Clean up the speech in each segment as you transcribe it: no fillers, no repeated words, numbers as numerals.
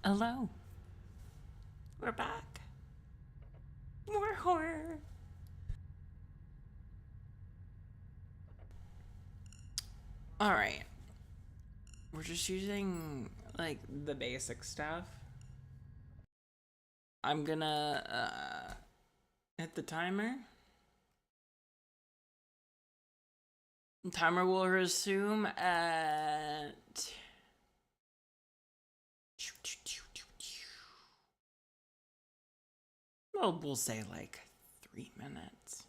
Hello. We're back. More horror. Alright. We're just using, like, the basic stuff. I'm gonna, hit the timer. The timer will resume at... Well, we'll say, like, 3 minutes.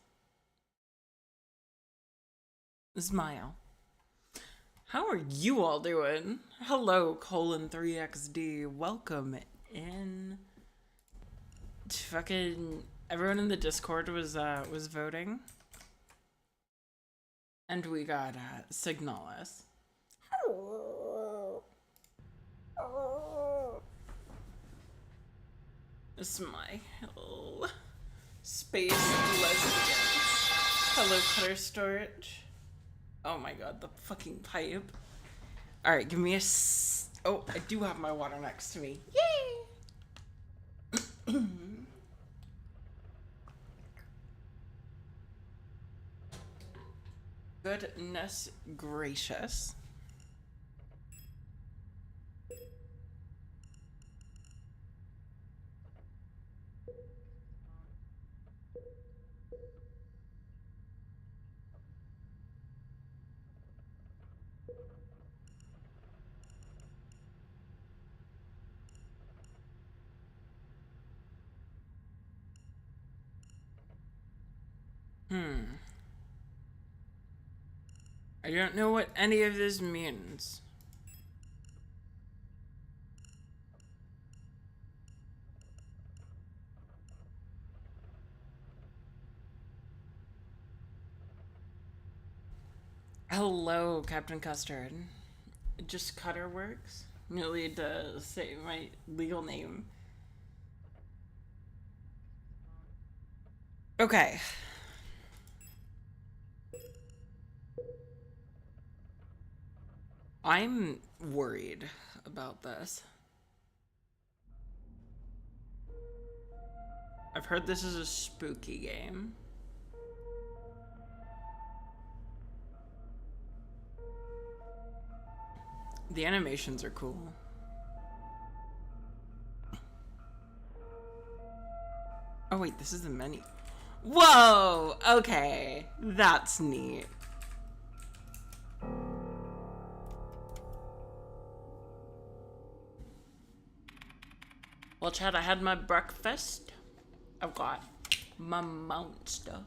Smile. How are you all doing? Hello, colon3xd. Welcome in. Fucking everyone in the Discord was voting, and we got Signalis. This is my little space lesbians. Hello, Cutter Storage. Oh my god, the fucking pipe. Alright, give me a oh, I do have my water next to me. Yay! Goodness gracious. I don't know what any of this means. Hello, Captain Custard. Just Cutter works. You need to say my legal name. Okay. I'm worried about this. I've heard this is a spooky game. The animations are cool. Oh wait, this is the menu. Whoa! Okay, that's neat. Well, Chad, I had my breakfast. I've got my monster.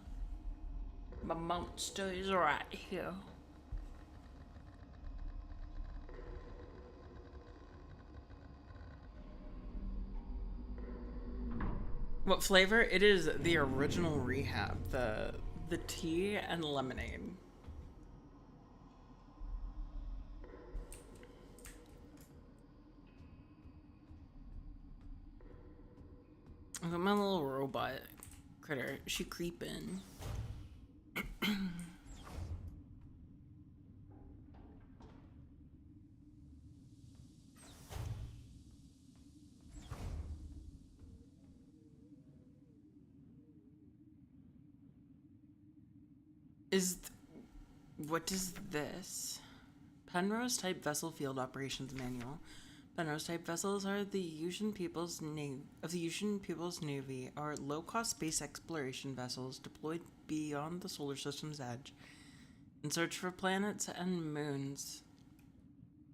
My monster is right here. What flavor? It is the original Rehab, the tea and lemonade. I got my little robot critter. She creeping. What is this? Penrose type vessel field operations manual. Penrose type vessels are the Usian People's Navy are low-cost space exploration vessels deployed beyond the solar system's edge in search for planets and moons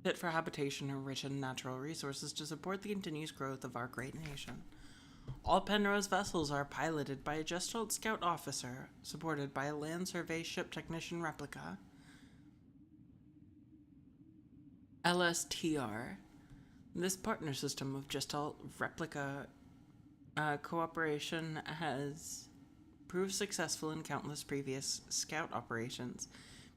fit for habitation or rich in natural resources to support the continuous growth of our great nation. All Penrose vessels are piloted by a Gestalt Scout officer, supported by a land survey ship technician replica. LSTR. This partner system of Gestalt replica cooperation has proved successful in countless previous Scout operations.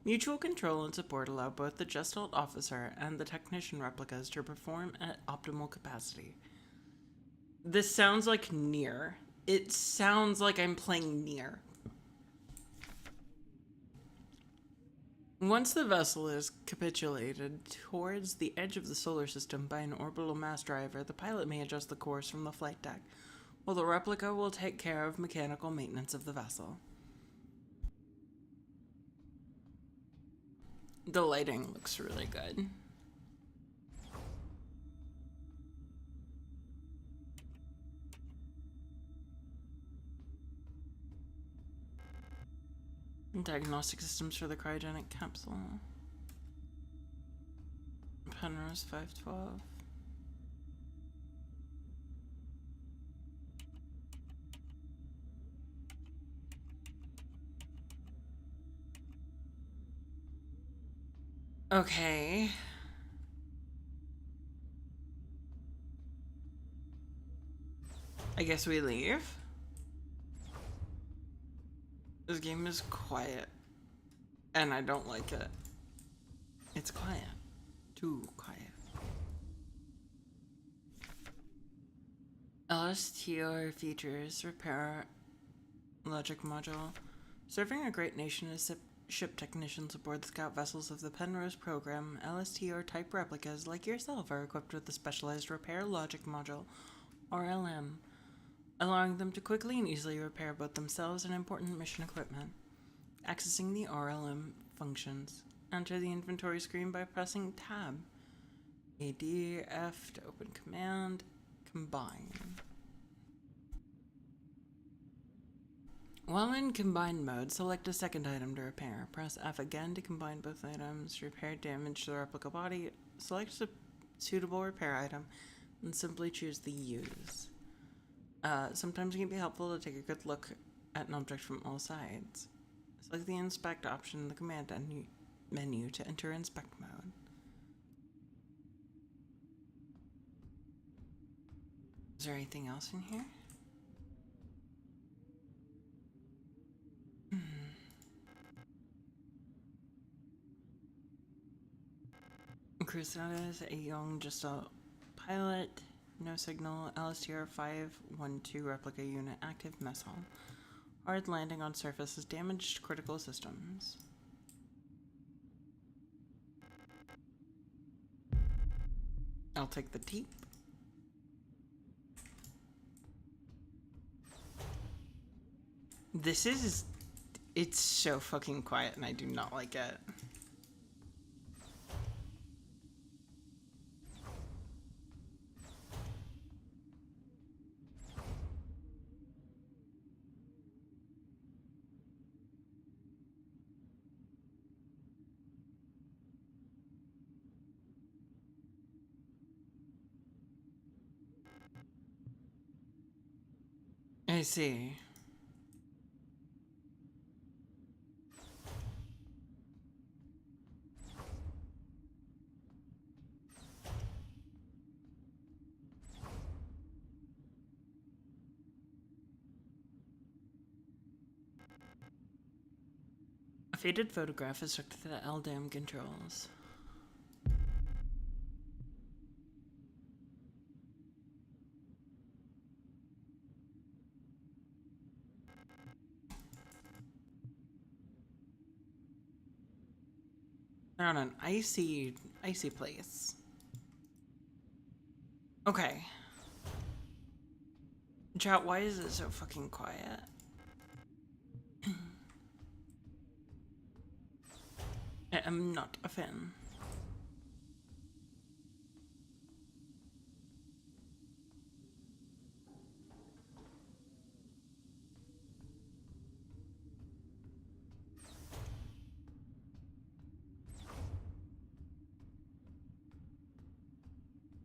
Mutual control and support allow both the Gestalt officer and the technician replicas to perform at optimal capacity. This sounds like Nier. It sounds like I'm playing Nier. Once the vessel is capitulated towards the edge of the solar system by an orbital mass driver, the pilot may adjust the course from the flight deck, while the replica will take care of mechanical maintenance of the vessel. The lighting looks really good. Diagnostic systems for the cryogenic capsule. Penrose 512. Okay. I guess we leave. This game is quiet, and I don't like it. It's quiet. Too quiet. LSTR features repair logic module. Serving a great nation as ship technicians aboard the scout vessels of the Penrose program, LSTR type replicas like yourself are equipped with the specialized repair logic module, RLM, allowing them to quickly and easily repair both themselves and important mission equipment. Accessing the RLM functions. Enter the inventory screen by pressing Tab. ADF to open command. Combine. While in combined mode, select a second item to repair. Press F again to combine both items. Repair damage to the replica body. Select a suitable repair item and simply choose the use. Sometimes it can be helpful to take a good look at an object from all sides. Select the inspect option in the command menu to enter inspect mode. Is there anything else in here? Crew status, a young, just a pilot, no signal, LSTR 512 replica unit active, mess hall. Hard landing on surface has damaged critical systems. I'll take the teep. It's so fucking quiet and I do not like it. I see. A faded photograph is stuck to the LDAM controls. They're on an icy place. Okay. Chat, why is it so fucking quiet? I am not a fan.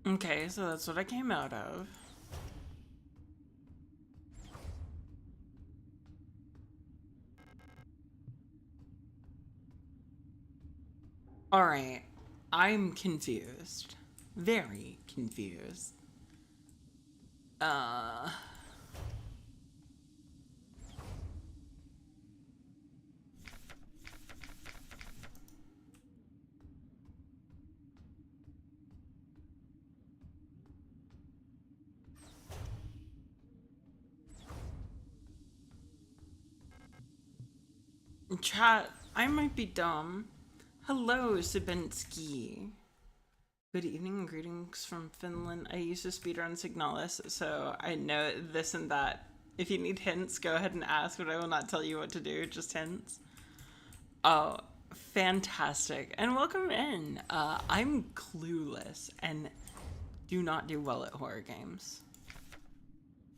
Okay, so that's what I came out of. Alright, I'm confused. Very confused. Chat, I might be dumb, Hello, Sabinski. Good evening and greetings from Finland. I used to speedrun Signalis, so I know this and that. If you need hints, go ahead and ask, but I will not tell you what to do, just hints. Oh, fantastic. And welcome in. I'm clueless and do not do well at horror games.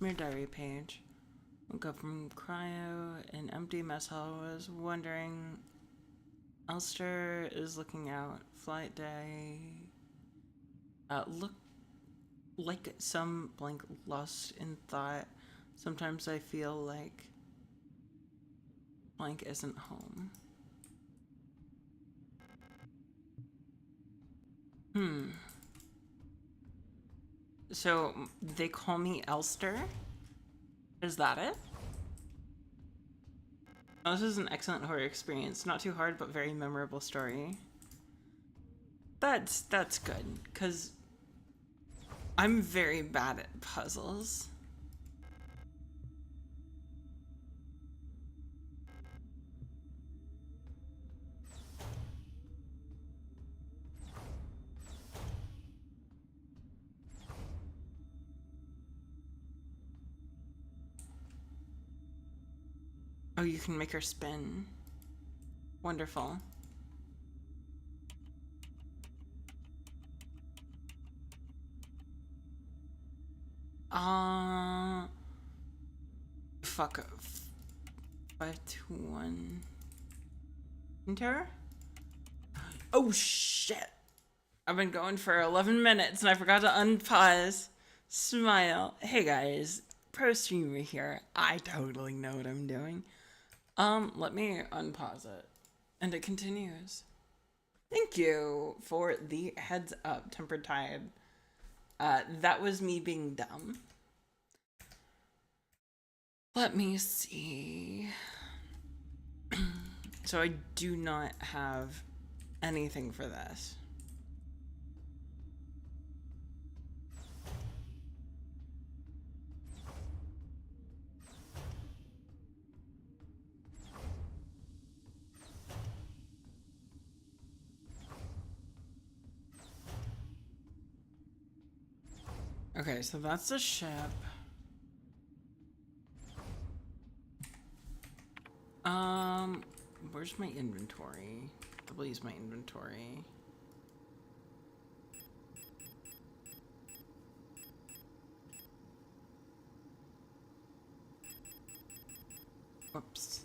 Mere diary page. Woke up from cryo, an empty mess hall, was wondering. Elster is looking out. Flight day. Look like some blank lost in thought. Sometimes I feel like blank isn't home. So they call me Elster? Is that it? Oh, this is an excellent horror experience. Not too hard, but very memorable story. That's good, because I'm very bad at puzzles. Oh, you can make her spin. Wonderful. Fuck. 5, 2, 1. Enter? Oh shit! I've been going for 11 minutes and I forgot to unpause. Smile. Hey guys, pro streamer here. I totally know what I'm doing. Let me unpause it. And it continues. Thank you for the heads up, Tempered Tide. That was me being dumb. Let me see. So I do not have anything for this. Okay, so that's the ship. Where's my inventory? I'll use my inventory. Whoops.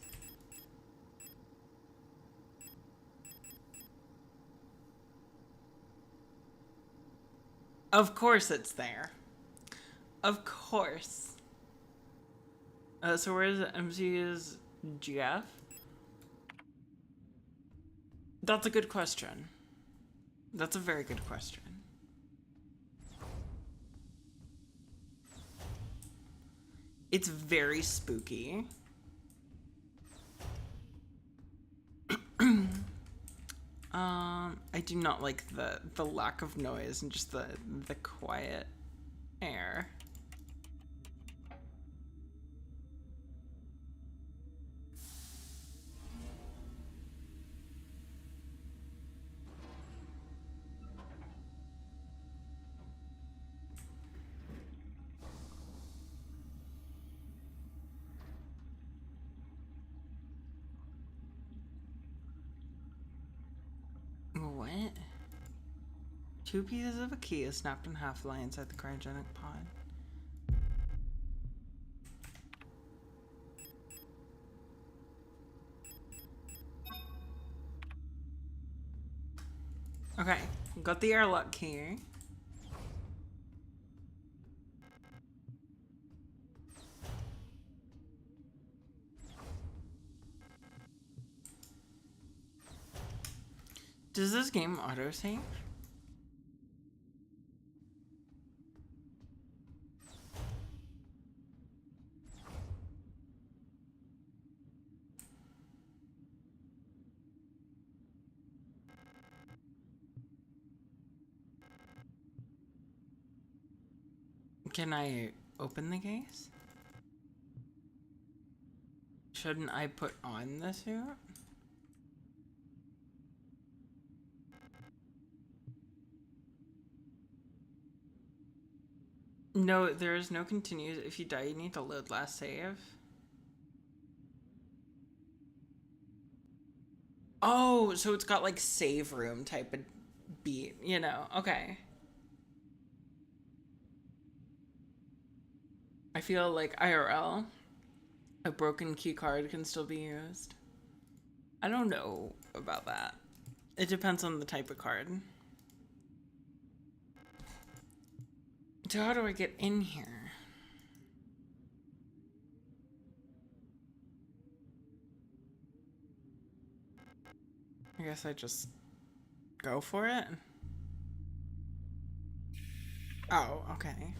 Of course it's there. Of course. So where's MC's GF? That's a good question. That's a very good question. It's very spooky. I do not like the lack of noise and just the quiet air. What? 2 pieces of a key is snapped in half, lie inside the cryogenic pod. Okay, got the airlock key. Does this game autosave? Can I open the case? Shouldn't I put on the suit? No, there is no continues. If you die, you need to load last save. Oh, so it's got like save room type of beat, you know? Okay. I feel like IRL, a broken key card can still be used. I don't know about that. It depends on the type of card. So how do I get in here? I guess I just go for it. Oh, okay.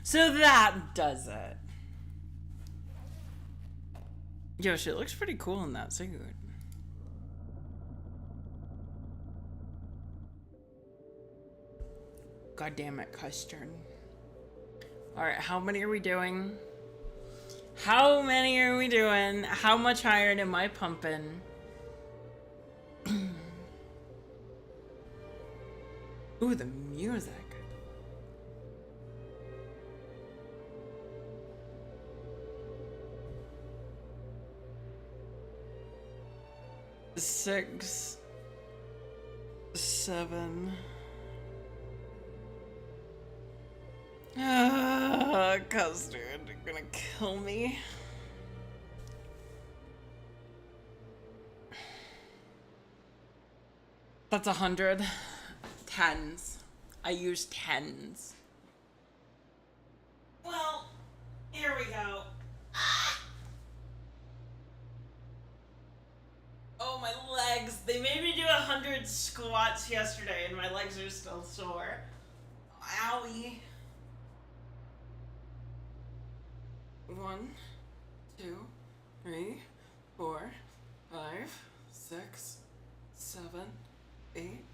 So that does it. Yo, she looks pretty cool in that suit. God damn it, custard. Alright, how many are we doing? How many are we doing? How much iron am I pumping? Ooh, the music. Six, 7. Custard, you're gonna kill me. That's 100. Tens. I use tens. Well, here we go. Oh, my legs. They made me do 100 squats yesterday and my legs are still sore. Owie. 1, 2, 3, 4, 5, 6, 7, 8,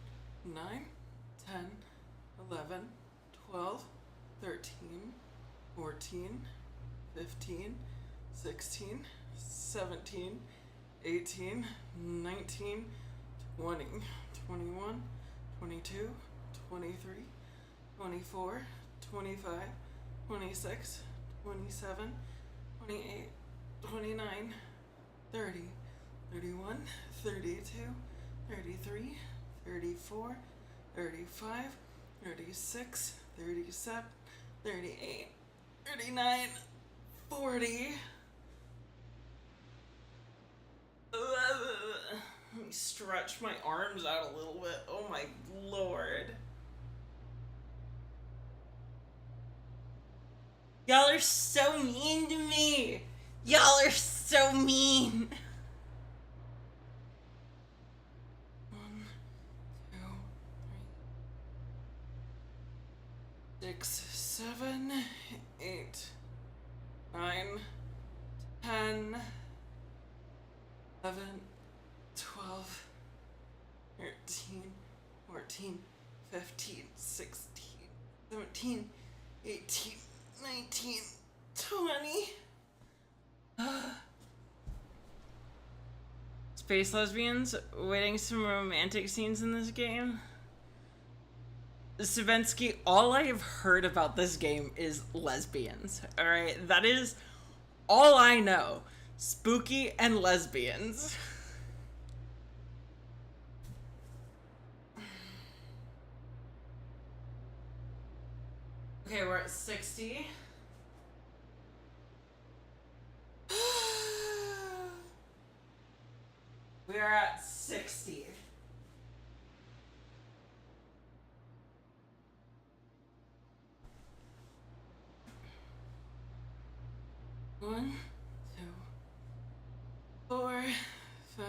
9, 10, 11, 12, 13, 14, 15, 16, 17, 18, 19, 20, 21, 22, 23, 24, 25, 26, 27, 28, 29, 30, 31, 32, 33, 34, 35, 36, 37, 38, 39, 40. Let me stretch my arms out a little bit. Oh my lord. Y'all are so mean to me. Y'all are so mean. 1, 2, 3, 6, 7, 8, 9, 10, 11, 12, 13, 14, 15, 16, 17, 18, 19, 20. Space lesbians waiting some romantic scenes in this game. Savensky, all I have heard about this game is lesbians. Alright, that is all I know. Spooky and lesbians. Okay, we're at 60. We are at 60. One, 2, 4, 5,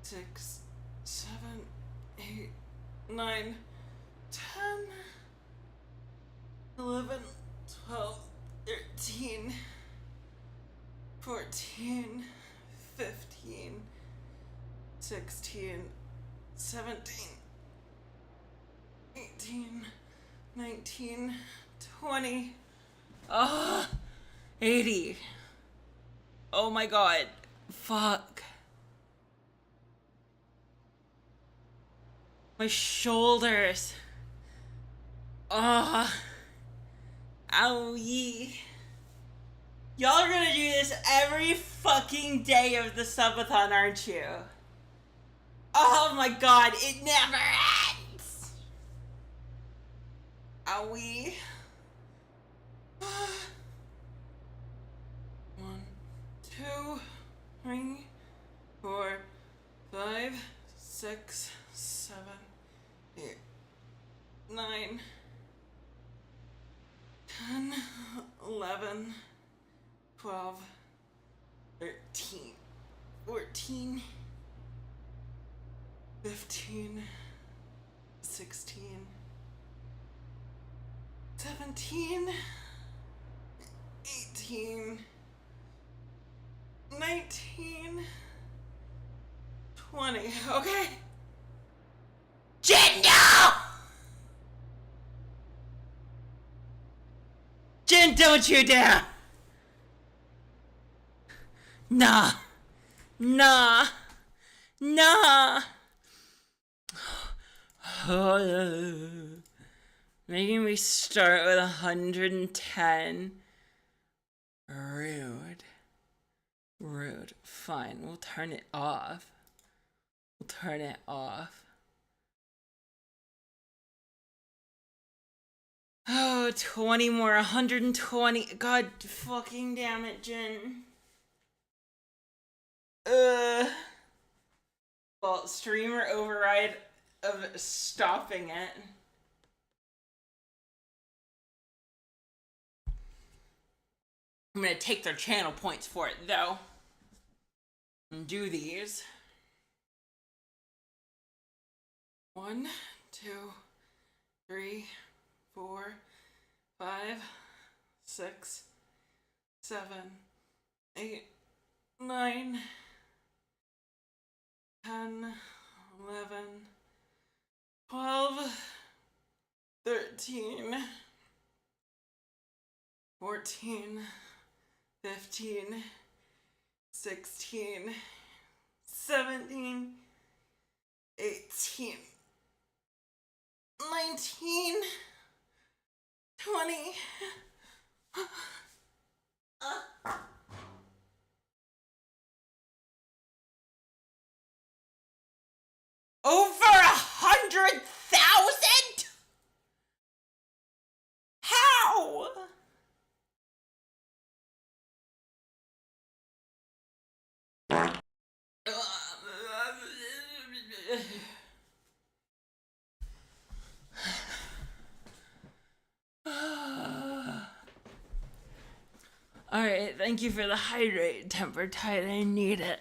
6, 7, 8, 9, 10, 11, 12, 13, 14, 15, 16, 17, 18, 19, 20. Oh, 80. Oh my god. Fuck. My shoulders. Ah. Ow yee. Y'all are gonna do this every fucking day of the subathon, aren't you? Oh my god, it never ends! Owie. 1, 2, 3, 4, 5, 6, 7, 8, 9, 10, 11, 12, 13, 14, 15, 16, 17, 18, 19, 20. Okay. Jen, no! Jen, don't you dare! Nah. Nah. Nah. Making me start with 110. Rude. Rude. Fine, we'll turn it off. We'll turn it off. Oh, 20 more, 120. God fucking damn it, Jen. Well, streamer override of stopping it. I'm gonna take their channel points for it, though. And do these. 1, 2, 3, 4, 5, 6, 7, 8, 9, 10, 11, 12, 13, 14, 15, 16, 17, 18, 19, 20. Over 100,000? How? Alright, thank you for the hydrate, temper tide. I need it.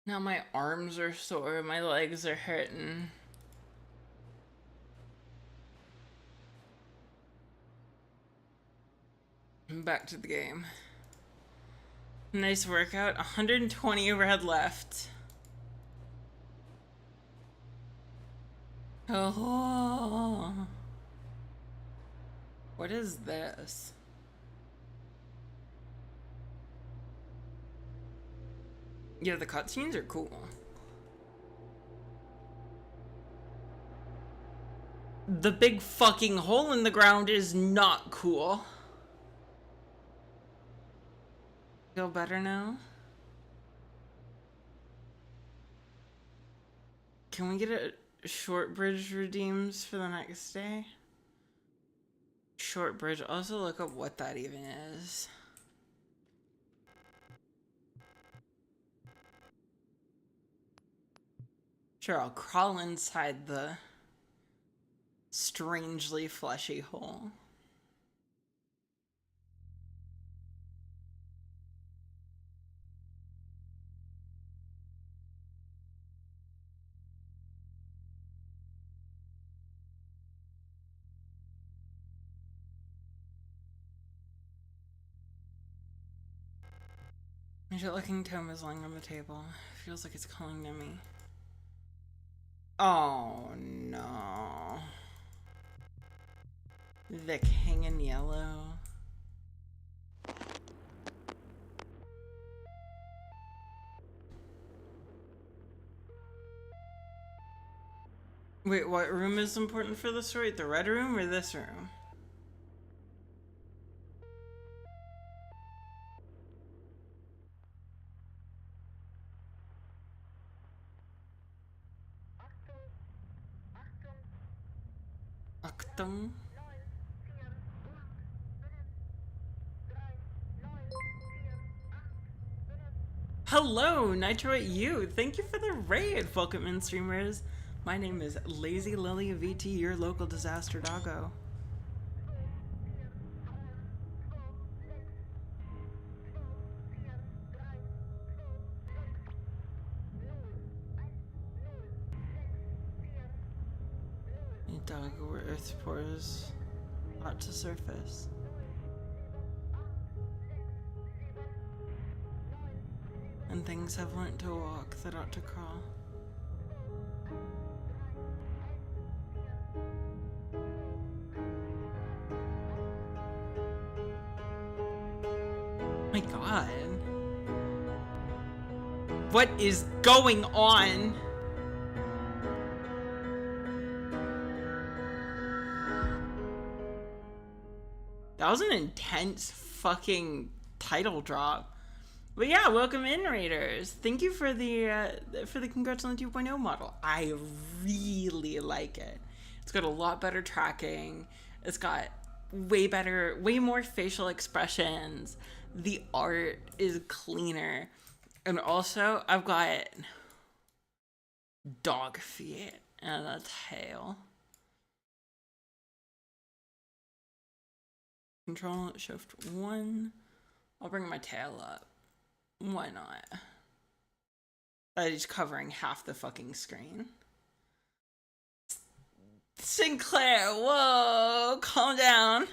Now my arms are sore, my legs are hurting. Back to the game. Nice workout. 120 overhead left. Oh. What is this? Yeah, the cutscenes are cool. The big fucking hole in the ground is not cool. Feel better now? Can we get a short bridge redeems for the next day? Short bridge. Also look up what that even is. Sure, I'll crawl inside the strangely fleshy hole. Angel looking tome is lying on the table. Feels like it's calling to me. Oh no. The King in Yellow. Wait, what room is important for the story? The red room or this room? Achtung. Hello, Nitro at you. Thank you for the raid, welcome in streamers. My name is Lazy Lily VT, your local disaster doggo. A dog where earth pours out to surface. And things have learnt to walk that ought to crawl. My god. What is going on? That was an intense fucking title drop. But yeah, welcome in, Raiders. Thank you for the congrats on the 2.0 model. I really like it. It's got a lot better tracking. It's got way more facial expressions. The art is cleaner. And also, I've got dog feet and a tail. Control Shift 1. I'll bring my tail up. Why not? That is covering half the fucking screen. Sinclair, whoa, calm down.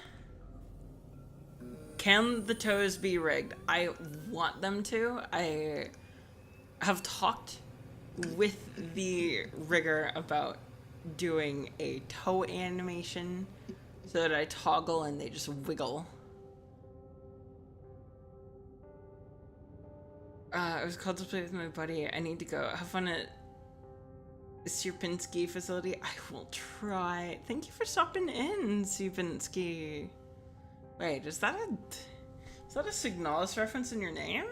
Can the toes be rigged? I want them to. I have talked with the rigger about doing a toe animation so that I toggle and they just wiggle. I was called to play with my buddy. I need to go. Have fun at Sierpinski facility. I will try. Thank you for stopping in, Sierpinski. Wait, is that a Signalis reference in your name?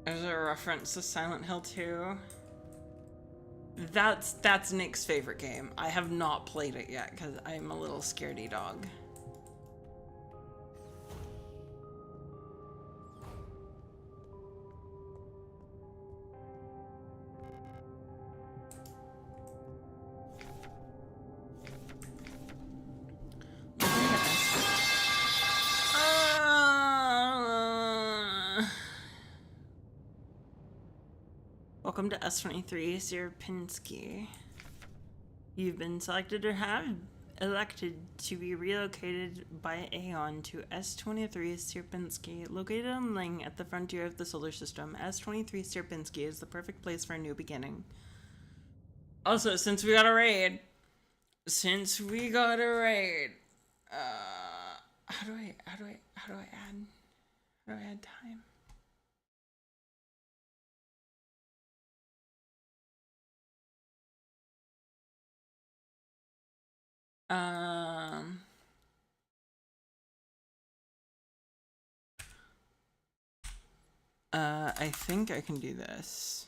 There's a reference to Silent Hill 2. That's Nick's favorite game. I have not played it yet because I'm a little scaredy dog. Welcome to S23, Sierpinski. You've been selected or have elected to be relocated by Aeon to S23 Sierpinski, located on Ling at the frontier of the solar system. S23 Sierpinski is the perfect place for a new beginning. Also, since we got a raid, how do I add time? I think I can do this.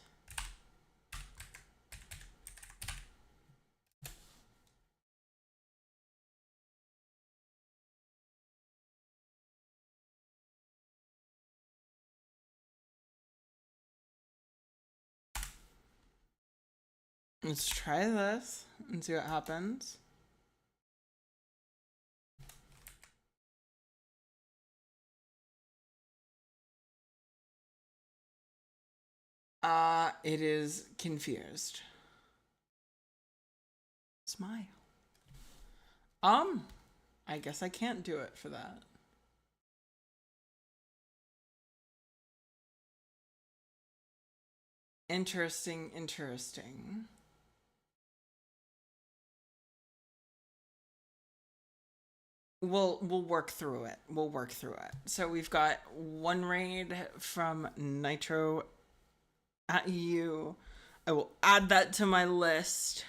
Let's try this and see what happens. It is confused. Smile. I guess I can't do it for that. Interesting, interesting. We'll work through it. We'll work through it. So we've got one raid from Nitro at you. I will add that to my list.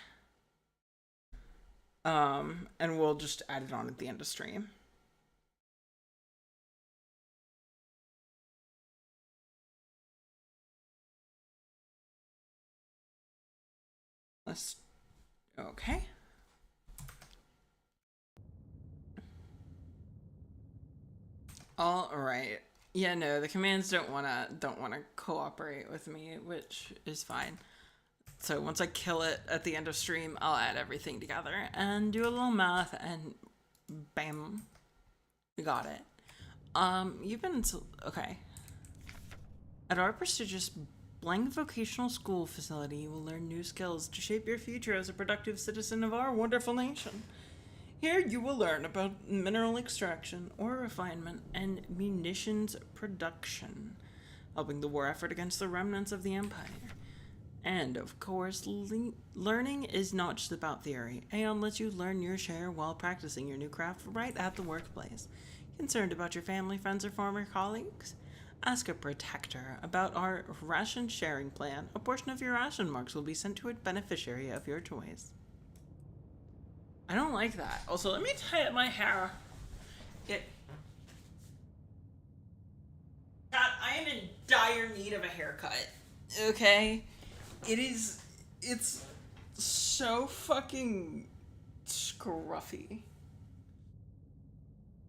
And we'll just add it on at the end of stream. Okay. All right. Yeah, no, the commands don't wanna cooperate with me, which is fine. So once I kill it at the end of stream, I'll add everything together and do a little math, and bam, we got it. You've been okay. At our prestigious Blank Vocational School facility, you will learn new skills to shape your future as a productive citizen of our wonderful nation. Here you will learn about mineral extraction, ore refinement, and munitions production, helping the war effort against the remnants of the Empire. And, of course, learning is not just about theory. Aeon lets you learn your share while practicing your new craft right at the workplace. Concerned about your family, friends, or former colleagues? Ask a protector about our ration sharing plan. A portion of your ration marks will be sent to a beneficiary of your choice. I don't like that. Also, let me tie up my hair. God, I am in dire need of a haircut. Okay? It's so fucking scruffy.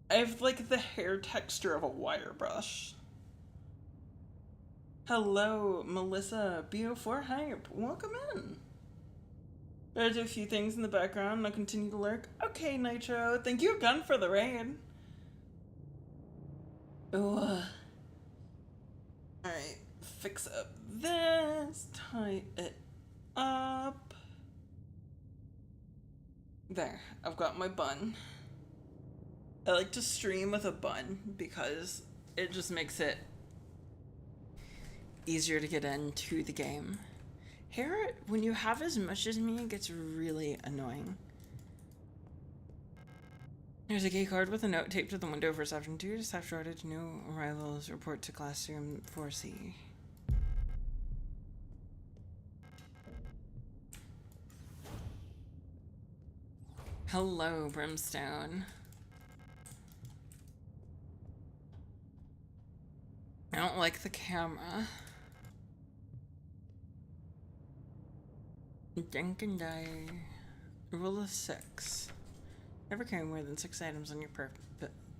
I have like the hair texture of a wire brush. Hello, Melissa, BO4 Hype. Welcome in. Better do a few things in the background and I'll continue to lurk. Okay, Nitro. Thank you again for the raid. Ugh. Alright, fix up this. Tie it up. There, I've got my bun. I like to stream with a bun because it just makes it easier to get into the game. Hair, when you have as much as me, it gets really annoying. There's a key card with a note taped to the window for Section 2. Staff shortage, new arrivals, report to classroom 4C. Hello, Brimstone. I don't like the camera. Drink and die. Rule of 6. Never carry more than 6 items on your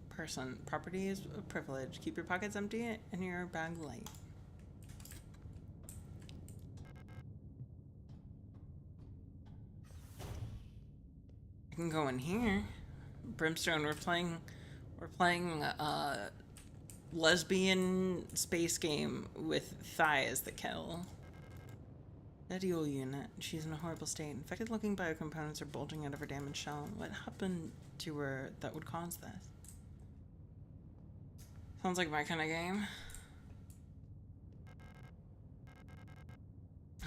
person. Property is a privilege. Keep your pockets empty and your bag light. I can go in here. Brimstone, we're playing lesbian space game with thighs that kill. Ideal unit. She's in a horrible state. Infected looking biocomponents are bulging out of her damaged shell. What happened to her that would cause this? Sounds like my kind of game.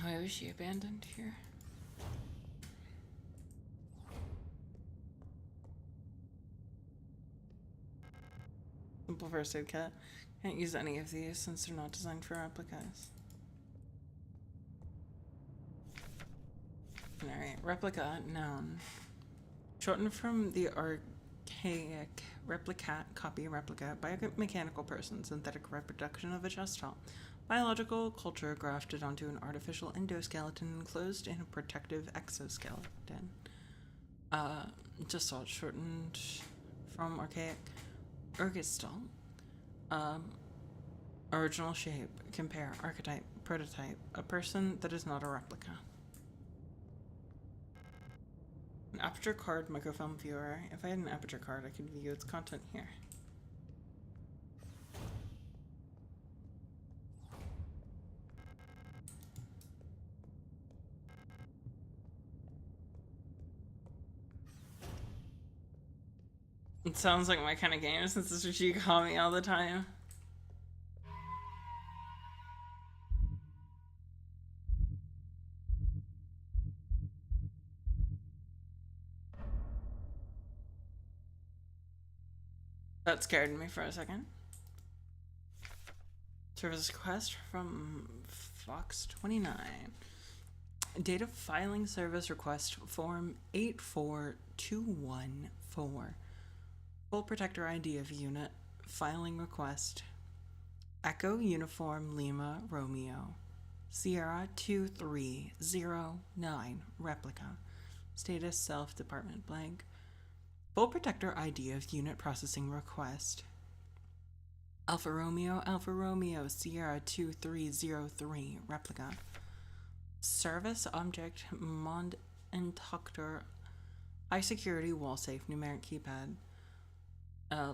Why was she abandoned here? Simple first aid kit. Can't use any of these since they're not designed for replicas. Alright, replica, noun. Shortened from the archaic replicat, copy, replica, biomechanical person, synthetic reproduction of a gestalt. Biological culture grafted onto an artificial endoskeleton enclosed in a protective exoskeleton. Gestalt, shortened from archaic ergestalt. Original shape, compare, archetype, prototype, a person that is not a replica. An aperture card microfilm viewer. If I had an aperture card, I could view its content here. It sounds like my kind of game since this is what you call me all the time. That scared me for a second. Service request from Fox 29. Data filing service request form 84214. Full protector ID of unit. Filing request. Echo Uniform Lima Romeo. Sierra 2309. Replica. Status Self Department blank. Full protector ID of unit processing request. Alpha Romeo, Sierra 2303. Replica. Service object Mond Intoctor. iSecurity wall safe numeric keypad.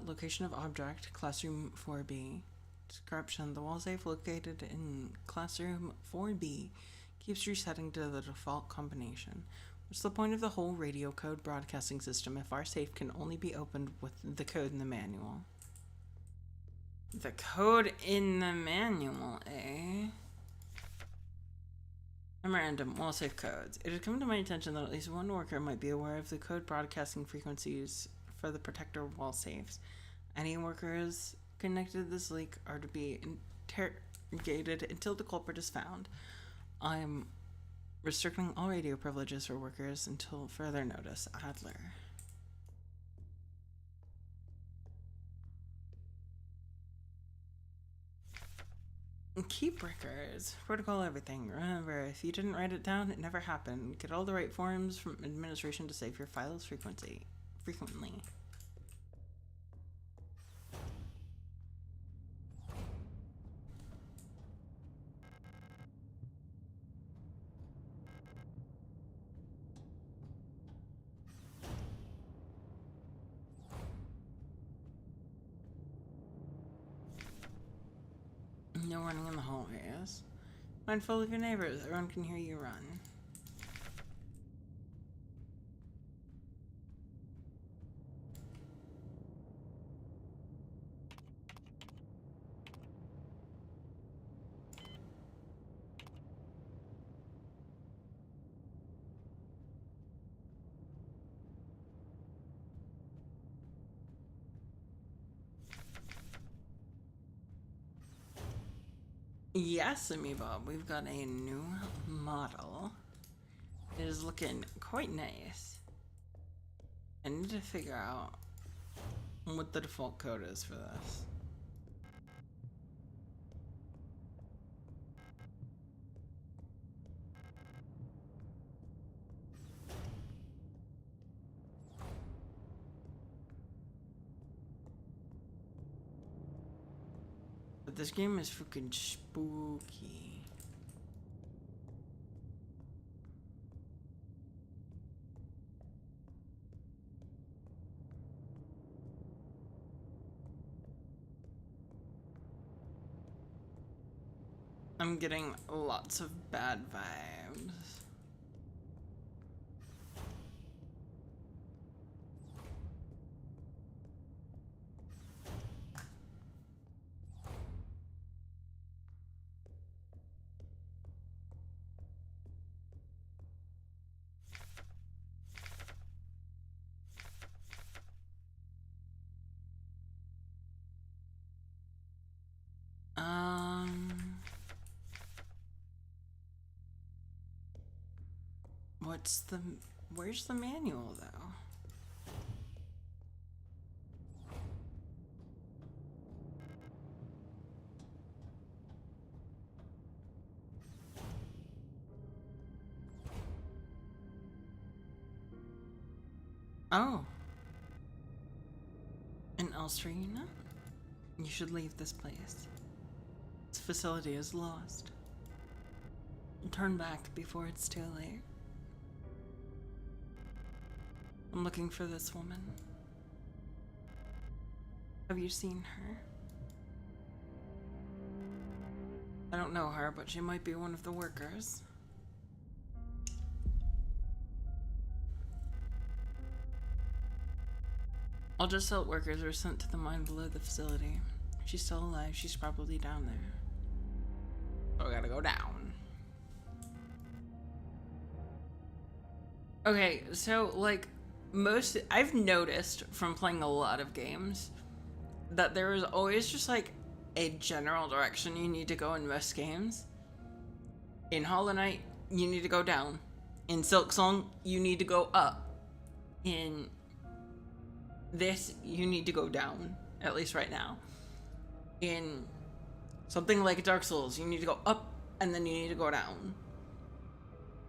Location of object classroom 4B. Description: the wall safe located in classroom 4B keeps resetting to the default combination. What's the point of the whole radio code broadcasting system if our safe can only be opened with the code in the manual? The code in the manual, eh? Memorandum: wall safe codes. It has come to my attention that at least one worker might be aware of the code broadcasting frequencies for the protector wall safes. Any workers connected to this leak are to be interrogated until the culprit is found. I'm restricting all radio privileges for workers until further notice. Adler. Key breakers. Protocol everything. Remember, if you didn't write it down, it never happened. Get all the right forms from administration to save your files frequently. No running in the hallways. Mindful of your neighbors. Everyone can hear you run. Yes, Bob, we've got a new model. It is looking quite nice. I need to figure out what the default code is for this. But this game is freaking spooky. I'm getting lots of bad vibes. Where's the manual though? Oh. An Ulster unit? You should leave this place. This facility is lost. Turn back before it's too late. I'm looking for this woman. Have you seen her? I don't know her, but she might be one of the workers. All just cell workers were sent to the mine below the facility. If she's still alive, she's probably down there. So we gotta go down. Okay, so like I've noticed from playing a lot of games, that there is always just like a general direction you need to go in most games. In Hollow Knight, you need to go down. In Silksong, you need to go up. In this, you need to go down, at least right now. In something like Dark Souls, you need to go up and then you need to go down.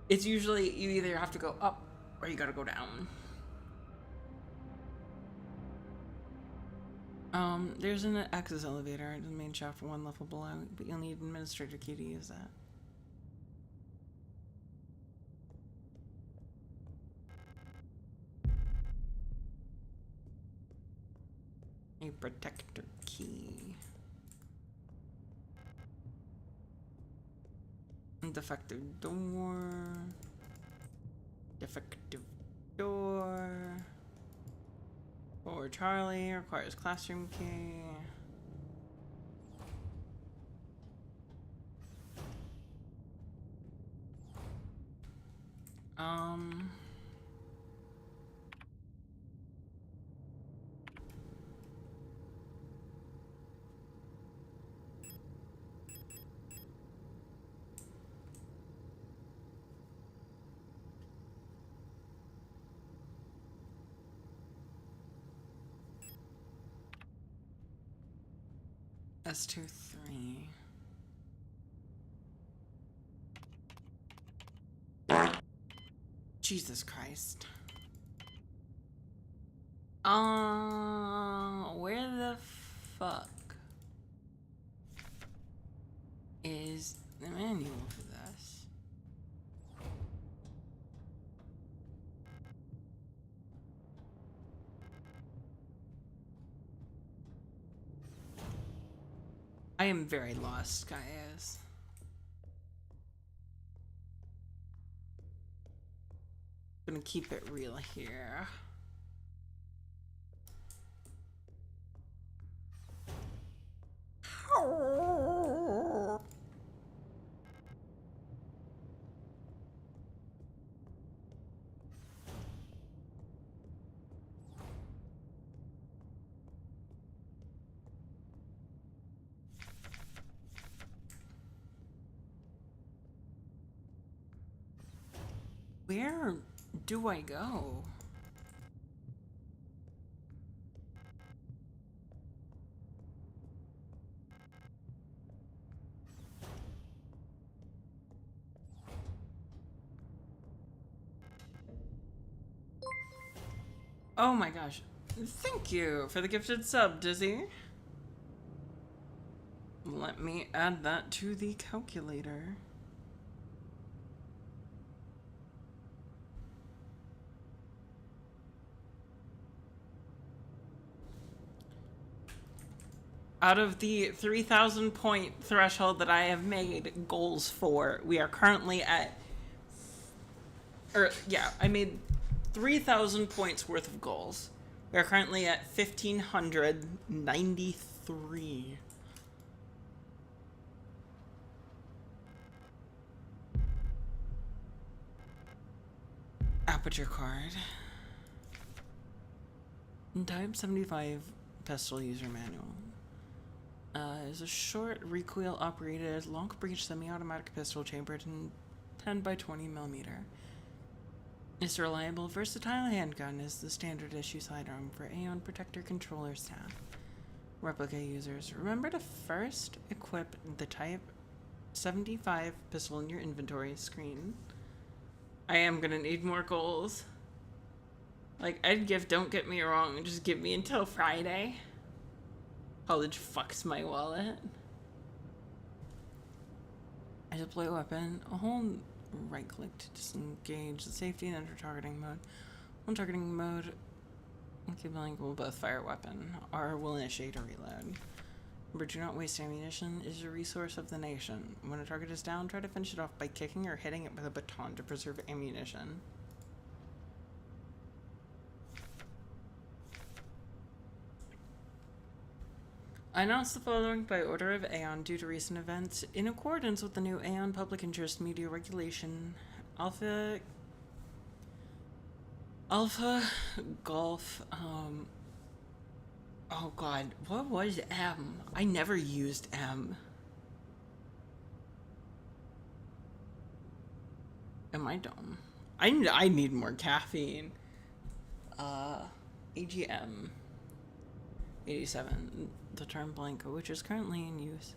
It's usually you either have to go up or you gotta go down. There's an access elevator in the main shaft one level below, but you'll need an administrator key to use that. A protector key. Defective door. Defective door. For Charlie requires classroom key. S23. Jesus Christ. Where the fuck is the manual for this? I am very lost, guys. Gonna keep it real here. Where do I go? Oh my gosh. Thank you for the gifted sub, Dizzy. Let me add that to the calculator. Out of the 3,000 point threshold that I have made goals for, we are currently at... I made 3,000 points worth of goals. We are currently at 1,593. Aperture card. Type 75 pistol user manual. Is a short recoil operated long breech semi-automatic pistol chambered in 10 by 20 millimeter. It's a reliable, versatile handgun is the standard issue sidearm for Aeon Protector controller staff. Replica users, remember to first equip the Type 75 pistol in your inventory screen. I am gonna need more goals. Like, don't get me wrong, just give me until Friday. College fucks my wallet. I deploy weapon. Hold right click to disengage the safety and enter targeting mode. On targeting mode, keep blank will both fire weapon or will initiate a reload. Remember, do not waste ammunition. It is a resource of the nation. When a target is down, try to finish it off by kicking or hitting it with a baton to preserve ammunition. I announced the following by order of Aeon due to recent events. In accordance with the new Aeon Public Interest Media Regulation, Alpha Golf Oh god, what was M? I never used M. Am I dumb? I need more caffeine. AGM 87, the term Blanco, which is currently in use.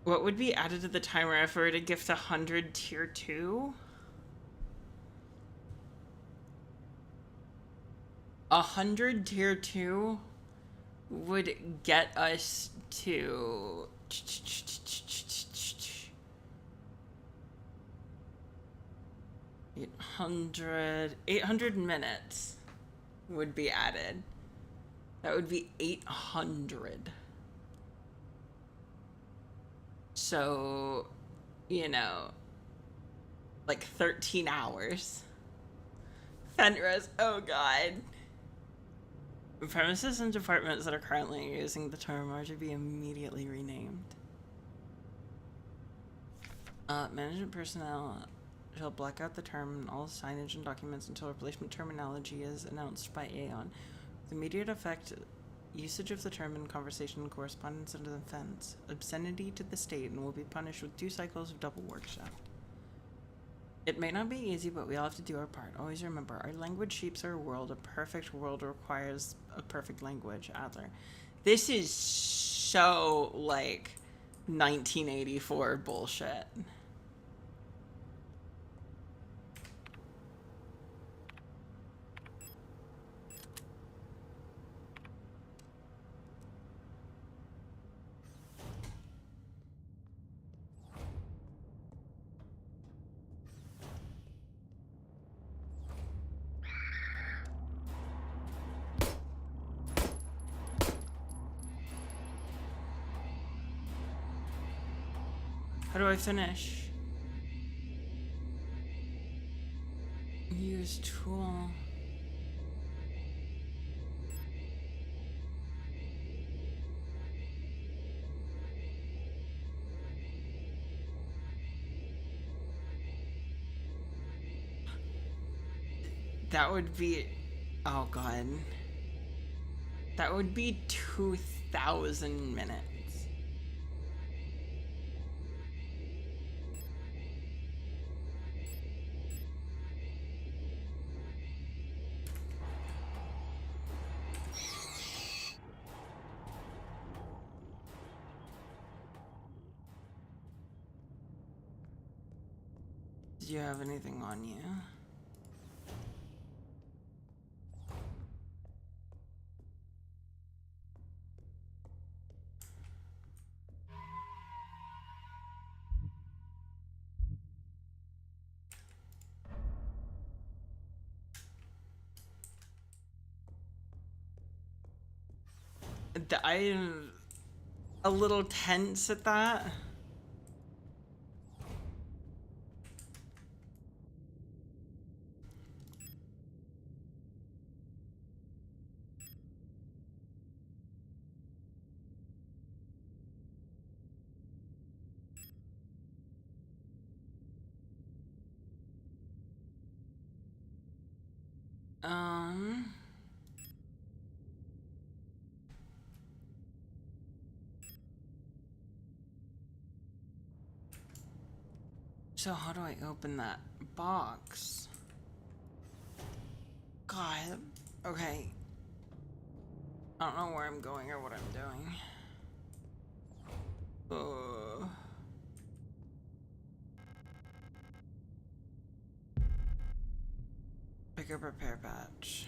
What would be added to the timer if I were to gift 100 tier 2? 100 tier 2 would get us to 800 minutes would be added. That would be 800. So, you know, like 13 hours. Fenris, oh god. Premises and departments that are currently using the term are to be immediately renamed. Management personnel shall black out the term and all signage and documents until replacement terminology is announced by Aeon. With immediate effect, usage of the term in conversation and correspondence is an offense. Obscenity to the state and will be punished with 2 cycles of double work shift. It may not be easy, but we all have to do our part. Always remember, our language shapes our world. A perfect world requires a perfect language. Adler. This is so, like, 1984 bullshit. How do I finish? Use tool. That would be... Oh god. That would be 2,000 minutes. Do you have anything on you? I'm a little tense at that. So how do I open that box? God, okay. I don't know where I'm going or what I'm doing. Pick up repair patch.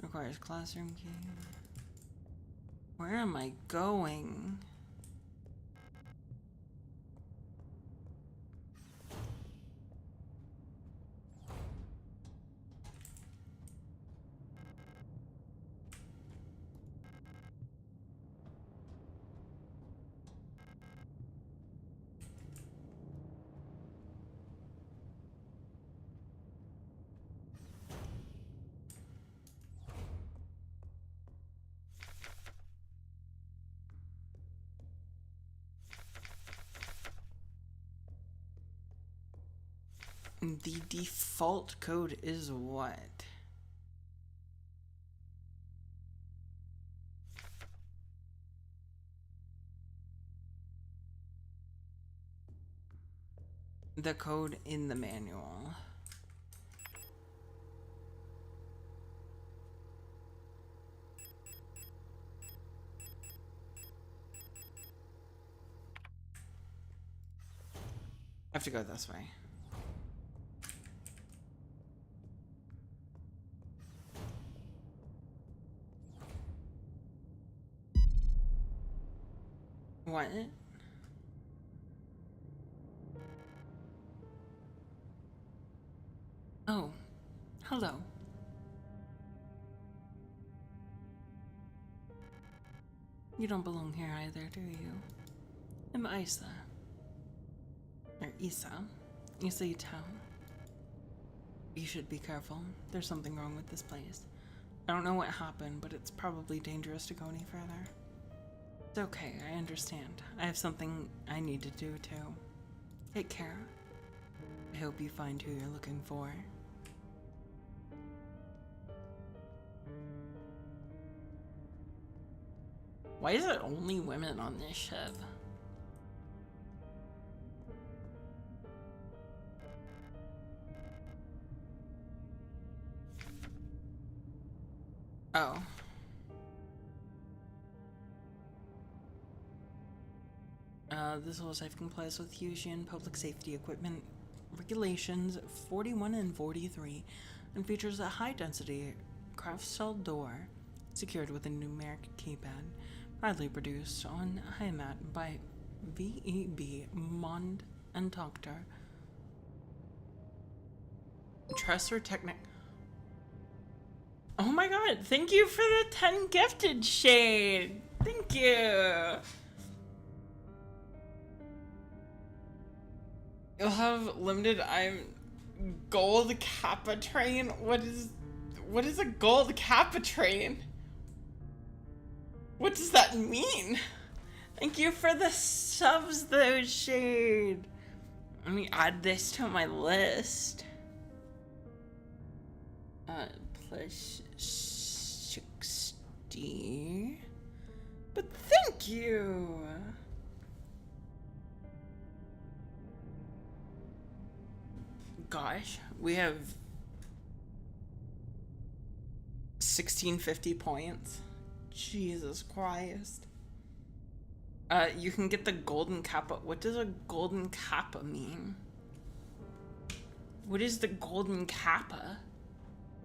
Requires classroom key. Where am I going? The default code is what? The code in the manual. I have to go this way. What? Oh, hello. You don't belong here either, do you? I'm Isa. Or Isa. Isa Town. You should be careful. There's something wrong with this place. I don't know what happened, but it's probably dangerous to go any further. It's okay, I understand. I have something I need to do too. Take care. I hope you find who you're looking for. Why is it only women on this ship? Oh. This whole safe complies with Fusion Public Safety Equipment Regulations 41 and 43 and features a high-density craft-style door secured with a numeric keypad, proudly produced on HIMAT by VEB, Mond, and Doctor. Tresor Technic. Oh my god, thank you for the 10 gifted shade! Thank you! You'll have limited gold Kappa train? What is a gold Kappa train? What does that mean? Thank you for the subs though, Shade. Let me add this to my list. Plus 60. But thank you. Gosh, we have 1650 points. Jesus Christ. You can get the golden kappa. What does a golden kappa mean? What is the golden kappa?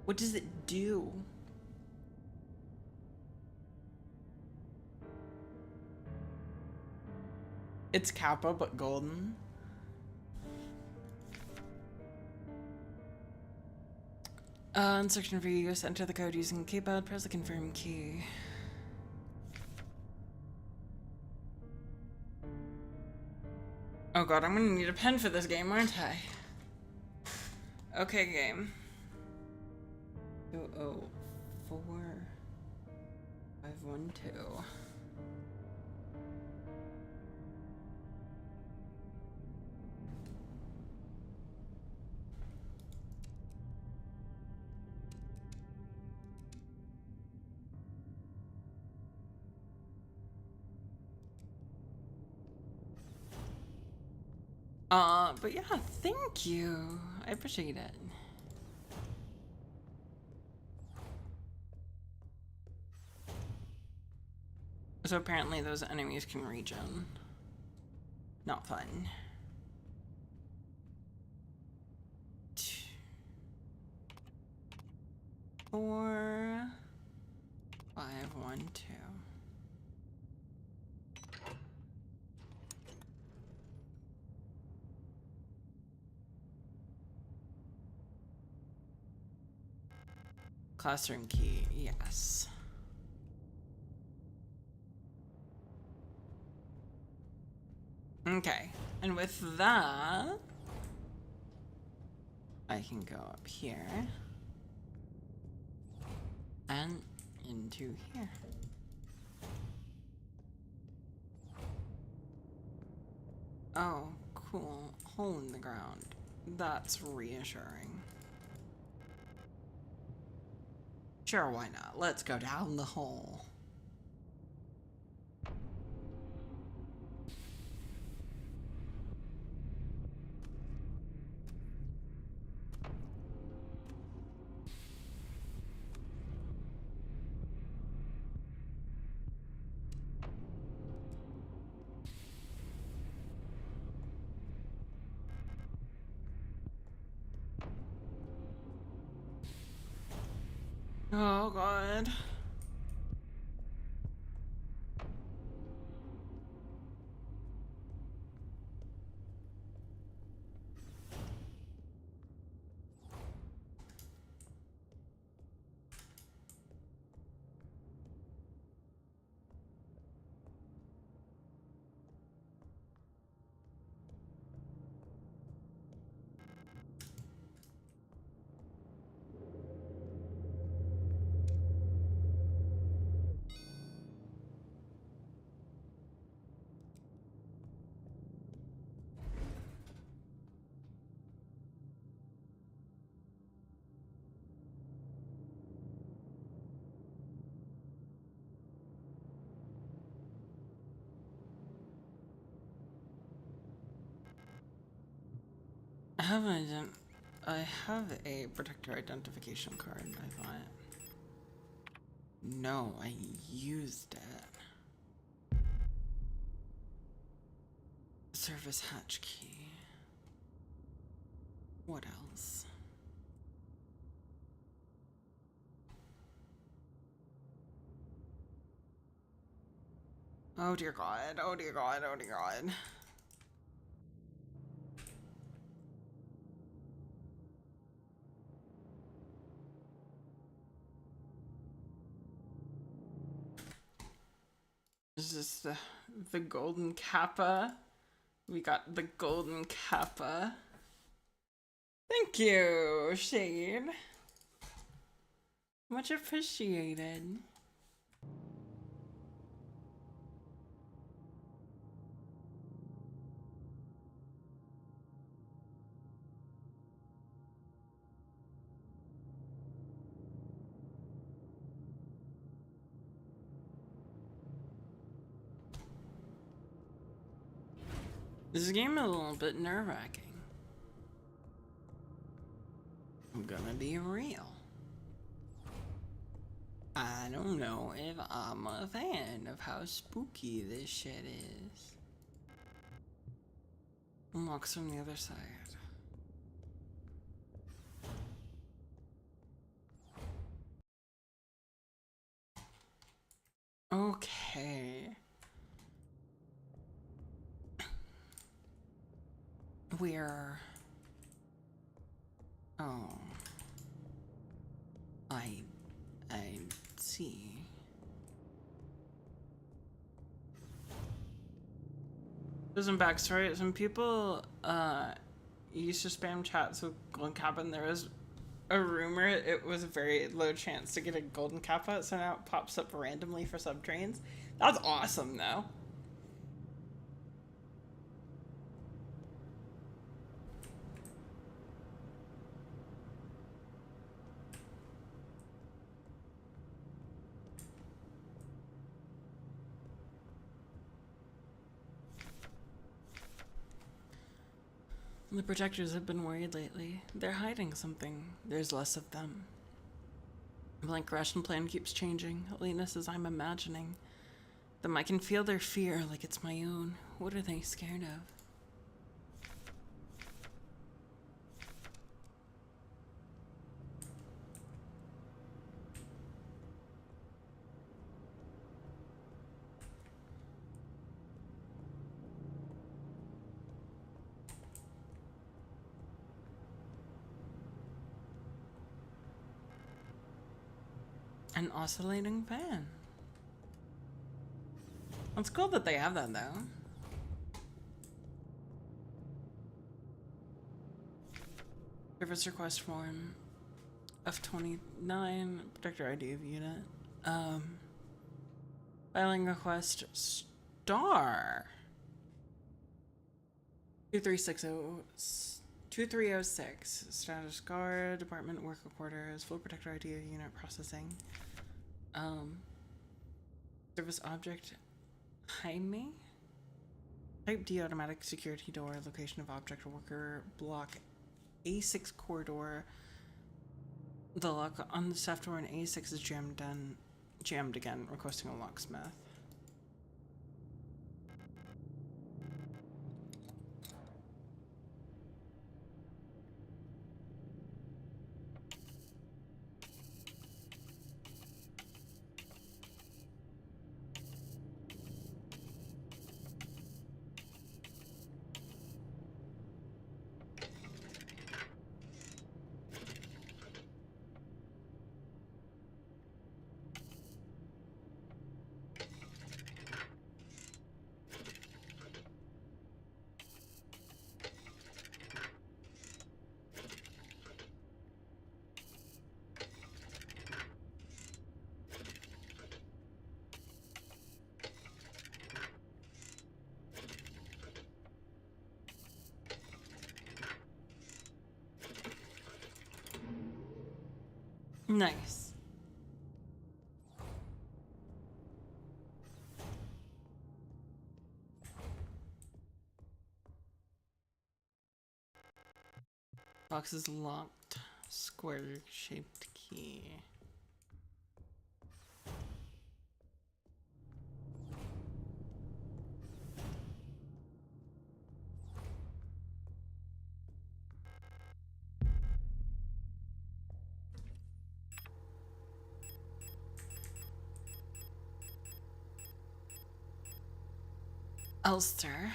What does it do? It's kappa, but golden. Instruction for use. Enter the code using keypad. Press the confirm key. Oh god, I'm gonna need a pen for this game, aren't I? Okay, game. 204512. But yeah, thank you. I appreciate it. So apparently those enemies can regen. Not fun. 4512. Classroom key, yes. Okay, and with that, I can go up here and into here. Oh, cool. Hole in the ground. That's reassuring. Sure, why not? Let's go down the hole. Oh, God. I have a protector identification card, I thought. No, I used it. Service hatch key. What else? Oh dear God, oh dear God, oh dear God. Is this the golden kappa? We got the golden kappa. Thank you, Shade. Much appreciated. This game is a little bit nerve-wracking. I'm gonna be real. I don't know if I'm a fan of how spooky this shit is. Unlocks from the other side. Okay. Where? Oh. I see. Some backstory. Some people used to spam chats with Golden Kappa, and there was a rumor it was a very low chance to get a Golden Kappa, so now it pops up randomly for subtrains. That's awesome, though. The projectors have been worried lately. They're hiding something. There's less of them. Blank ration plan keeps changing, at least as I'm imagining them. I can feel their fear like it's my own. What are they scared of? An oscillating fan. It's cool that they have that, though. Service request form. F29. Protector ID of unit. Filing request. Star. 2360. 2306. Status guard, department, worker quarters, flow protector idea unit processing. Service object Jaime. Type D automatic security door. Location of object worker block A6 corridor. The lock on the staff door in A6 is jammed again, requesting a locksmith. Nice. Box is locked. Square-shaped key. Ulster.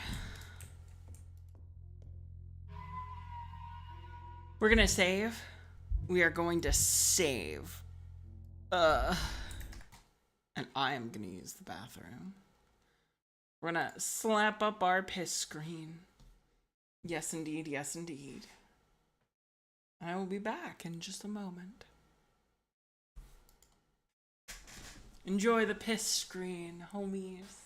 We're gonna save. We are going to save. And I am gonna use the bathroom. We're gonna slap up our piss screen. Yes, indeed. Yes, indeed. I will be back in just a moment. Enjoy the piss screen, homies.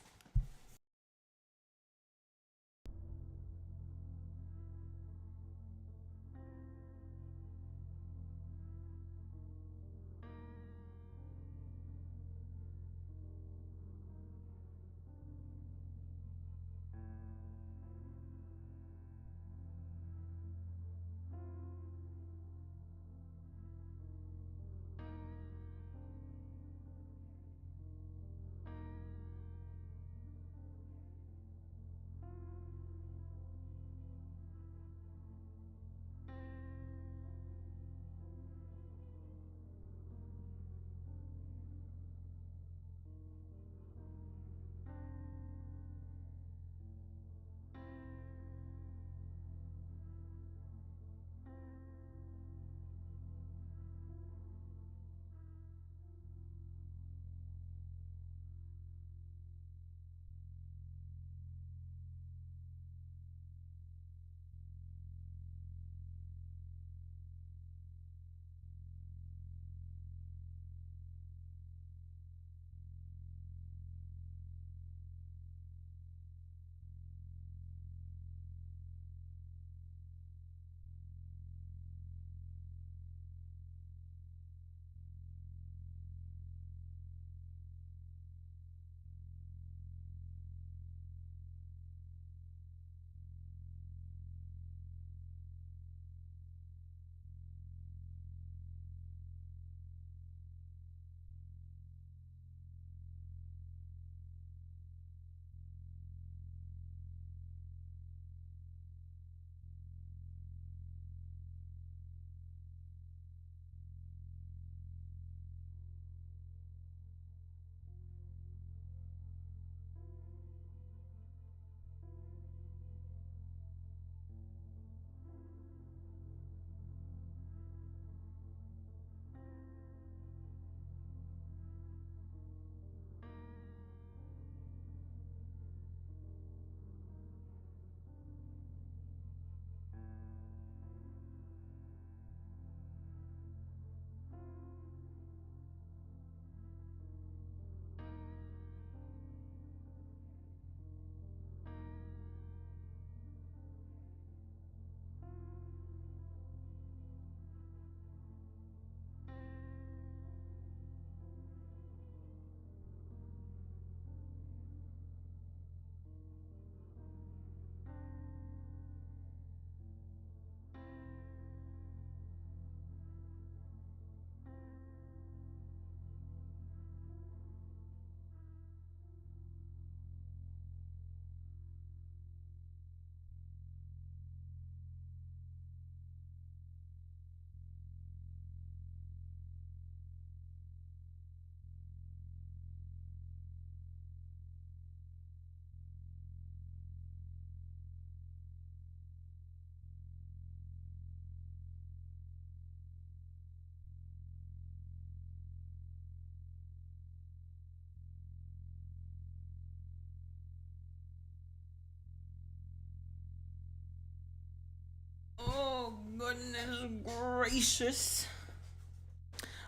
goodness gracious.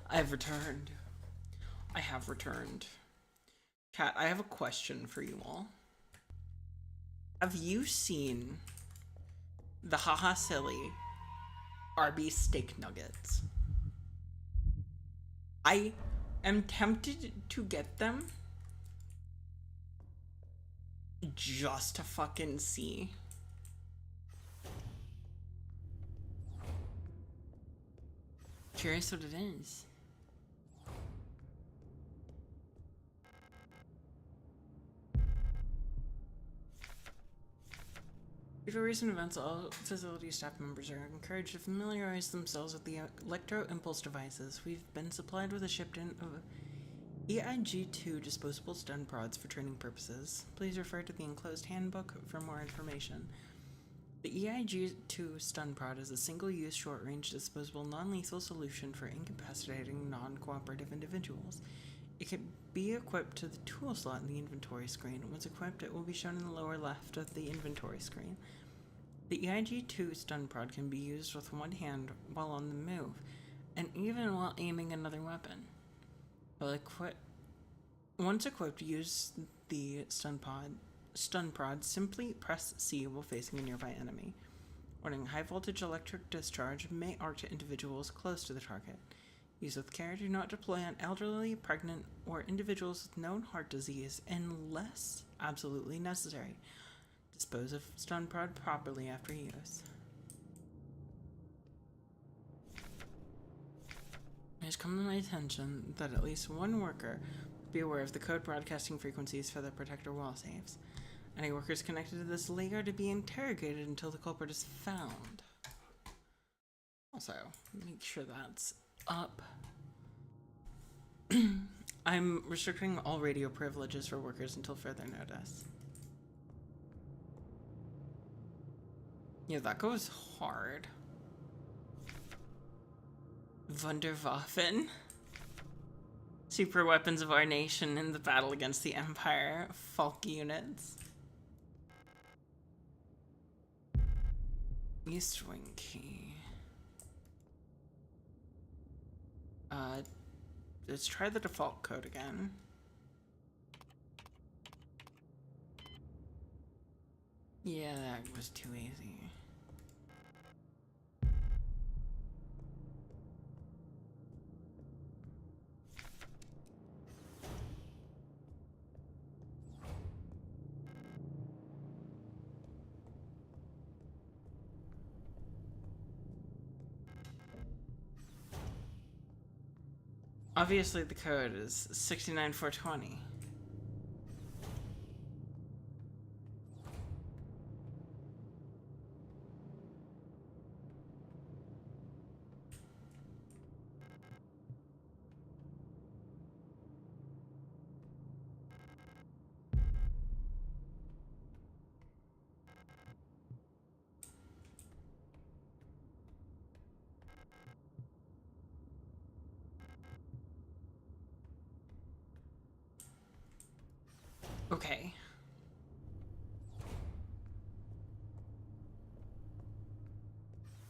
I've returned. I have returned. Kat, I have a question for you all. Have you seen the Haha Silly Arby's steak nuggets? I am tempted to get them just to fucking see. Curious what it is. Due to recent events, all facility staff members are encouraged to familiarize themselves with the electro-impulse devices. We've been supplied with a shipment of EIG-2 disposable stun prods for training purposes. Please refer to the enclosed handbook for more information. The EIG-2 stun prod is a single-use, short-range, disposable, non-lethal solution for incapacitating non-cooperative individuals. It can be equipped to the tool slot in the inventory screen. Once equipped, it will be shown in the lower left of the inventory screen. The EIG-2 stun prod can be used with one hand while on the move, and even while aiming another weapon. Once equipped, use the stun prod. Simply press C while facing a nearby enemy. Warning: high voltage electric discharge may arc individuals close to the target. Use with care. Do not deploy on elderly, pregnant, or individuals with known heart disease unless absolutely necessary. Dispose of stun prod properly after use. It has come to my attention that at least one worker be aware of the code broadcasting frequencies for the protector wall safes. Any workers connected to this league are to be interrogated until the culprit is found. Also, make sure that's up. I'm restricting all radio privileges for workers until further notice. Yeah, that goes hard. Wunderwaffen. Super weapons of our nation in the battle against the Empire. Falk units. East Wing key. Let's try the default code again. Yeah, that was too easy. Obviously, the code is 69420. Okay.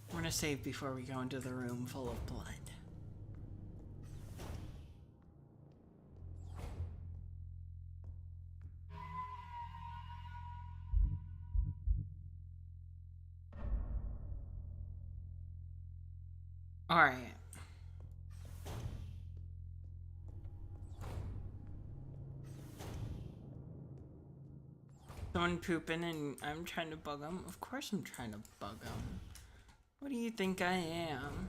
We're gonna save before we go into the room full of blood. Alright. Someone pooping and I'm trying to bug them? Of course I'm trying to bug them. What do you think I am?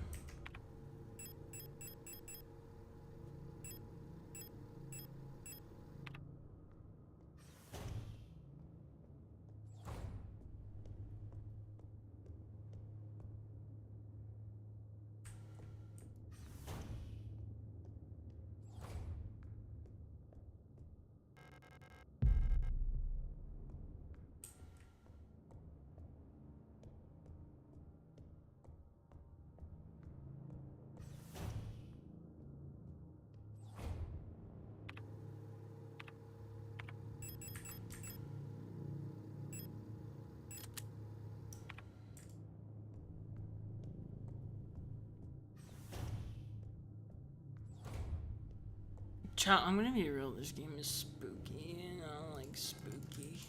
Child, I'm gonna be real, this game is spooky, you know, like spooky.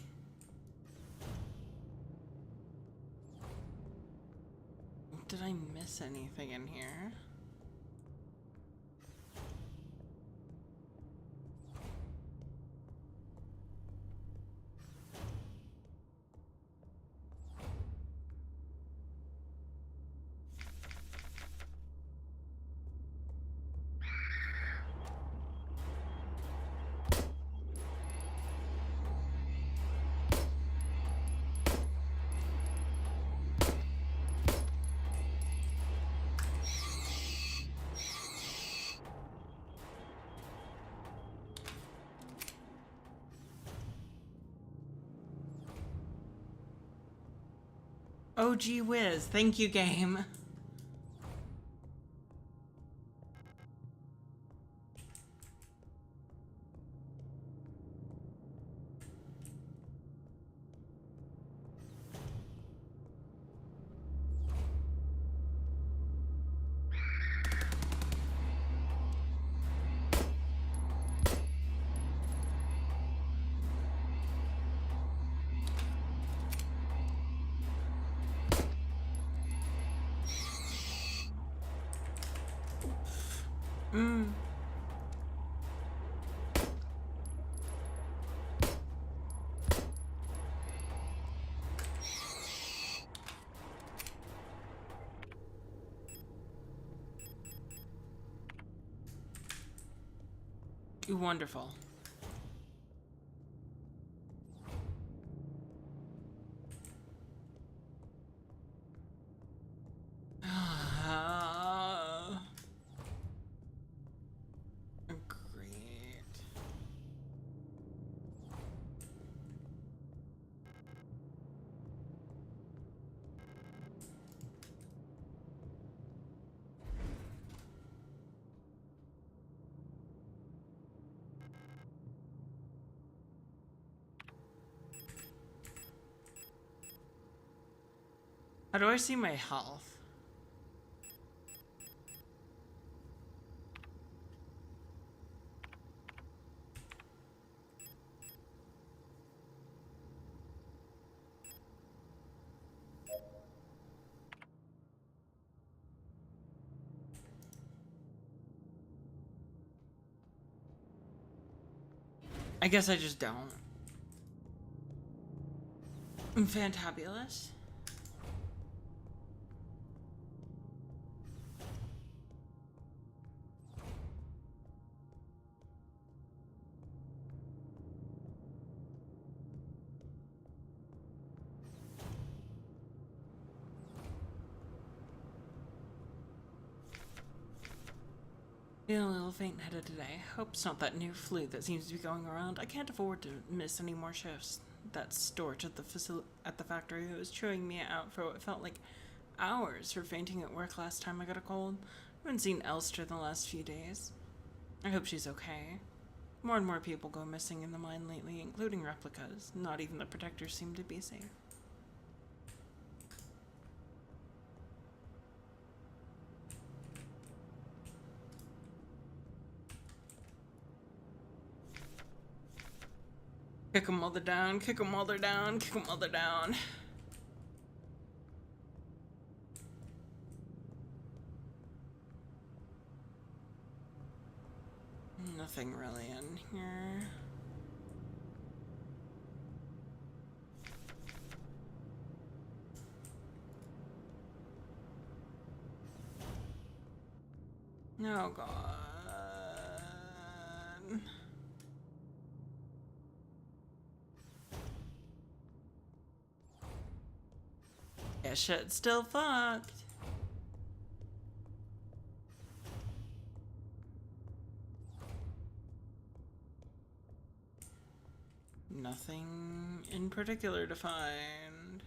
Did I miss anything in here? Oh, gee whiz. Thank you, game. Wonderful. Great. How do I see my health? I guess I just don't. Fantabulous. Feeling a little faint-headed today. Hope it's not that new flu that seems to be going around. I can't afford to miss any more shifts. That storage at the factory was chewing me out for what felt like hours for fainting at work last time I got a cold. I haven't seen Elster in the last few days. I hope she's okay. More and more people go missing in the mine lately, including replicas. Not even the protectors seem to be safe. Kick 'em while they're down, kick 'em while they're down, kick 'em while they're down. Nothing really in here. Oh god. Yeah, shit's still fucked. Nothing in particular to find.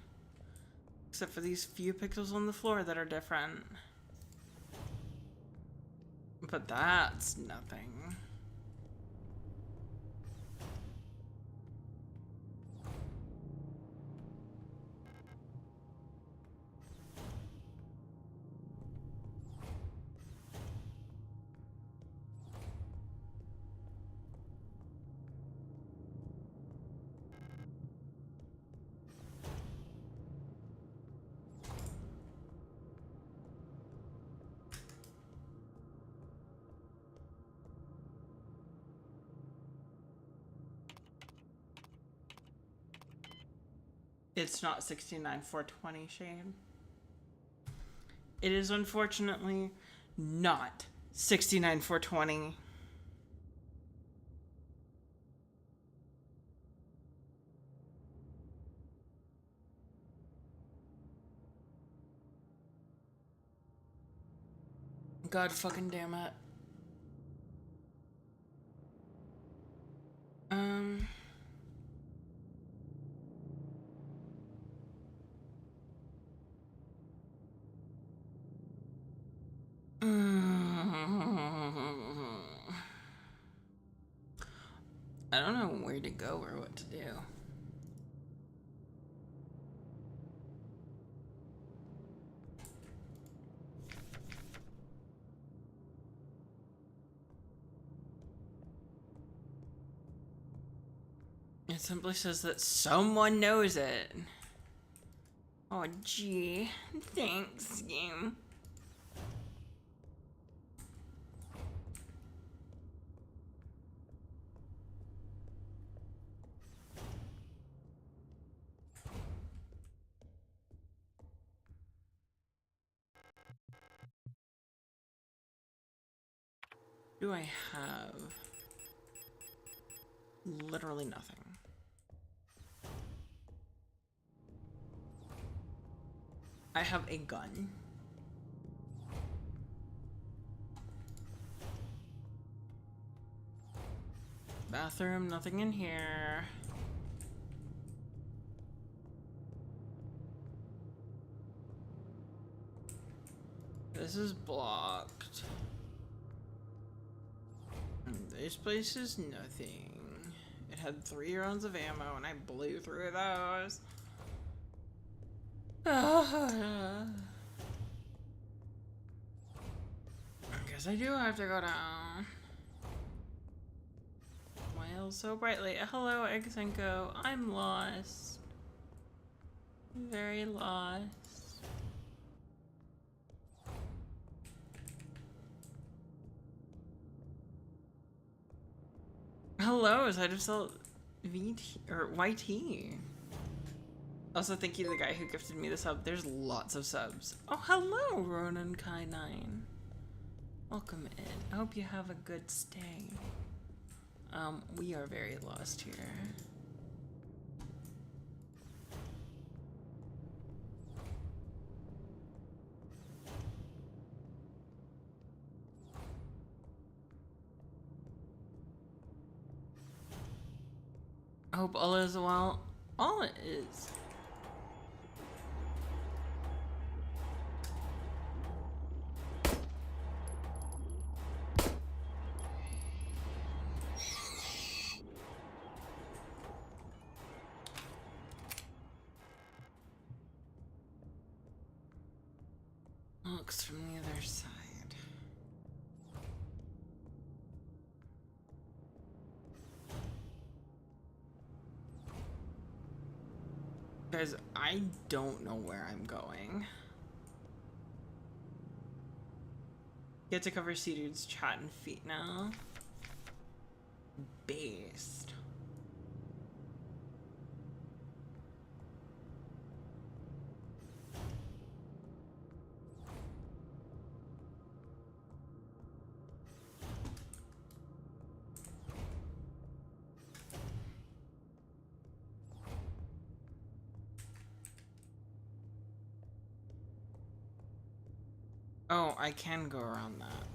Except for these few pixels on the floor that are different. But that's nothing. It's not 69,420, Shane. It is unfortunately not 69,420. God fucking damn it. I don't know where to go or what to do. It simply says that someone knows it. Oh, gee. Thanks, game. Do I have? Literally nothing. I have a gun. Bathroom, nothing in here. This is blocked. This place is nothing. It had 3 rounds of ammo and I blew through those. I guess I do have to go down. Smile so brightly. Hello, Exenko. I'm lost. Very lost. Hello, side of cell VT or YT. Also, thank you to the guy who gifted me the sub. There's lots of subs. Oh, hello, Ronan Kai9. Welcome in. I hope you have a good stay. We are very lost here. I hope all is well. All it is. Looks from the other side. Guys, I don't know where I'm going. Get to cover C-Dude's chat and feet now. Based. Oh, I can go around that.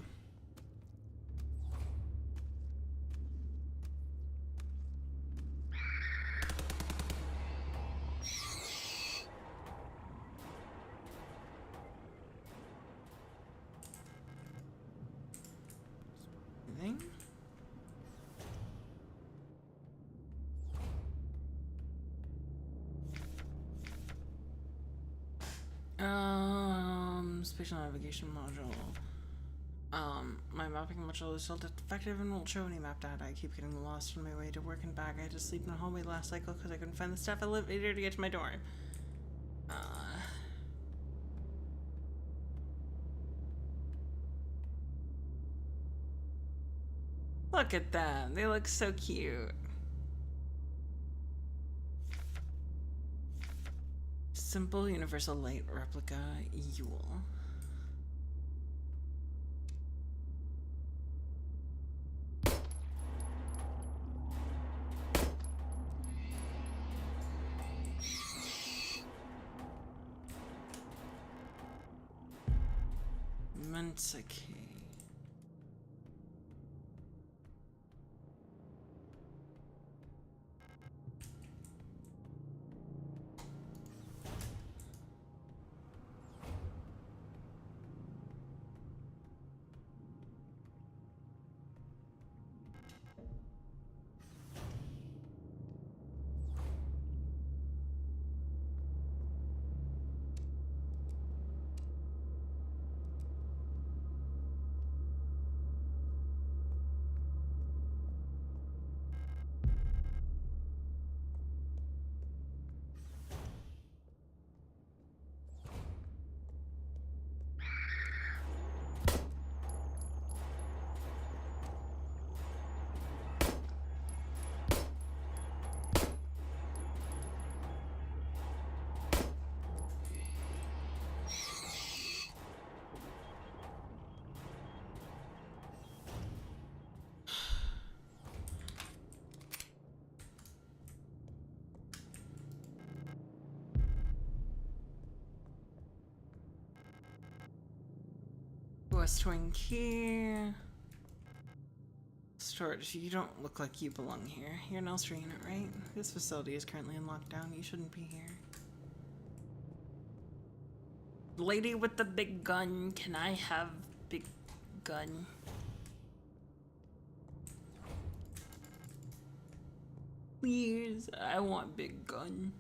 Anything? Spatial navigation module. My mapping module is still defective and won't show any map data. I keep getting lost on my way to work and back. I had to sleep in the hallway last cycle because I couldn't find the staff elevator to get to my dorm. Look at them. They look so cute. Simple universal light replica Yule. Mensa key. West Wing key. Storage, you don't look like you belong here. You're an Ulster unit, right? This facility is currently in lockdown. You shouldn't be here. Lady with the big gun, can I have big gun? Please, I want big gun.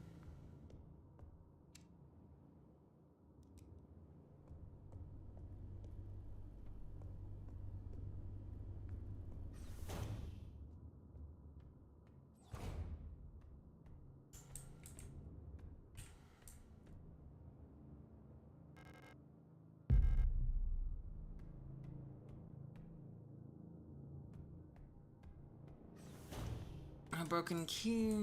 A broken key.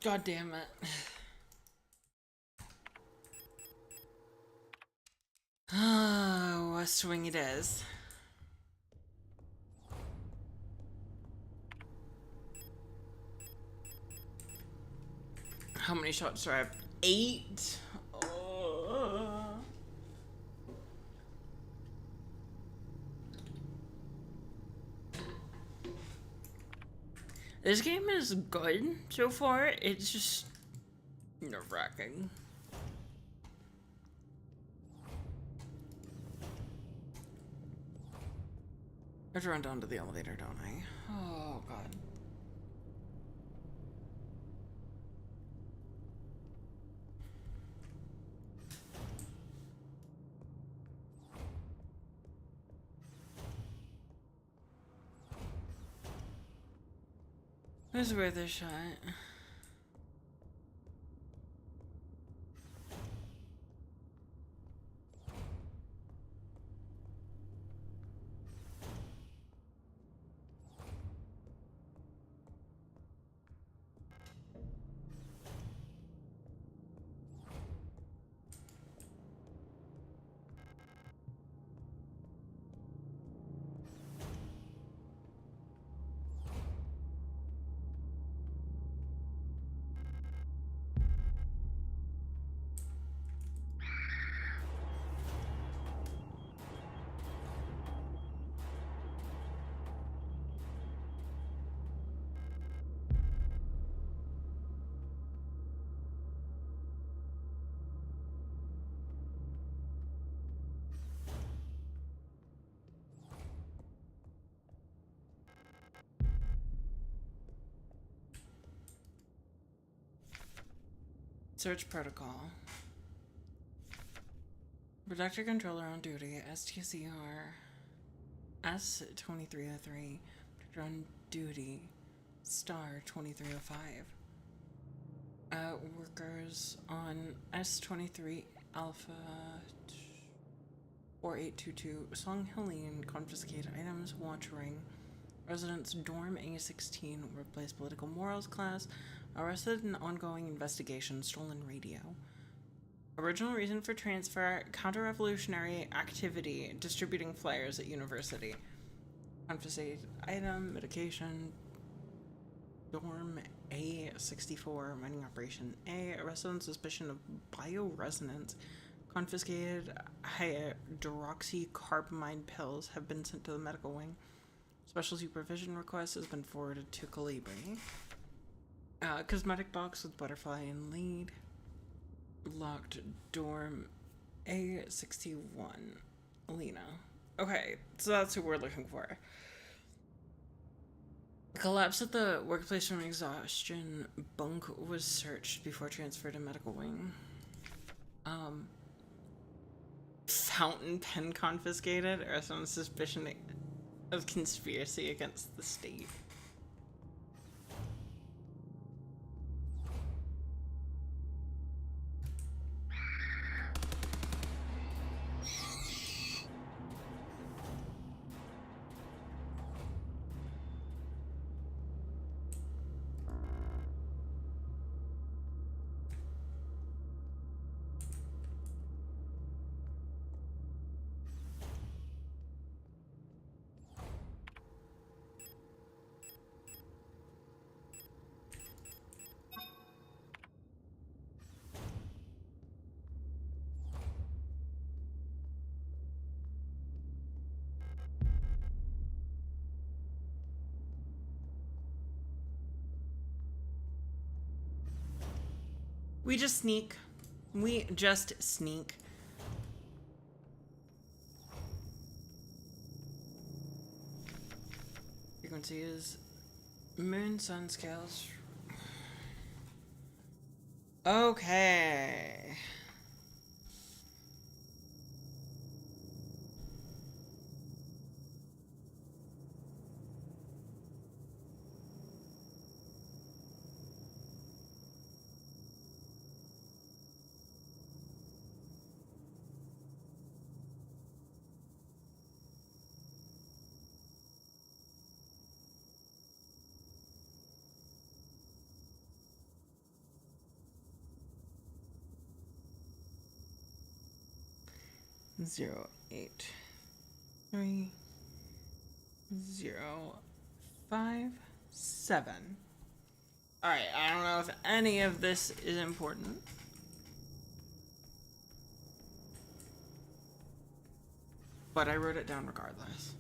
God damn it. Oh, West Wing it is. How many shots do I have? 8? Oh. This game is good so far, it's just nerve-wracking. I have to run down to the elevator, don't I? Oh, God. It was worth a shot. Search protocol. Protector controller on duty. STCR. S2303. Protector on duty. Star 2305. Workers on S23 Alpha 4822. Song Helene. Confiscate items. Watch ring. Residents dorm A16. Workplace political morals class. Arrested in ongoing investigation. Stolen radio. Original reason for transfer, counter-revolutionary activity, distributing flyers at university. Confiscated item, medication, dorm A64, mining operation A, arrested on suspicion of bioresonance. Confiscated hydroxycarbamide pills have been sent to the medical wing. Special supervision request has been forwarded to Calibri. Cosmetic box with butterfly and lead. Locked dorm A61. Alina. Okay, so that's who we're looking for. Collapse at the workplace from exhaustion. Bunk was searched before transfer to medical wing. Fountain pen confiscated or some suspicion of conspiracy against the state. We just sneak. We just sneak. Frequency is moon sun scales. Okay. Zero 8 3 0 5 7. All right, I don't know if any of this is important. But I wrote it down regardless.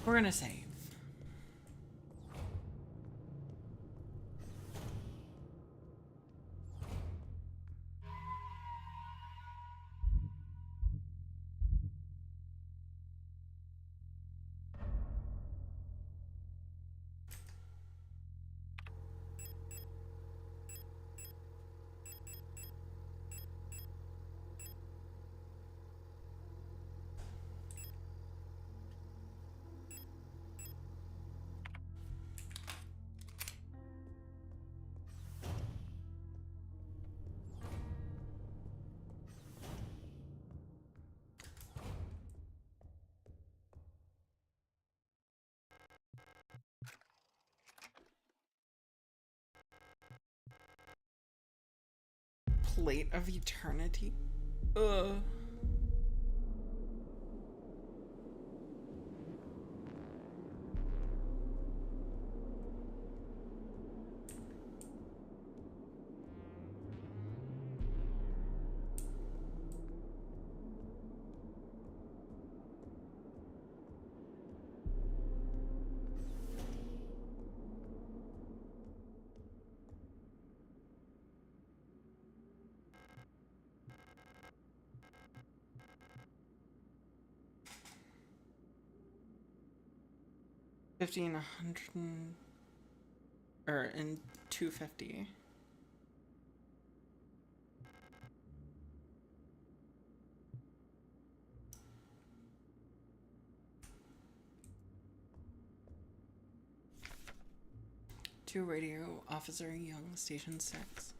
We're gonna save. Plate of eternity. Ugh. 1,500 or in 250. To Radio Officer Young, Station 6.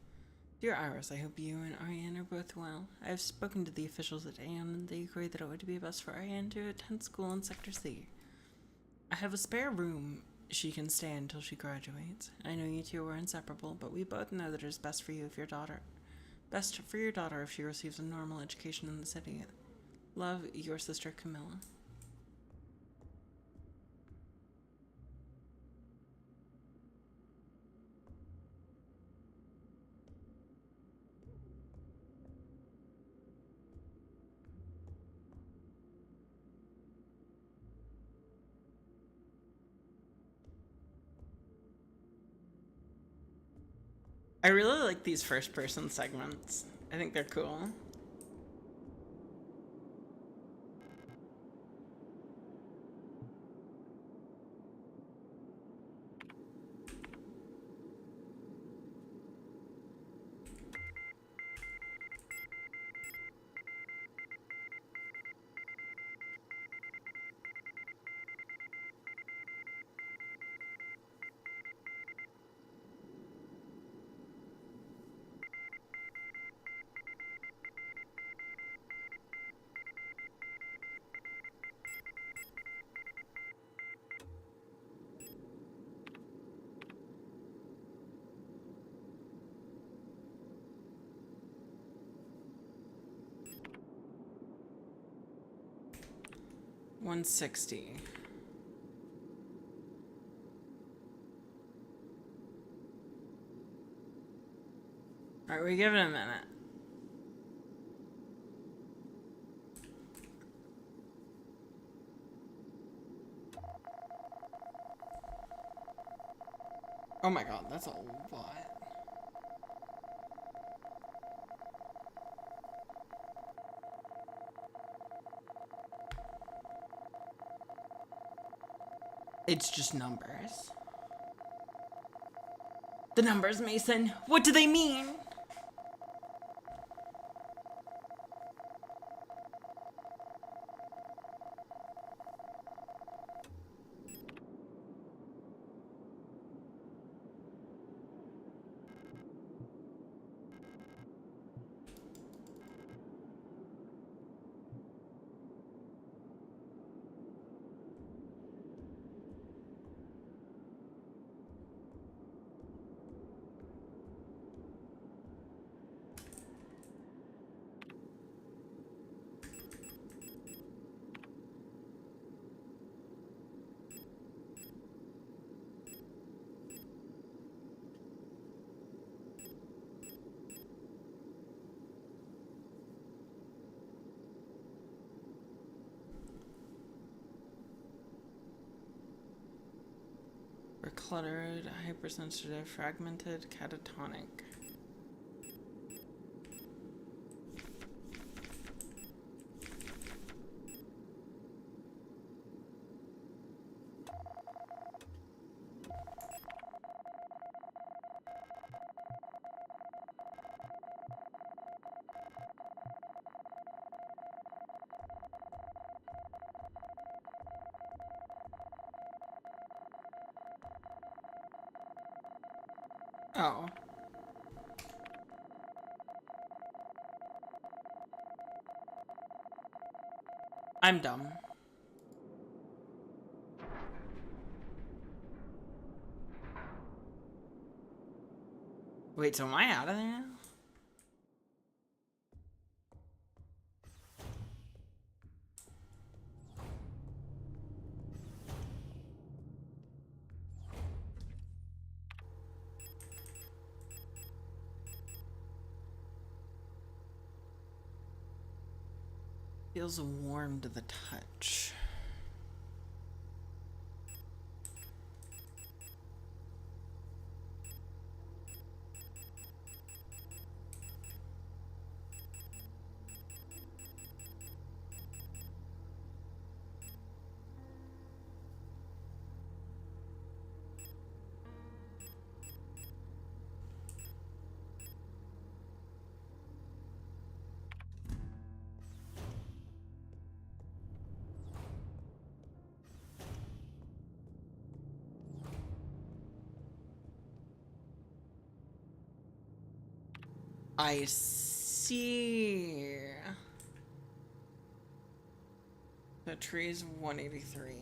Dear Iris, I hope you and Ariane are both well. I have spoken to the officials at AN and they agree that it would be best for Ariane to attend school in Sector C. I have a spare room she can stay until she graduates. I know you two are inseparable, but we both know that it is best for your daughter if she receives a normal education in the city. Love, your sister Camilla. I really like these first-person segments. I think they're cool. $160. Alright, we give it a minute. Oh my god, that's a lot. It's just numbers. The numbers, Mason. What do they mean? Cluttered, hypersensitive, fragmented, catatonic. Oh. I'm dumb. Wait, so am I out of there now? Feels warm to the touch. I see. The tree's 183.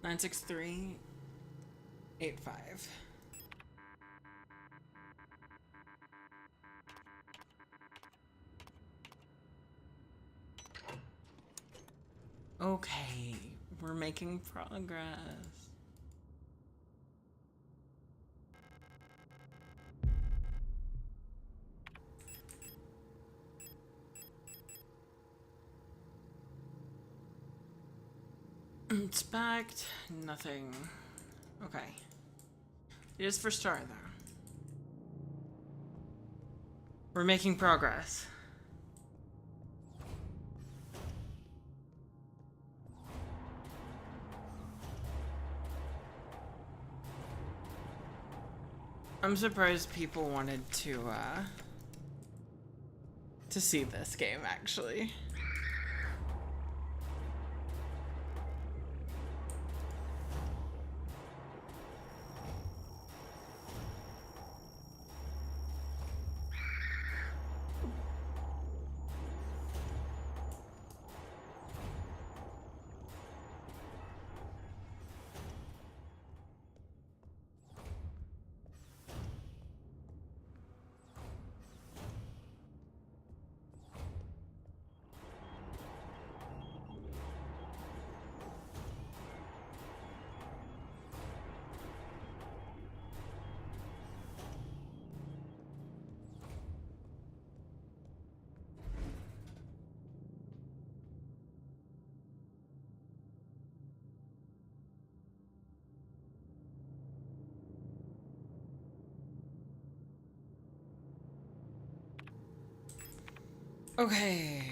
Nine 6 3 8 5. Okay, we're making progress. Inspect, nothing. Okay. It is for star, though. We're making progress. I'm surprised people wanted to see this game, actually. Okay.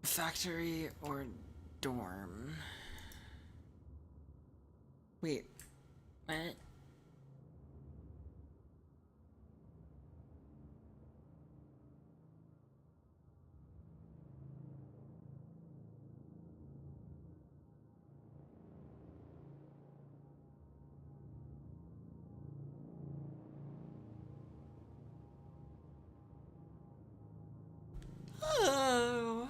Factory or dorm? Wait, what? Oh.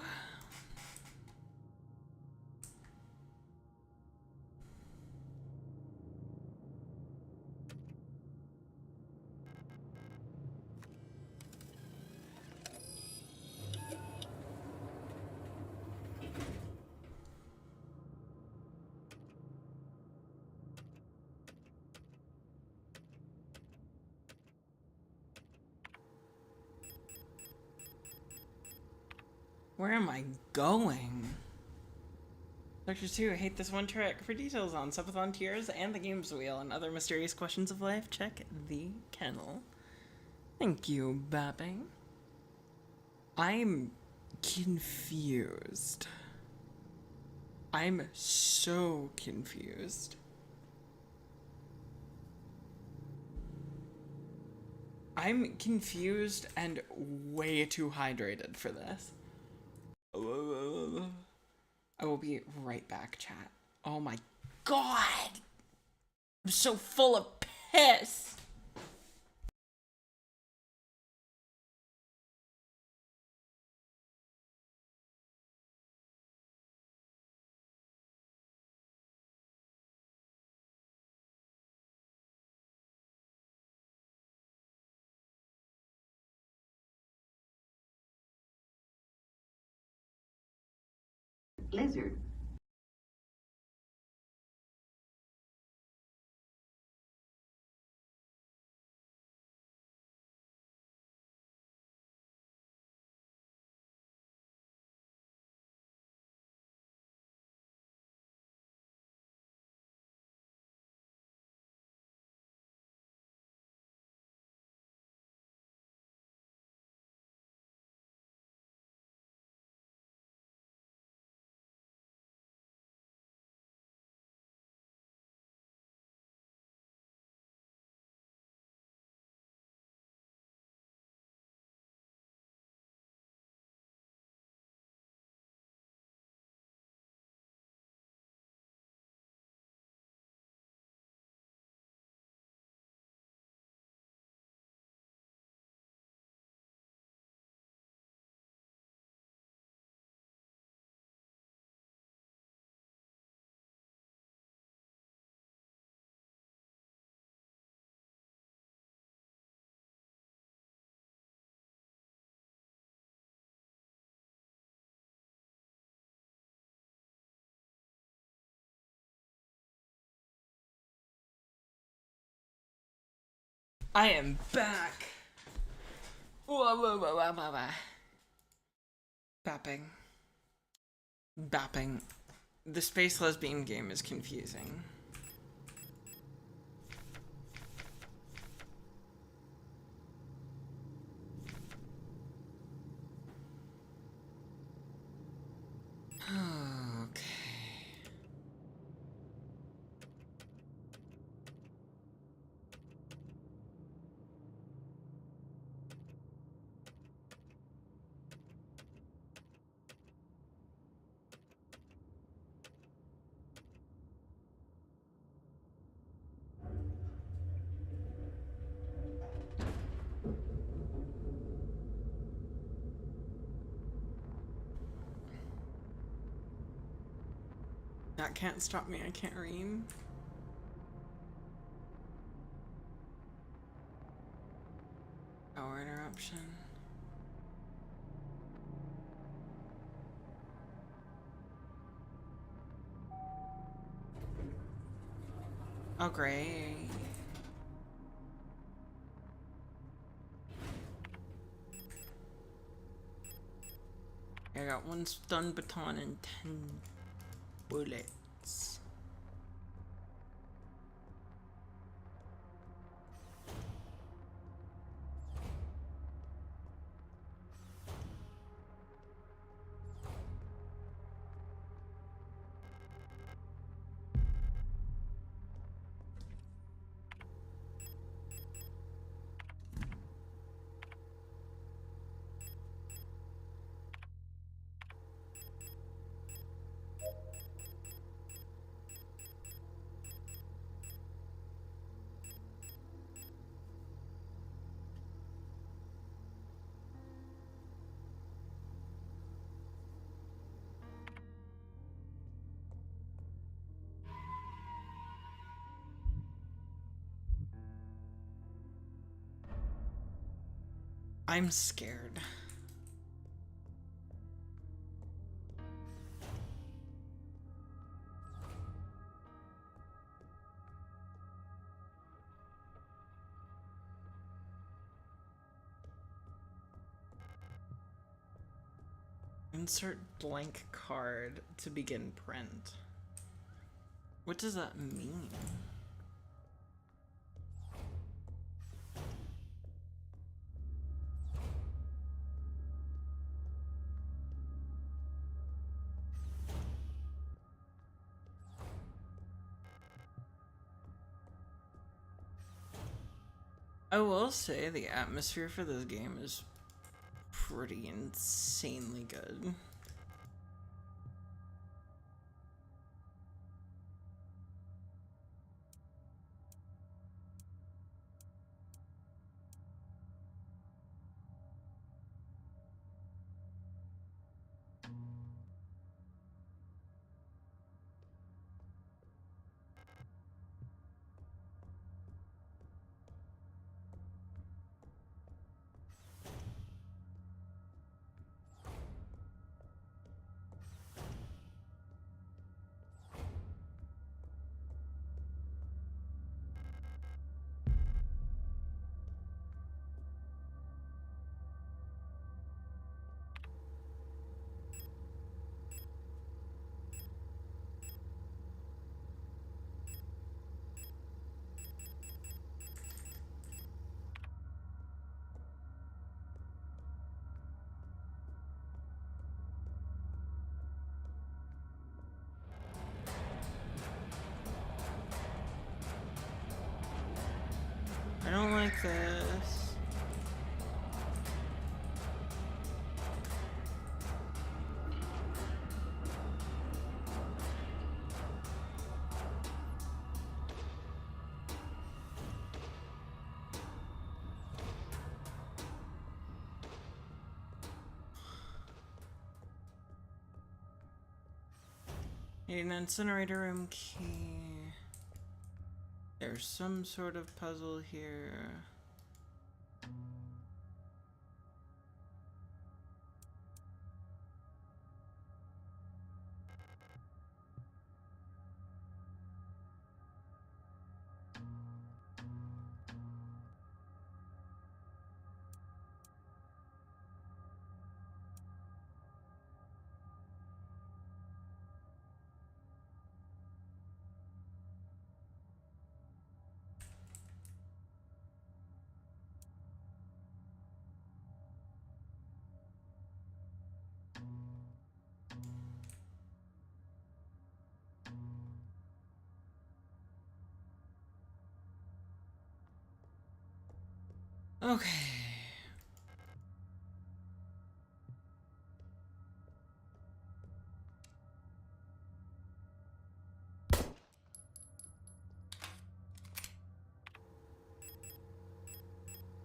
Where am I going? Sector 2, hate this one trick. For details on subathon tiers and the games wheel and other mysterious questions of life, check the kennel. Thank you, Bapping. I'm confused. I'm so confused. I'm confused and way too hydrated for this. I will be right back, chat. Oh my god! I'm so full of piss! Lizard. I am back. Whoa. Bapping. The space lesbian game is confusing. Okay. That can't stop me, I can't read. Power interruption. Oh, great. I got 1 stun baton and 10 bullets. I'm scared. Insert blank card to begin print. What does that mean? I will say the atmosphere for this game is pretty insanely good. I don't like this. Need an incinerator room key. There's some sort of puzzle here. Okay.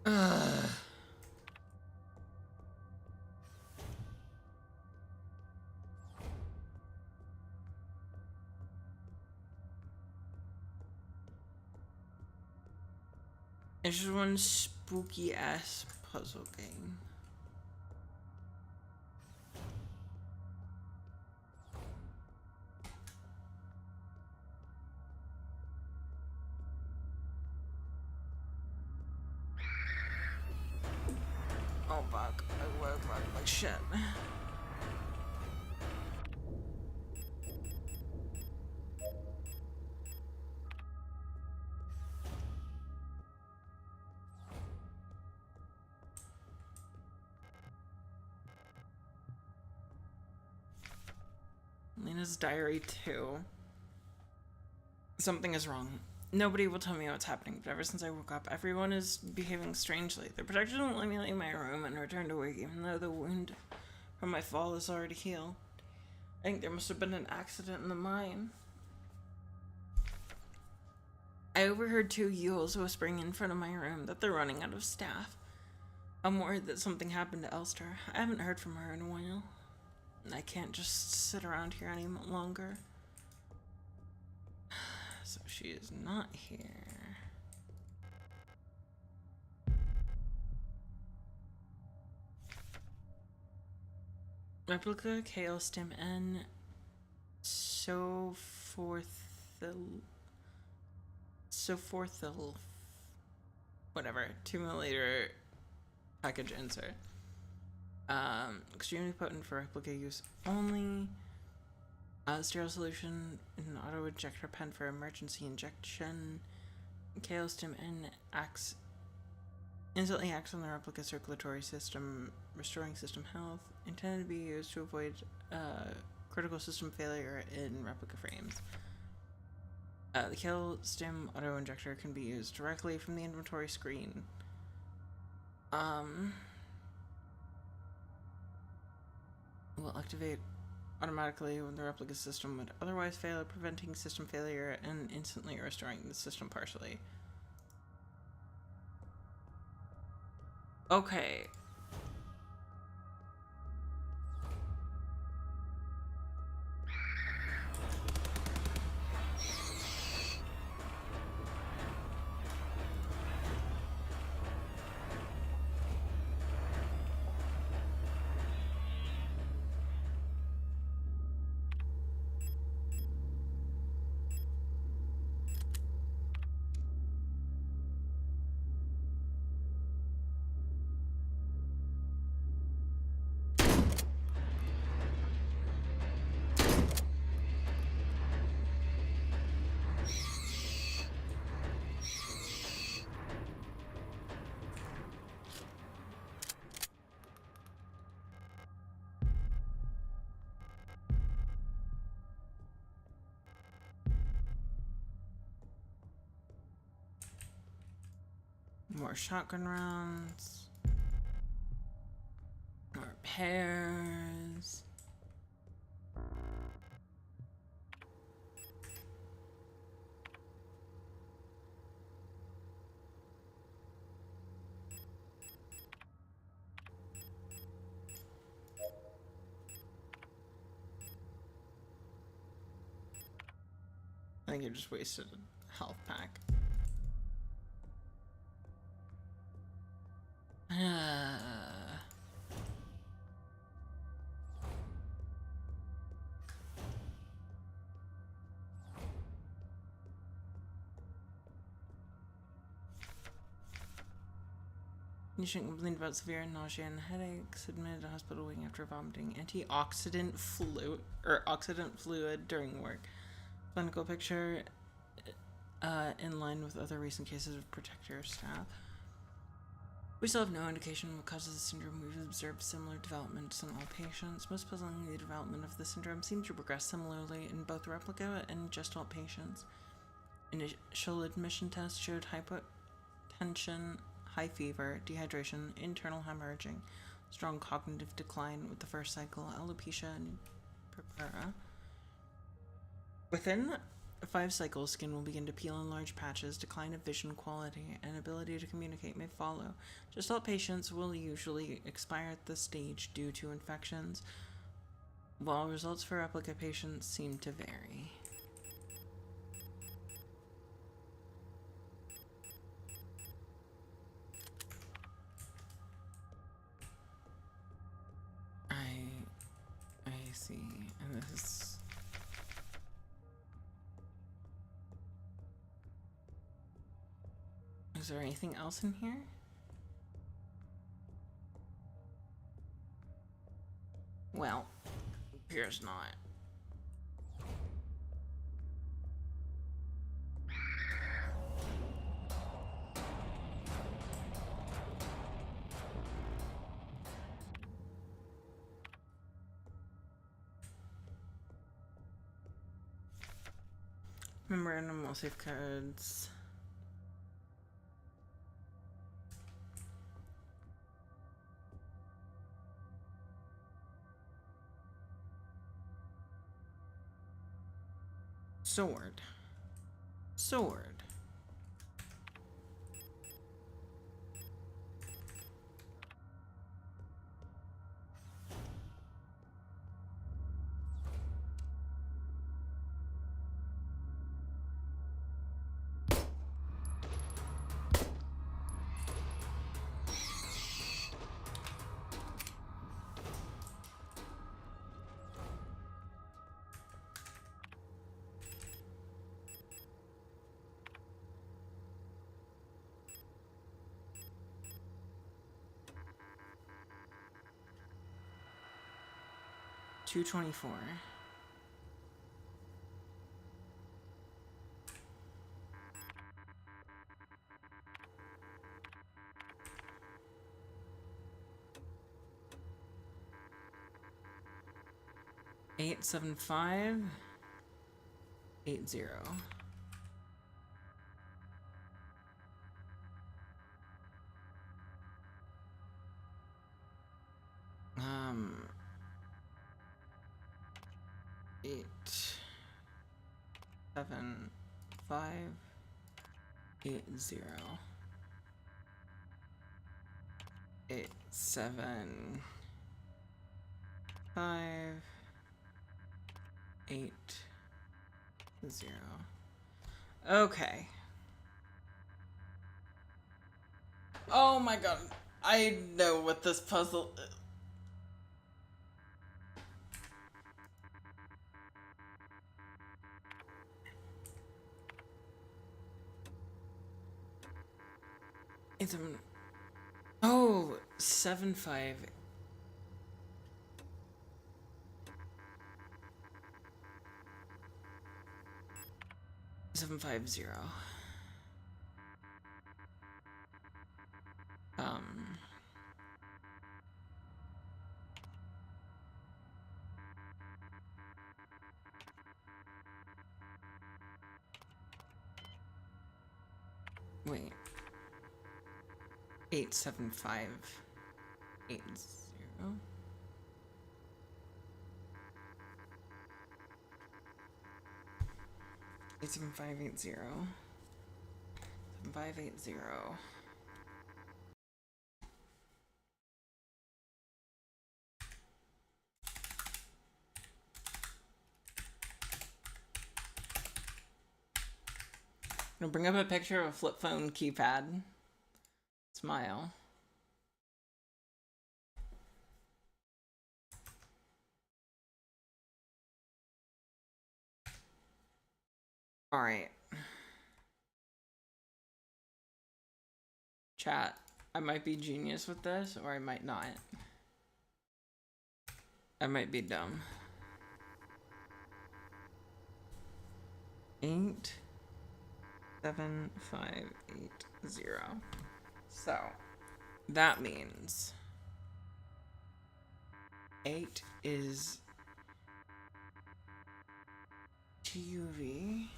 Ugh. It's just one spooky ass puzzle game. Oh fuck, I woke up like shit. Lena's diary 2. Something is wrong. Nobody will tell me what's happening, but ever since I woke up, everyone is behaving strangely. The protectors won't let me leave my room and return to work, even though the wound from my fall is already healed. I think there must have been an accident in the mine. I overheard 2 Yules whispering in front of my room that they're running out of staff. I'm worried that something happened to Elster. I haven't heard from her in a while. I can't just sit around here any longer. So she is not here. Replica Kale Stim N so forthil whatever 2 milliliter package insert. Extremely potent for replica use only. Sterile solution in an auto injector pen for emergency injection. Kale Stim N instantly acts on the replica circulatory system, restoring system health. Intended to be used to avoid critical system failure in replica frames. The Kale Stim auto injector can be used directly from the inventory screen. Will activate automatically when the replica system would otherwise fail, preventing system failure and instantly restoring the system partially. Okay. More shotgun rounds. More repairs. I think you just wasted a health pack. You shouldn't complain about severe nausea and headaches. Admitted to hospital wing after vomiting antioxidant fluid or oxidant fluid during work. Clinical picture in line with other recent cases of protector staff. We still have no indication of what causes the syndrome. We've observed similar developments in all patients. Most puzzlingly, the development of the syndrome seems to progress similarly in both replica and gestalt patients. Initial admission tests showed hypotension, high fever, dehydration, internal hemorrhaging, strong cognitive decline with the first cycle, alopecia, and purpura. Within 5 cycles, skin will begin to peel in large patches, decline of vision quality, and ability to communicate may follow. Gestalt patients will usually expire at this stage due to infections, while results for replica patients seem to vary. I see. And this is... Is there anything else in here? Well, appears not. Memorandum safeguards. Sword. Sword. $224. $875. 80. Eight, 7, 5, 8, 0. 8, 7, 5, 8, 0. Okay. Oh my god. I know what this puzzle is. It's a... Oh, 7, 5. Seven, 5, 0. Wait. 8, 7, 5, 8, 0. Eight, 7, 5, 8, 0. 7, 5, 8, 0. I'm gonna bring up a picture of a flip phone keypad. Smile. All right. Chat, I might be genius with this, or I might not. I might be dumb. 8, 7, 5, 8, 0. So, that means 8 is TUV.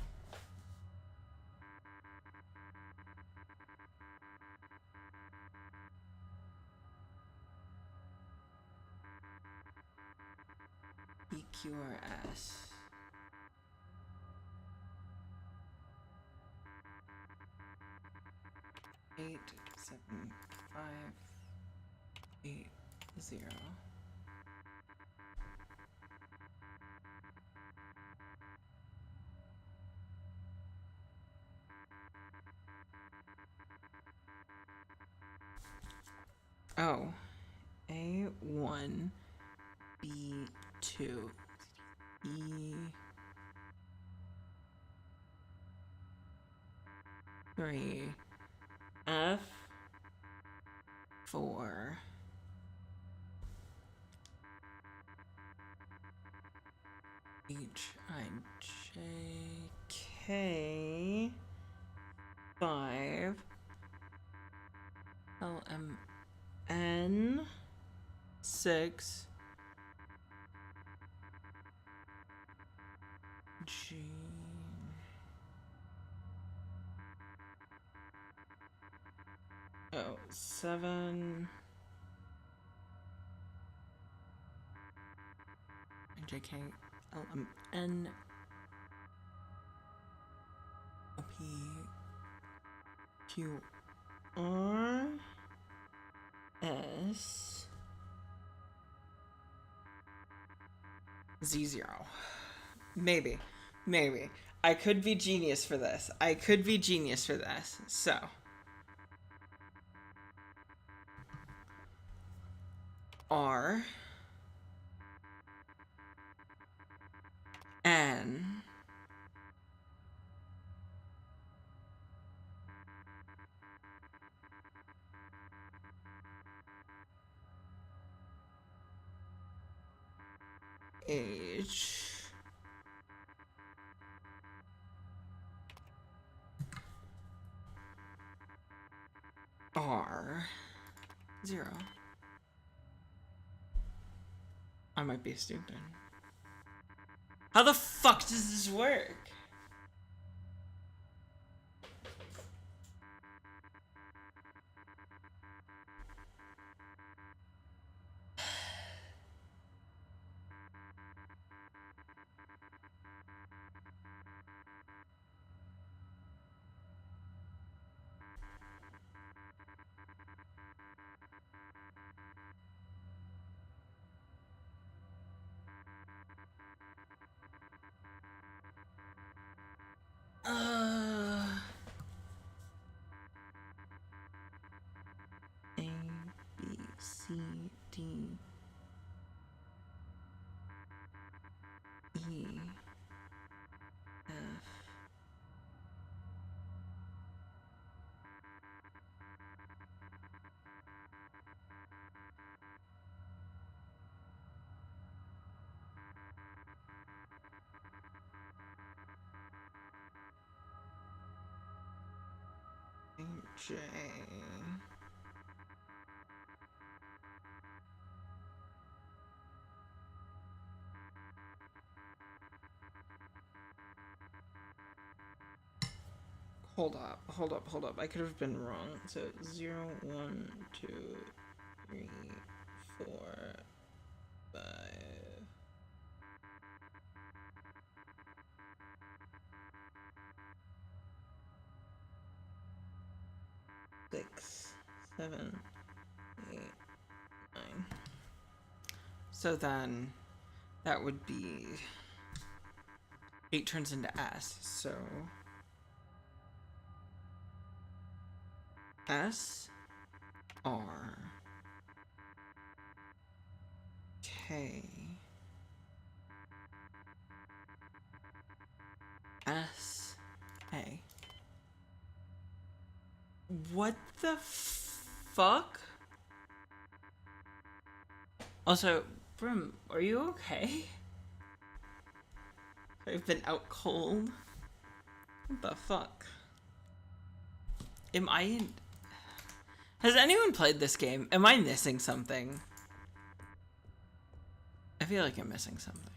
Q or S. Eight, 7, 5, 8, 0. Oh, A1, B2, E3, F4, HIJK, 5, LMN, 6, G. Oh, 7. JK, LMN, OP, QR, S, Z0. Maybe. I could be genius for this. So. R. N. H. R. 0. I might be stupid. How the fuck does this work? A, B, C, D, E, F, J. Hold up. I could have been wrong. So 0, 1, 2, 3, 4, 5. 6, 7, 8, 9. So then that would be 8 turns into S. So S, R, K, S, A. What the fuck? Also, Brim, are you okay? I've been out cold. What the fuck? Am I... Has anyone played this game? Am I missing something? I feel like I'm missing something.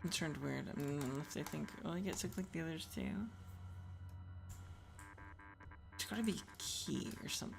It turned weird. Unless I think, well, I get sick like the others too. gotta be a key or something.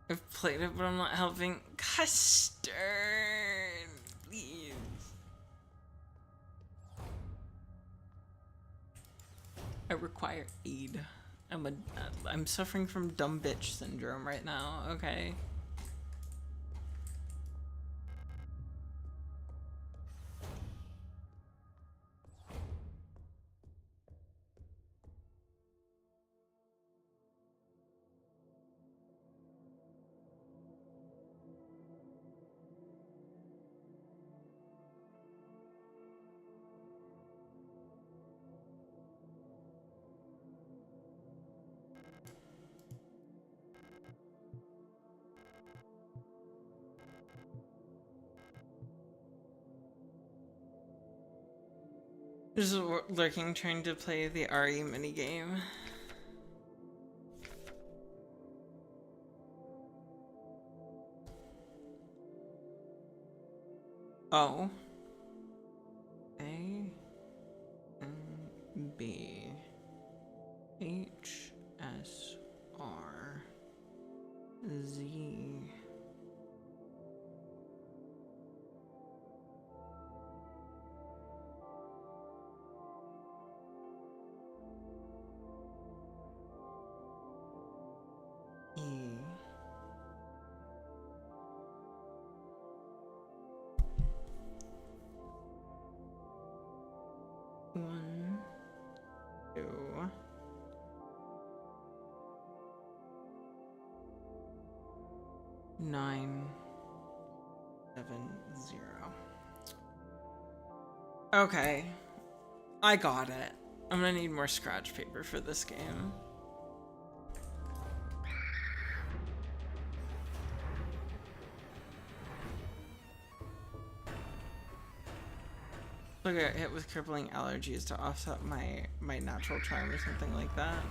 I've played it, but I'm not helping. Custard, please. I require aid. I'm suffering from dumb bitch syndrome right now, okay? Just lurking, trying to play the RE minigame. O A N B H S R Z E. One, two, 9, 7, 0. Okay, I got it. I'm gonna need more scratch paper for this game. So I got hit with crippling allergies to offset my natural charm or something like that.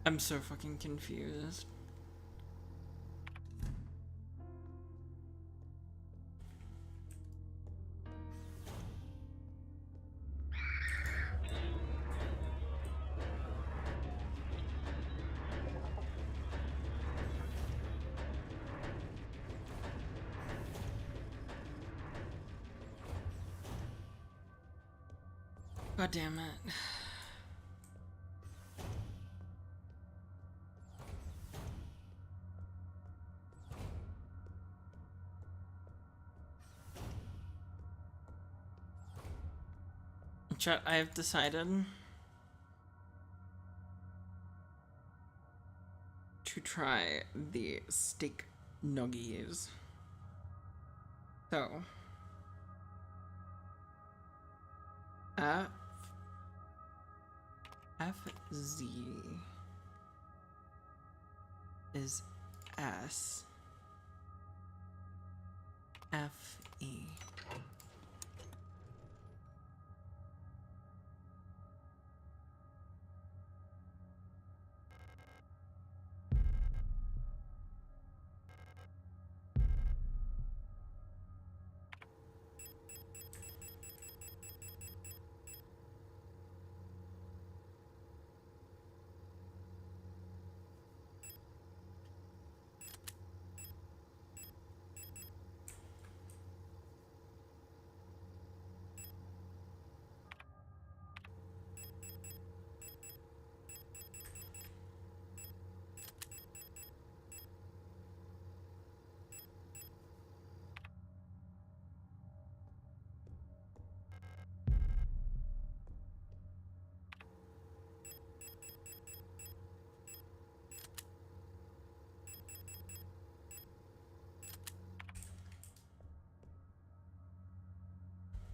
I'm so fucking confused. God damn it. Chat, I have decided to try the steak nuggies. So, FZ is S FE.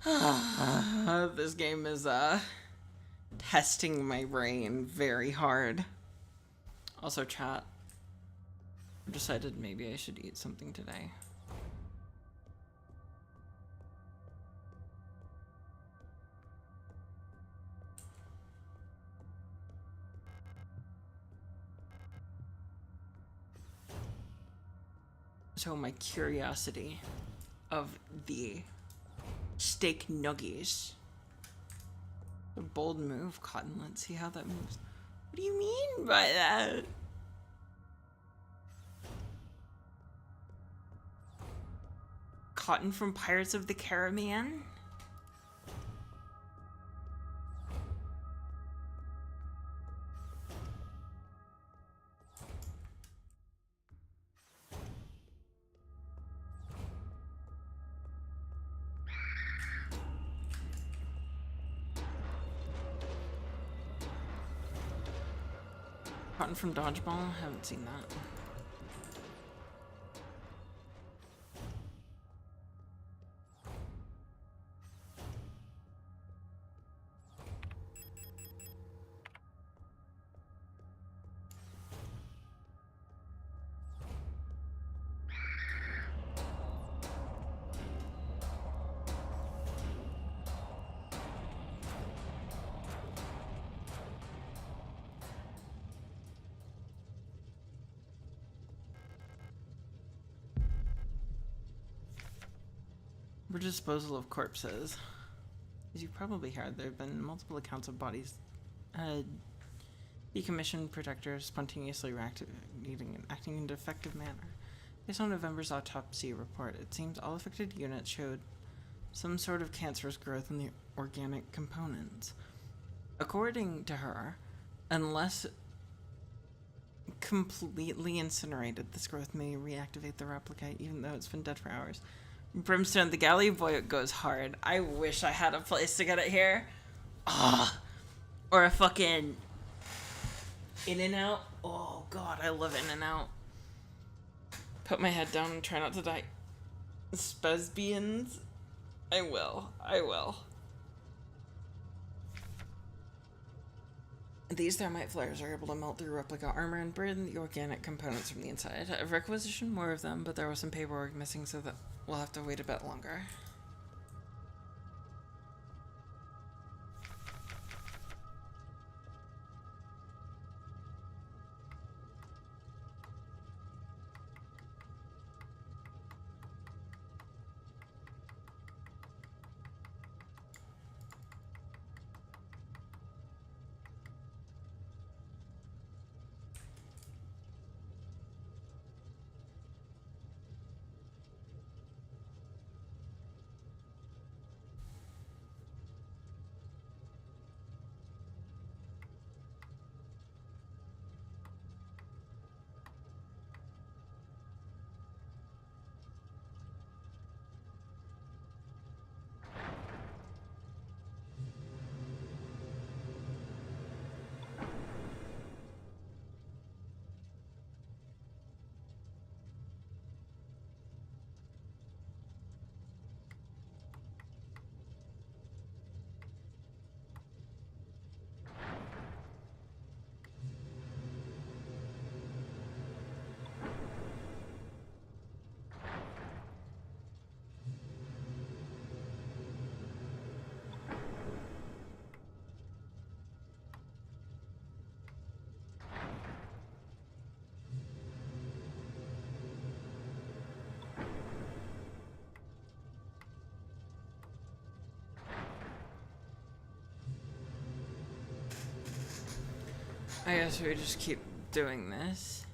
This game is testing my brain very hard. Also, chat, I decided maybe I should eat something today. So my curiosity of the steak nuggies. A bold move, Cotton. Let's see how that moves. What do you mean by that? Cotton from Pirates of the Caribbean? Cotton from Dodgeball? Haven't seen that. For disposal of corpses. As you probably heard, there have been multiple accounts of bodies decommissioned protectors spontaneously reactivating and acting in a defective manner. Based on November's autopsy report, it seems all affected units showed some sort of cancerous growth in the organic components. According to her, unless completely incinerated, this growth may reactivate the replica even though it's been dead for hours. Brimstone, the galley boy goes hard. I wish I had a place to get it here. Ah, or a fucking In-N-Out. Oh god, I love In-N-Out. Put my head down and try not to die. Lesbians. I will. These thermite flares are able to melt through replica armor and burn the organic components from the inside. I've requisitioned more of them, but there was some paperwork missing, so that we'll have to wait a bit longer. I guess we just keep doing this.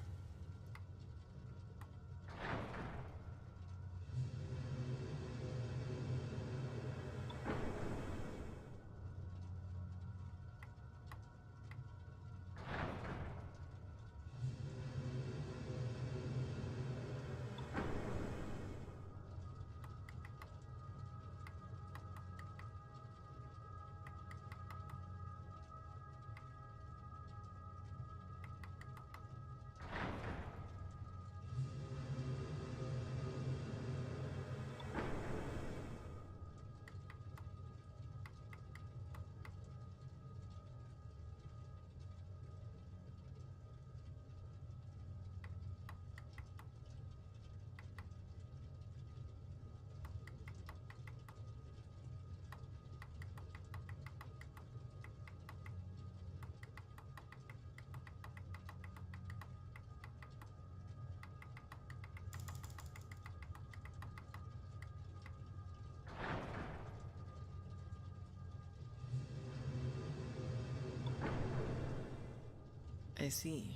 I see.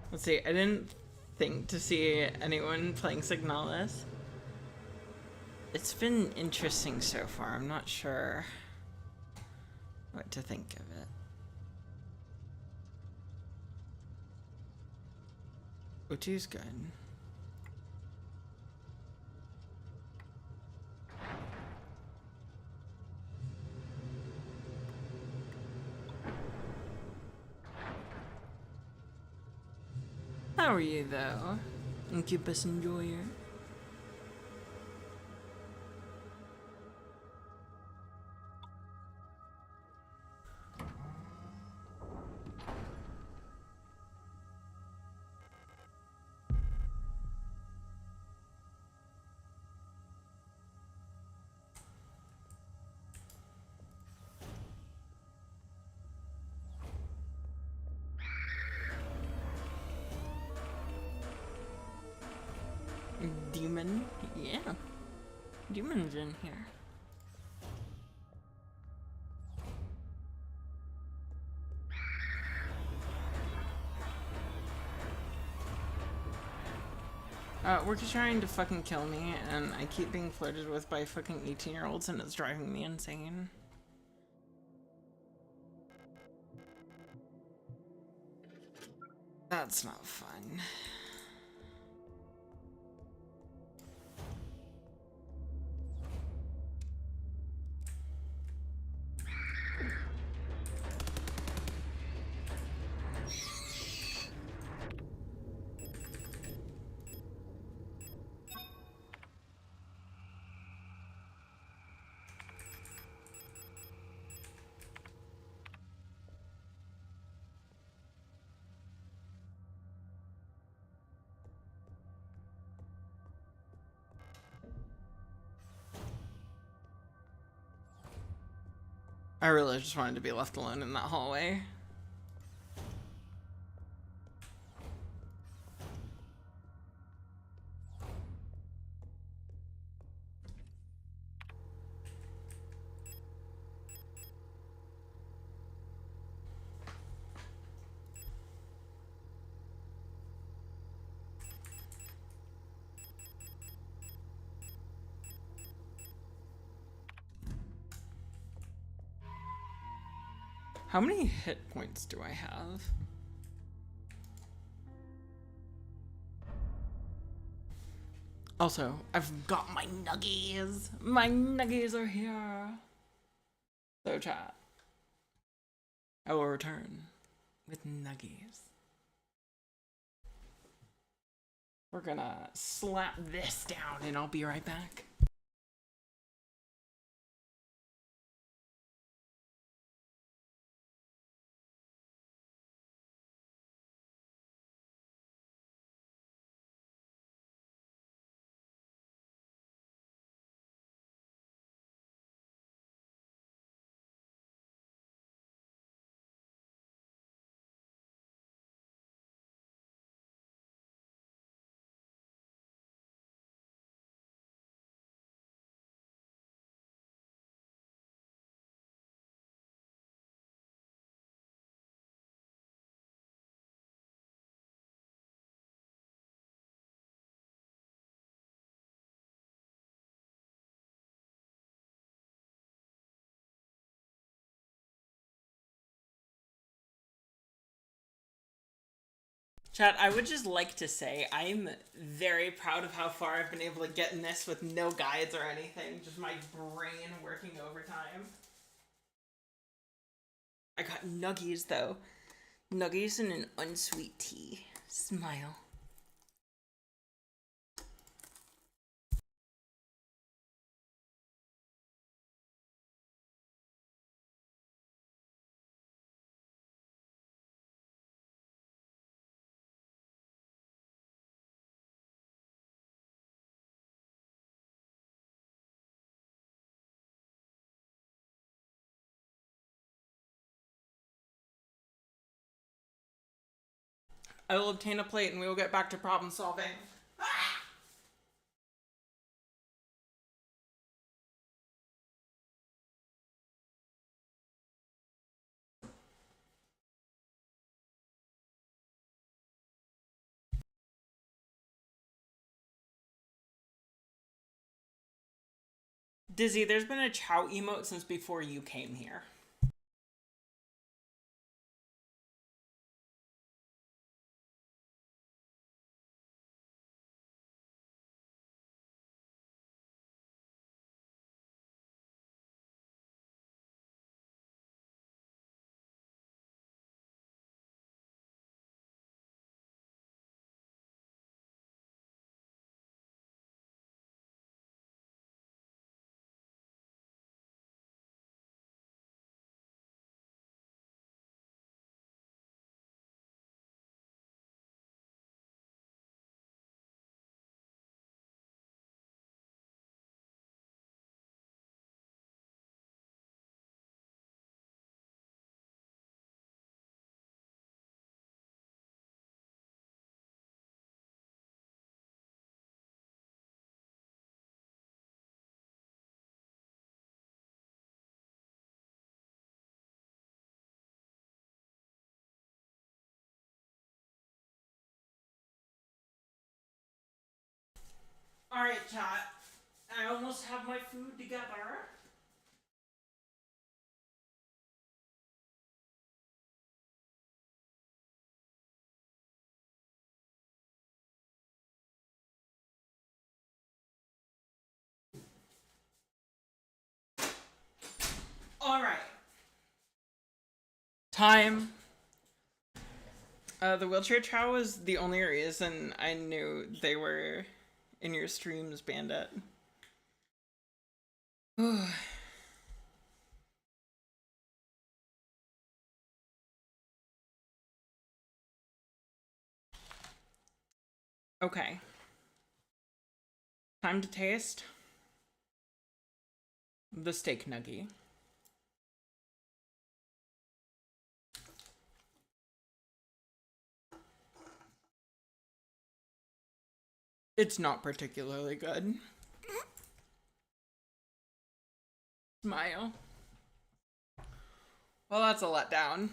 Let's see, I didn't think to see anyone playing Signalis. It's been interesting so far. I'm not sure what to think of it. O2's good. How are you, though? Incubus Enjoyer? Demon? Yeah. Demon's in here. Work is trying to fucking kill me, and I keep being flirted with by fucking 18-year-olds, and it's driving me insane. That's not fun. I really just wanted to be left alone in that hallway. How many hit points do I have? Also, I've got my nuggies. My nuggies are here. So chat, I will return with nuggies. We're gonna slap this down and I'll be right back. Chat, I would just like to say I'm very proud of how far I've been able to get in this with no guides or anything, just my brain working overtime. I got nuggies though. Nuggies and an unsweet tea. Smile. I will obtain a plate and we will get back to problem solving. Dizzy, there's been a chow emote since before you came here. Alright, chat. I almost have my food together. Alright. Time. The wheelchair chow was the only reason I knew they were in your streams, Bandit. Okay. Time to taste the steak nugget. It's not particularly good. Smile. Well, that's a letdown.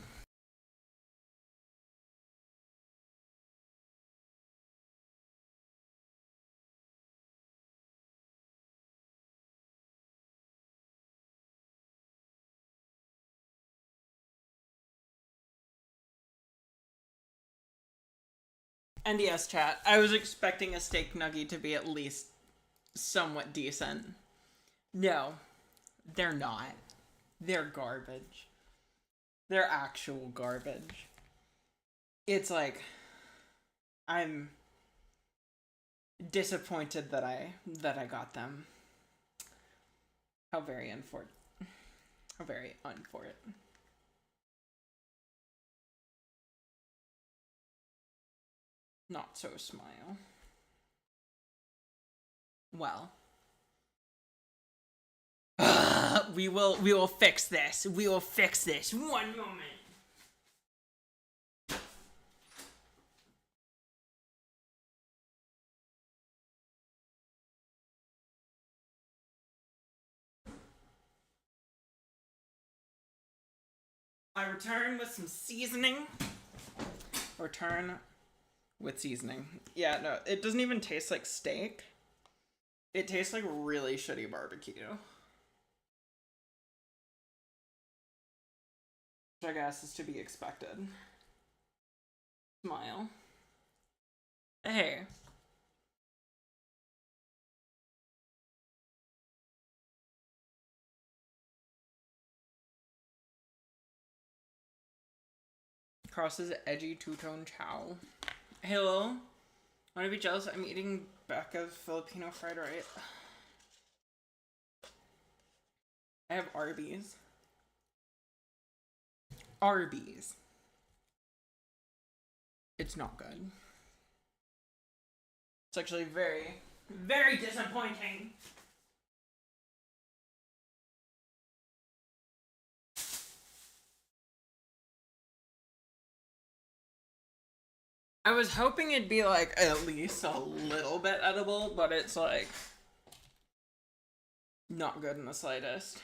And yes, chat, I was expecting a steak nugget to be at least somewhat decent. No, they're not. They're garbage. They're actual garbage. It's like, I'm disappointed that I got them. How very unfortunate. How very unfortunate. Not so smile. Well. We will fix this. We will fix this. One moment. I return with some seasoning. Return with seasoning. Yeah, no, it doesn't even taste like steak. It tastes like really shitty barbecue. Which I guess is to be expected. Smile. Hey. Crosses edgy two-tone chow. Hey, Lil. Wanna be jealous? I'm eating Becca's Filipino fried rice. I have Arby's. Arby's. It's not good. It's actually very, very disappointing. I was hoping it'd be like at least a little bit edible, but it's like not good in the slightest.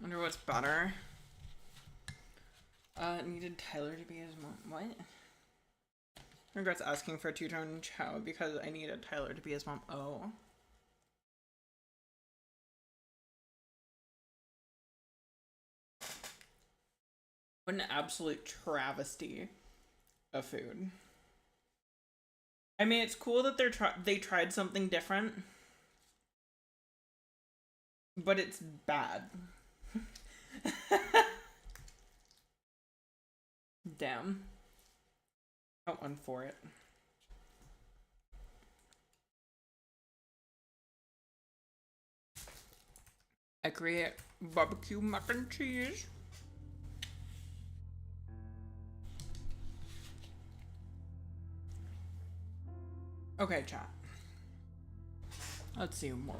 Wonder what's better. Needed Tyler to be his mom. What? Regrets asking for a two-tone chow because I needed Tyler to be his mom. Oh. What an absolute travesty of food. I mean, it's cool that they tried something different, but it's bad. Damn. Got one for it. I create barbecue mac and cheese. Okay, chat. Let's see what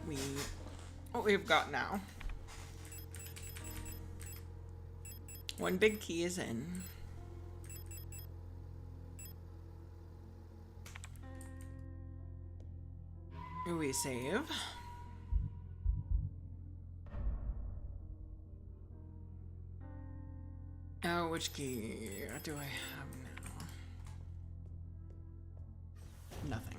we've got now. One big key is in. We save. Oh, which key do I have now? Nothing.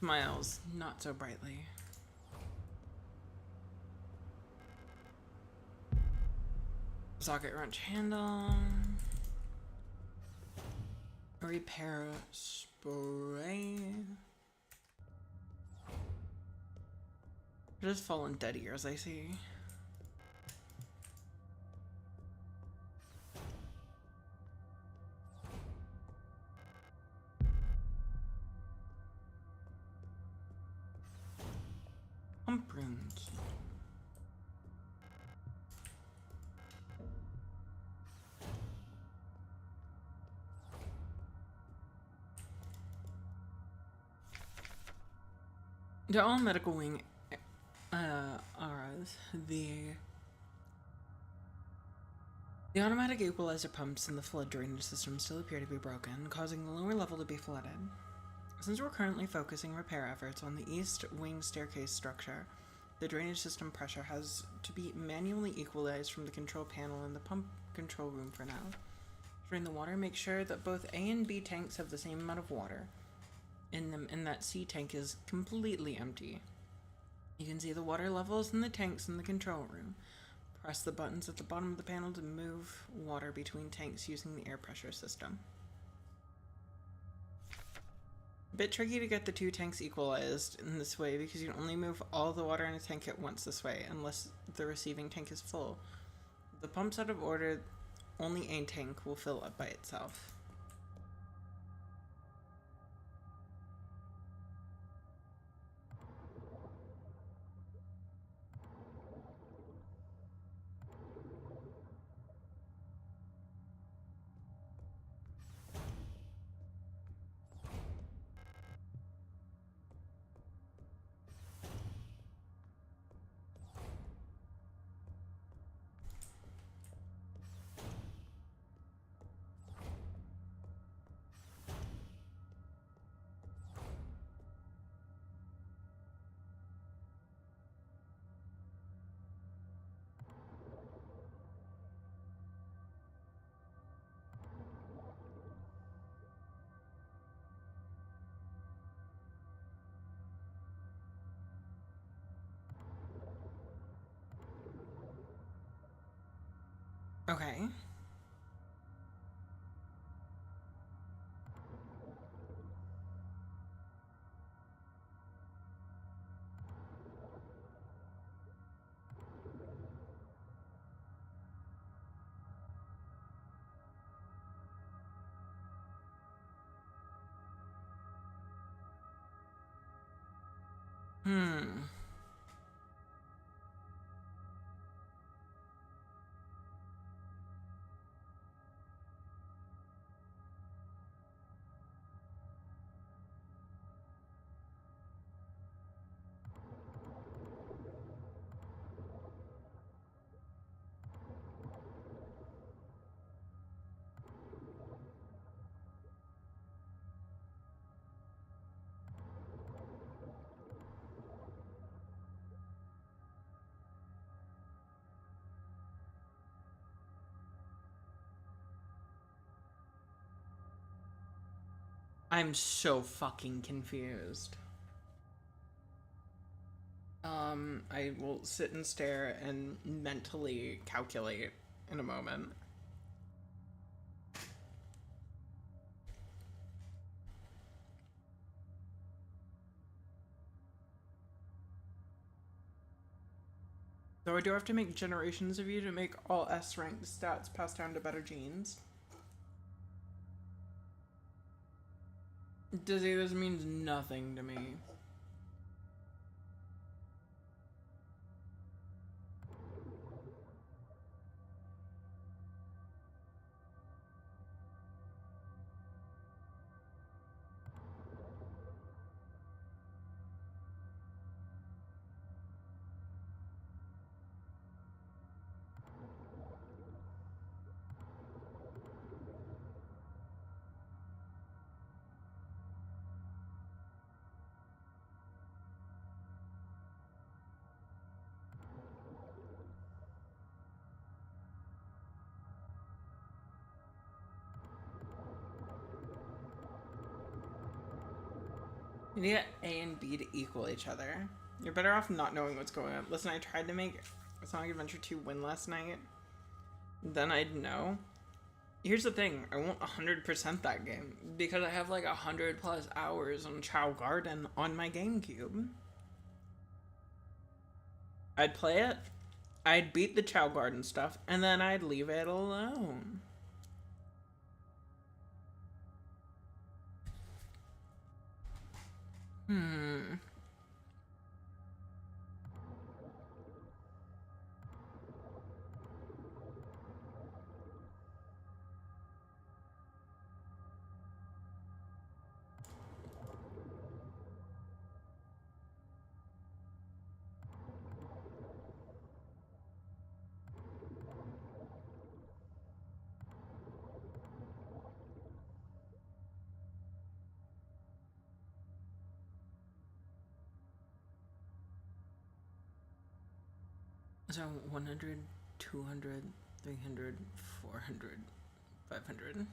Smiles, not so brightly. Socket wrench handle. Repair spray. Just fallen dead ears, I see. Pump runes. The all medical wing auras. The automatic equalizer pumps in the flood drainage system still appear to be broken, causing the lower level to be flooded. Since we're currently focusing repair efforts on the east wing staircase structure, the drainage system pressure has to be manually equalized from the control panel in the pump control room for now. Drain the water, make sure that both A and B tanks have the same amount of water in them, and that C tank is completely empty. You can see the water levels in the tanks in the control room. Press the buttons at the bottom of the panel to move water between tanks using the air pressure system. A bit tricky to get the two tanks equalized in this way because you can only move all the water in a tank at once this way unless the receiving tank is full. If the pump's out of order, only a tank will fill up by itself. Okay. I'm so fucking confused. I will sit and stare and mentally calculate in a moment. Though I do have to make generations of you to make all S-ranked stats pass down to better genes. Dizzy, this means nothing to me. You need A and B to equal each other. You're better off not knowing what's going on. Listen, I tried to make Sonic Adventure 2 win last night. Then I'd know. Here's the thing, I won't 100% that game because I have like 100+ hours on Chow Garden on my GameCube. I'd play it, I'd beat the Chow Garden stuff, and then I'd leave it alone. So 100, 200, 300, 400, 500.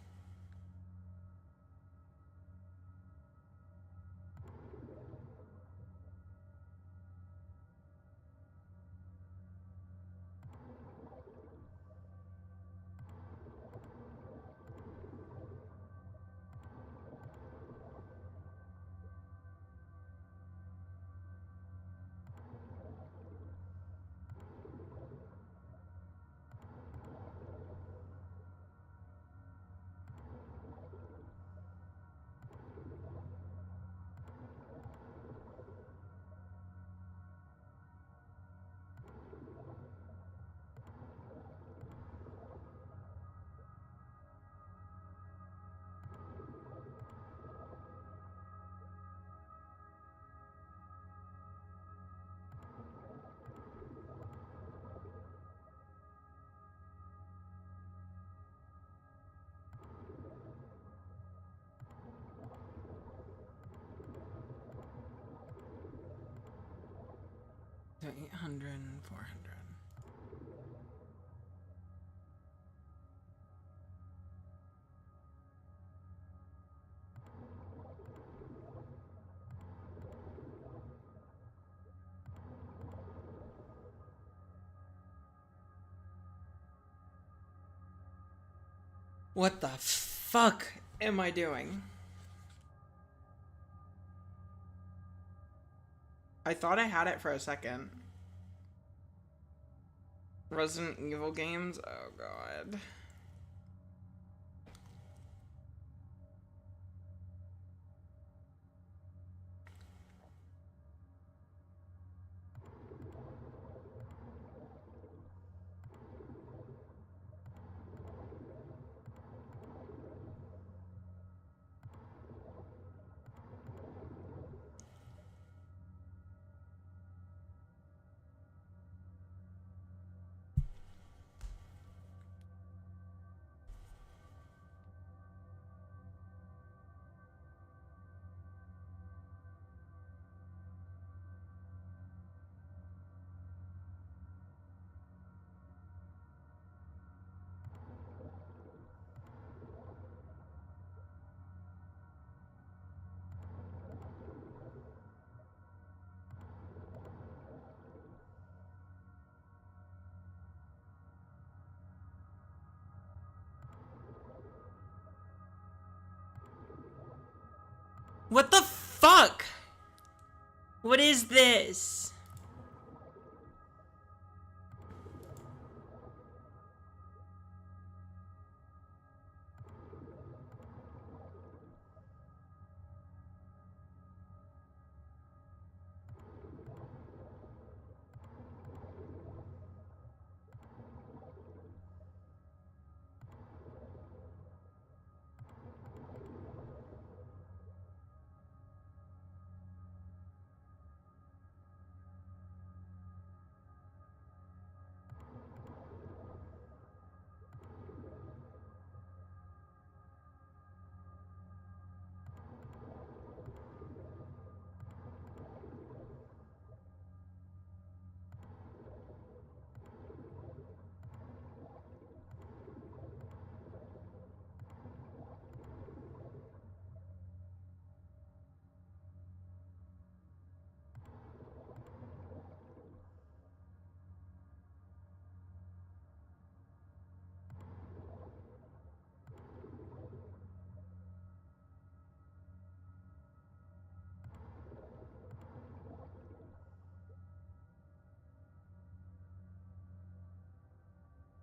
So 800 and 400. What the fuck am I doing? I thought I had it for a second. Resident Evil games? Oh god. What the fuck? What is this?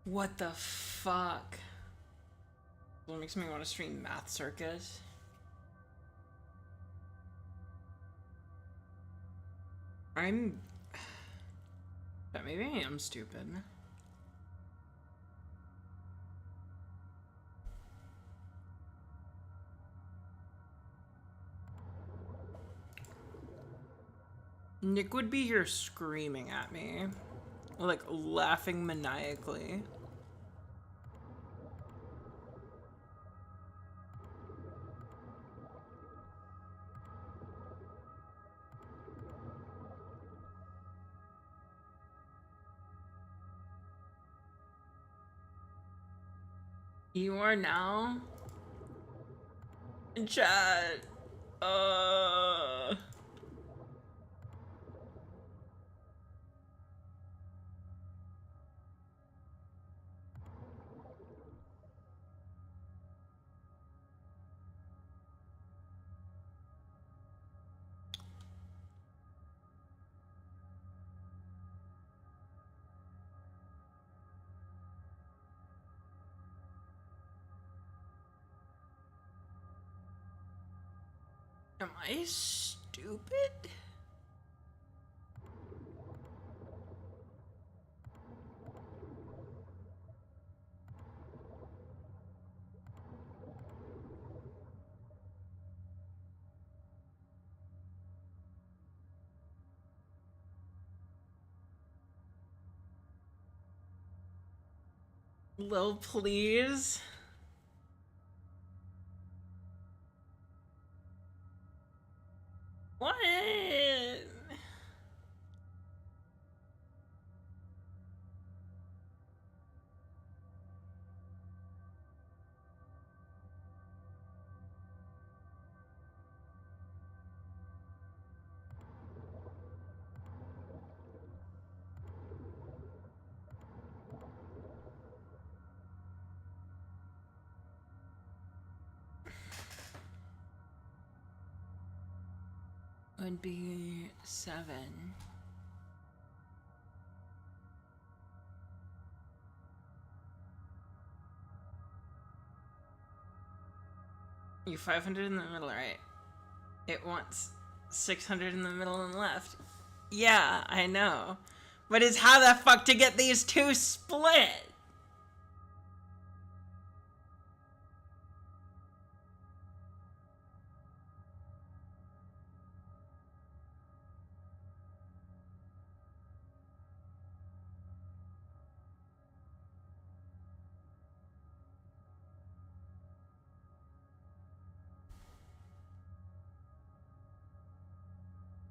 What the fuck? What makes me want to stream Math Circus? But maybe I am stupid. Nick would be here screaming at me. Like, laughing maniacally. You are now in chat. Am I stupid? Lil, please. What? Would be 7. You 500 in the middle, right? It wants 600 in the middle and left. Yeah, I know. But it's how the fuck to get these two split?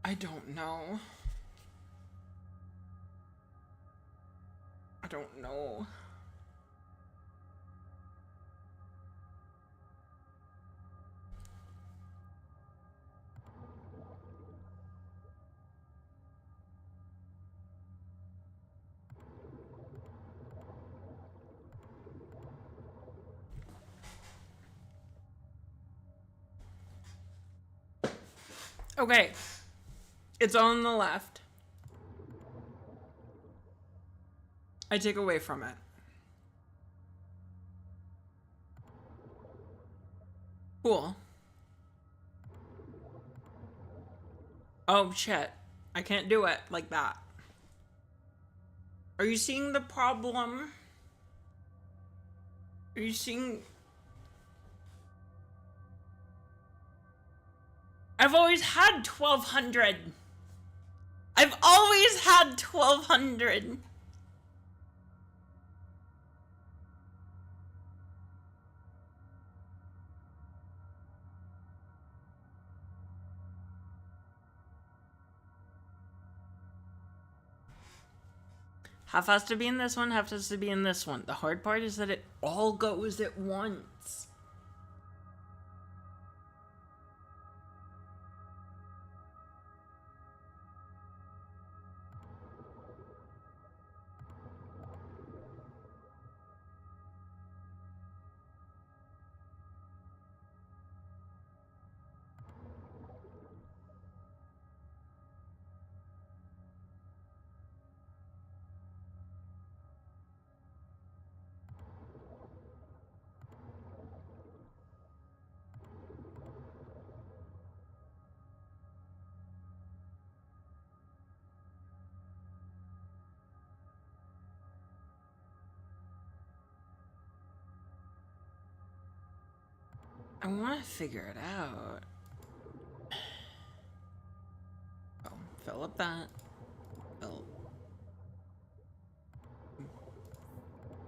I don't know. I don't know. Okay. It's on the left. I take away from it. Cool. Oh shit. I can't do it like that. Are you seeing the problem? Are you seeing... I've always had 1200. I've always had 1200. Half has to be in this one, half has to be in this one. The hard part is that it all goes at once. I want to figure it out. Oh, fill up that.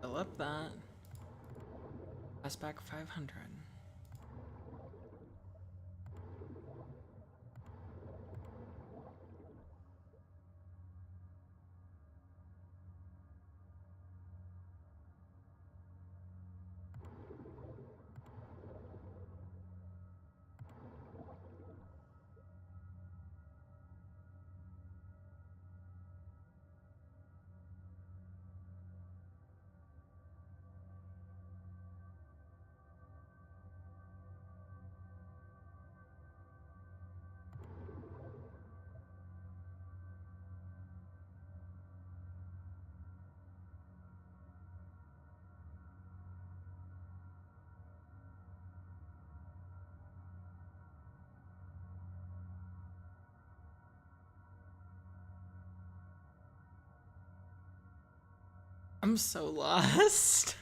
Fill up that. Pass back 500. I'm so lost.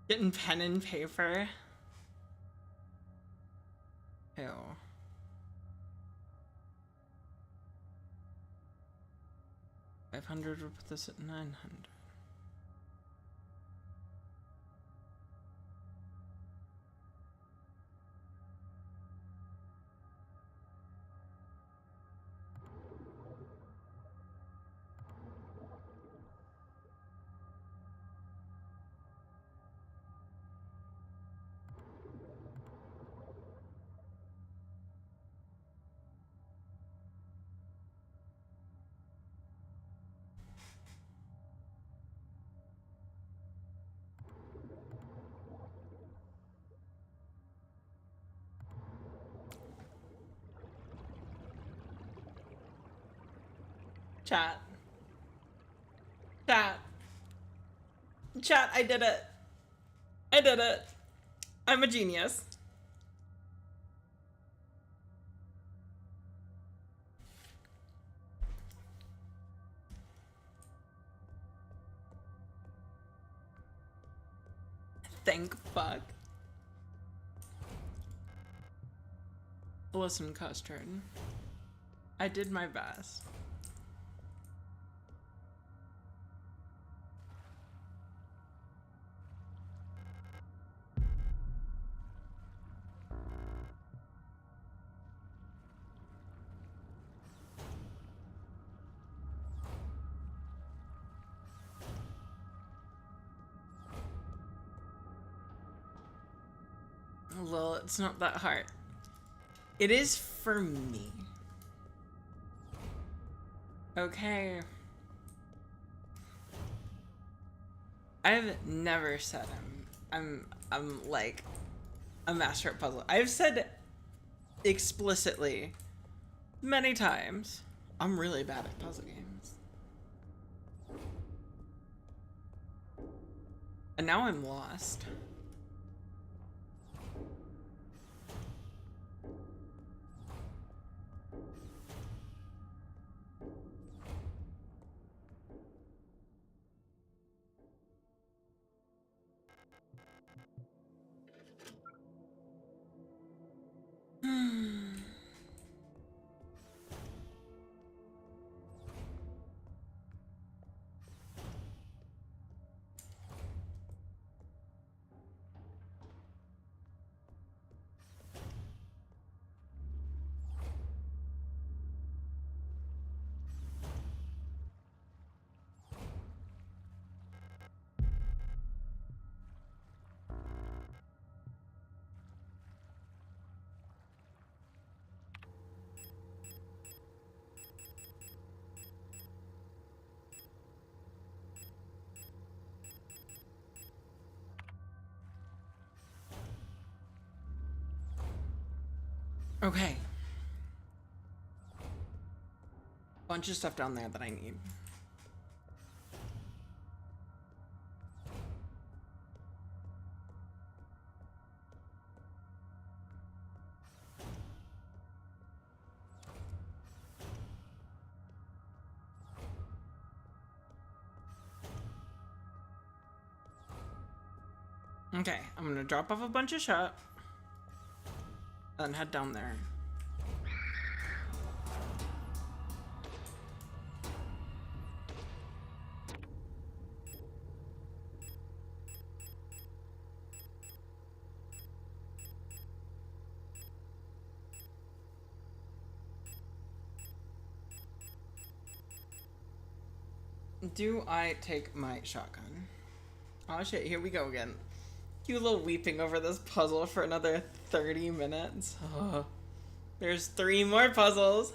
Getting pen and paper. Ew. 500 would put this at 900. Chat. Chat. Chat, I did it. I did it. I'm a genius. Thank fuck. Listen, Custard. I did my best. Well, it's not that hard. It is for me. Okay. I've never said I'm like a master at puzzle. I've said explicitly many times I'm really bad at puzzle games. And now I'm lost. Okay. Bunch of stuff down there that I need. Okay, I'm gonna drop off a bunch of shot and head down there. Do I take my shotgun? Oh shit, here we go again. You little weeping over this puzzle for another 30 minutes. Oh, there's 3 more puzzles.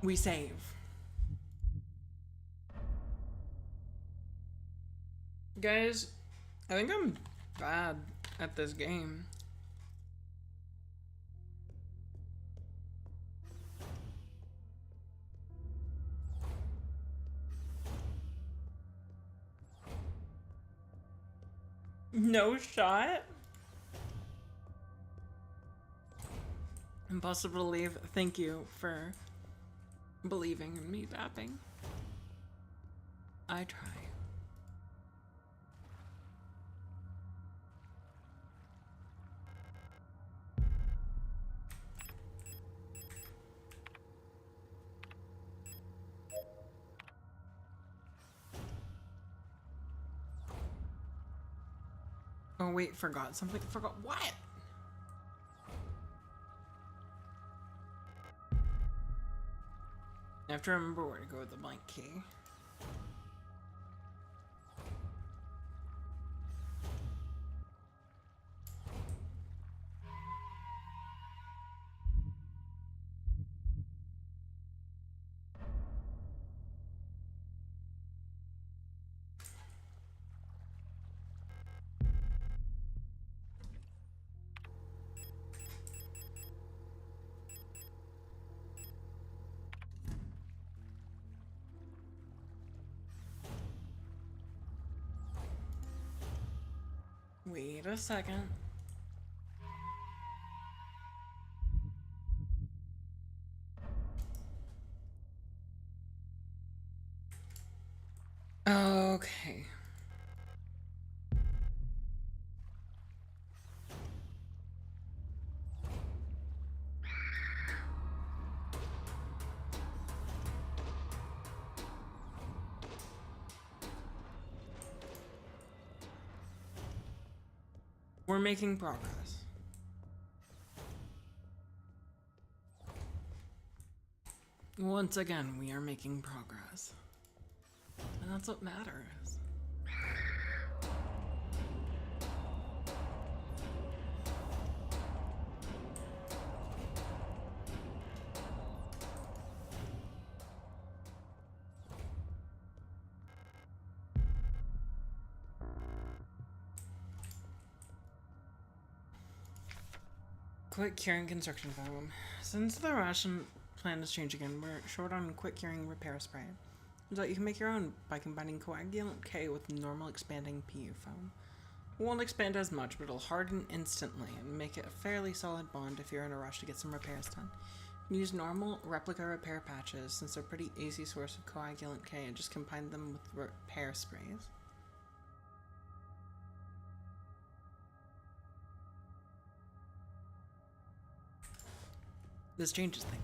We save. Guys, I think I'm bad at this game. No shot? Impossible to leave. Thank you for believing in me bapping. I try. Oh wait, forgot something. Forgot what? I have to remember where to go with the blank key. Wait a second. Okay. We're making progress. Once again, we are making progress. And that's what matters. Quick curing construction foam. Since the ration plan is changing again, we're short on quick curing repair spray. So you can make your own by combining coagulant K with normal expanding PU foam. It won't expand as much, but it'll harden instantly and make it a fairly solid bond if you're in a rush to get some repairs done. You can use normal replica repair patches since they're a pretty easy source of coagulant K and just combine them with repair sprays. This changes things.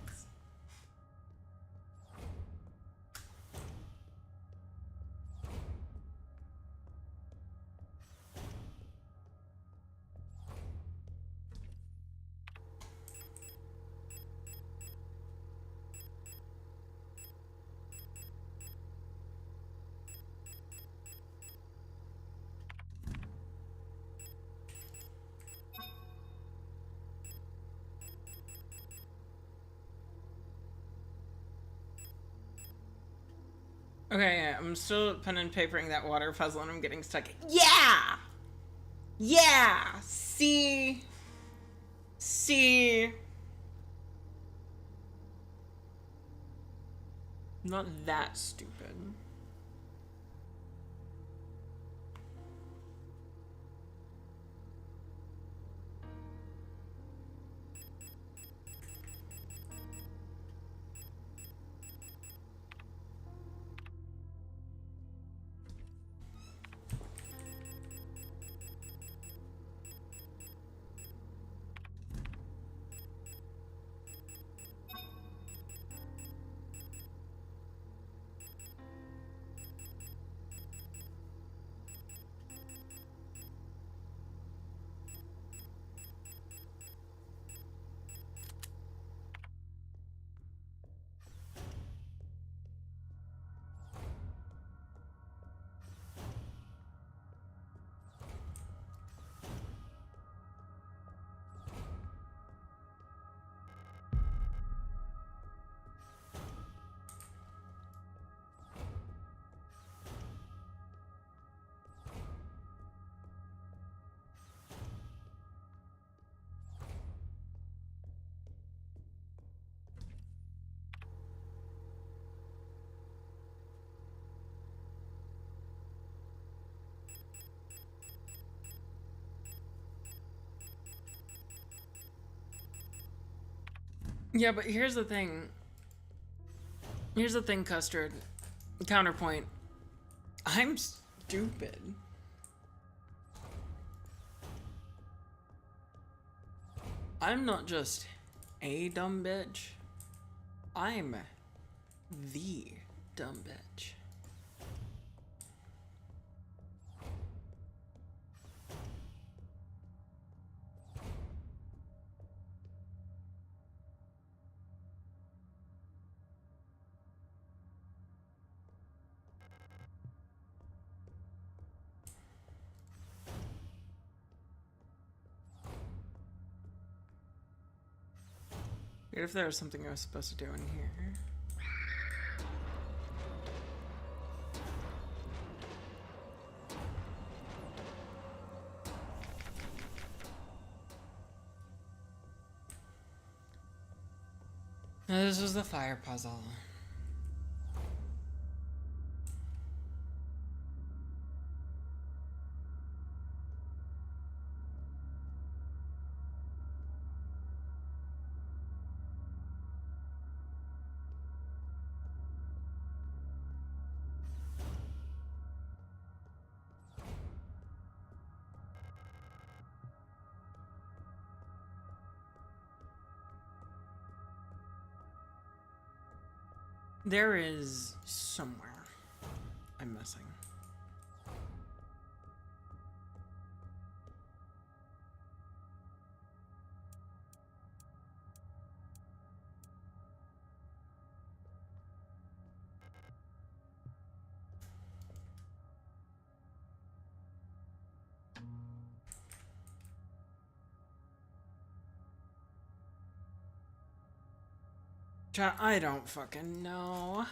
Okay, yeah, I'm still pen and papering that water puzzle and I'm getting stuck. Yeah! Yeah! See? Not that stupid. Yeah, but here's the thing. Here's the thing, Custard. Counterpoint. I'm stupid. I'm not just a dumb bitch. I'm the dumb bitch. What if there was something I was supposed to do in here? Now, this was the fire puzzle. There is somewhere I'm missing. I don't fucking know.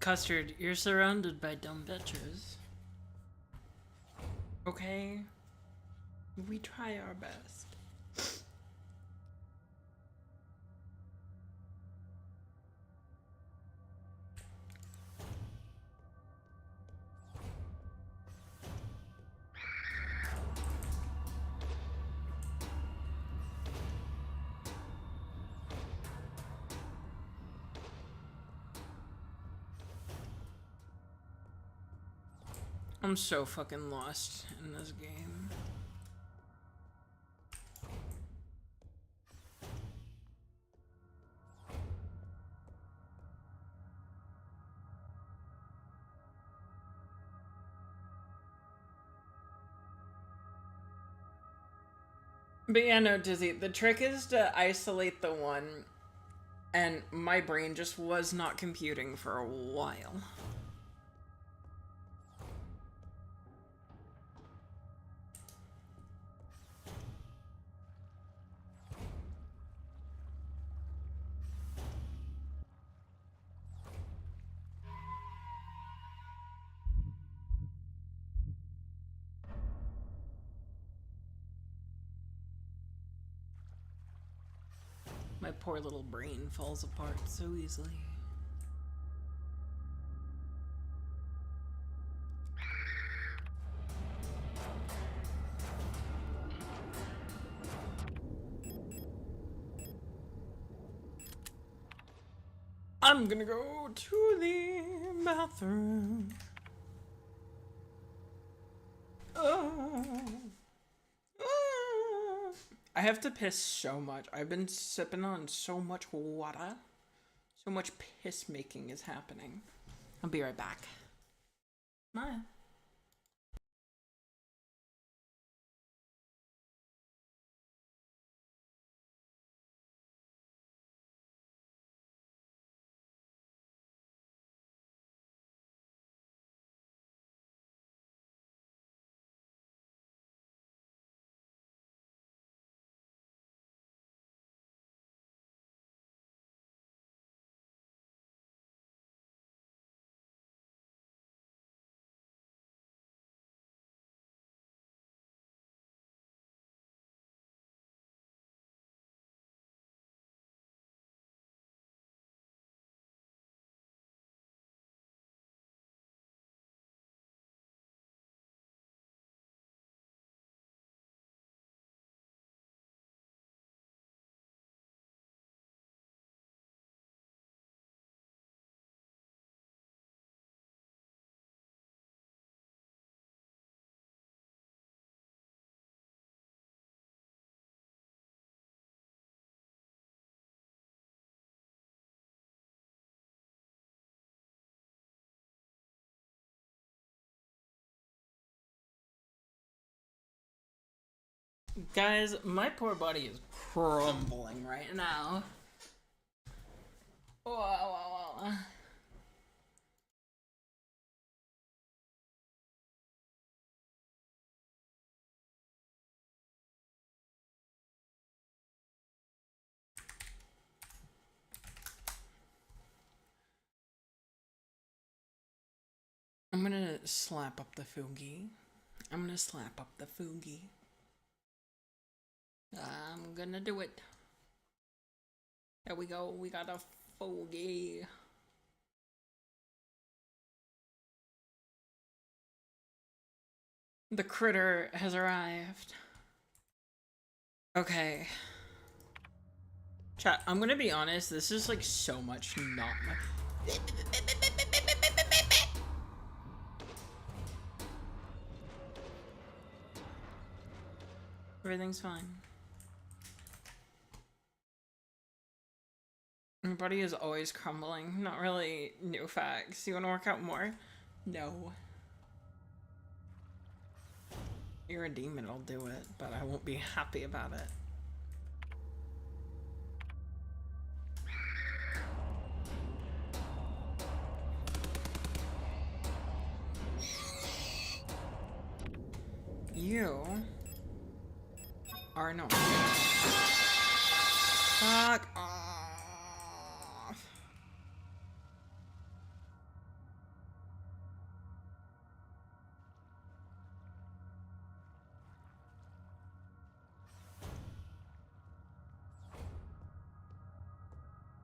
Custard, you're surrounded by dumb bitches. Okay? We try our best. I'm so fucking lost in this game. But yeah, no, Dizzy, the trick is to isolate the one, and my brain just was not computing for a while. My poor little brain falls apart so easily. I'm gonna go to the bathroom. Oh. I have to piss so much. I've been sipping on so much water. So much piss making is happening. I'll be right back. Bye. Guys, my poor body is crumbling right now. Whoa. I'm gonna slap up the Fugi. I'm gonna slap up the Fugi. I'm gonna do it. There we go. We got a Fugi. The critter has arrived. Okay. Chat, I'm gonna be honest, this is like so much not my... Everything's fine. My body is always crumbling. Not really new facts. You want to work out more? No. You're a demon, I'll do it, but I won't be happy about it. You are not. Fuck off.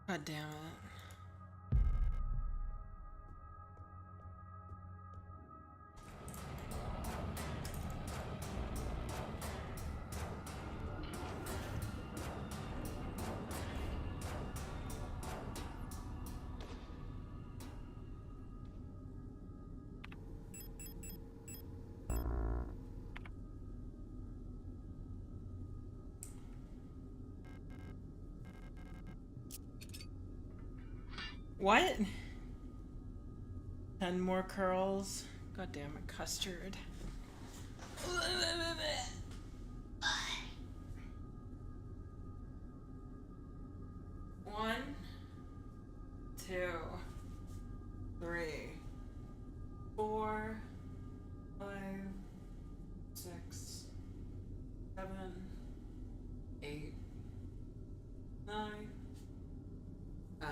God damn it. What? 10 more curls. God damn it, custard. One, 2, 3, 4, 5, 6, 7, 8, 9, 10.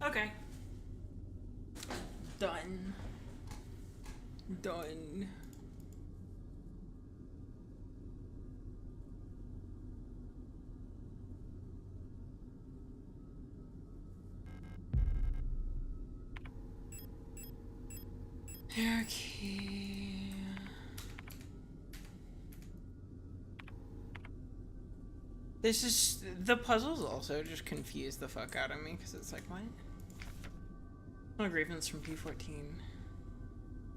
Okay. Done. Done. Okay. This is the puzzles also just confuse the fuck out of me because it's like, what? Personal grievance from P14.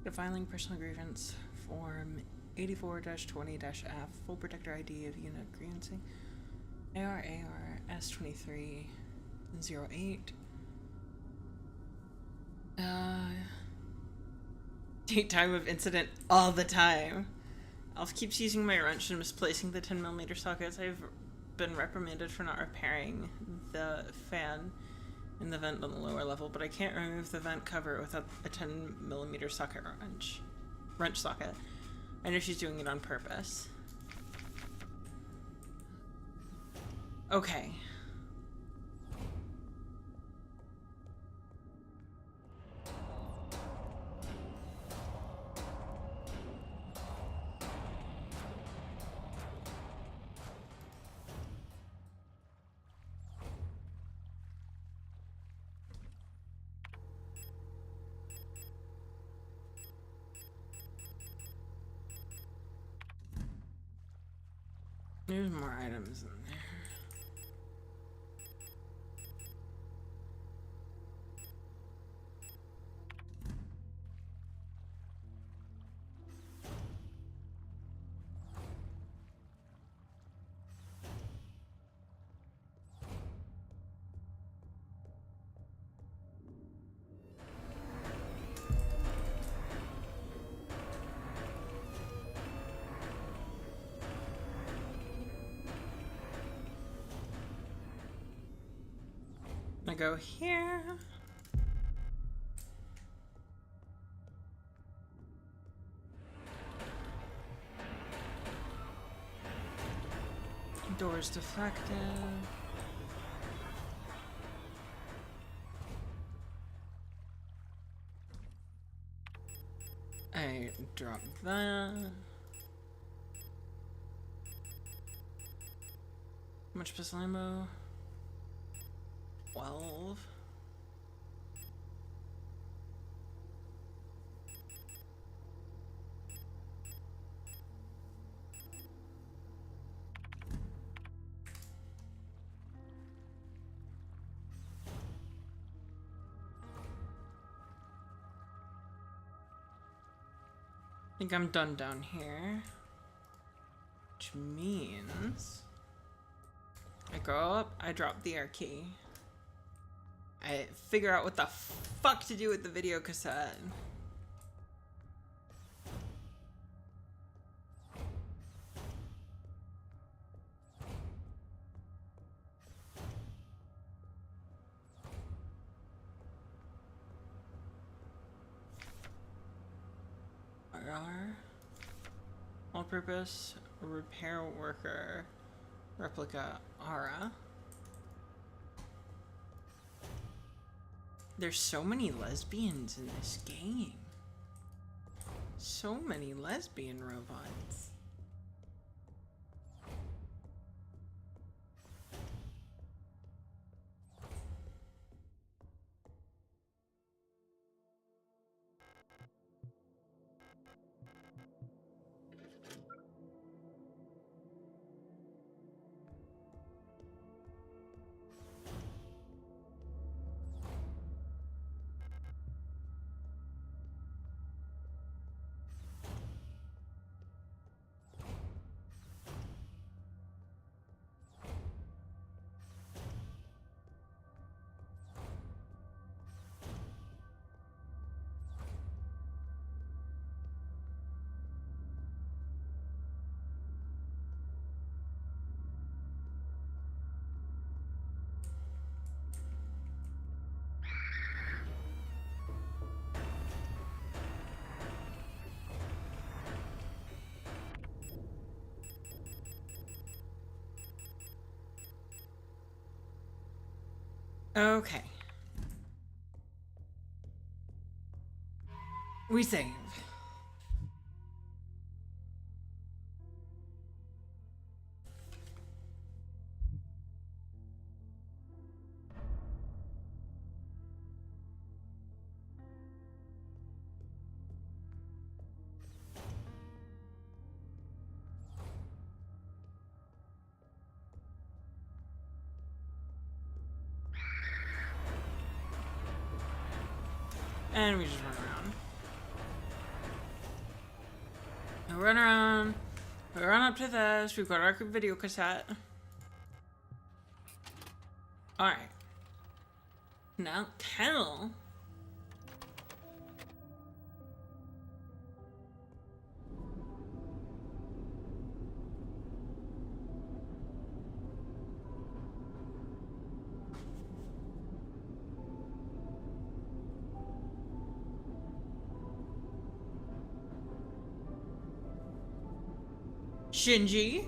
Defiling personal grievance form 84-20-F. Full protector ID of unit grievancing. AR S2308. Date time of incident all the time. Alf keeps using my wrench and misplacing the 10mm sockets. I've been reprimanded for not repairing the fan in the vent on the lower level, but I can't remove the vent cover without a 10mm socket wrench socket. I know she's doing it on purpose. Okay. There's more items in there. I go here. Door's defective. I drop that. How much pistol ammo? 12. I think I'm done down here. which means I go up, I drop the air key, I figure out what the fuck to do with the video cassette. All-purpose repair worker replica Aura. There's so many lesbians in this game. So many lesbian robots. Okay. We save. And we just run around. We run around. We run up to this. We've got our video cassette. Alright. Now tell. Shinji?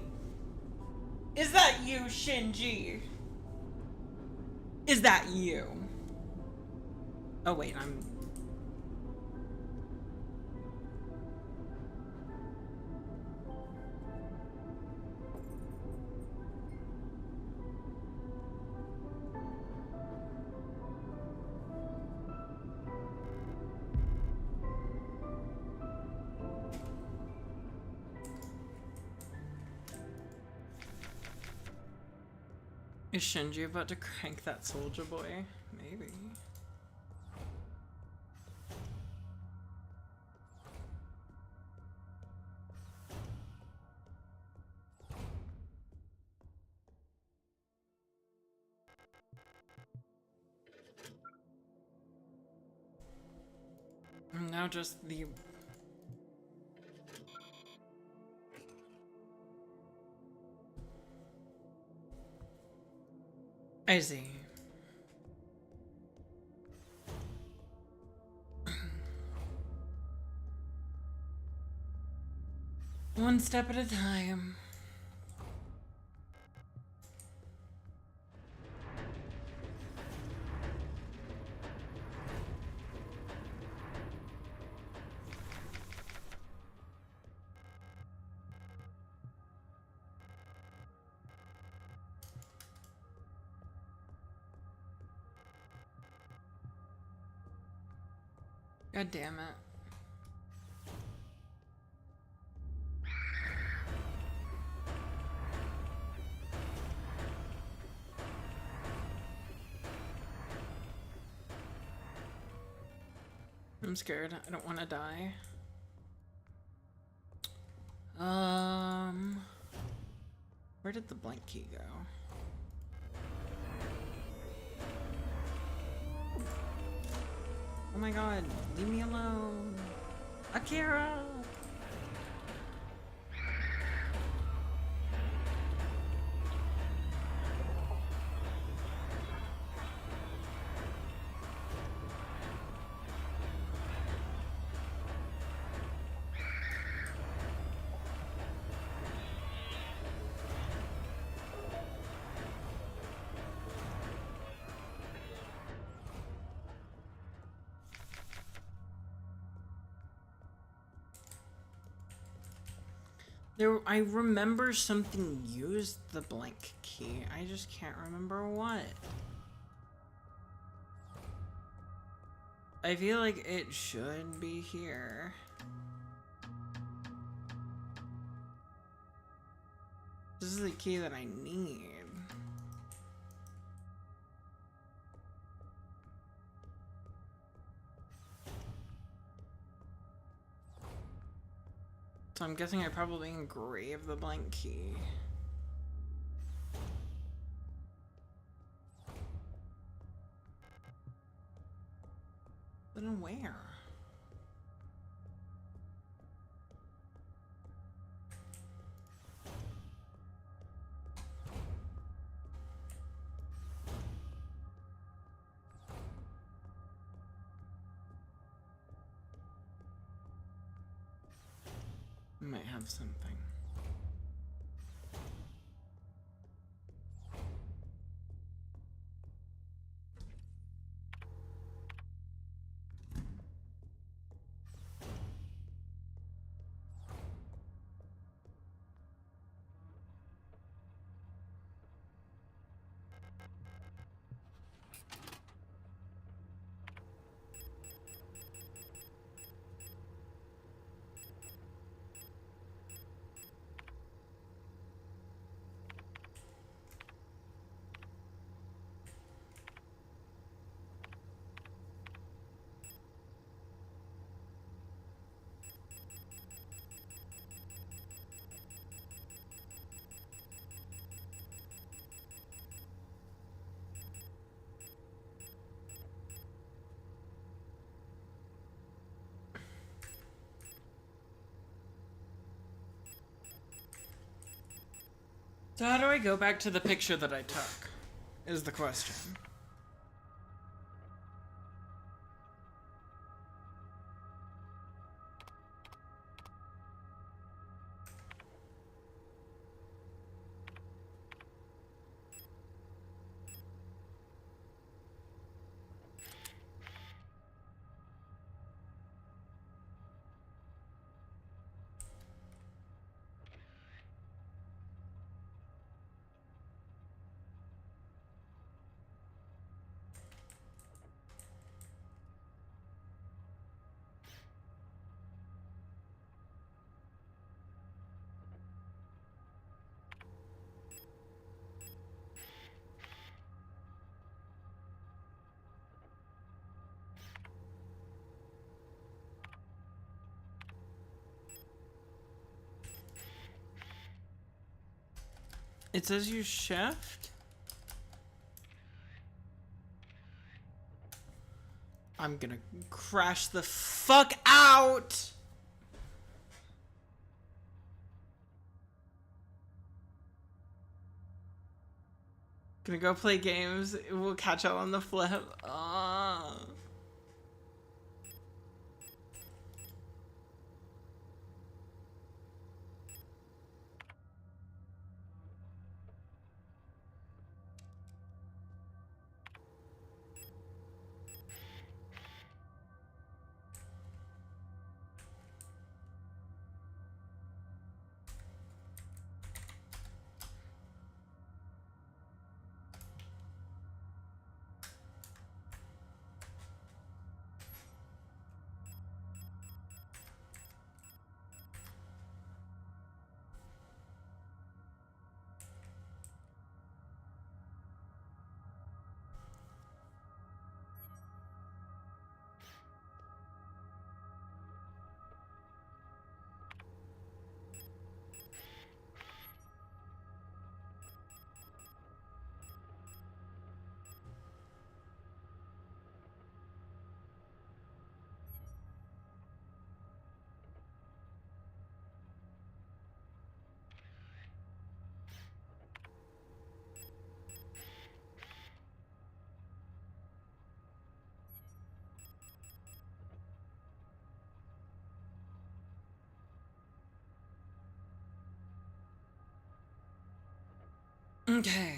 Is that you, Shinji? Is that you? Oh wait, I'm... Is Shinji about to crank that soldier boy? Maybe. Now just the... I see. One step at a time. God damn it. I'm scared. I don't want to die. Where did the blank key go? Oh my god, leave me alone. Akira! I remember something used the blank key. I just can't remember what. I feel like it should be here. This is the key that I need. So I'm guessing I probably engrave the blank key. But in where? Might have something. So how do I go back to the picture that I took? Is the question. It says you shift? I'm gonna crash the fuck out! Gonna go play games. We'll catch up on the flip. Okay.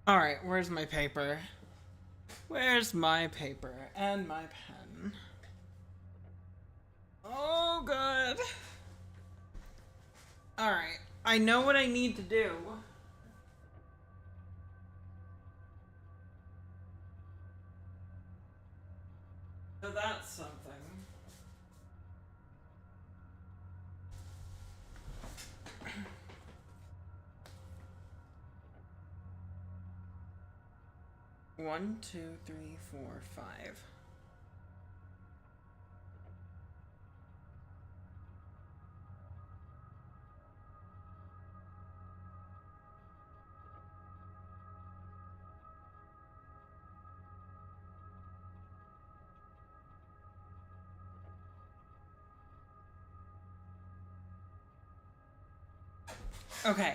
Alright, where's my paper? Where's my paper and my pen? Oh, good. Alright, I know what I need to do. So that's something. One, two, three, four, five. Okay.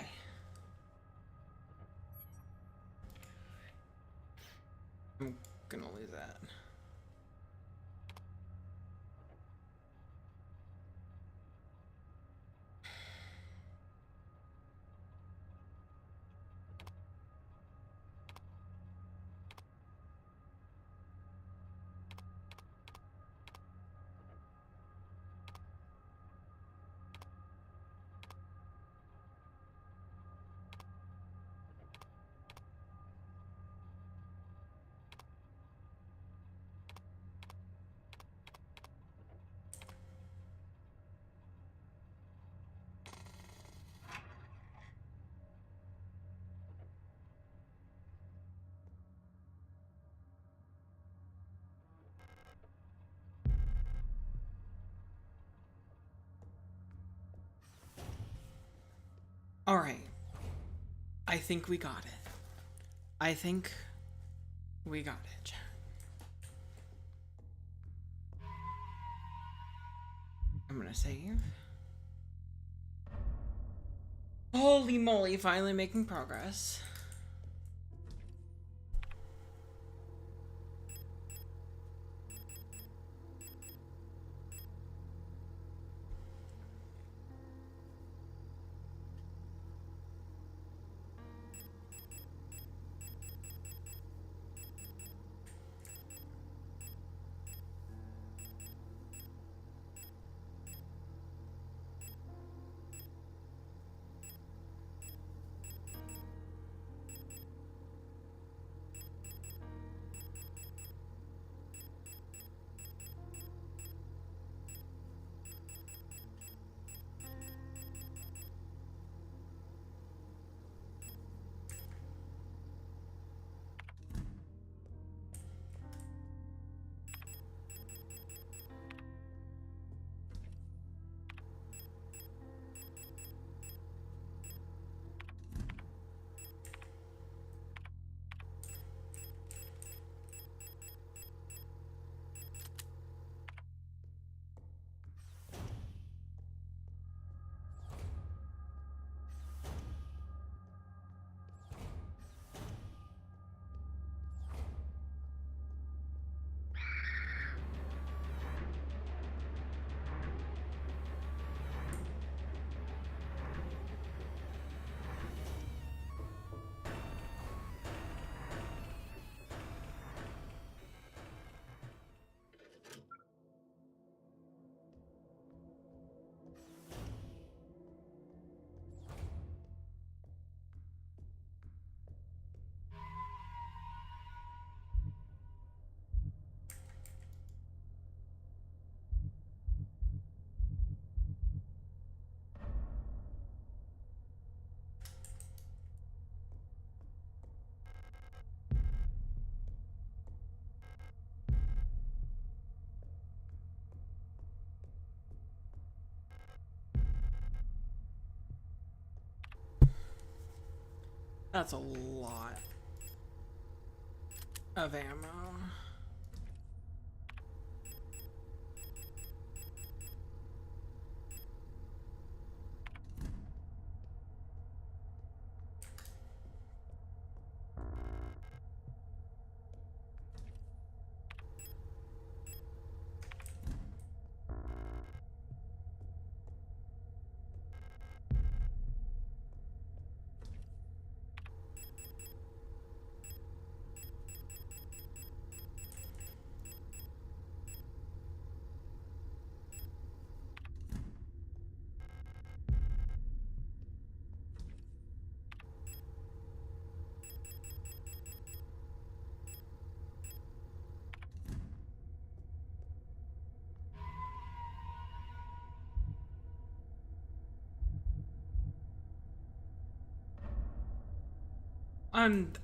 I'm gonna lose that. Alright. I think we got it. I think we got it. I'm gonna save. Holy moly, finally making progress. That's a lot of ammo.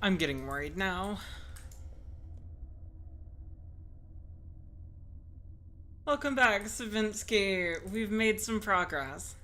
I'm getting worried now. Welcome back, Savinsky. We've made some progress.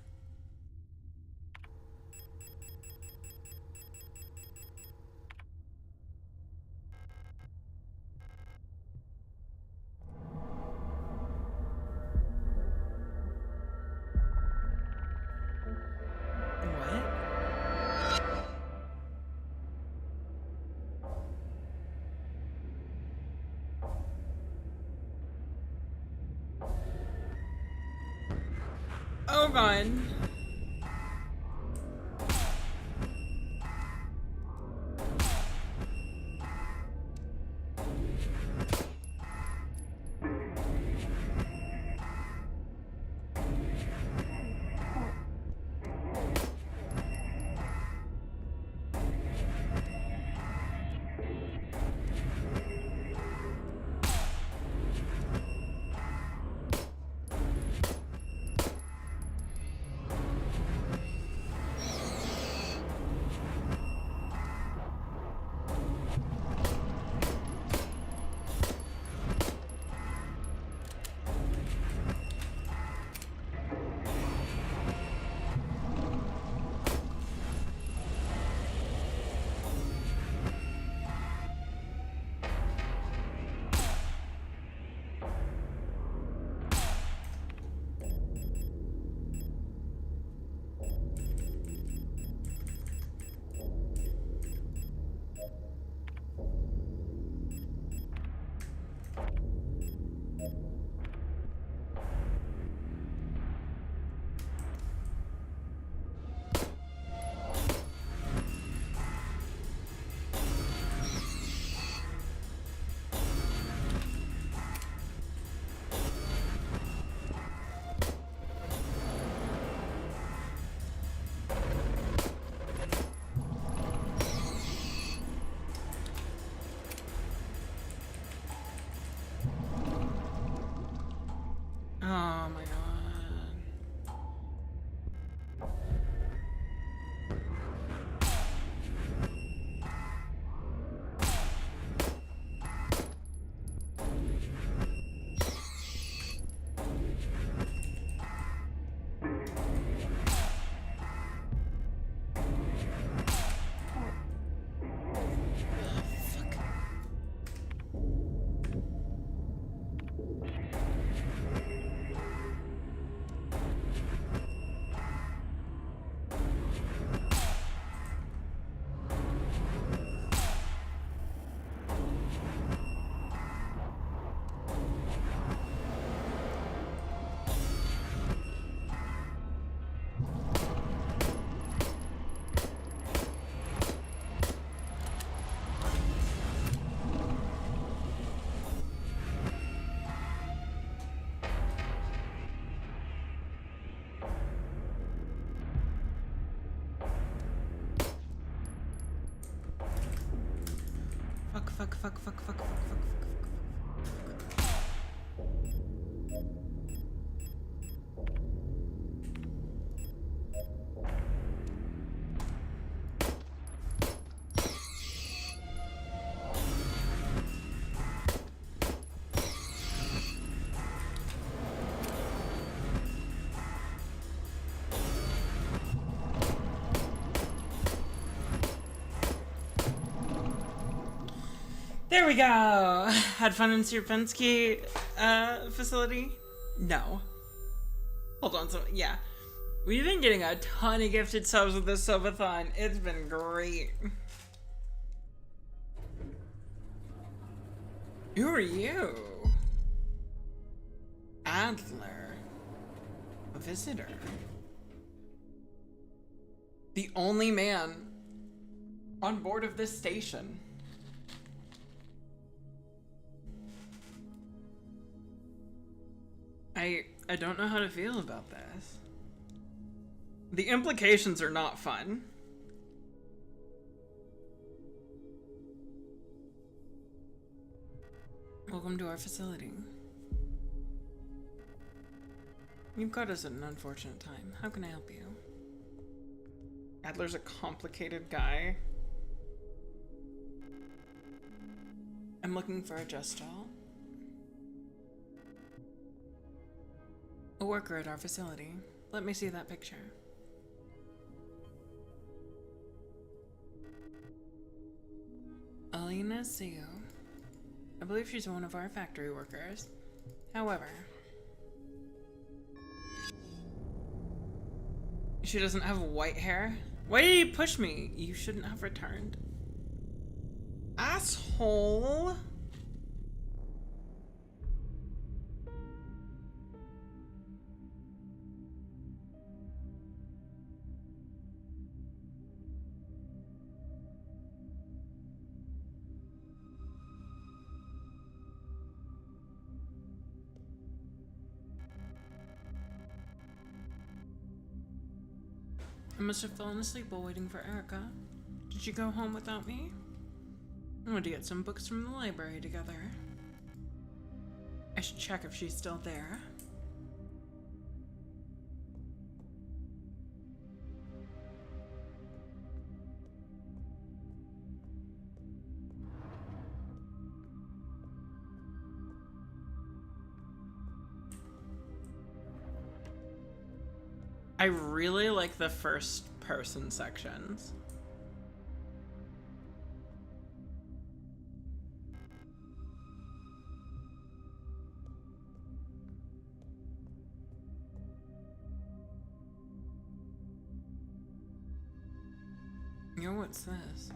Oh god. Oh my god. Fuck. There we go! Had fun in Sierpinski facility? No. Hold on, so yeah. We've been getting a ton of gifted subs with this subathon. It's been great. Who are you? Adler. A visitor. The only man on board of this station. I don't know how to feel about this. The implications are not fun. Welcome to our facility. You've got us at an unfortunate time. How can I help you? Adler's a complicated guy. I'm looking for a Justal. A worker at our facility. Let me see that picture. Alina Seo. I believe she's one of our factory workers. However, she doesn't have white hair. Why did you push me? You shouldn't have returned. Asshole. I must have fallen asleep while waiting for Erica. Did you go home without me? I want to get some books from the library together. I should check if she's still there. I really like the first person sections. Yo, what's this?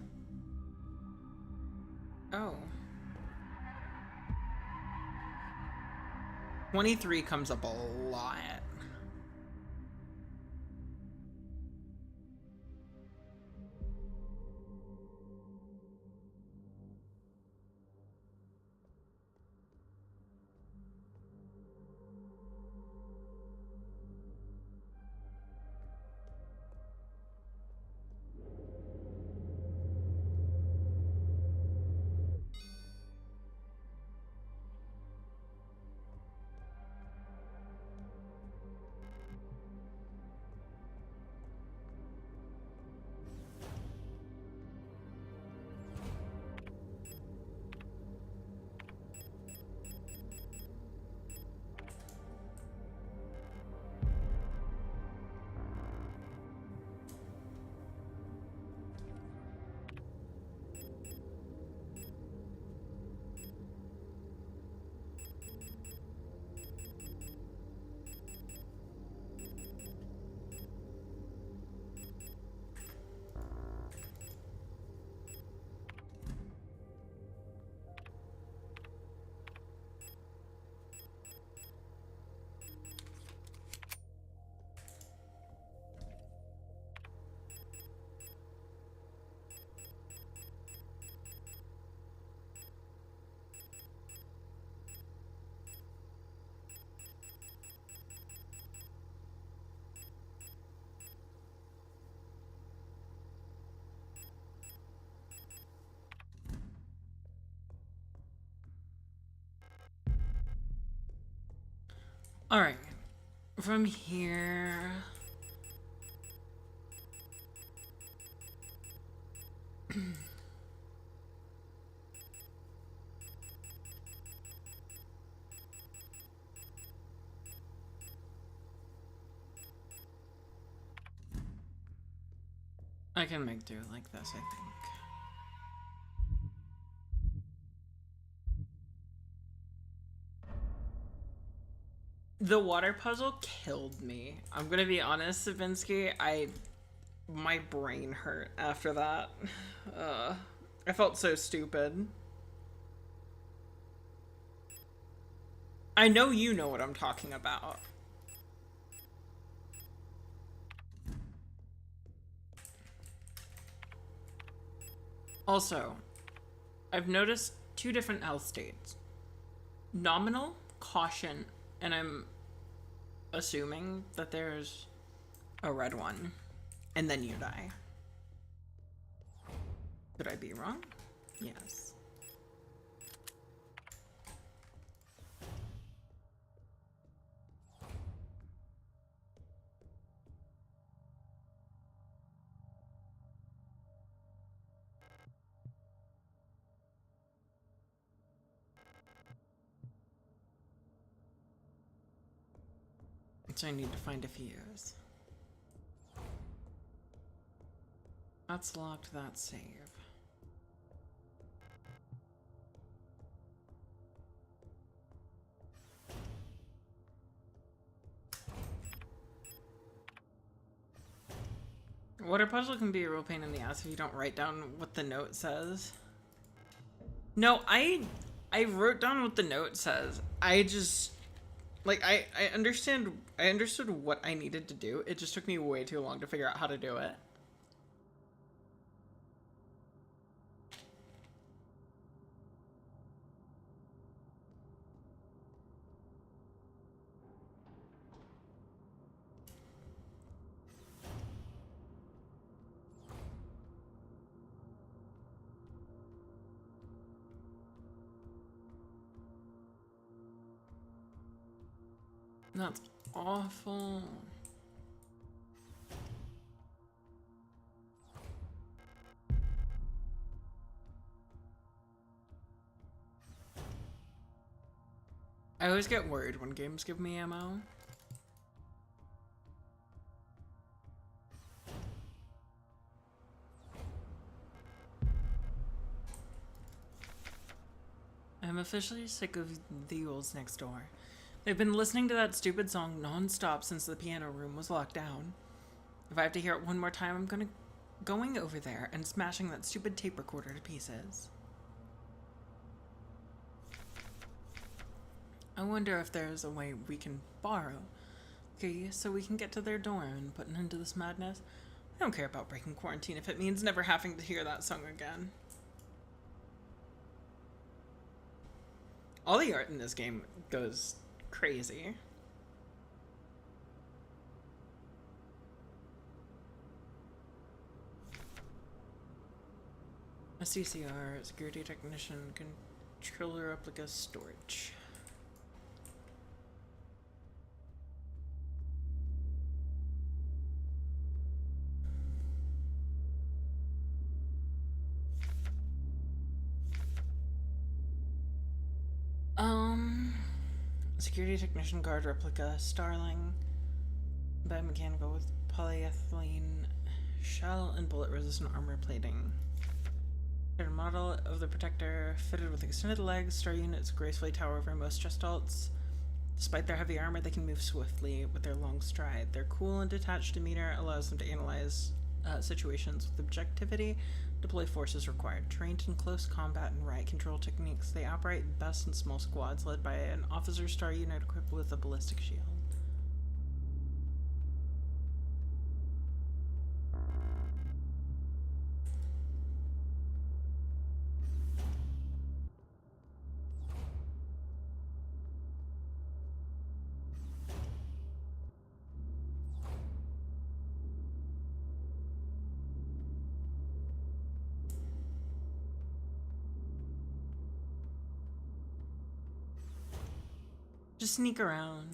Oh. 23 comes up a lot. All right, from here. I can make do like this, I think. The water puzzle killed me. I'm gonna be honest, Savinsky. My brain hurt after that. I felt so stupid. I know you know what I'm talking about. Also, I've noticed 2 different health states. Nominal, caution, and I'm assuming that there's a red one. And then you die. Could I be wrong? Yes. So I need to find a fuse. That's locked, that's save. Water puzzle can be a real pain in the ass if you don't write down what the note says. No, I wrote down what the note says. I just like I understood what I needed to do. It just took me way too long to figure out how to do it. That's awful. I always get worried when games give me ammo. I'm officially sick of the ghouls next door. They've been listening to that stupid song non-stop since the piano room was locked down. If I have to hear it one more time, I'm going over there and smashing that stupid tape recorder to pieces. I wonder if there's a way we can borrow. Okay, so we can get to their dorm and put an end to this madness. I don't care about breaking quarantine if it means never having to hear that song again. All the art in this game goes crazy. A CCR, security technician, controller replica storage. Security technician guard replica, Starling, biomechanical with polyethylene shell and bullet resistant armor plating. A model of the protector fitted with extended legs. Star units gracefully tower over most gestalts. Despite their heavy armor, they can move swiftly with their long stride. Their cool and detached demeanor allows them to analyze situations with objectivity, deploy forces required. Trained in close combat and riot control techniques, they operate best in small squads led by an officer star unit equipped with a ballistic shield. Just sneak around.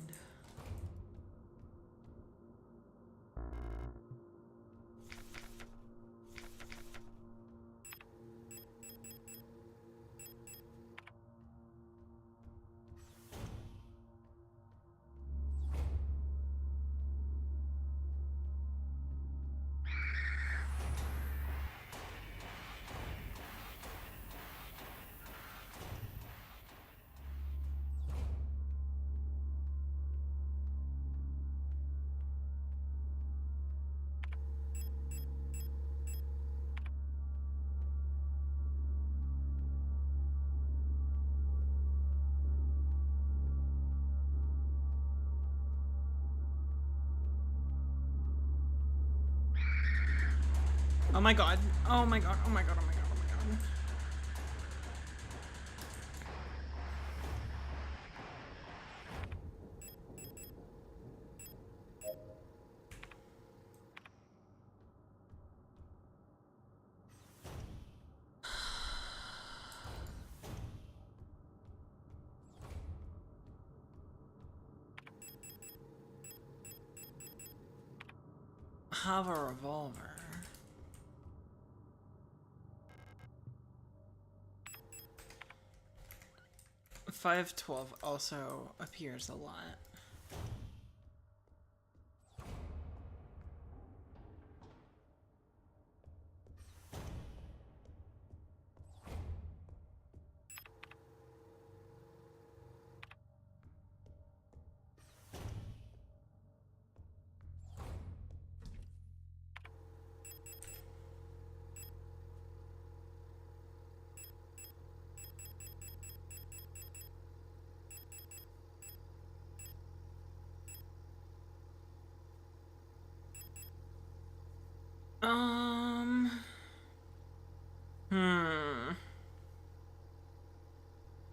Oh my god. Oh my god. Oh my god. Oh my god. Oh my god. Have a revolver. 512 also appears a lot.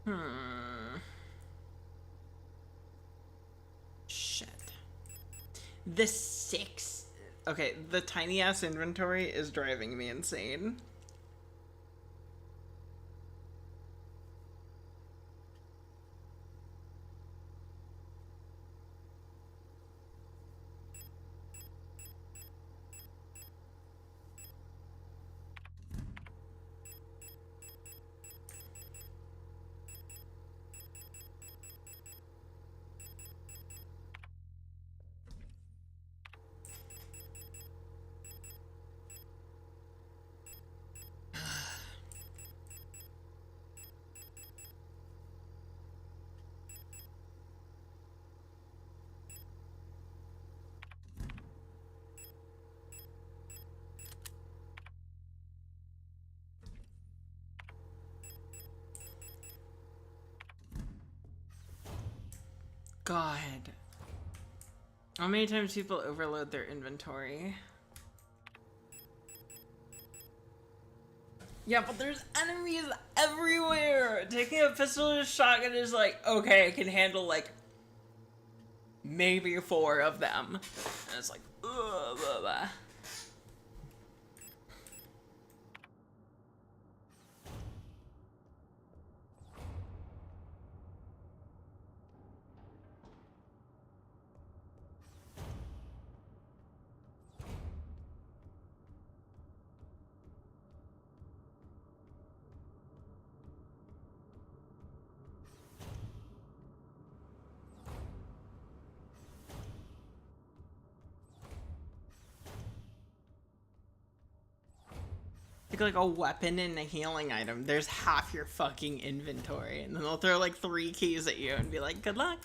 Hmm. Shit. The 6. Okay, the tiny ass inventory is driving me insane. God. How many times people overload their inventory? Yeah, but there's enemies everywhere! Taking a pistol or a shotgun is like, okay, I can handle like maybe 4 of them. And it's like, ugh, blah, blah. Take like a weapon and a healing item. There's half your fucking inventory. And then they'll throw like 3 keys at you and be like, good luck.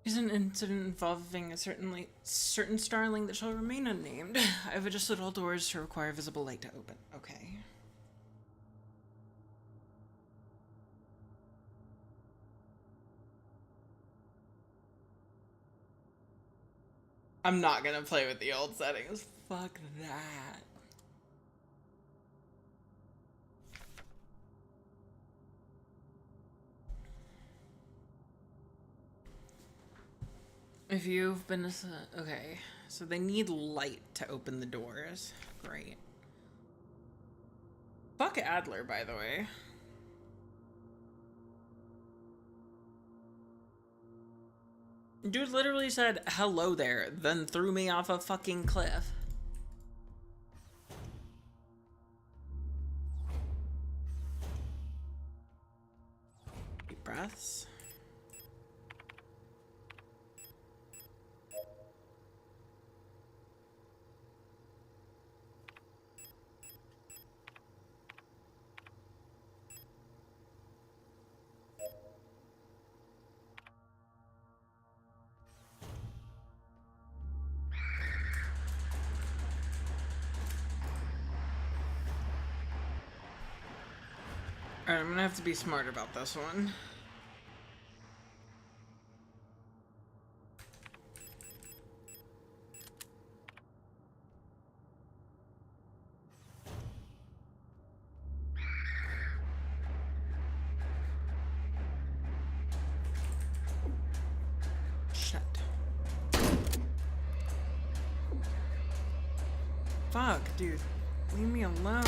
Is an incident involving a certain starling that shall remain unnamed. I have adjusted all doors to require visible light to open. Okay. I'm not gonna play with the old settings. Fuck that. If you've been okay, so they need light to open the doors. Great. Fuck Adler, by the way. Dude literally said hello there, then threw me off a fucking cliff. Deep breaths. Alright, I'm gonna have to be smart about this one. Shit. Fuck, dude. Leave me alone.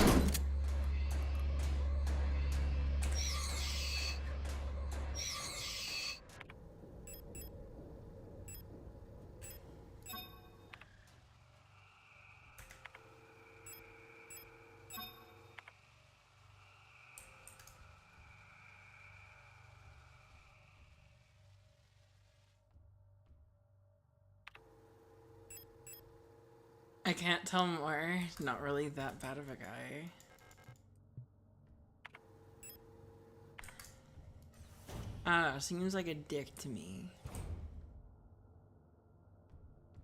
I can't tell more. Not really that bad of a guy. I don't know, seems like a dick to me.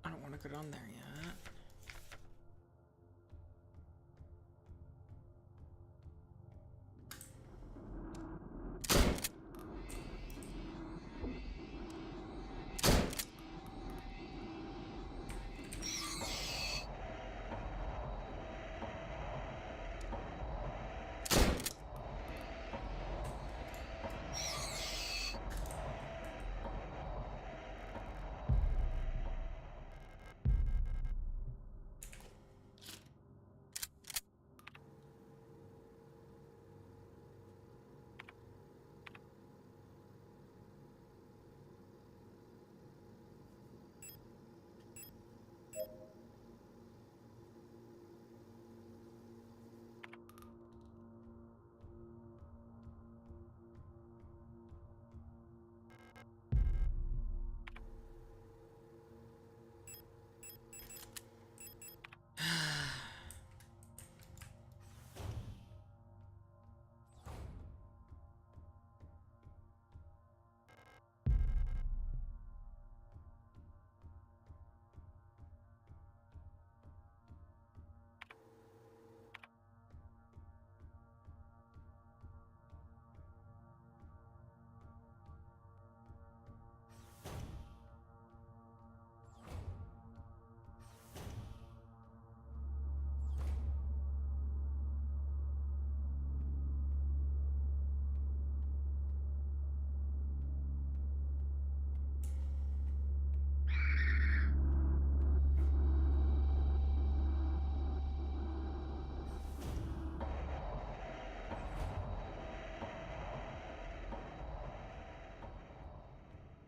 I don't want to go down there yet.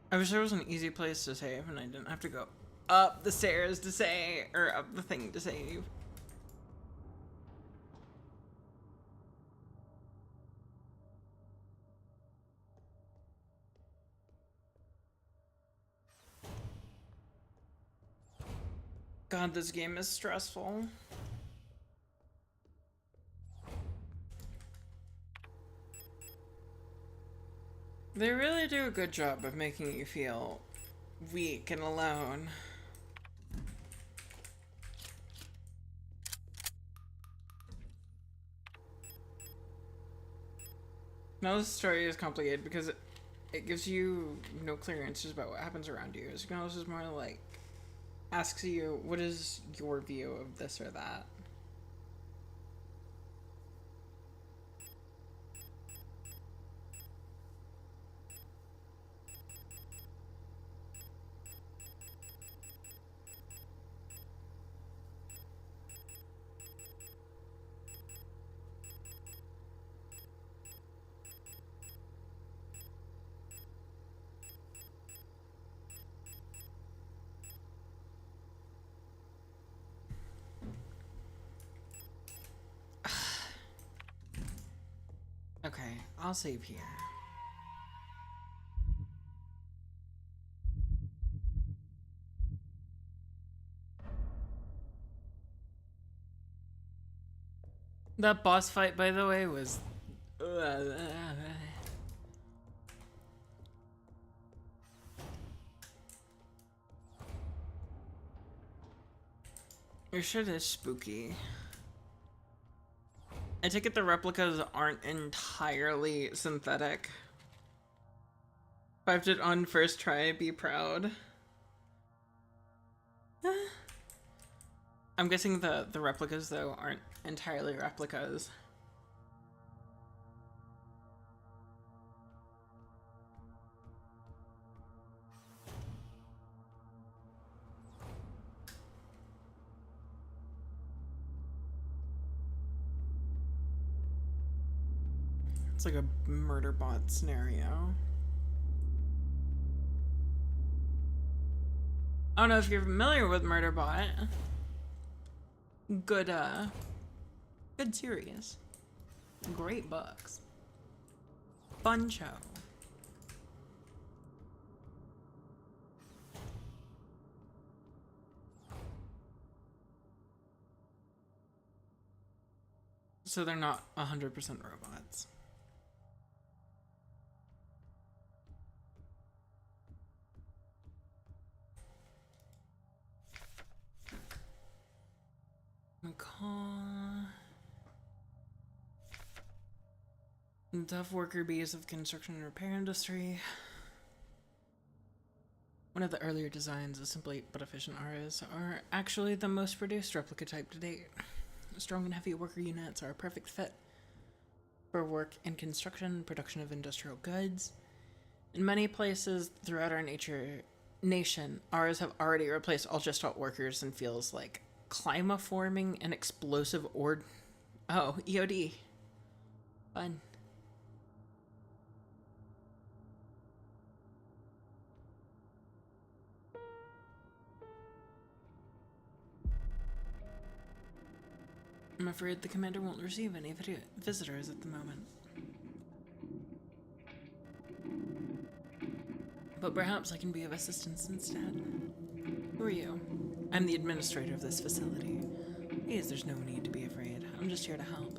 I wish there was an easy place to save and I didn't have to go up the stairs to save, or up the thing to save. God, this game is stressful. They really do a good job of making you feel weak and alone. Now this story is complicated because it gives you no clear answers about what happens around you. Signalis is more like, asks you, what is your view of this or that? Okay, I'll save here. That boss fight, by the way, was... Your shit is spooky. I take it the replicas aren't entirely synthetic. Survived it on first try, be proud. I'm guessing the replicas, though, aren't entirely replicas. It's like a murder bot scenario. I don't know if you're familiar with Murderbot. Good series. Great books. Fun show. So they're not 100% robots. Tough worker bees of construction and repair industry. One of the earlier designs, a simply but efficient RS, are actually the most produced replica type to date. Strong and heavy worker units are a perfect fit for work in construction and production of industrial goods. In many places throughout our nation, ours have already replaced all gestalt workers in fields like climaforming and explosive EOD. Fun. I'm afraid the commander won't receive any visitors at the moment. But perhaps I can be of assistance instead. Who are you? I'm the administrator of this facility. Please, there's no need to be afraid. I'm just here to help.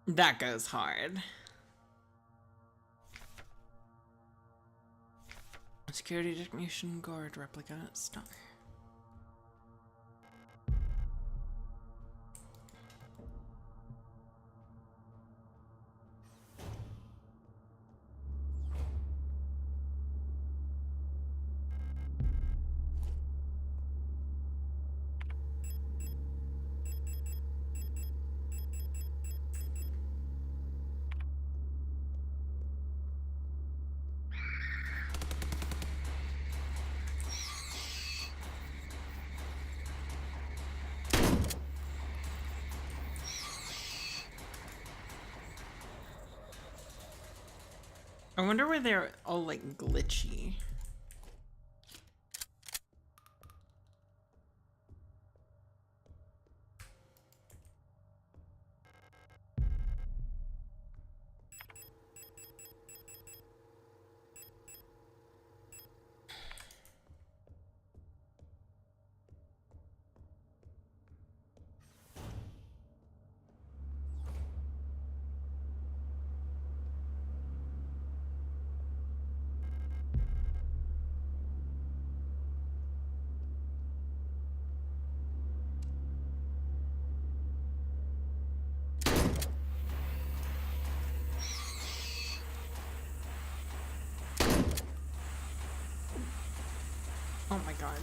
That goes hard. Security technician guard replica star. I wonder why they're all like glitchy. Oh my god.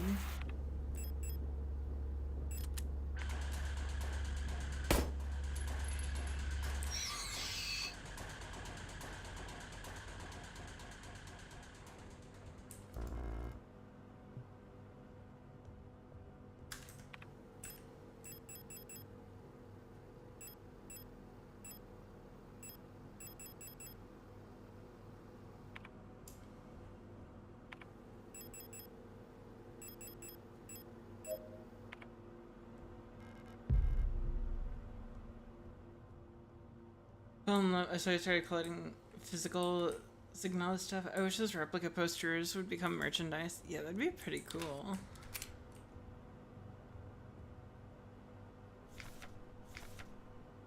So I started collecting physical Signalis stuff. I wish those replica posters would become merchandise. Yeah, that'd be pretty cool.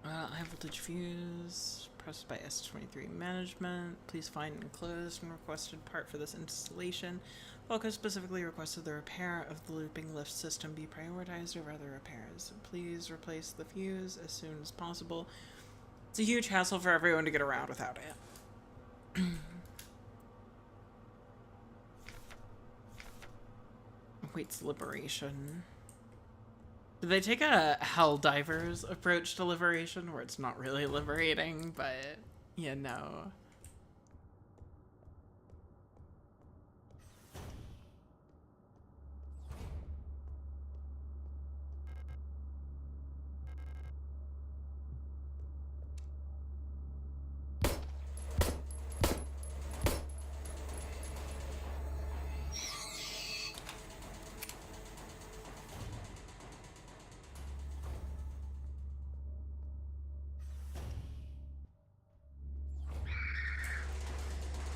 High voltage fuse, processed by S23 management. Please find enclosed and requested part for this installation. Falco specifically requested the repair of the looping lift system be prioritized over other repairs. Please replace the fuse as soon as possible. It's a huge hassle for everyone to get around without it. Awaits liberation. Did they take a Helldivers approach to liberation, where it's not really liberating, but, you know.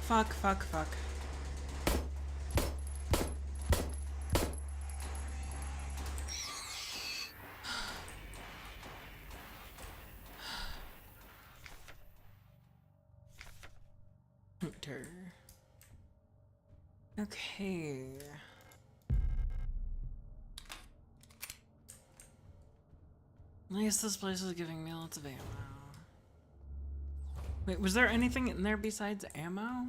Fuck, fuck, fuck. Hunter. Okay. At least this place is giving me lots of ammo. Wait, was there anything in there besides ammo?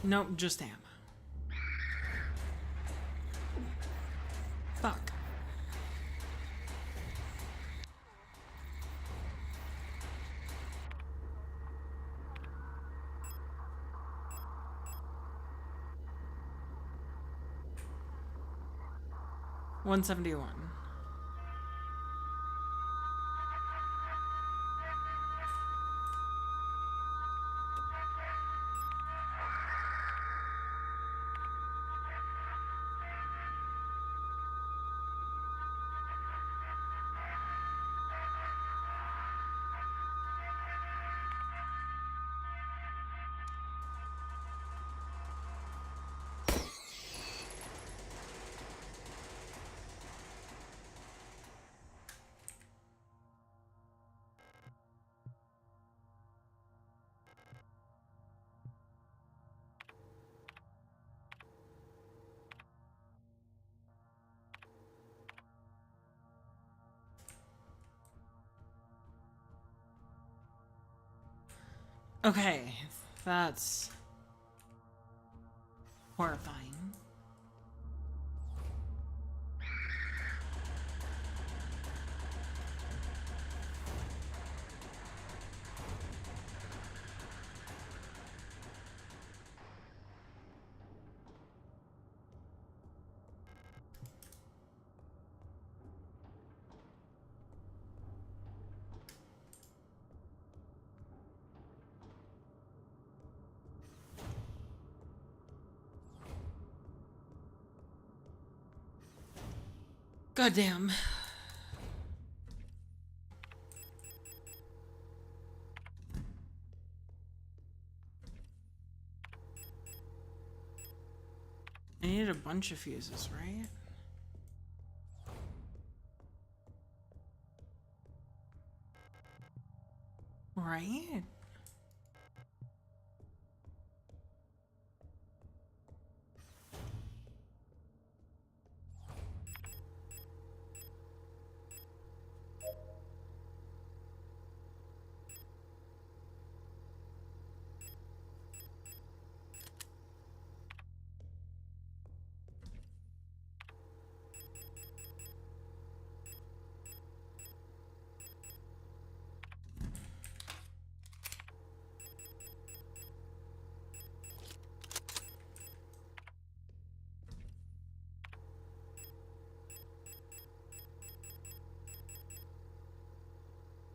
Nope, just ammo. Fuck. $171. Okay, that's horrifying. Goddamn. I need a bunch of fuses, right? Right?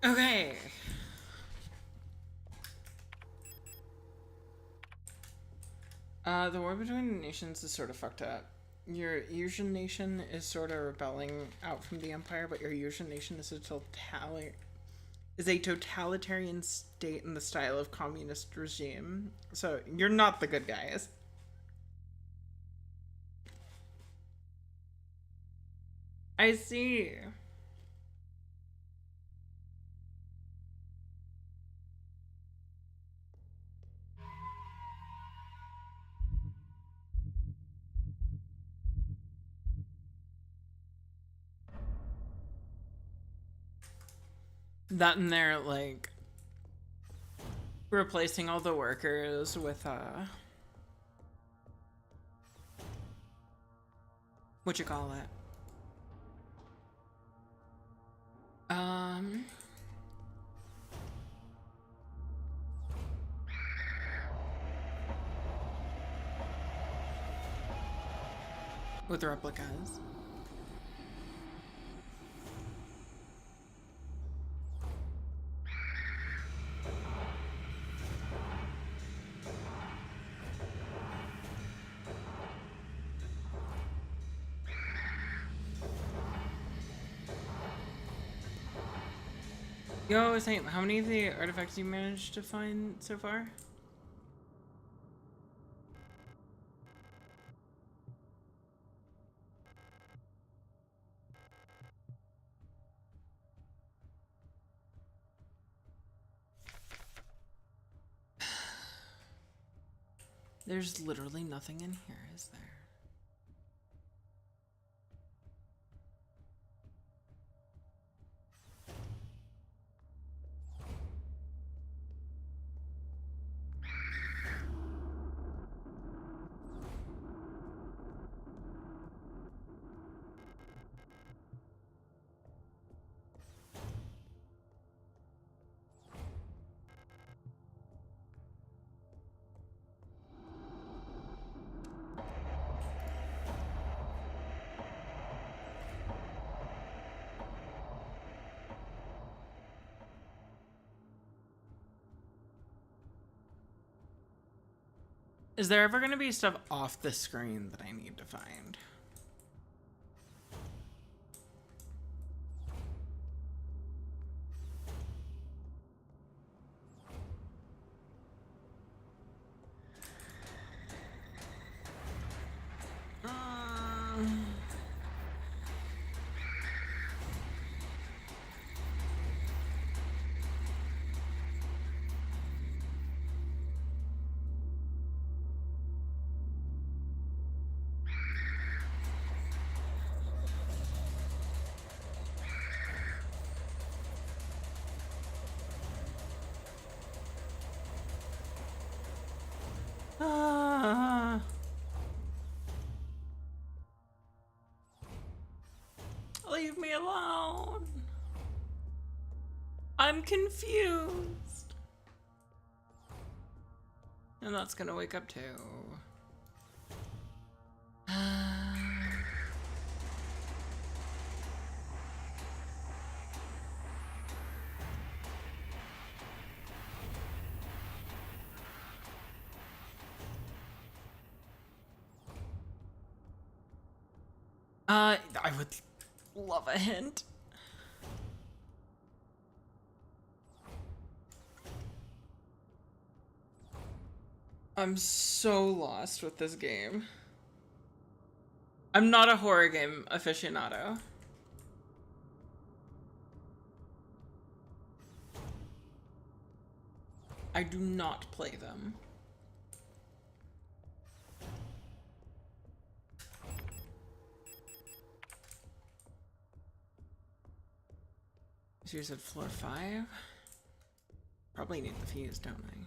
Okay. The war between nations is sort of fucked up. Your Eurasian nation is sort of rebelling out from the empire, but your Eurasian nation is a totalitarian state in the style of communist regime. So you're not the good guys. I see. That and they're like replacing all the workers with what you call it? With replicas. Yo, I was saying, how many of the artifacts you managed to find so far? There's literally nothing in here, is there? Is there ever going to be stuff off the screen that I need to find? Leave me alone. I'm confused. And that's gonna wake up too. I would love a hint. I'm so lost with this game. I'm not a horror game aficionado. I do not play them. So you said floor 5? Probably need the fuse, don't I?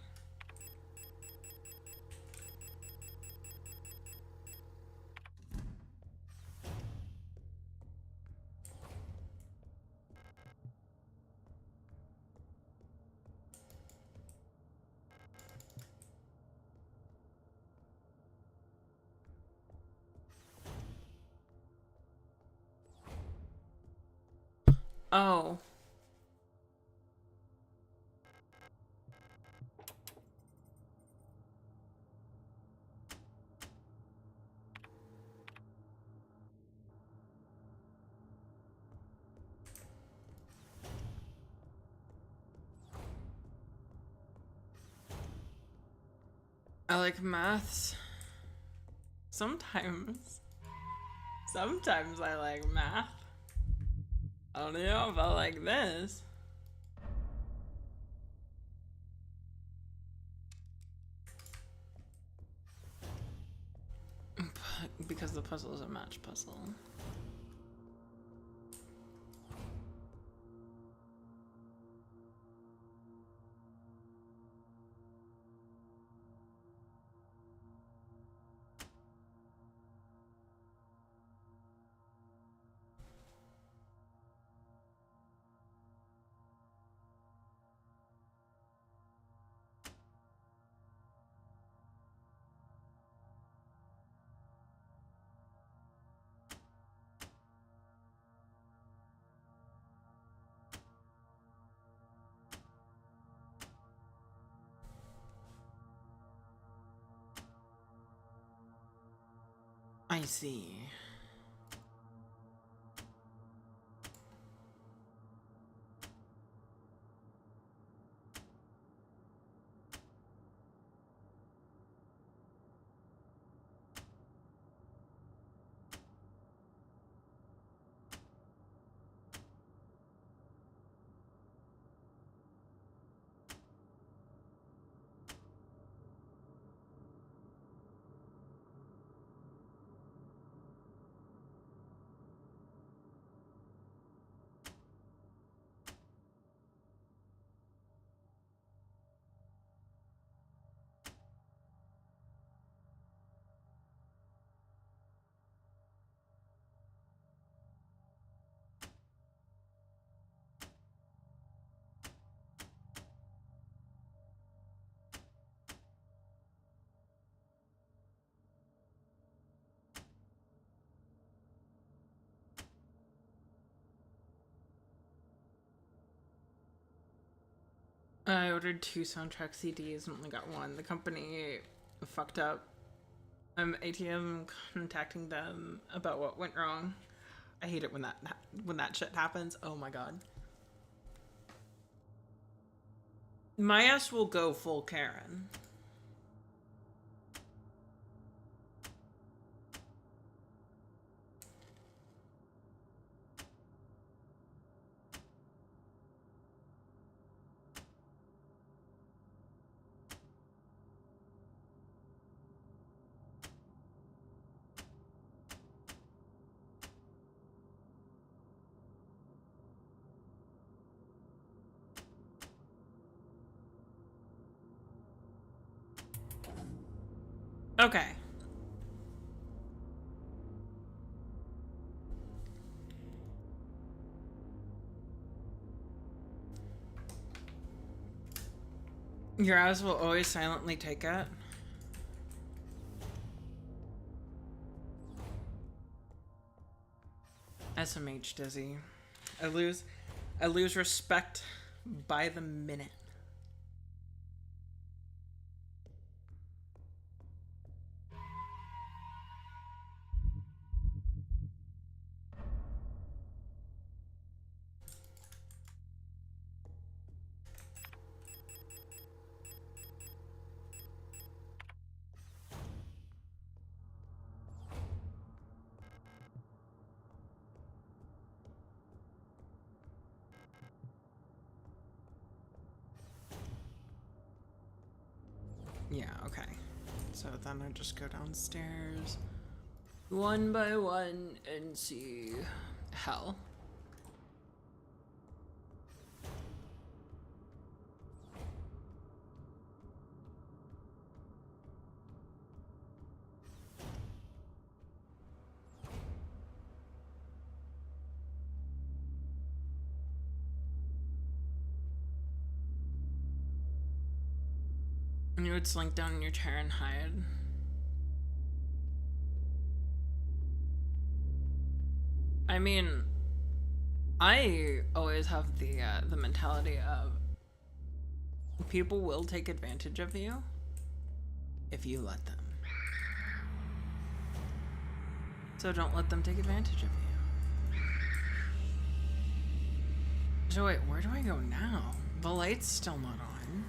Oh. I like maths. Sometimes I like math. I don't know if I like this. Because the puzzle is a match puzzle. I see. I ordered 2 soundtrack CDs and only got 1. The company fucked up. I'm ATM contacting them about what went wrong. I hate it when that shit happens. Oh my god. My ass will go full Karen. Okay. Your ass will always silently take it. SMH Dizzy. I lose respect by the minute. Yeah, okay. So then I just go downstairs one by one and see hell. And you would slink down in your chair and hide. I mean, I always have the mentality of people will take advantage of you if you let them. So don't let them take advantage of you. So wait, where do I go now? The light's still not on.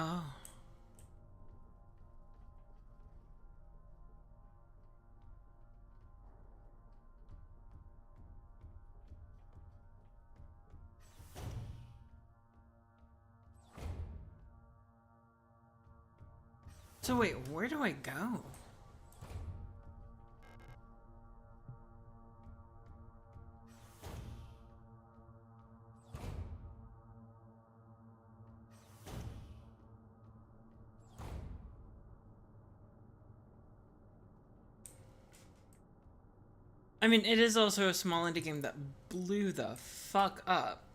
Oh. So wait, where do I go? I mean, it is also a small indie game that blew the fuck up.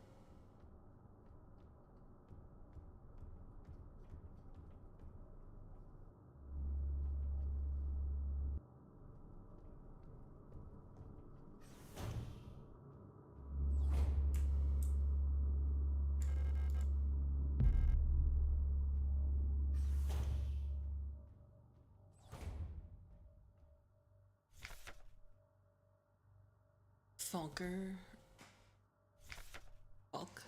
Falker. Falk.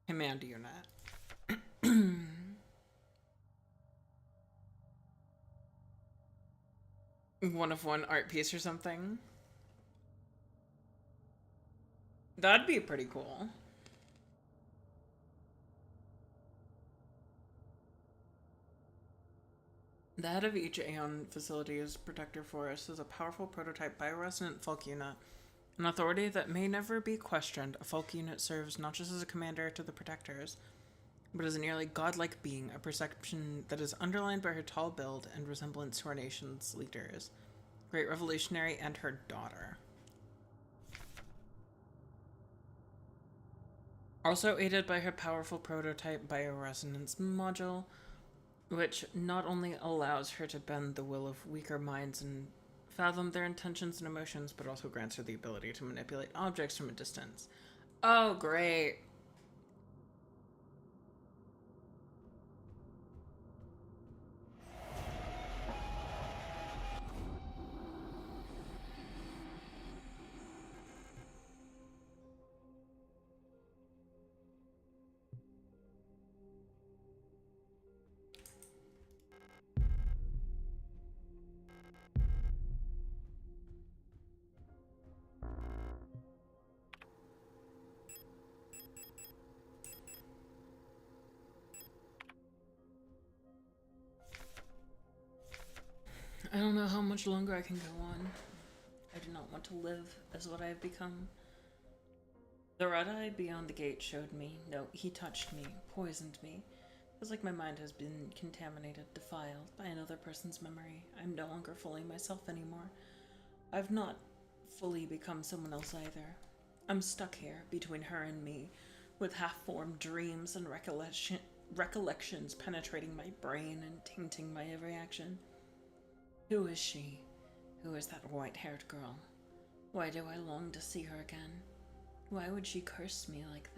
Command unit. One of one art piece or something. That'd be pretty cool. The head of each Aeon facility's protector forest is a powerful prototype bioresonant Falk unit, an authority that may never be questioned. A Falk unit serves not just as a commander to the protectors, but as a nearly godlike being, a perception that is underlined by her tall build and resemblance to our nation's leaders, Great Revolutionary and her daughter. Also aided by her powerful prototype bioresonance module, which not only allows her to bend the will of weaker minds and fathom their intentions and emotions, but also grants her the ability to manipulate objects from a distance. Oh, great. I don't know how much longer I can go on. I do not want to live as what I have become. The red-eye beyond the gate showed me. No, he touched me, poisoned me. It was like my mind has been contaminated, defiled by another person's memory. I'm no longer fully myself anymore. I've not fully become someone else either. I'm stuck here, between her and me, with half-formed dreams and recollections penetrating my brain and tainting my every action. Who is she? Who is that white-haired girl? Why do I long to see her again? Why would she curse me like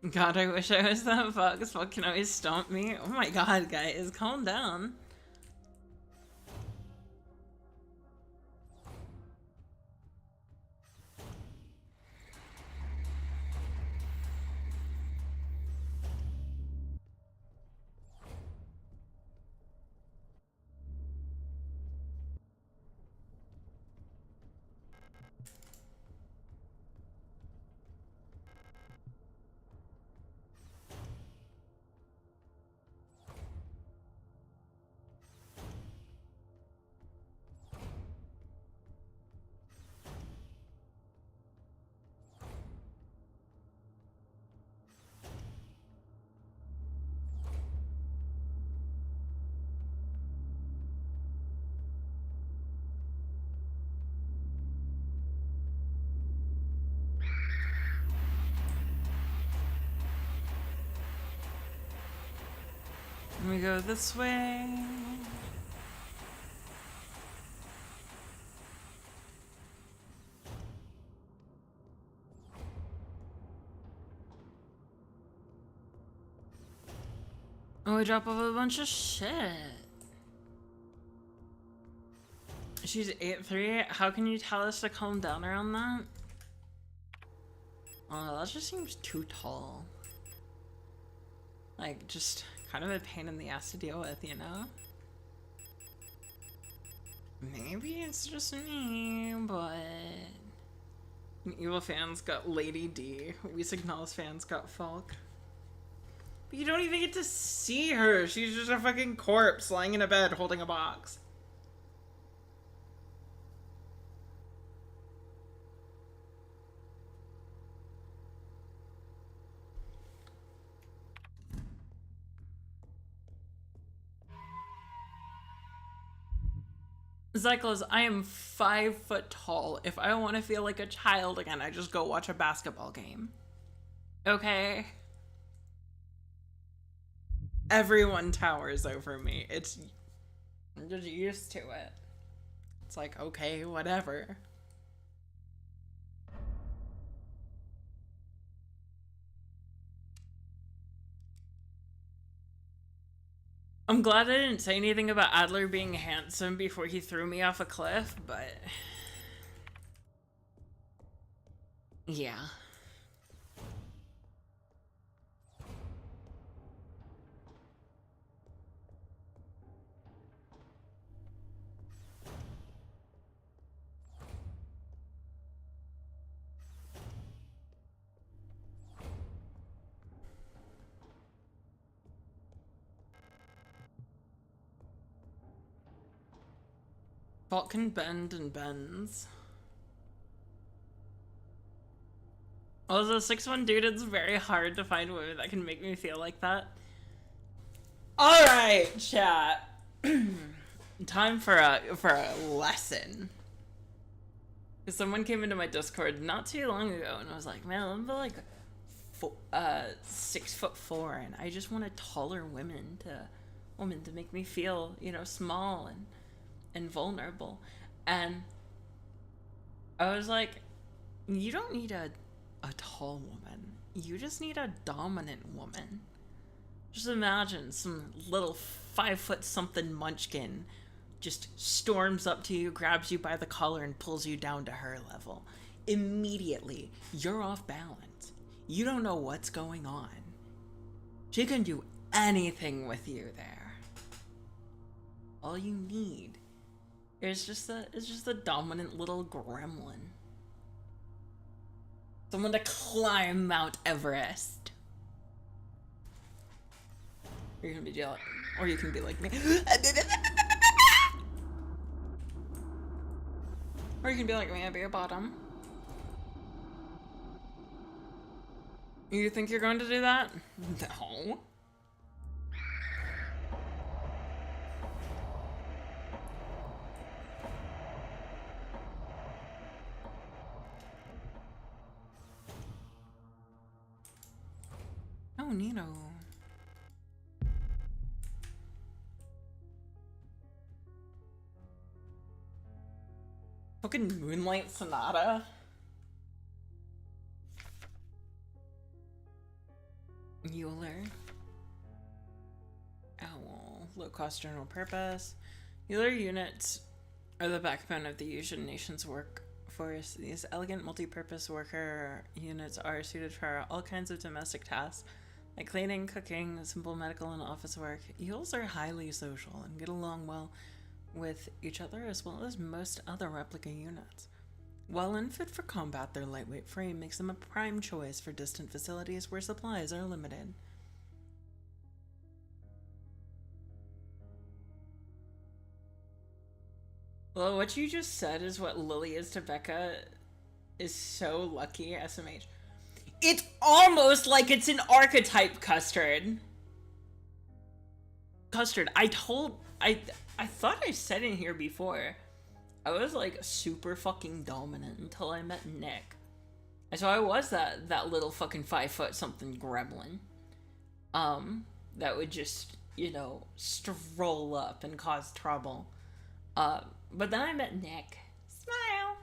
this? God, I wish I was that fox. Fuck can always stomp me. Oh my god, guys, calm down. Let me go this way. Oh, we drop off a bunch of shit. She's 8'3". How can you tell us to calm down around that? Oh, that just seems too tall. Like, just kind of a pain in the ass to deal with, you know? Maybe it's just me, but... Evil fans got Lady D. We Signalis fans got Falk. But you don't even get to see her. She's just a fucking corpse lying in a bed holding a box. Zyklus, I am 5 foot tall. If I want to feel like a child again, I just go watch a basketball game. Okay? Everyone towers over me. I'm just used to it. It's like, okay, whatever. I'm glad I didn't say anything about Adler being handsome before he threw me off a cliff, but... yeah. Fault can bend and bends. Also, 6'1" dude, it's very hard to find women that can make me feel like that. Alright, chat. Time for a lesson. Because someone came into my Discord not too long ago and I was like, man, I'm like 6'4" and I just want a taller woman to make me feel, you know, small and vulnerable. And I was like, you don't need a tall woman. You just need a dominant woman. Just imagine some little 5 foot something munchkin just storms up to you, grabs you by the collar, and pulls you down to her level. Immediately, you're off balance. You don't know what's going on. She can do anything with you there. All you need is just a dominant little gremlin. Someone to climb Mount Everest. You're gonna be jealous, or you can be like me. Or you can be like me, I'd be a bottom. You think you're going to do that? No. Oh, Nino. Fucking Moonlight Sonata. Euler. Owl. Low cost general purpose. Euler units are the backbone of the Asian nation's workforce. These elegant multi-purpose worker units are suited for all kinds of domestic tasks, like cleaning, cooking, simple medical and office work. Euls are highly social and get along well with each other as well as most other replica units. While unfit for combat, their lightweight frame makes them a prime choice for distant facilities where supplies are limited. Well, what you just said is what Lily is to Becca is so lucky, SMH. It's almost like it's an archetype, Custard. Custard, I thought I said in here before, I was like super fucking dominant until I met Nick. And so I was that little fucking 5 foot something gremlin. That would just, you know, stroll up and cause trouble. But then I met Nick. Smile.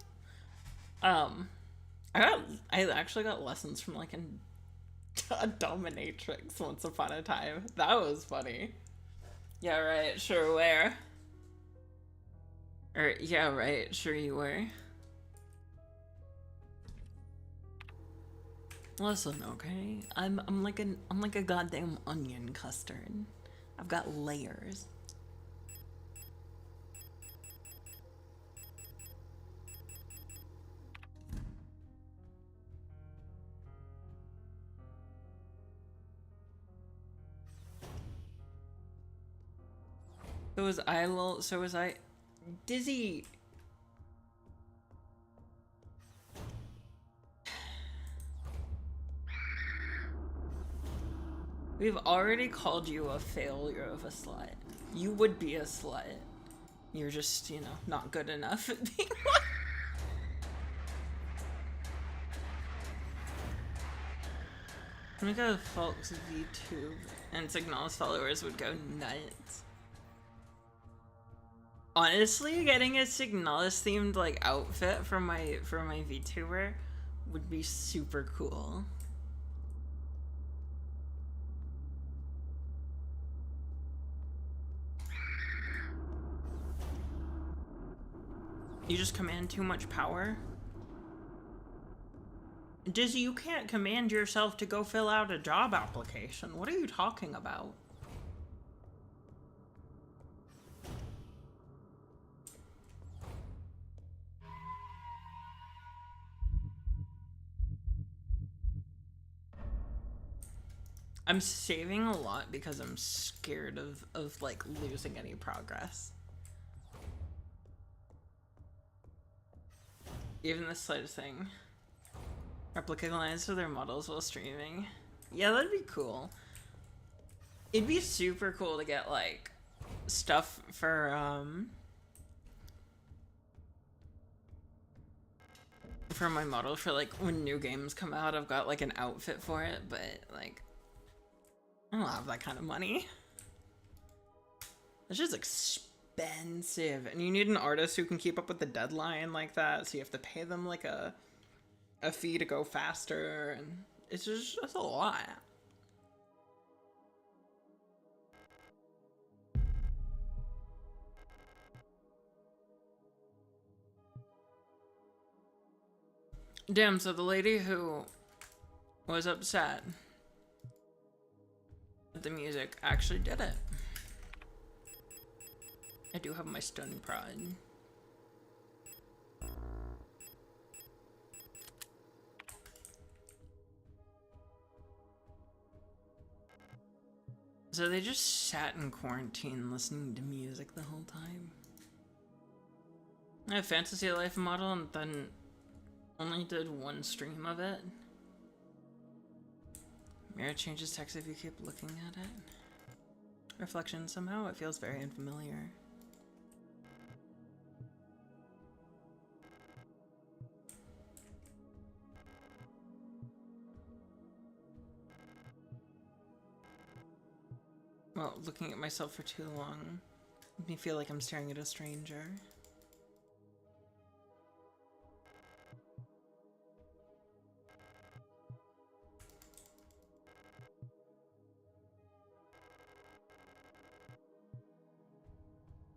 I actually got lessons from like A dominatrix once upon a time. That was funny. Yeah, right, sure where. Or, yeah, right, sure you were. Listen, okay? I'm like a goddamn onion custard. I've got layers. So was I Dizzy. We've already called you a failure of a slut. You would be a slut. You're just, you know, not good enough at being one. I think a Fox VTube and Signalis followers would go nuts. Honestly, getting a Signalis themed like outfit for my VTuber would be super cool. You just command too much power? Dizzy, you can't command yourself to go fill out a job application. What are you talking about? I'm saving a lot because I'm scared of like losing any progress. Even the slightest thing. Replicate lines for their models while streaming. Yeah, that'd be cool. It'd be super cool to get like stuff for my model for like when new games come out. I've got like an outfit for it, but like I don't have that kind of money. It's just expensive, and you need an artist who can keep up with the deadline like that, so you have to pay them like a fee to go faster, and it's just a lot. Damn, so the lady who was upset at the music actually did it. I do have my stun pride. So they just sat in quarantine listening to music the whole time. I have Fantasy Life model and then only did one stream of it. Mirror changes text if you keep looking at it. Reflection, somehow it feels very unfamiliar. Well, looking at myself for too long made me feel like I'm staring at a stranger.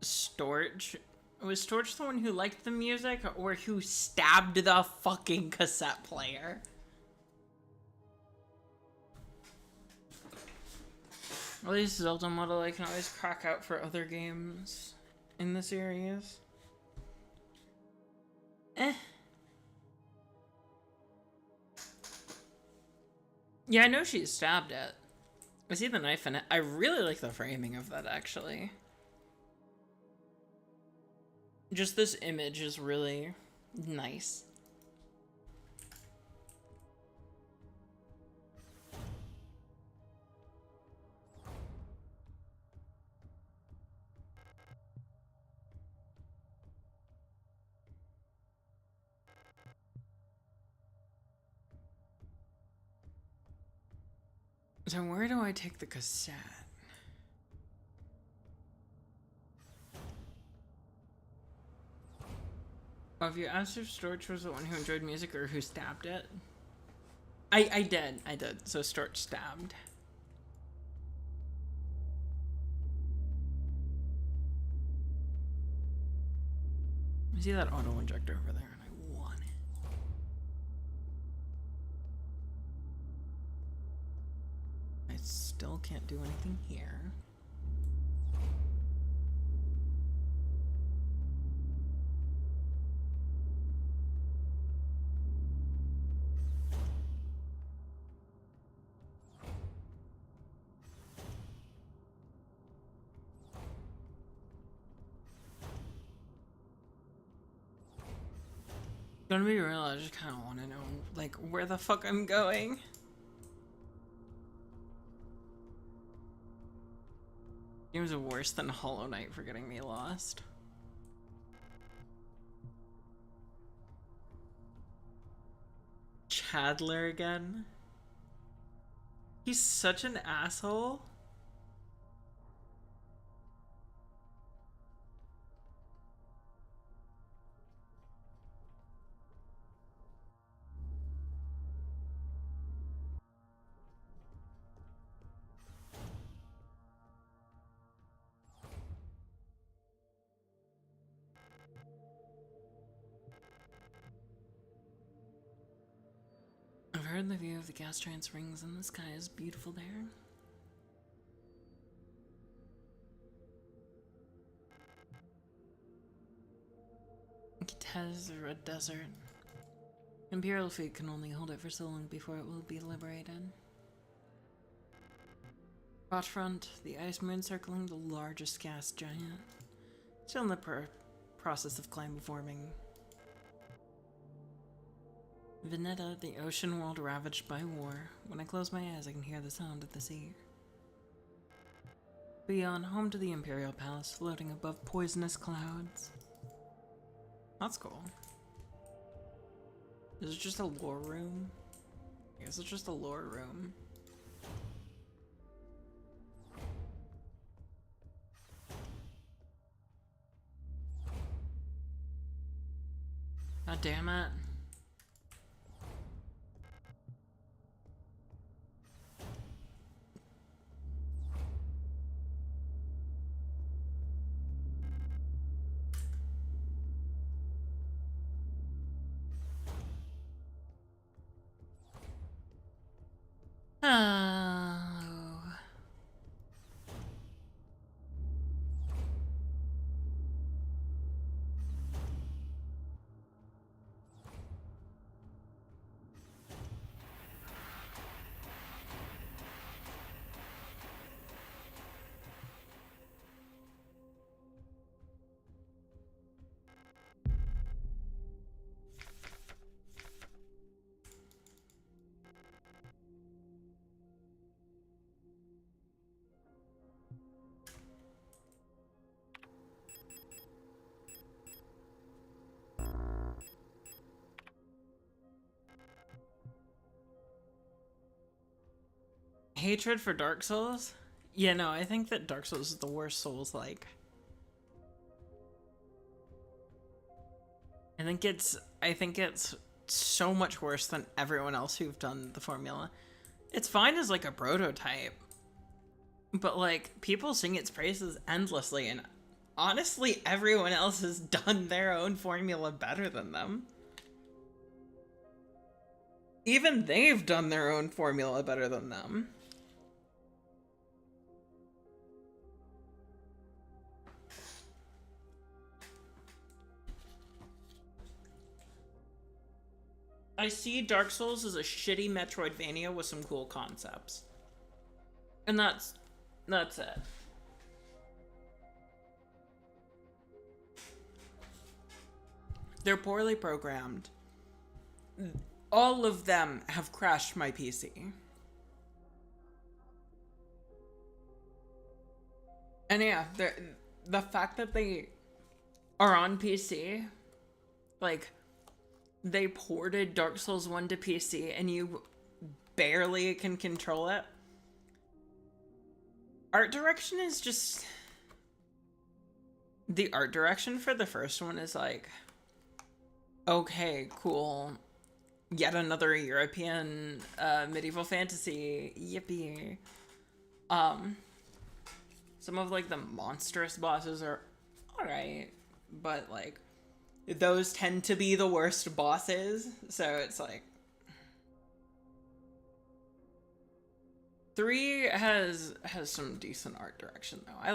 Storch? Was Storch the one who liked the music or who stabbed the fucking cassette player? At least Zelda model I can always crack out for other games in the series. Yeah, I know she stabbed it. I see the knife in it. I really like the framing of that, actually. Just this image is really nice. So where do I take the cassette? Oh, if you asked if Storch was the one who enjoyed music or who stabbed it? I did. So Storch stabbed. I see that auto injector over there, and I want it. I still can't do anything here. Gonna be real, I just kind of want to know, like, where the fuck I'm going. Games worse than Hollow Knight for getting me lost. Chadler again? He's such an asshole. I've heard the view of the gas trance rings in the sky is beautiful there. Kitez, the Red Desert. Imperial fleet can only hold it for so long before it will be liberated. Front, the ice moon circling the largest gas giant. Still in the process of climate forming. Veneta, the ocean world ravaged by war. When I close my eyes, I can hear the sound of the sea. Beyond, home to the Imperial Palace, floating above poisonous clouds. That's cool. Is it just a lore room? I guess it's just a lore room. God damn it. Oh. Hatred for Dark Souls? Yeah, no, I think that Dark Souls is the worst Souls-like. I think it's so much worse than everyone else who've done the formula. It's fine as like a prototype, but like people sing its praises endlessly, and honestly everyone else has done their own formula better than them. Even they've done their own formula better than them. I see Dark Souls as a shitty Metroidvania with some cool concepts. And that's it. They're poorly programmed. All of them have crashed my PC. And yeah, the fact that they are on PC, like, they ported Dark Souls 1 to PC and you barely can control it. Art direction is just... The art direction for the first one is like, okay, cool. Yet another European medieval fantasy. Yippee. Some of like the monstrous bosses are alright, but like those tend to be the worst bosses, so it's like 3 has some decent art direction though. I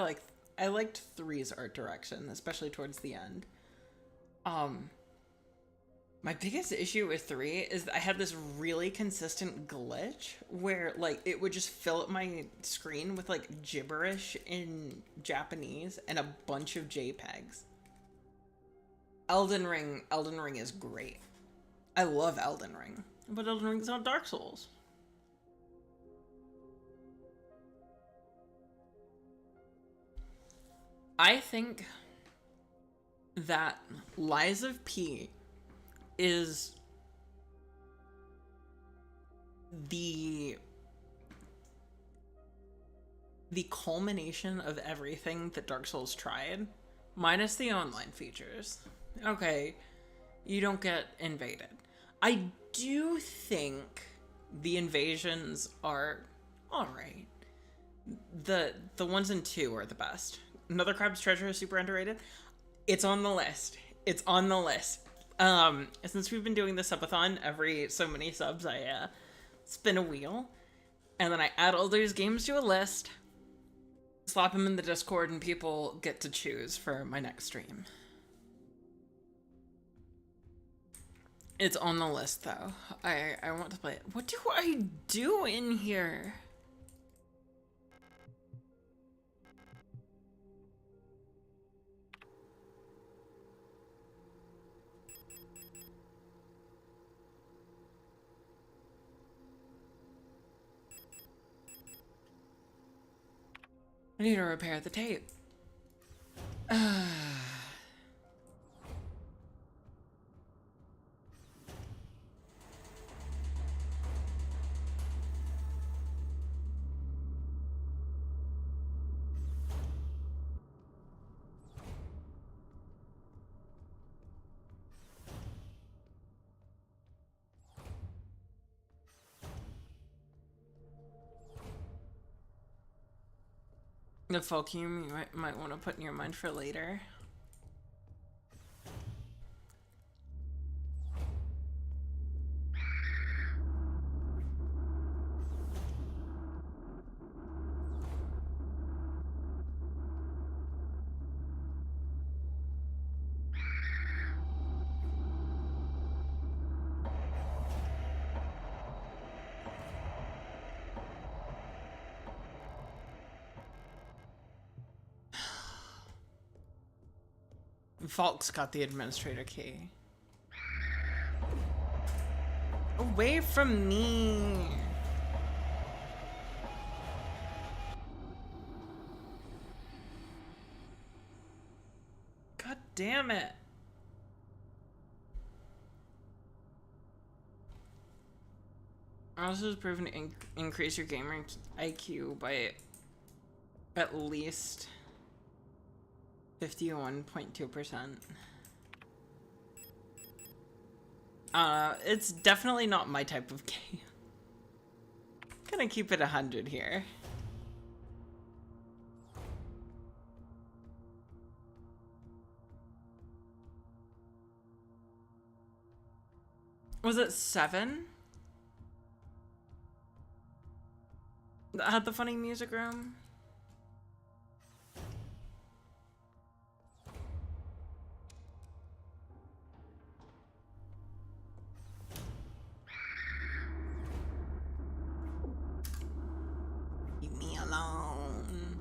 liked 3's art direction, especially towards the end. My biggest issue with 3 is that I had this really consistent glitch where like it would just fill up my screen with like gibberish in Japanese and a bunch of JPEGs. Elden Ring is great. I love Elden Ring, but Elden Ring's not Dark Souls. I think that Lies of P is the culmination of everything that Dark Souls tried, minus the online features. Okay, you don't get invaded. I do think the invasions are alright. The ones in 2 are the best. Another Crab's Treasure is super underrated. It's on the list. It's on the list. Since we've been doing the subathon, every so many subs, I spin a wheel, and then I add all those games to a list, slap them in the Discord, and people get to choose for my next stream. It's on the list, though. I want to play it. What do I do in here? I need to repair the tape. The vacuum you might want to put in your mind for later. Falk's got the administrator key. Away from me! God damn it! Also has proven to increase your gamer IQ by at least 51.2%. It's definitely not my type of game. Gonna keep it 100 here. Was it 7? That had the funny music room? Leave me alone.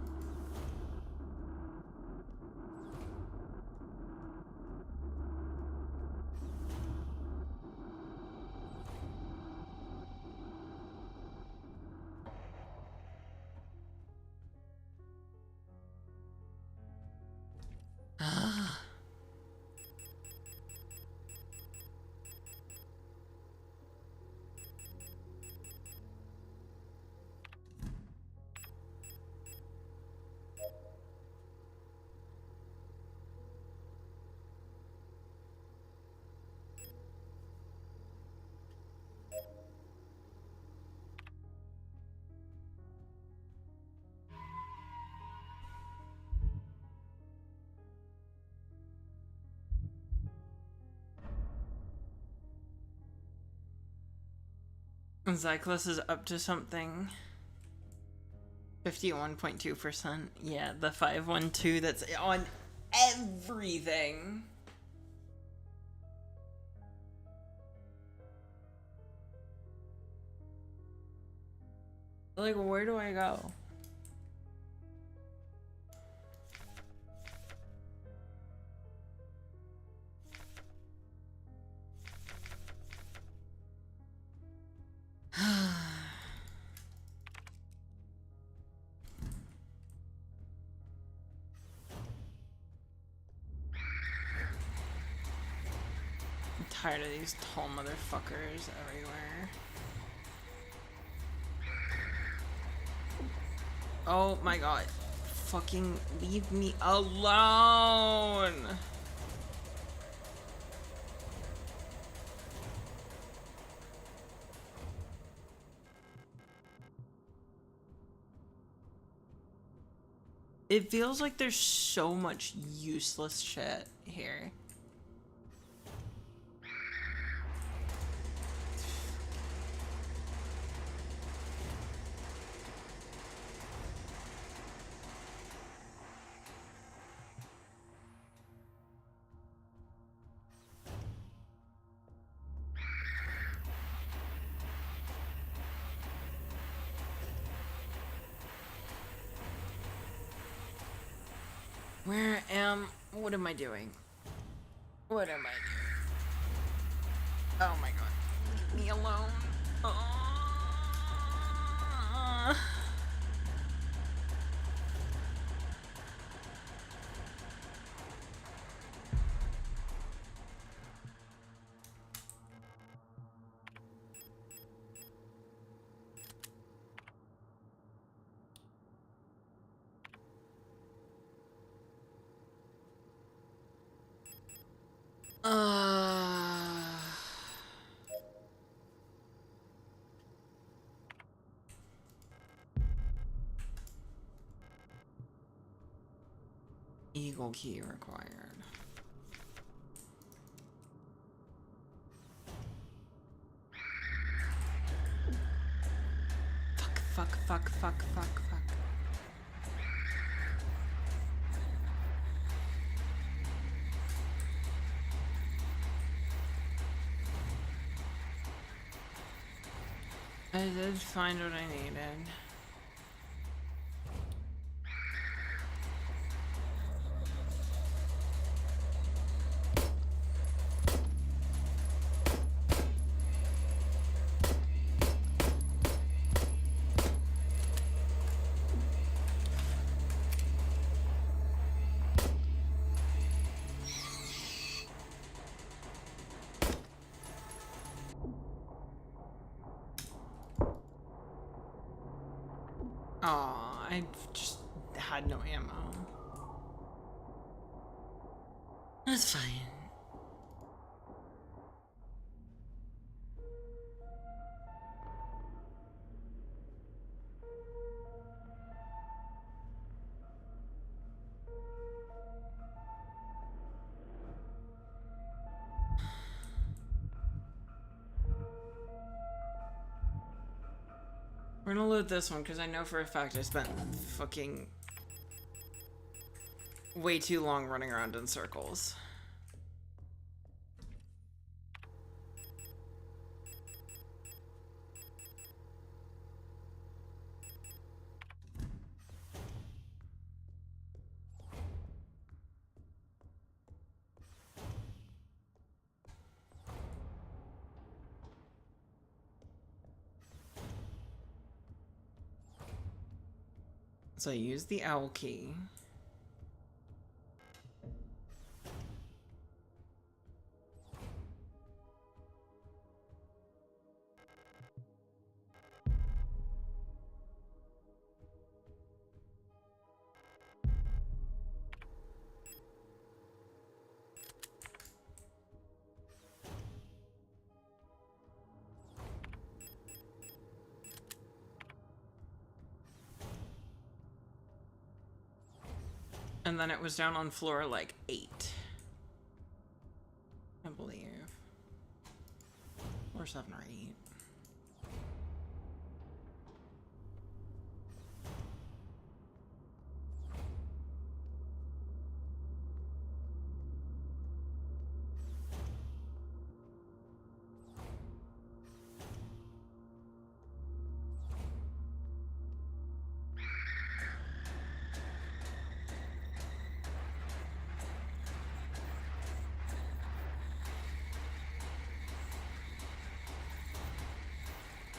Signalis is up to something. 51.2%. Yeah, the 512 that's on everything. Like, where do I go? I'm tired of these tall motherfuckers everywhere. Oh my god. Fucking leave me alone! It feels like there's so much useless shit here. What am I doing? What am I doing? Oh my god. Leave me alone. Eagle key required. Fuck. I did find what I needed. Oh, I just had no ammo. That's fine. We're gonna loot this one because I know for a fact I spent fucking way too long running around in circles. So I use the owl key. And then it was down on floor like 8. I believe. Or 7 or 8.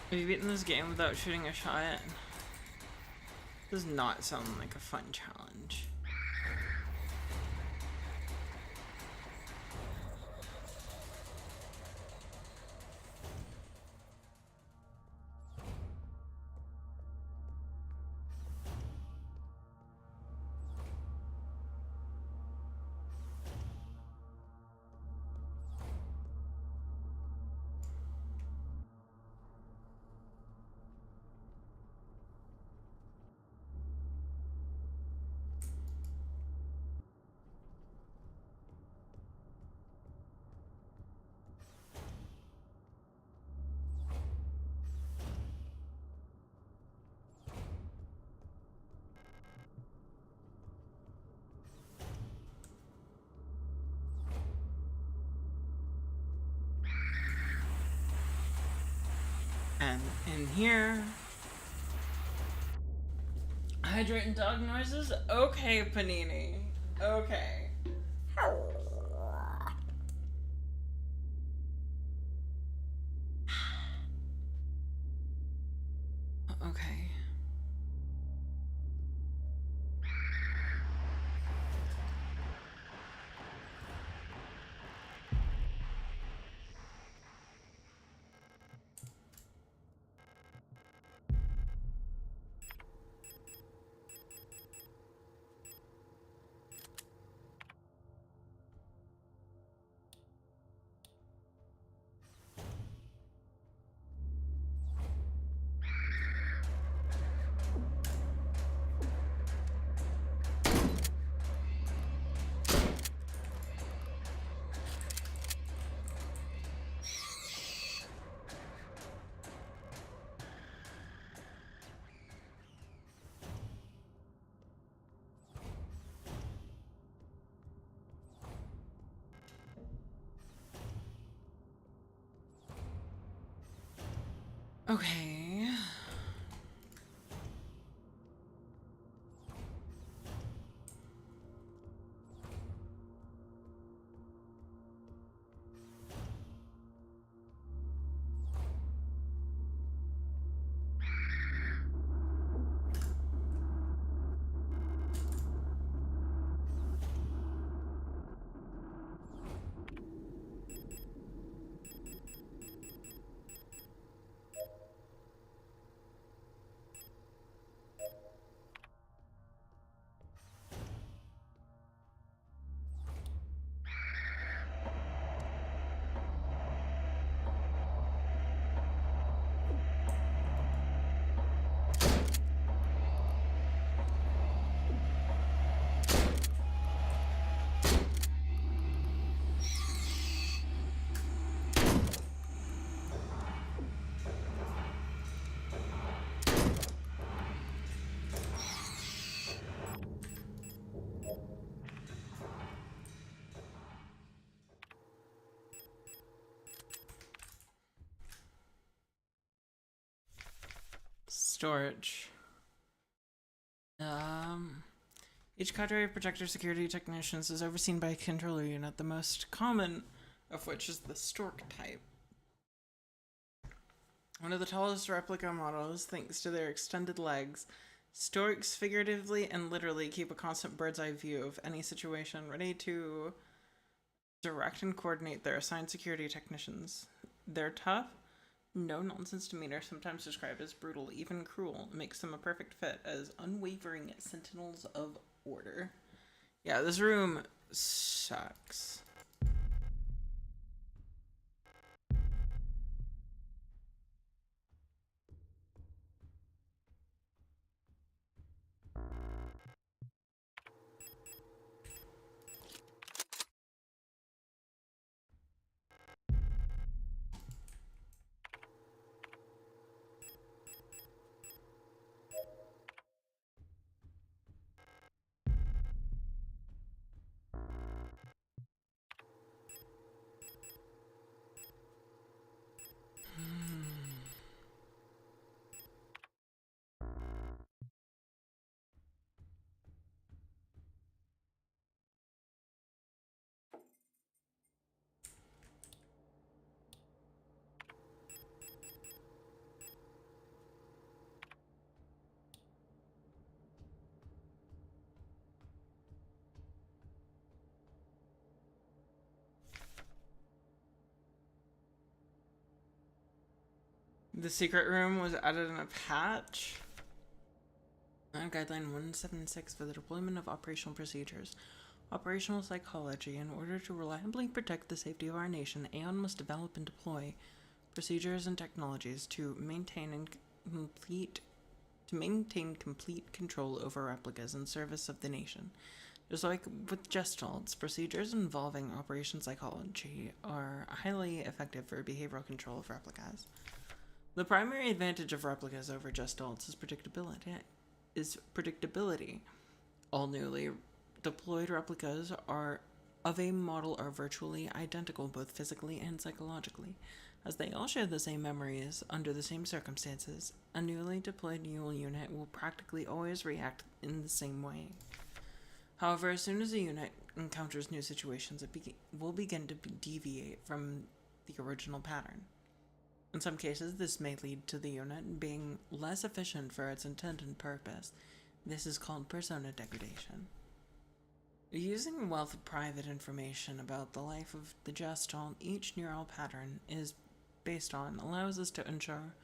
Have you beaten this game without shooting a shot? Does not sound like a fun challenge. And in here, hydrate and dog noises? Okay, Panini. Okay. Okay. Okay. Storage. Each cadre of projector security technicians is overseen by a controller unit, the most common of which is the stork type. One of the tallest replica models, thanks to their extended legs, storks figuratively and literally keep a constant bird's eye view of any situation, ready to direct and coordinate their assigned security technicians. They're tough, no-nonsense demeanor, sometimes described as brutal, even cruel, makes them a perfect fit as unwavering sentinels of order. Yeah, this room sucks. The secret room was added in a patch. Guideline 176 for the deployment of operational procedures. Operational psychology. In order to reliably protect the safety of our nation, Aeon must develop and deploy procedures and technologies to maintain complete control over replicas in service of the nation. Just like with Gestalts, procedures involving operation psychology are highly effective for behavioral control of replicas. The primary advantage of replicas over Gestalts is predictability. All newly deployed replicas of a model are virtually identical both physically and psychologically. As they all share the same memories under the same circumstances, a newly deployed Mule unit will practically always react in the same way. However, as soon as a unit encounters new situations, it will begin to deviate from the original pattern. In some cases, this may lead to the unit being less efficient for its intended purpose. This is called persona degradation. Using a wealth of private information about the life of the Gestalt each neural pattern is based on allows us to ensure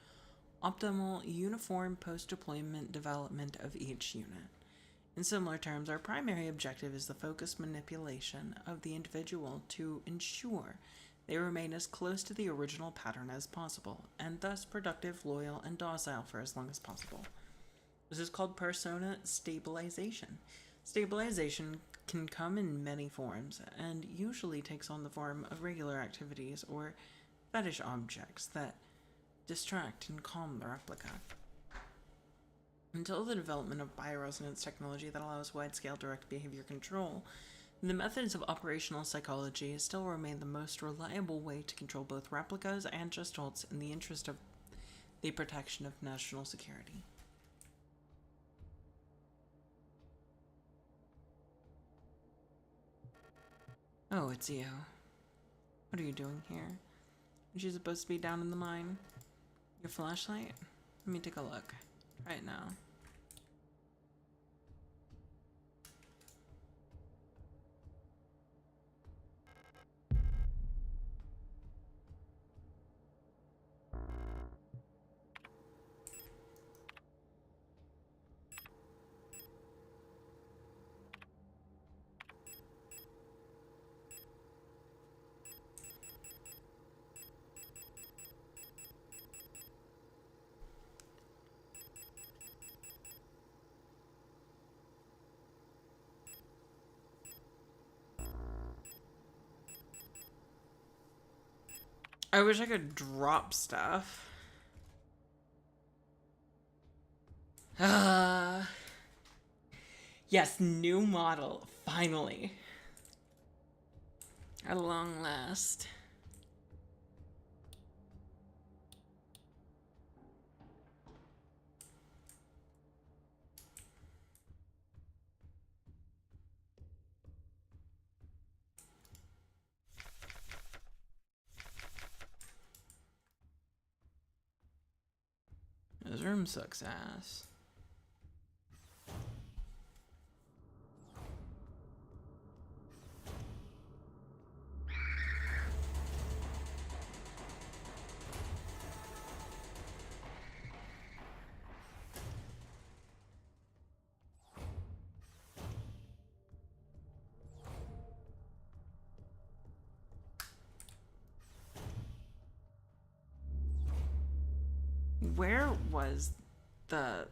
optimal, uniform post-deployment development of each unit. In similar terms, our primary objective is the focused manipulation of the individual to ensure they remain as close to the original pattern as possible, and thus productive, loyal, and docile for as long as possible. This is called persona stabilization. Stabilization can come in many forms, and usually takes on the form of regular activities or fetish objects that distract and calm the replica. Until the development of bioresonance technology that allows wide-scale direct behavior control, the methods of operational psychology still remain the most reliable way to control both replicas and Gestalts in the interest of the protection of national security. Oh, it's you. What are you doing here? Is she supposed to be down in the mine? Your flashlight? Let me take a look. Right now. I wish I could drop stuff. Yes, new model, finally. At long last. This room sucks ass. Where was the...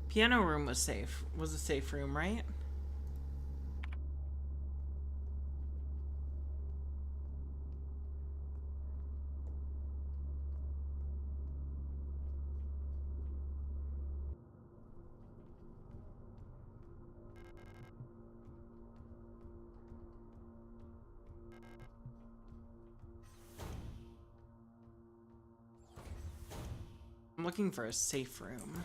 Piano room was safe. Was a safe room, right? I'm looking for a safe room.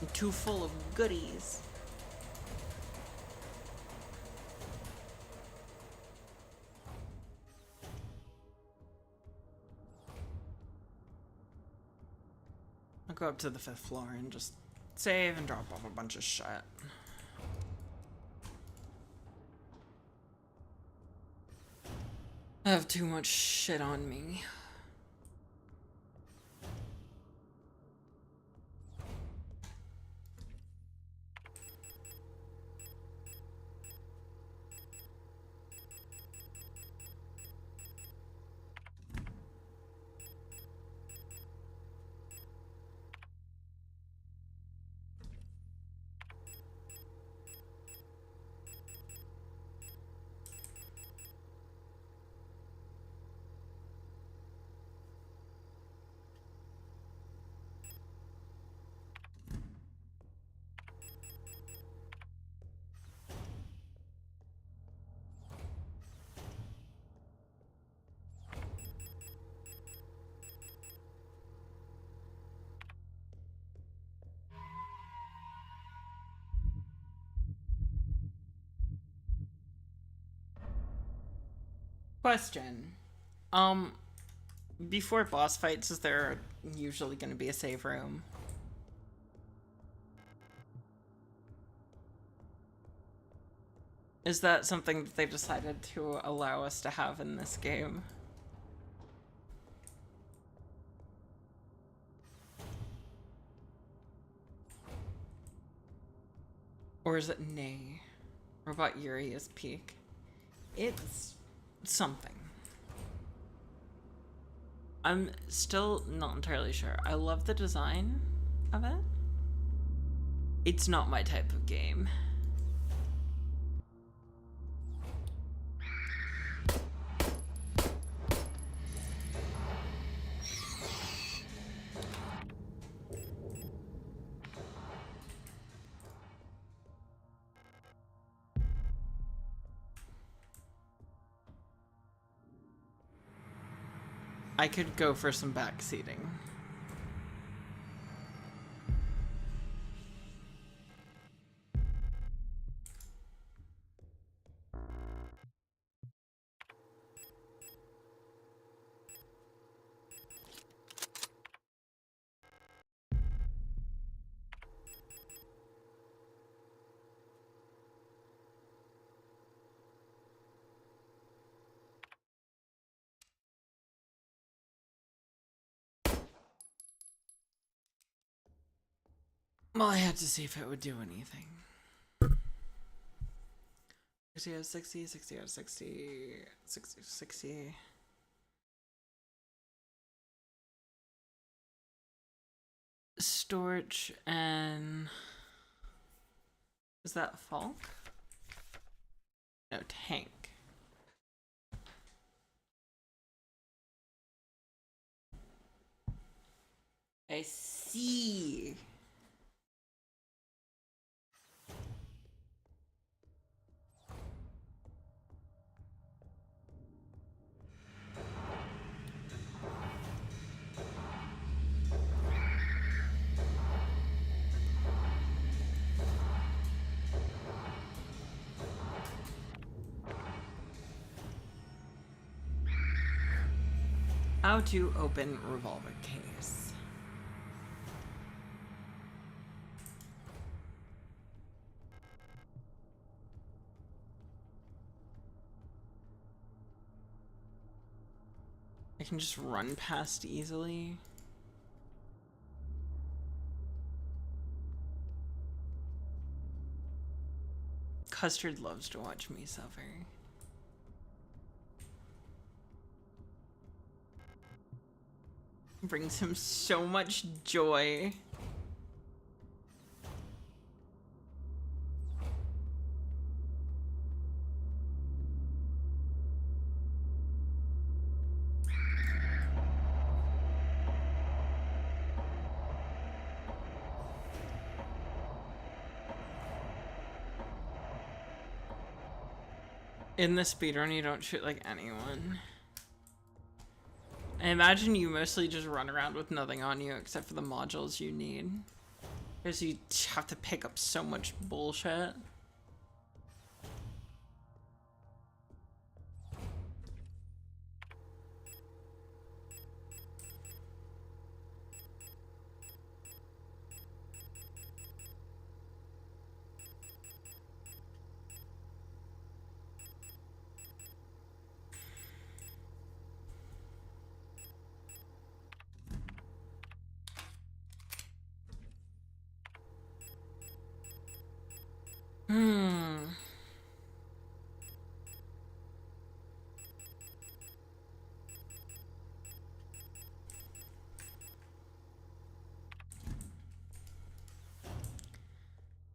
I'm too full of goodies. I'll go up to the 5th floor and just save and drop off a bunch of shit. I have too much shit on me. Question. Before boss fights, is there usually going to be a save room? Is that something that they decided to allow us to have in this game? Or is it nay? Robot Yuri is peak. It's something. I'm still not entirely sure. I love the design of it. It's not my type of game. I could go for some back seating. Well, I had to see if it would do anything. 60 out of 60, 60 out of 60, 60, 60. Storage and... Is that Falk? No, Tank. I see. How to open revolver case. I can just run past easily. Custard loves to watch me suffer. Brings him so much joy. In the speedrun, you don't shoot like anyone. I imagine you mostly just run around with nothing on you except for the modules you need. Because you have to pick up so much bullshit.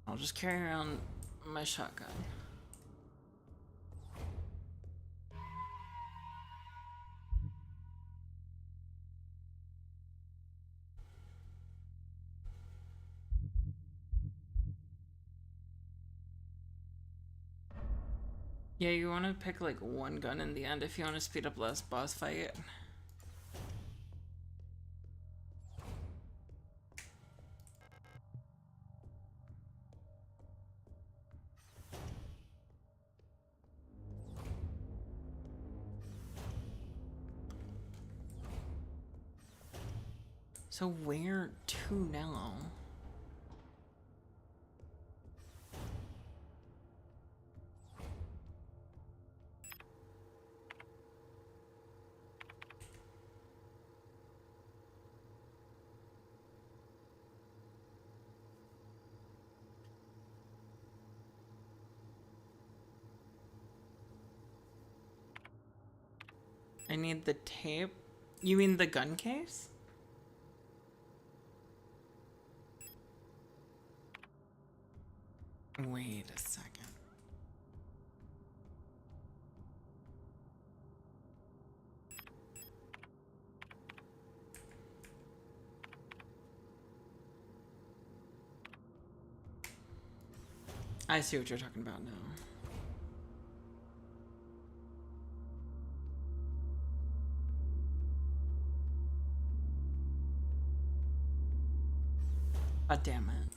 I'll just carry around my shotgun. Yeah, you want to pick like one gun in the end if you want to speed up last boss fight. So where to now? I need the tape. You mean the gun case? Wait a second. I see what you're talking about now. God damn it.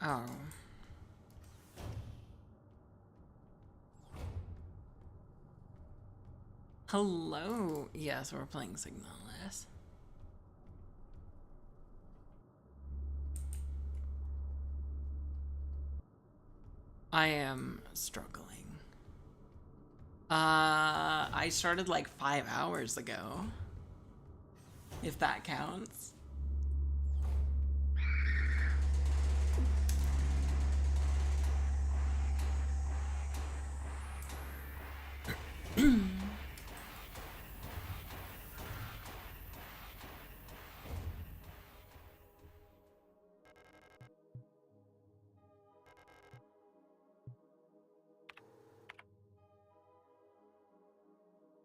Oh. Hello. Yes, we're playing Signalis. I am struggling. I started like 5 hours ago. If that counts.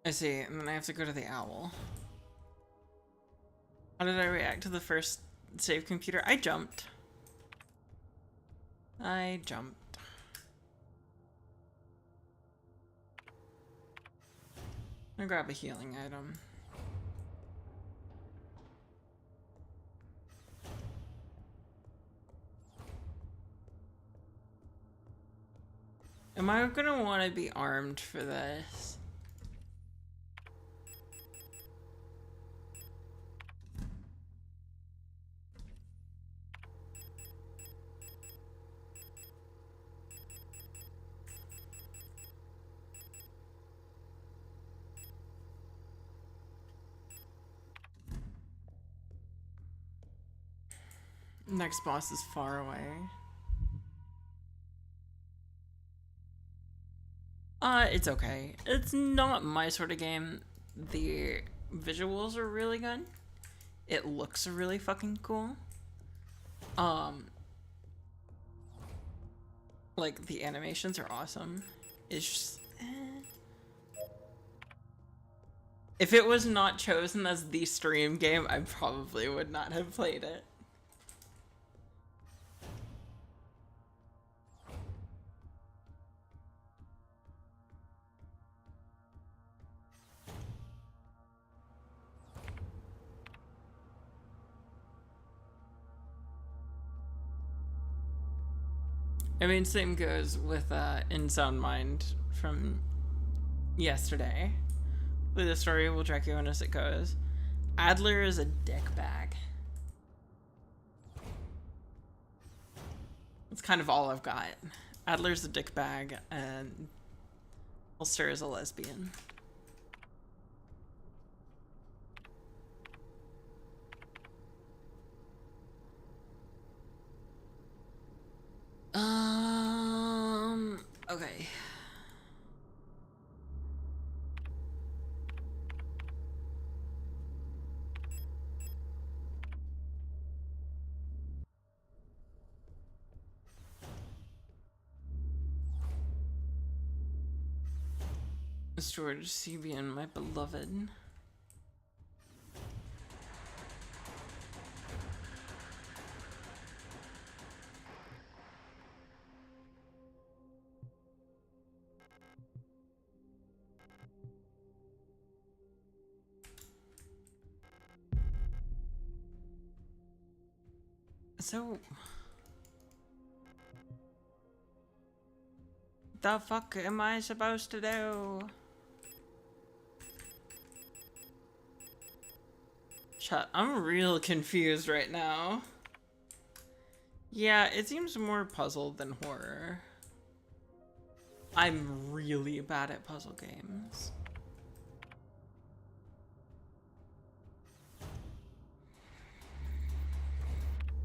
I see, and then I have to go to the owl. How did I react to the first save computer? I jumped. I'm gonna grab a healing item. Am I gonna want to be armed for this? Next boss is far away. It's okay. It's not my sort of game. The visuals are really good. It looks really fucking cool. Like, the animations are awesome. It's just... If it was not chosen as the stream game, I probably would not have played it. I mean, same goes with In Sound Mind from yesterday. With the story, we'll track you on as it goes. Adler is a dickbag. That's kind of all I've got. Adler's a dickbag, and Ulster is a lesbian. Okay. George Sebian, my beloved. So, the fuck am I supposed to do? Shut. I'm real confused right now. Yeah, it seems more puzzle than horror. I'm really bad at puzzle games.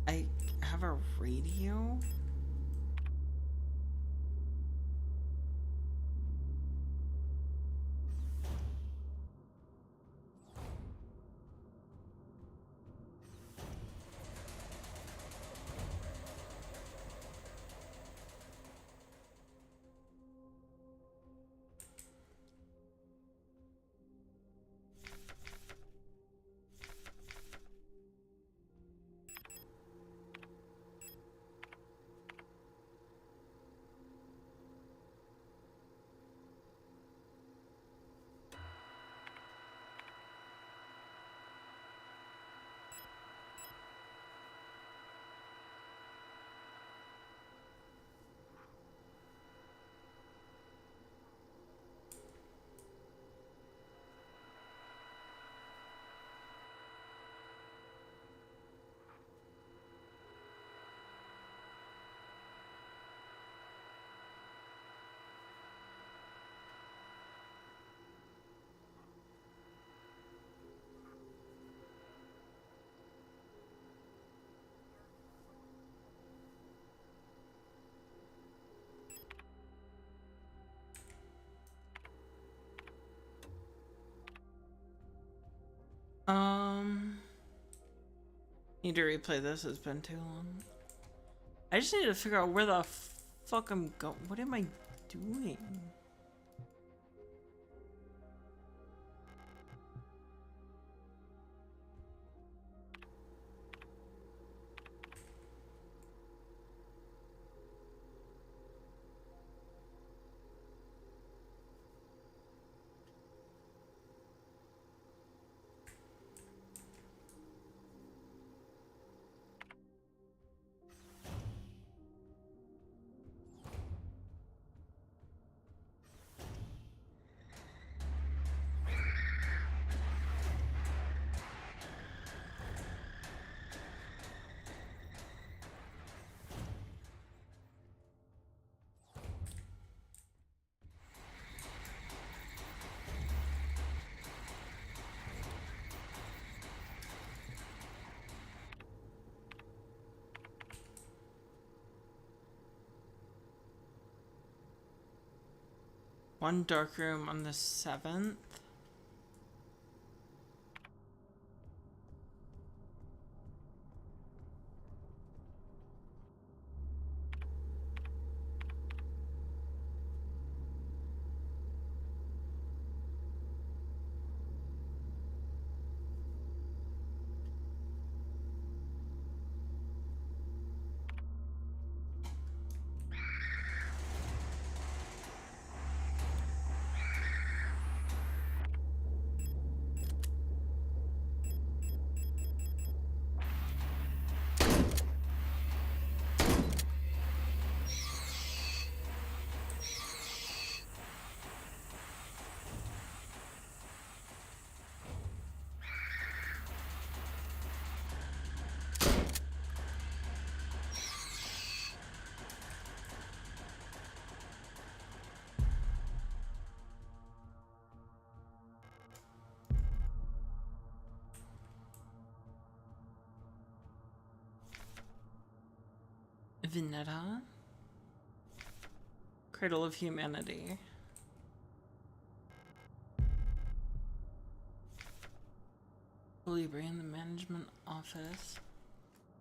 I have a radio? Need to replay this, it's been too long. I just need to figure out where the fuck I'm going. What am I doing? One dark room on the 7th. Vineta. Cradle of Humanity. Colibri in the management office.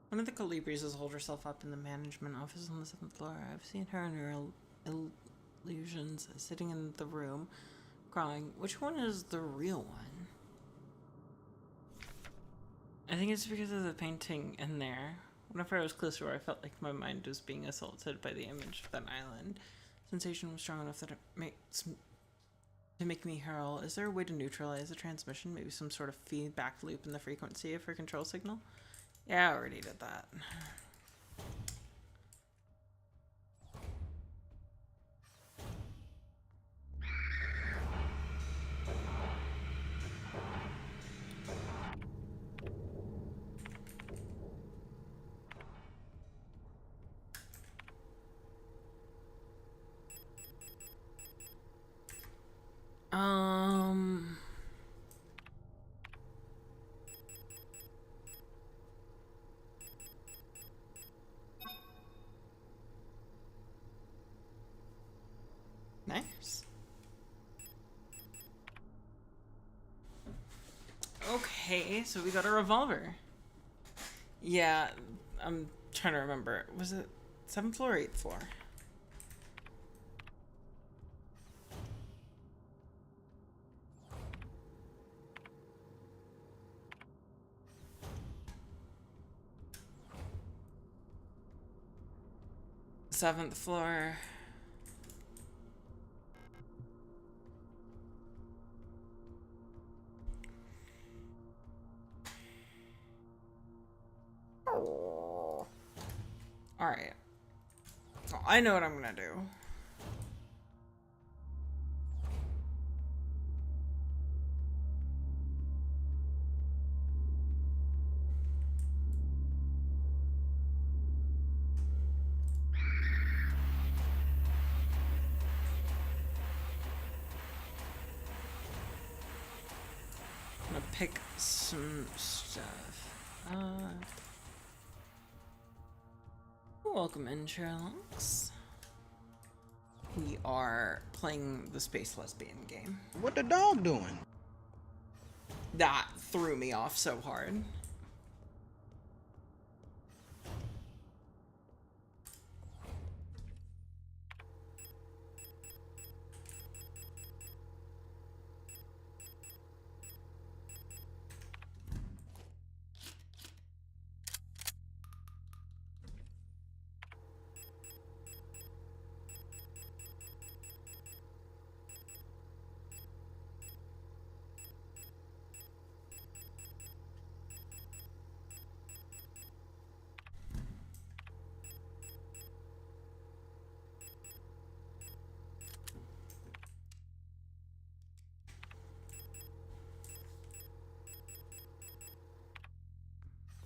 One of the Colibris has holed herself up in the management office on the 7th floor. I've seen her in her illusions sitting in the room, crying. Which one is the real one? I think it's because of the painting in there. Whenever I was close to her, I felt like my mind was being assaulted by the image of that island. Sensation was strong enough that it to make me hurl. Is there a way to neutralize the transmission? Maybe some sort of feedback loop in the frequency of her control signal? Yeah, I already did that. Nice. Okay, so we got a revolver. Yeah, I'm trying to remember. Was it 7th floor or 8th floor? Seventh floor. Alright. Well, I know what I'm gonna do. I'm gonna pick some stuff up. Welcome in, Sherlocks. We are playing the Space Lesbian game. What the dog doing? That threw me off so hard.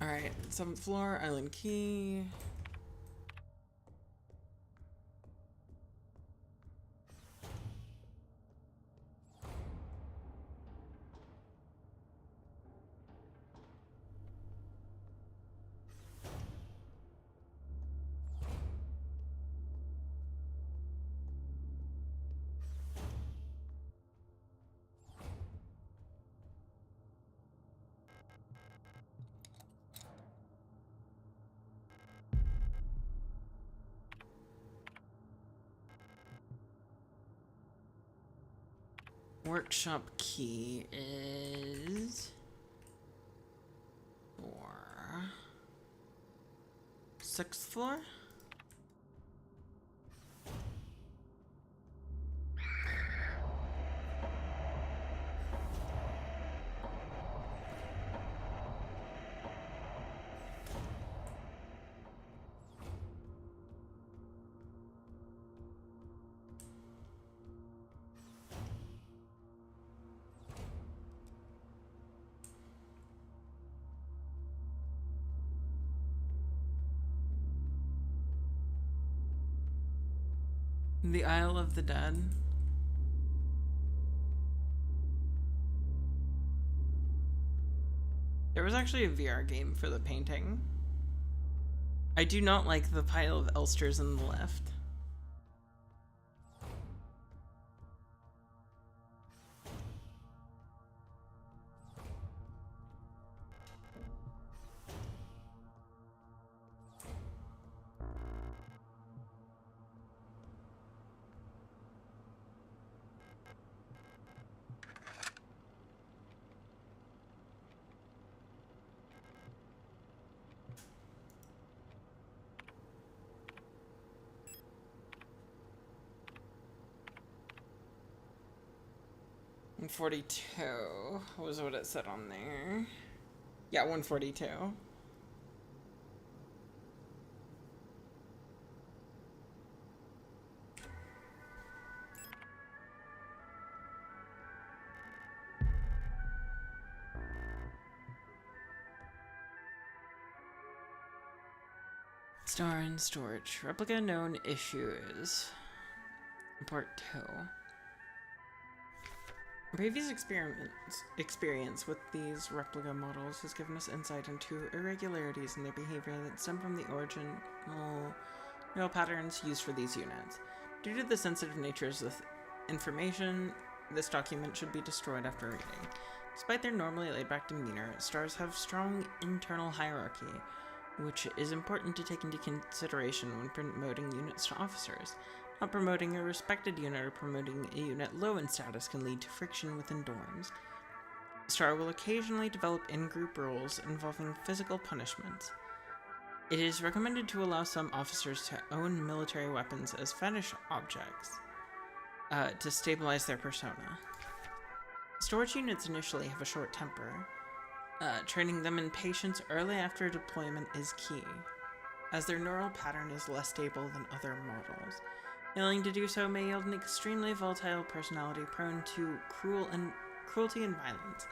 Alright, 7th floor, Island Key. Workshop key is for 6th floor? The Isle of the Dead. There was actually a VR game for the painting. I do not like the pile of Elsters on the left. And 42 was what it said on there. Yeah, 142. Star and storage. Replica known issues. Part 2. Previous experience with these replica models has given us insight into irregularities in their behavior that stem from the original neural patterns used for these units. Due to the sensitive natures of information, this document should be destroyed after reading. Despite their normally laid-back demeanor, stars have strong internal hierarchy, which is important to take into consideration when promoting units to officers. Not promoting a respected unit or promoting a unit low in status can lead to friction within dorms. Star will occasionally develop in-group rules involving physical punishments. It is recommended to allow some officers to own military weapons as fetish objects to stabilize their persona. Storage units initially have a short temper. Training them in patience early after deployment is key, as their neural pattern is less stable than other models. Failing to do so may yield an extremely volatile personality prone to cruelty and violence.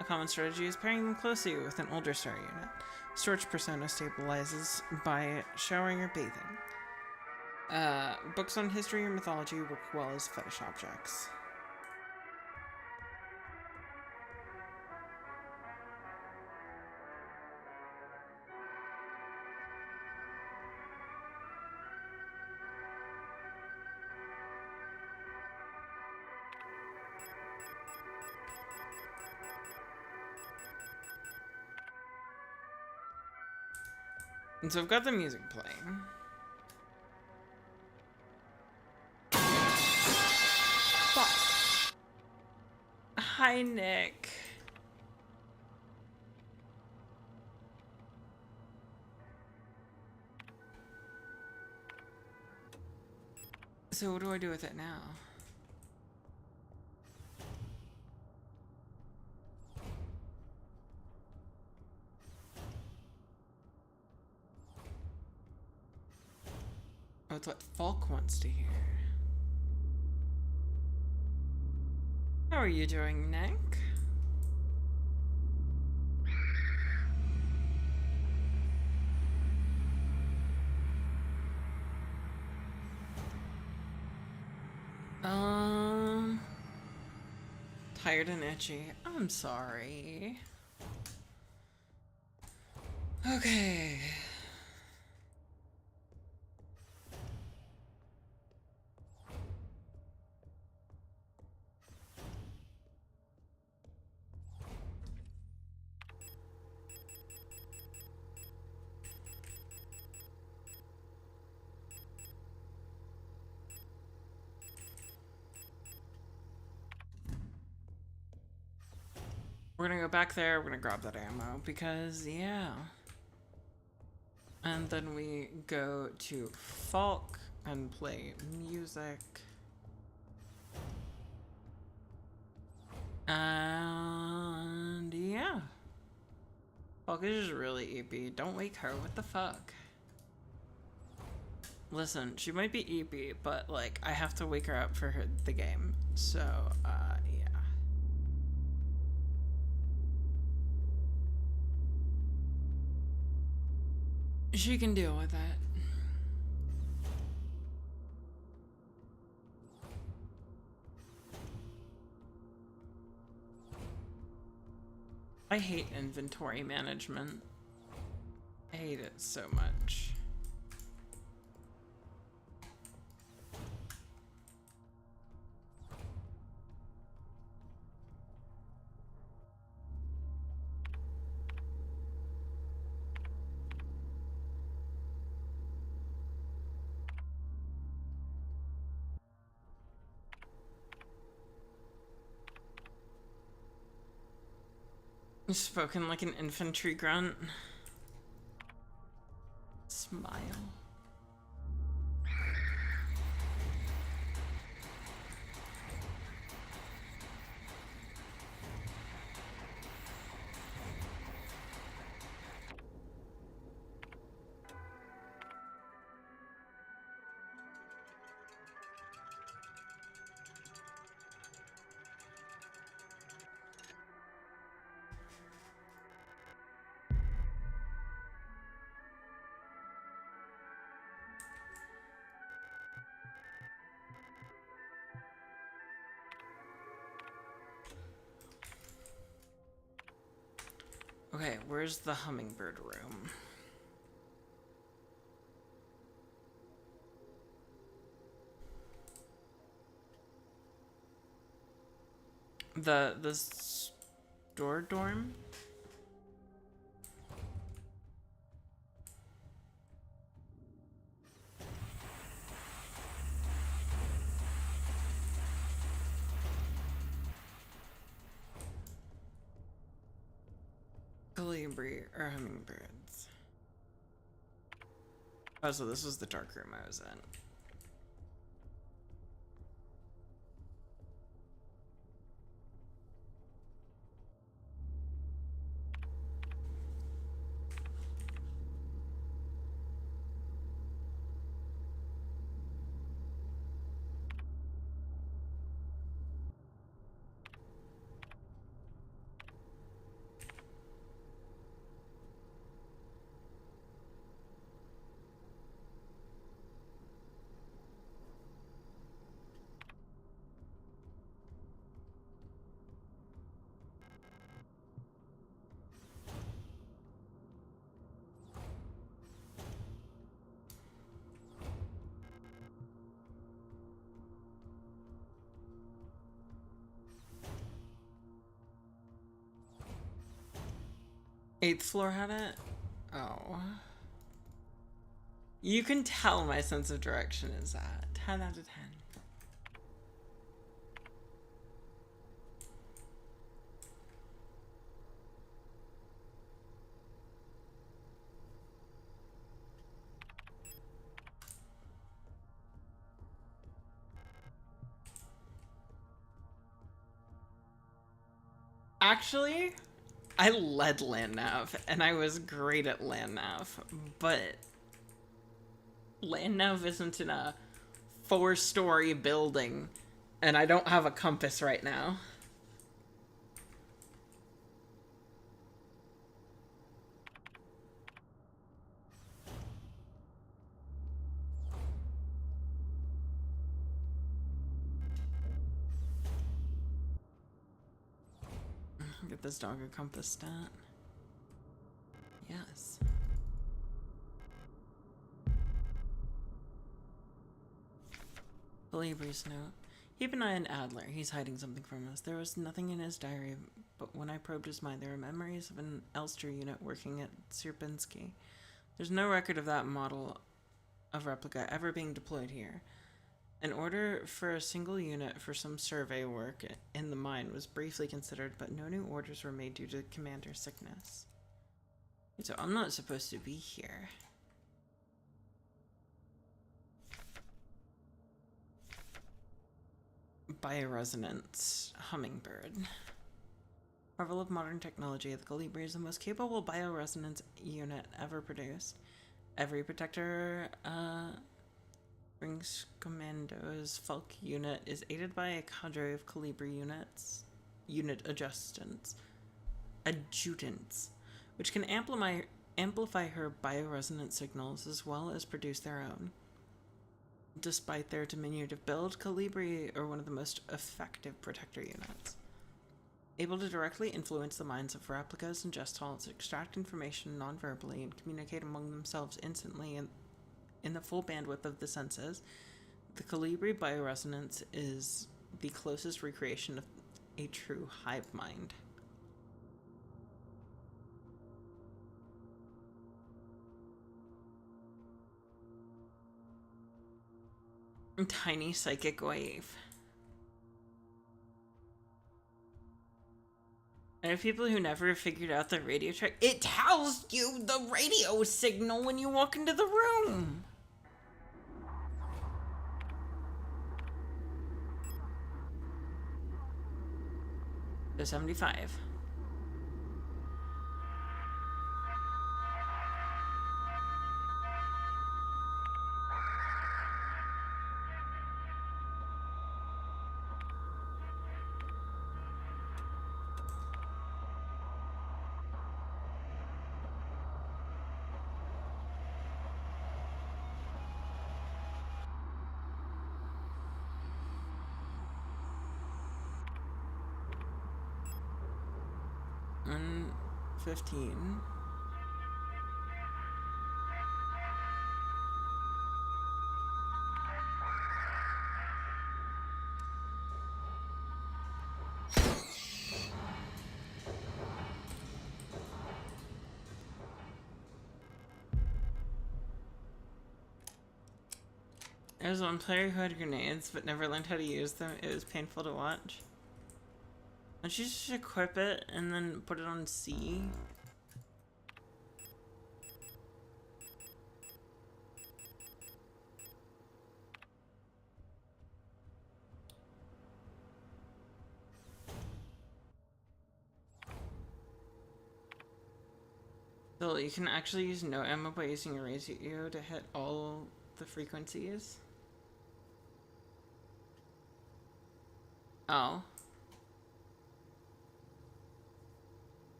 A common strategy is pairing them closely with an older star unit. Storage persona stabilizes by showering or bathing. Books on history or mythology work well as fetish objects. And so I've got the music playing. Fuck. Hi, Nick. So what do I do with it now? Oh, it's what Falk wants to hear. How are you doing, Nick? Tired and itchy. I'm sorry. Okay. We're gonna go back there, we're gonna grab that ammo, because, yeah. And then we go to Falk and play music. And, yeah. Falk is just really EP. Don't wake her, what the fuck? Listen, she might be EP, but, like, I have to wake her up for the game. So, yeah. She can deal with that. I hate inventory management. I hate it so much. Spoken like an infantry grunt. Smile. Okay, where's the hummingbird room? The store dorm? Colibri or hummingbirds. Oh, so this was the dark room I was in. Eighth floor had it? Oh. You can tell my sense of direction is at 10 out of 10. Actually, I led land nav, and I was great at land nav, but land nav isn't in a 4-story building, and I don't have a compass right now. Get this dog a compass stat. Yes. Calibri's note. Keep an eye on Adler. He's hiding something from us. There was nothing in his diary, but when I probed his mind, there were memories of an Elster unit working at Sierpinski. There's no record of that model of replica ever being deployed here. An order for a single unit for some survey work in the mine was briefly considered, but no new orders were made due to commander's sickness. So I'm not supposed to be here. Bioresonance hummingbird. Marvel of modern technology, the Colibri is the most capable bioresonance unit ever produced. Every protector Rings Commando's Falk unit is aided by a cadre of Colibri unit adjutants, which can amplify her bioresonance signals as well as produce their own. Despite their diminutive build, Colibri are one of the most effective protector units. Able to directly influence the minds of replicas and gestalt, extract information non-verbally, and communicate among themselves instantly in the full bandwidth of the senses, the Colibri bioresonance is the closest recreation of a true hive mind. Tiny psychic wave. There are people who never figured out the radio track. It tells you the radio signal when you walk into the room. So 75. And 15. There was one player who had grenades but never learned how to use them. It was painful to watch. Don't you just equip it and then put it on C? So you can actually use no ammo by using a ratio to hit all the frequencies. Oh.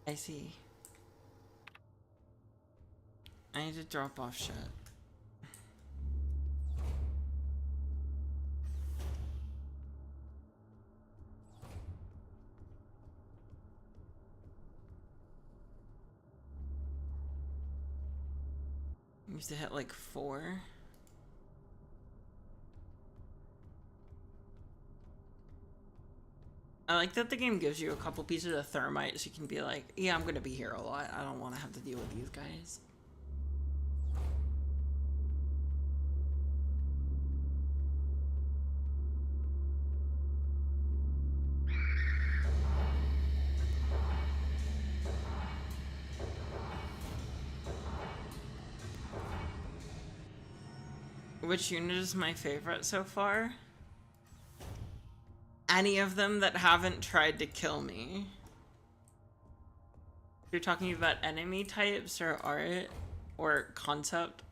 I see. I need to drop off shit. I used to hit like 4. I like that the game gives you a couple pieces of thermite so you can be like, yeah, I'm gonna be here a lot. I don't want to have to deal with these guys. Which unit is my favorite so far? Any of them that haven't tried to kill me. You're talking about enemy types or art or concept?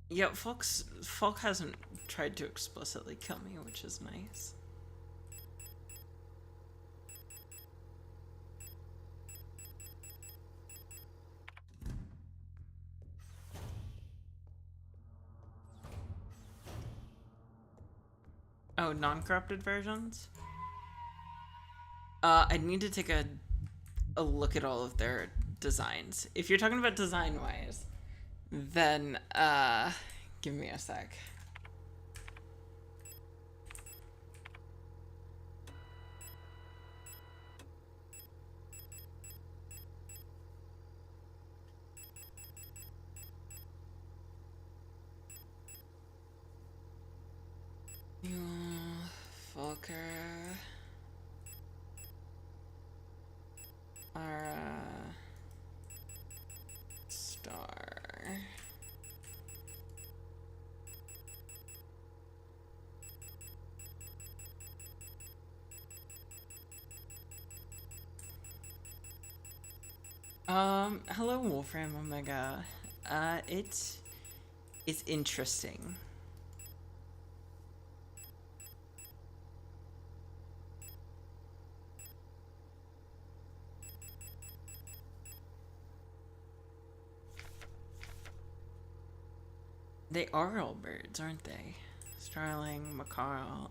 Yeah, Falk hasn't tried to explicitly kill me, which is nice. Oh, non-corrupted versions? I need to take a look at all of their designs. If you're talking about design-wise, then, give me a sec. You fucker. Ara. Star. Hello Wolfram Omega. It's interesting. They are all birds, aren't they? Starling, macaw,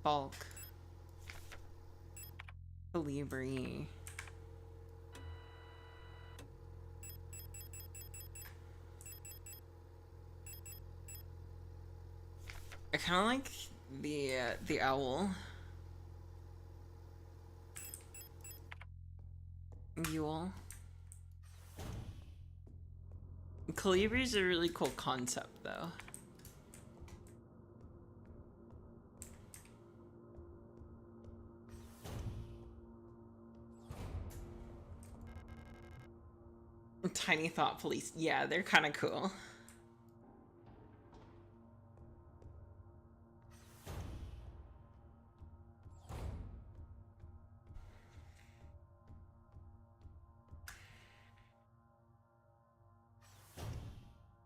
falk, colibri. I kind of like the owl. Mule. Colibri is a really cool concept, though. Tiny thought police. Yeah, they're kind of cool.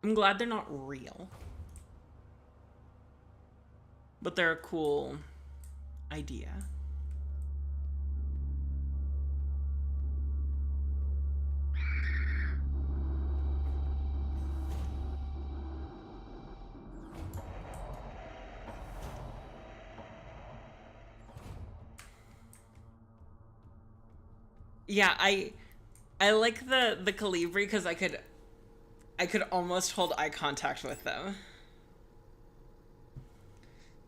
I'm glad they're not real. But they're a cool idea. Yeah, I like the colibri because I could almost hold eye contact with them.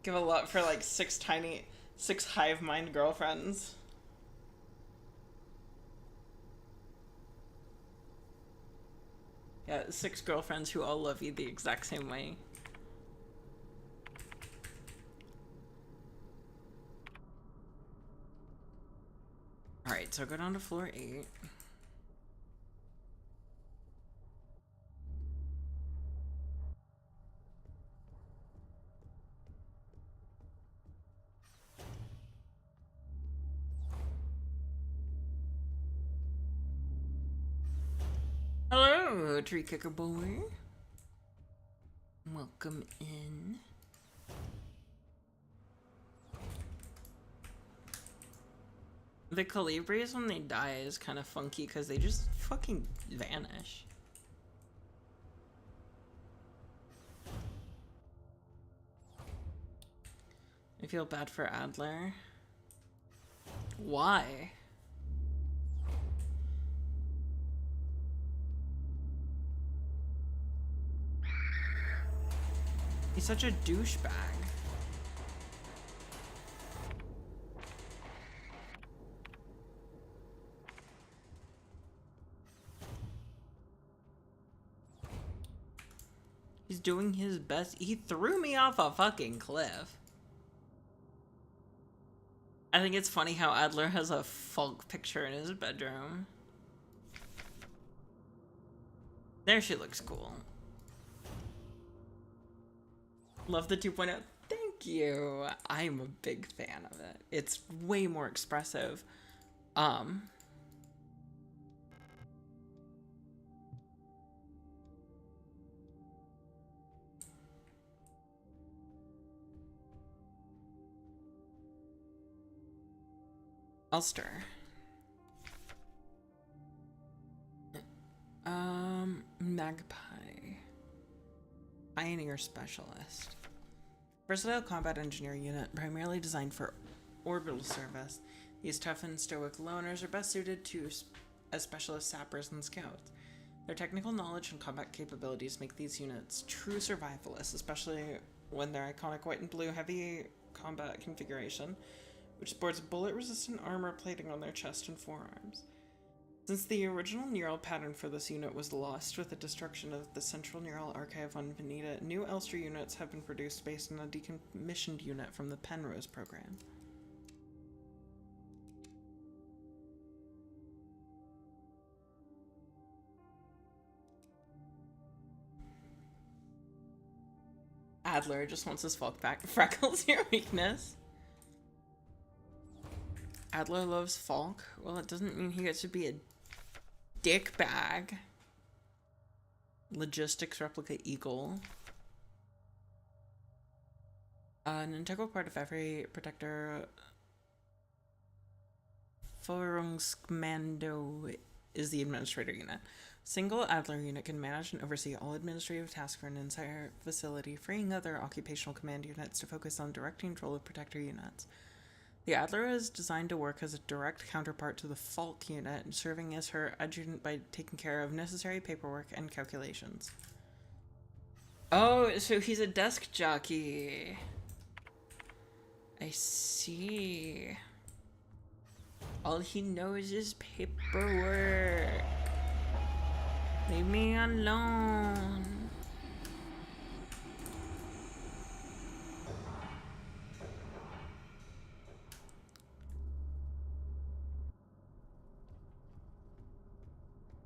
Give a lot for like six hive mind girlfriends. Yeah, 6 girlfriends who all love you the exact same way. Alright, so go down to floor 8. Hello, tree kicker boy. Welcome in. The colibris, when they die, is kind of funky because they just fucking vanish. I feel bad for Adler. Why? He's such a douchebag. He's doing his best. He threw me off a fucking cliff. I think it's funny how Adler has a Falk picture in his bedroom. There she looks cool. Love the 2.0. Thank you. I'm a big fan of it. It's way more expressive. Ulster. Magpie. Pioneer Specialist. Versatile combat engineer unit, primarily designed for orbital service. These tough and stoic loners are best suited to as specialist sappers and scouts. Their technical knowledge and combat capabilities make these units true survivalists, especially when their iconic white and blue heavy combat configuration, which sports bullet-resistant armor plating on their chest and forearms. Since the original neural pattern for this unit was lost with the destruction of the Central Neural Archive on Veneta, new Elster units have been produced based on a decommissioned unit from the Penrose program. Adler just wants his Falk back. Freckles, your weakness. Adler loves Falk. Well, it doesn't mean he gets to be a dick bag. Logistics replica eagle. An integral part of every protector Führungskommando is the administrator unit. Single Adler unit can manage and oversee all administrative tasks for an entire facility, freeing other occupational command units to focus on direct control of protector units. The Adler is designed to work as a direct counterpart to the Falk unit, serving as her adjutant by taking care of necessary paperwork and calculations. Oh, so he's a desk jockey. I see. All he knows is paperwork. Leave me alone.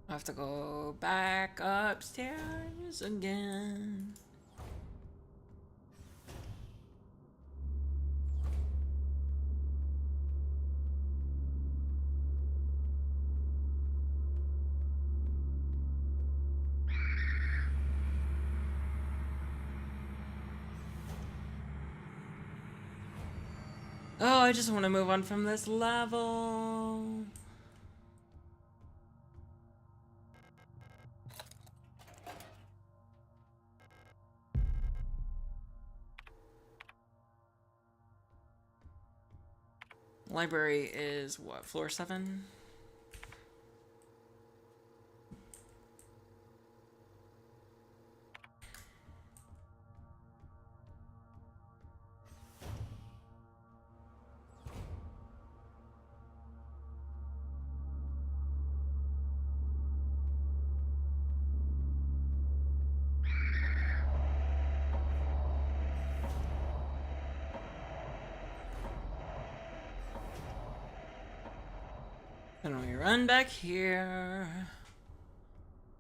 I have to go back upstairs again. Oh, I just want to move on from this level. Library is what, floor 7? Then we run back here.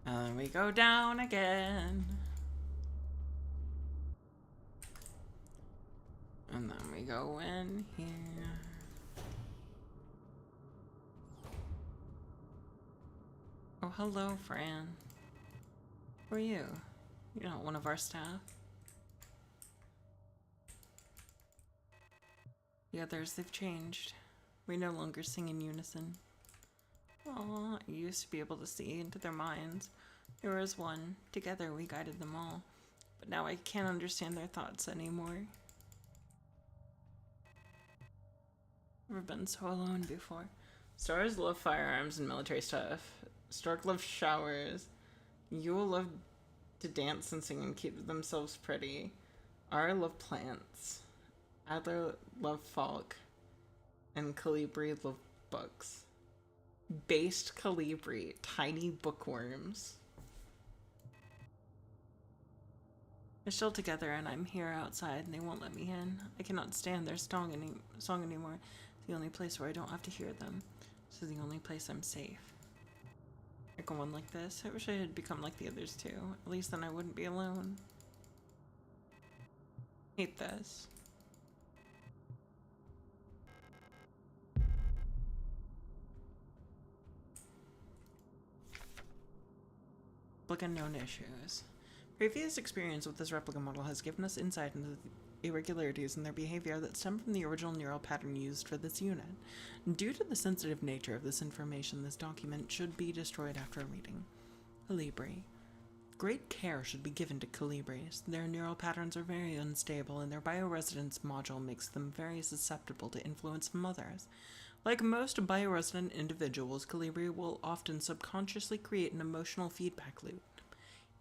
And then we go down again. And then we go in here. Oh, hello, Fran. Who are you? You're not one of our staff. The others, they've changed. We no longer sing in unison. Aw, I used to be able to see into their minds. They were as one. Together we guided them all. But now I can't understand their thoughts anymore. Never been so alone before. Stars love firearms and military stuff. Stork loves showers. Yule love to dance and sing and keep themselves pretty. Ara love plants. Adler love Falk. And Calibri love books. Based Calibri, tiny bookworms. They're still together and I'm here outside and they won't let me in. I cannot stand their song anymore. It's the only place where I don't have to hear them. This is the only place I'm safe. I go on like this. I wish I had become like the others too. At least then I wouldn't be alone. Hate this. Replica known issues. Previous experience with this replica model has given us insight into the irregularities in their behavior that stem from the original neural pattern used for this unit. Due to the sensitive nature of this information, this document should be destroyed after a reading. Calibri. Great care should be given to Calibris. Their neural patterns are very unstable, and their bioresonance module makes them very susceptible to influence from others. Like most bioresonant individuals, Calibri will often subconsciously create an emotional feedback loop,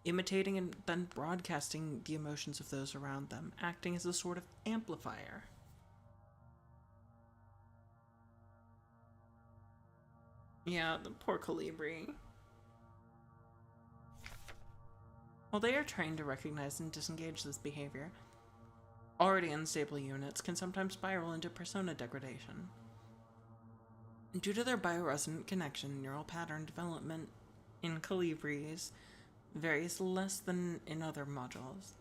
imitating and then broadcasting the emotions of those around them, acting as a sort of amplifier. Yeah, the poor Calibri. While they are trying to recognize and disengage this behavior, already unstable units can sometimes spiral into persona degradation. Due to their bioresonant connection, neural pattern development in Calibris varies less than in other modules.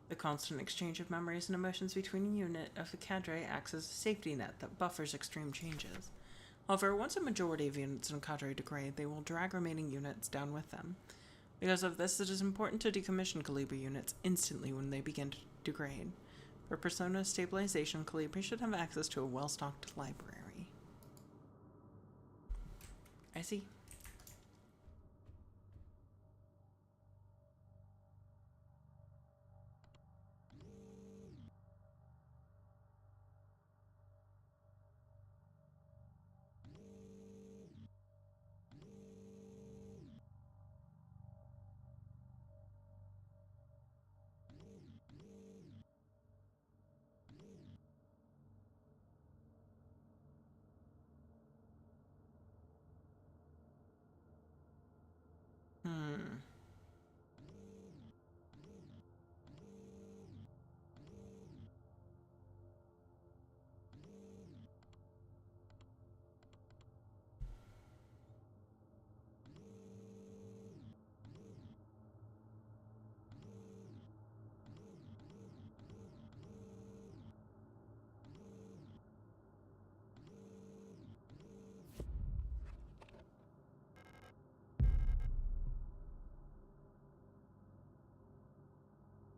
The constant exchange of memories and emotions between a unit of the cadre acts as a safety net that buffers extreme changes. However, once a majority of units in a cadre degrade, they will drag remaining units down with them. Because of this, it is important to decommission Calibri units instantly when they begin to degrade. For persona stabilization, Calibri should have access to a well-stocked library. I see.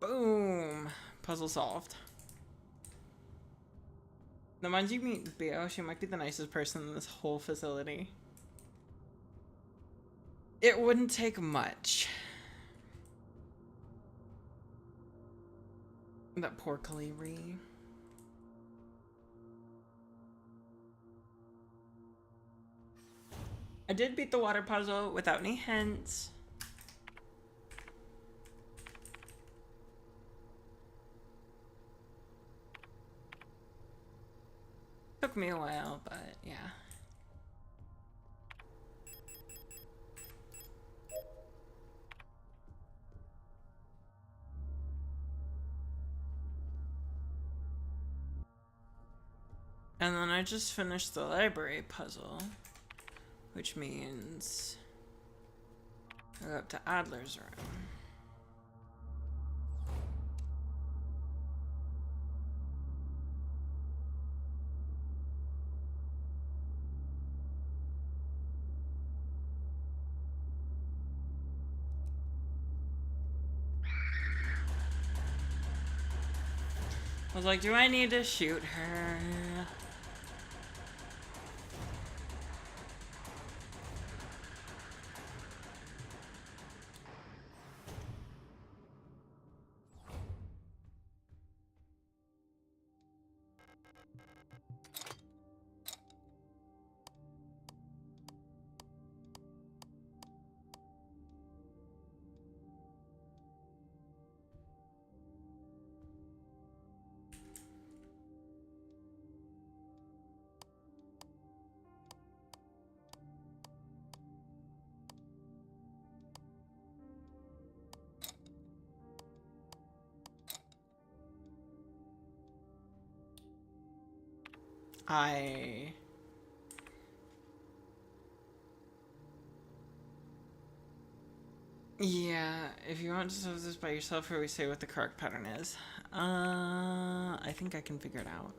Boom! Puzzle solved. Now, mind you meet Bio, she might be the nicest person in this whole facility. It wouldn't take much. That poor Calibri. I did beat the water puzzle without any hints. Took me a while, but yeah. And then I just finished the library puzzle, which means I go up to Adler's room. I was like, do I need to shoot her? Yeah, if you want to solve this by yourself, or we say what the correct pattern is. I think I can figure it out.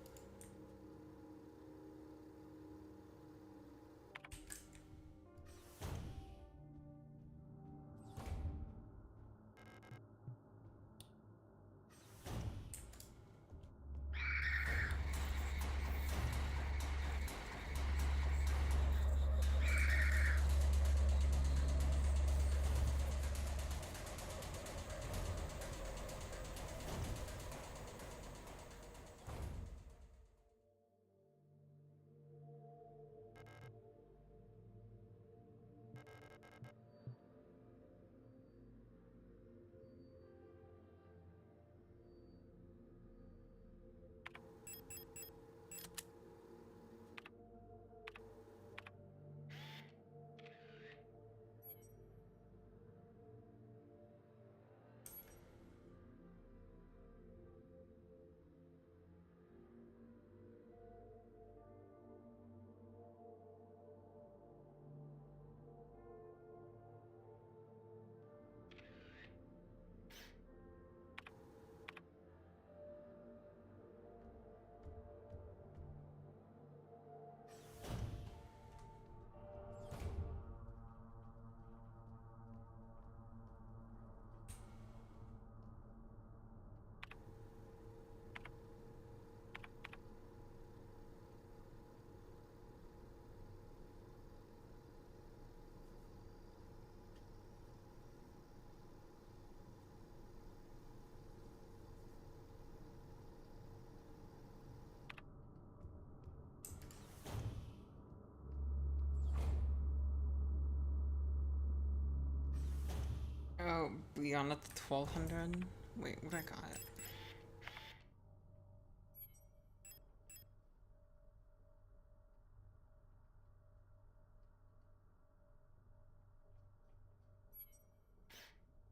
Oh, beyond at the 1200? Wait, what I got?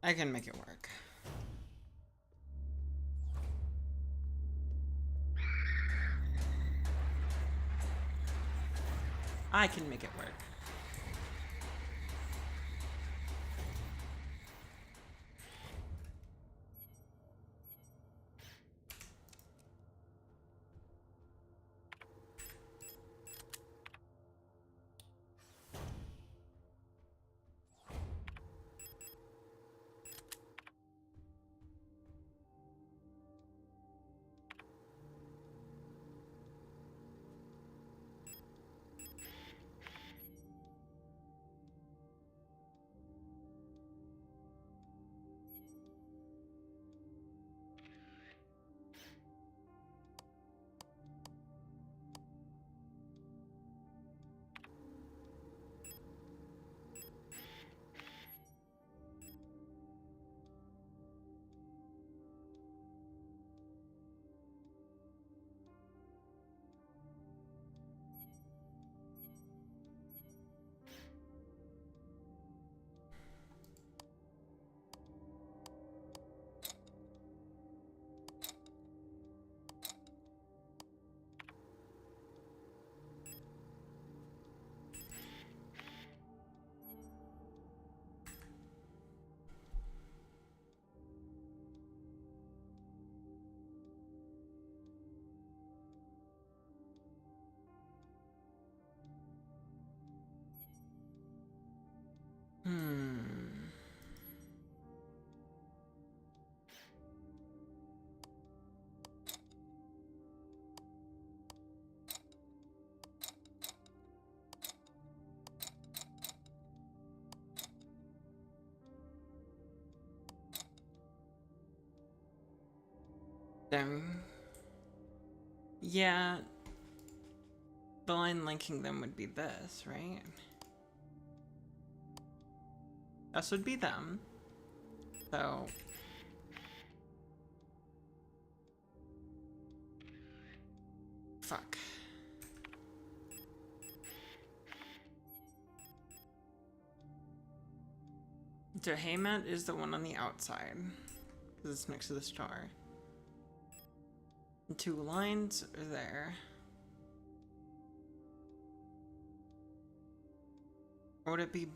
I can make it work. I can make it work. Them. Yeah. The line linking them would be this, right? This would be them. So... Fuck. So Haymat is the one on the outside. Because it's next to the star. The two lines are there. Or would it be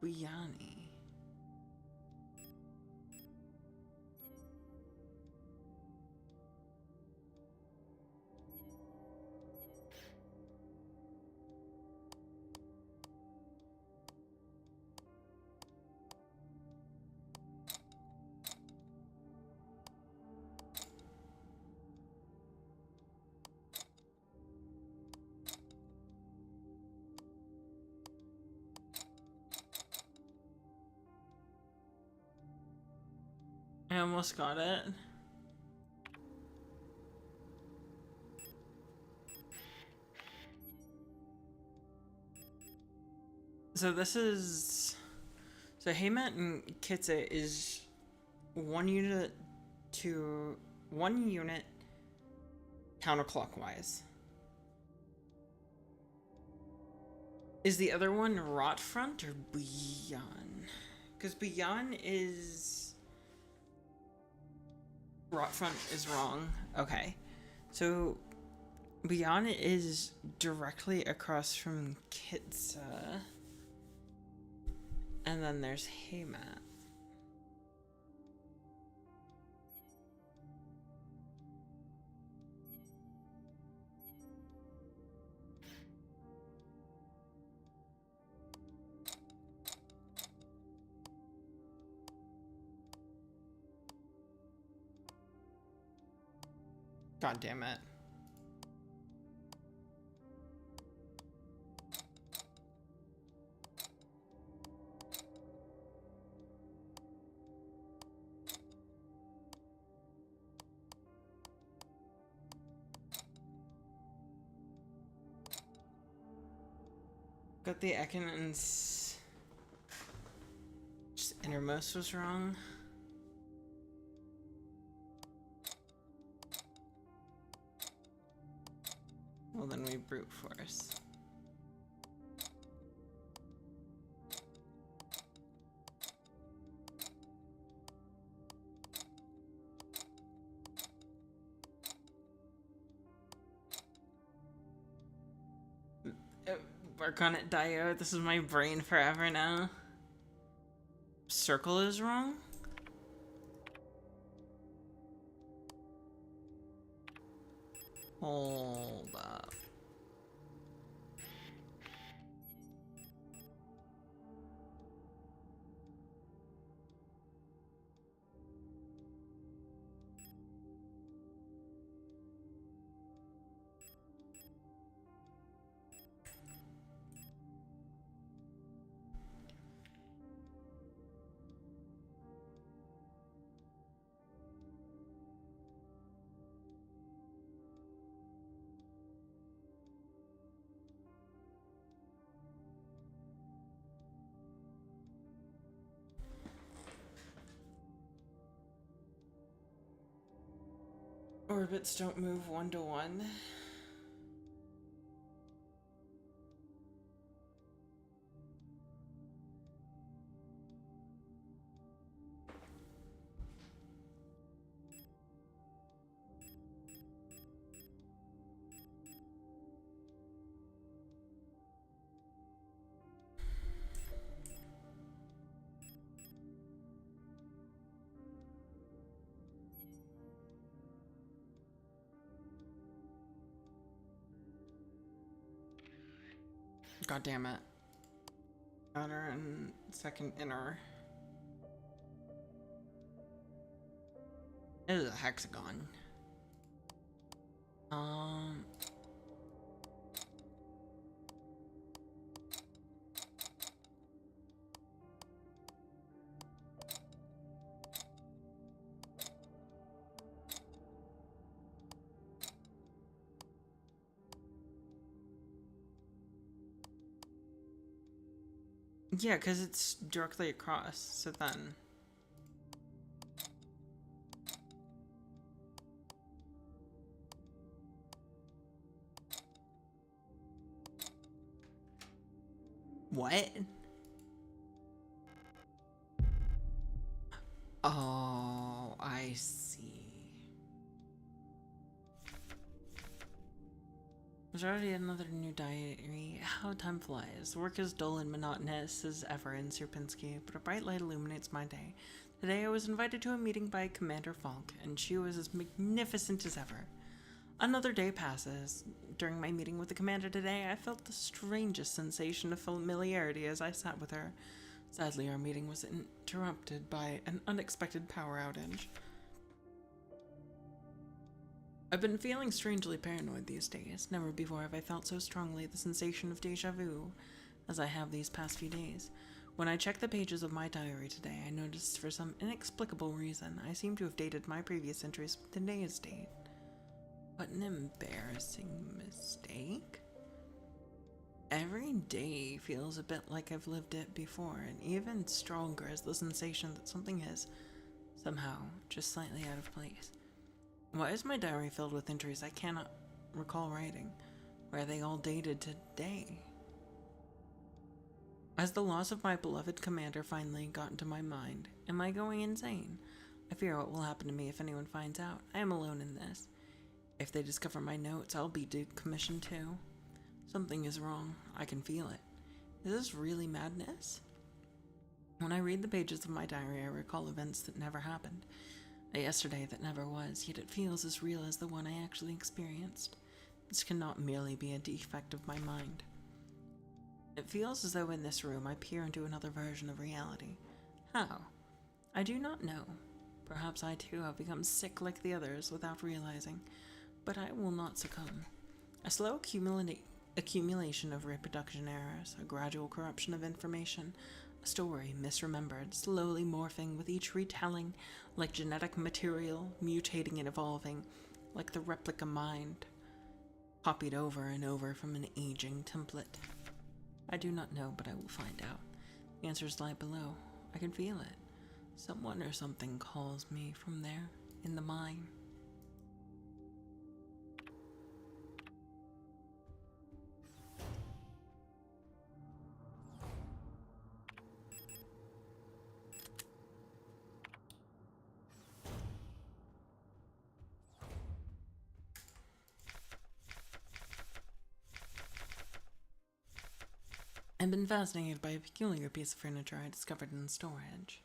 Buyani? I almost got it. So this is... So Haymat and Kitze is 1 unit to... 1 unit counterclockwise. Is the other one Rot Front or Beyond? Because Beyond is... Rot Front is wrong. Okay. So Beyond is directly across from Kitze. And then there's Haymat. God damn it. Got the Ekin and just Innermost was wrong. Well, then we brute force. Work on it, Dio. This is my brain forever now. Circle is wrong? Hold up. Orbits don't move 1-to-1. God damn it. Outer and second inner. It is a hexagon. Yeah, because it's directly across, so then... What? Oh, I see. There's already another new diary. How time flies. Work is dull and monotonous as ever in Sierpinski, but a bright light illuminates my day. Today I was invited to a meeting by Commander Falk, and she was as magnificent as ever. Another day passes. During my meeting with the commander today, I felt the strangest sensation of familiarity as I sat with her. Sadly, our meeting was interrupted by an unexpected power outage. I've been feeling strangely paranoid these days. Never before have I felt so strongly the sensation of deja vu as I have these past few days. When I checked the pages of my diary today, I noticed for some inexplicable reason I seem to have dated my previous entries with today's date. What an embarrassing mistake. Every day feels a bit like I've lived it before, and even stronger is the sensation that something is, somehow, just slightly out of place. Why is my diary filled with entries I cannot recall writing? Why are they all dated today? As the loss of my beloved commander finally got into my mind, am I going insane? I fear what will happen to me if anyone finds out. I am alone in this. If they discover my notes, I'll be decommissioned too. Something is wrong. I can feel it. Is this really madness? When I read the pages of my diary, I recall events that never happened. A yesterday that never was, yet it feels as real as the one I actually experienced. This cannot merely be a defect of my mind. It feels as though in this room I peer into another version of reality. How? I do not know. Perhaps I too have become sick like the others without realizing. But I will not succumb. A slow accumulation of reproduction errors, a gradual corruption of information, a story misremembered, slowly morphing with each retelling, like genetic material, mutating and evolving, like the replica mind, copied over and over from an aging template. I do not know, but I will find out. The answers lie below. I can feel it. Someone or something calls me from there, in the mine. I've been fascinated by a peculiar piece of furniture I discovered in storage.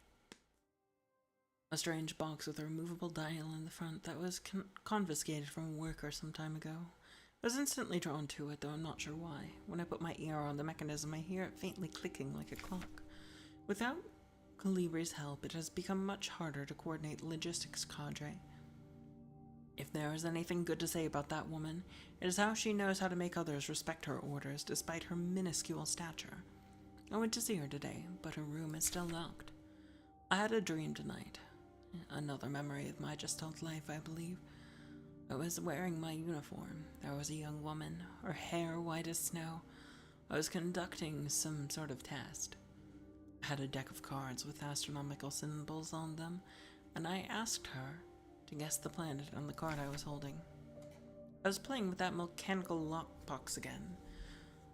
A strange box with a removable dial in the front that was confiscated from a worker some time ago. I was instantly drawn to it, though I'm not sure why. When I put my ear on the mechanism, I hear it faintly clicking like a clock. Without Calibri's help, it has become much harder to coordinate the logistics cadre. If there is anything good to say about that woman, it is how she knows how to make others respect her orders despite her minuscule stature. I went to see her today, but her room is still locked. I had a dream tonight. Another memory of my gestalt life, I believe. I was wearing my uniform. There was a young woman, her hair white as snow. I was conducting some sort of test. I had a deck of cards with astronomical symbols on them, and I asked her to guess the planet on the card I was holding. I was playing with that mechanical lockbox again,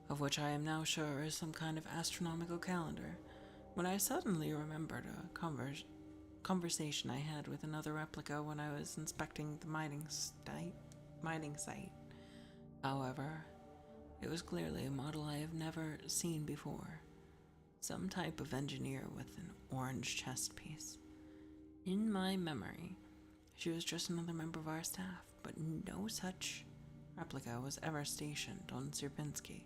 of which I am now sure is some kind of astronomical calendar, when I suddenly remembered a conversation I had with another replica when I was inspecting the mining site. However, it was clearly a model I have never seen before. Some type of engineer with an orange chest piece. In my memory, she was just another member of our staff, but no such replica was ever stationed on Sierpinski.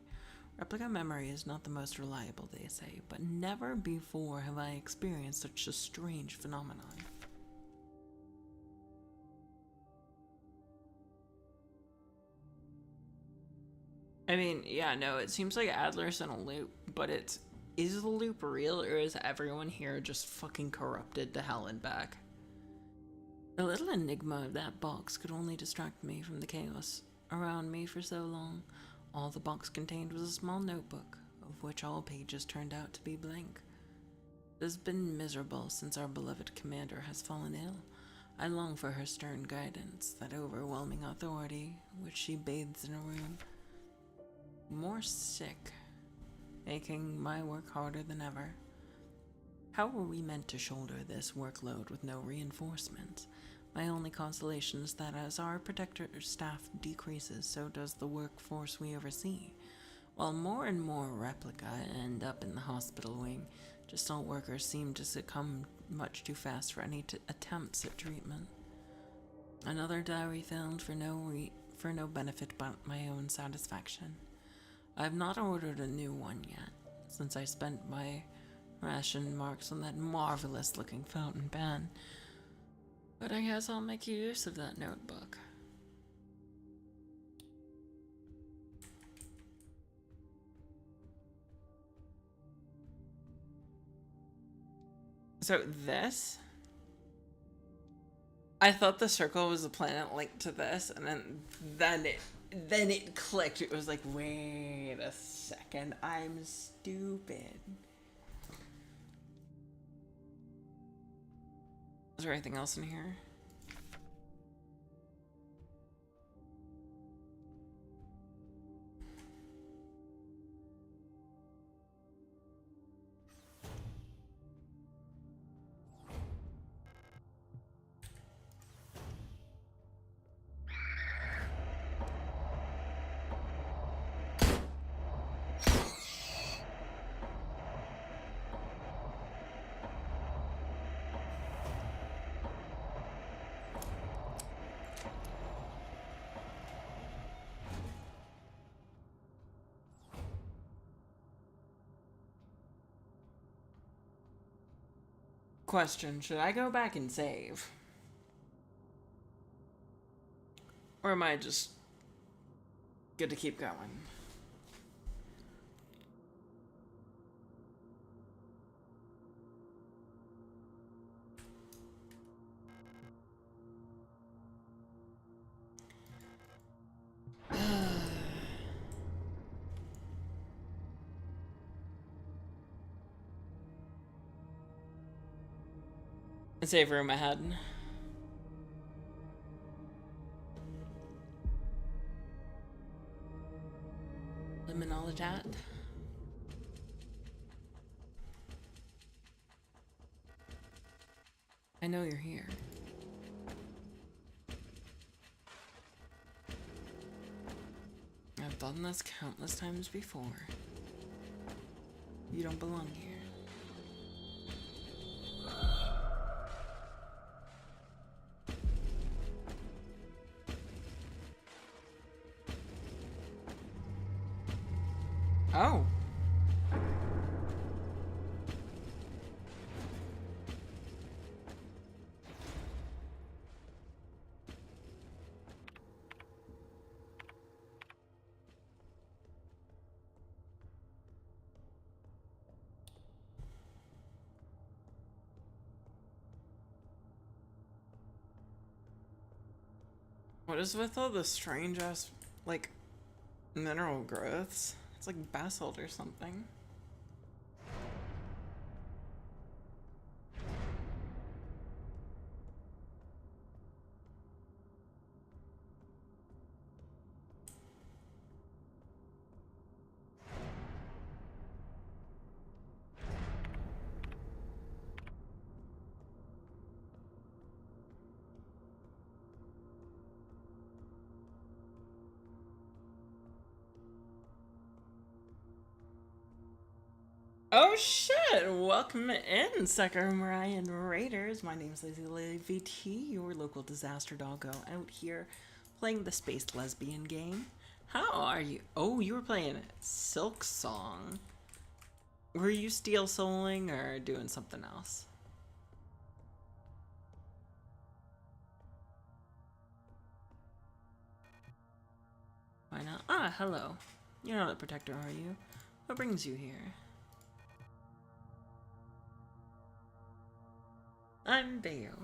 Replica memory is not the most reliable, they say, but never before have I experienced such a strange phenomenon. I mean, yeah, no, it seems like Adler's in a loop, but is the loop real, or is everyone here just fucking corrupted to hell and back? The little enigma of that box could only distract me from the chaos around me for so long. All the box contained was a small notebook, of which all pages turned out to be blank. It has been miserable since our beloved commander has fallen ill. I long for her stern guidance, that overwhelming authority which she bathes in a room. More sick, making my work harder than ever. How were we meant to shoulder this workload with no reinforcements? My only consolation is that as our protector staff decreases, so does the workforce we oversee. While more and more replica end up in the hospital wing, gestalt workers seem to succumb much too fast for any attempts at treatment. Another diary found for no benefit but my own satisfaction. I have not ordered a new one yet, since I spent my ration marks on that marvelous-looking fountain pen. But I guess I'll make use of that notebook. So this? I thought the circle was a planet linked to this, and then it clicked. It was like, wait a second, I'm stupid. Is there anything else in here? Question, should I go back and save? Or am I just good to keep going? save room ahead. Liminal chat. I know you're here. I've done this countless times before. You don't belong here. Oh. What is with all the strange ass, like, mineral growths? It's like basalt or something. Oh shit! Welcome in, Sakurai and Raiders. My name's Lazy Lady VT, your local disaster doggo, out here playing the Space Lesbian game. How are you? Oh, you were playing Silk Song. Were you steel souling or doing something else? Why not? Ah, hello. You're not a protector, are you? What brings you here? I'm Bayo.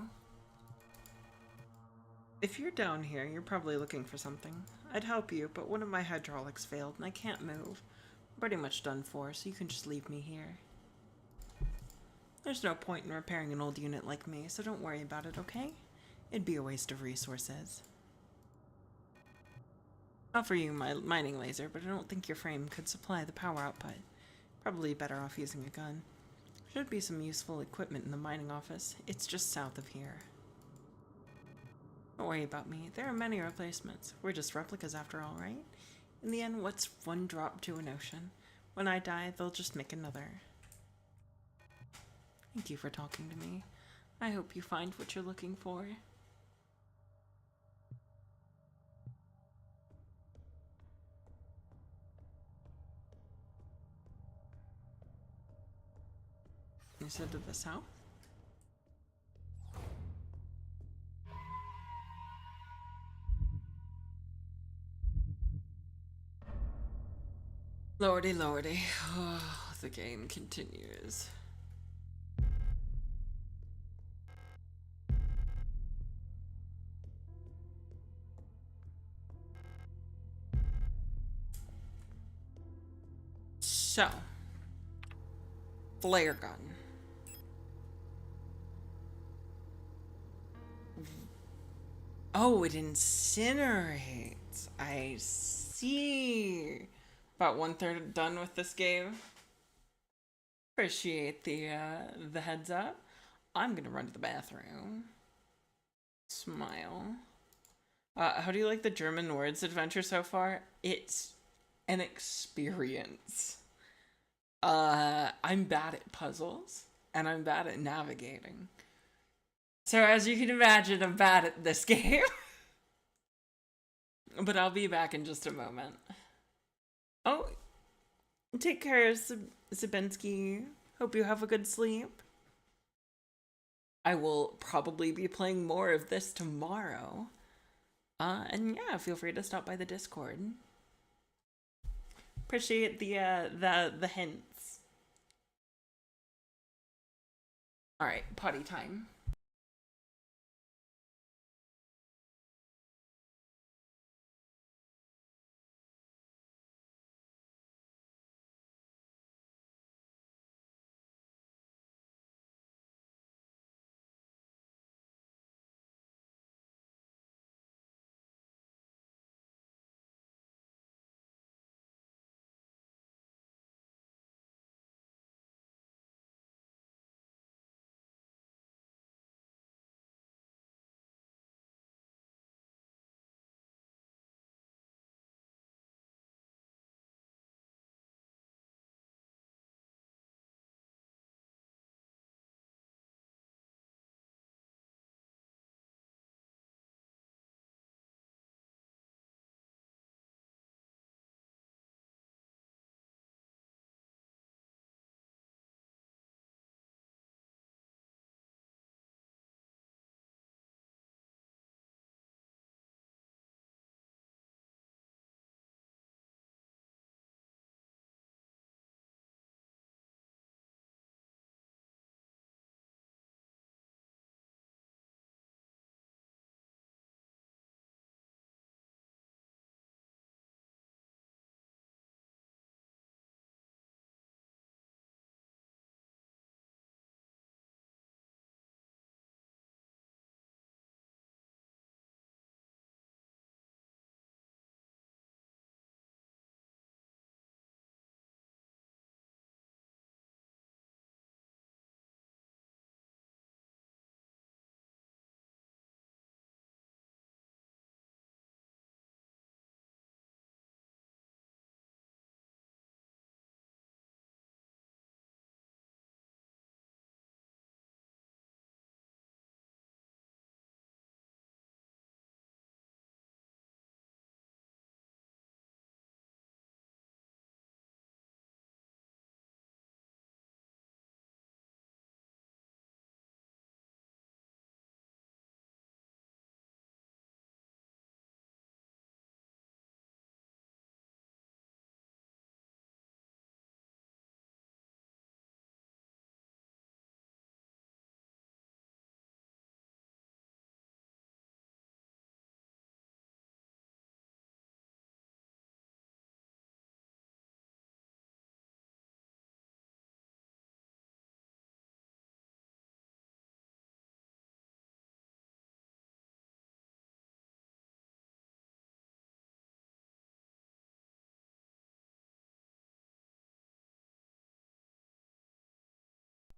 If you're down here, you're probably looking for something. I'd help you, but one of my hydraulics failed and I can't move. I'm pretty much done for, so you can just leave me here. There's no point in repairing an old unit like me, so don't worry about it, okay? It'd be a waste of resources. I'll offer you my mining laser, but I don't think your frame could supply the power output. Probably better off using a gun. Should be some useful equipment in the mining office. It's just south of here. Don't worry about me. There are many replacements. We're just replicas after all, right? In the end, what's one drop to an ocean? When I die, they'll just make another. Thank you for talking to me. I hope you find what you're looking for. You said to the south? Lordy, lordy. Oh, the game continues. So, flare gun. Oh, it incinerates. I see. About 1/3 done with this game. Appreciate the heads up. I'm gonna run to the bathroom. Smile. How do you like the German words adventure so far? It's an experience. I'm bad at puzzles, and I'm bad at navigating. So as you can imagine, I'm bad at this game. But I'll be back in just a moment. Oh, take care, Zabensky. Hope you have a good sleep. I will probably be playing more of this tomorrow. And yeah, feel free to stop by the Discord. Appreciate the hints. All right, potty time.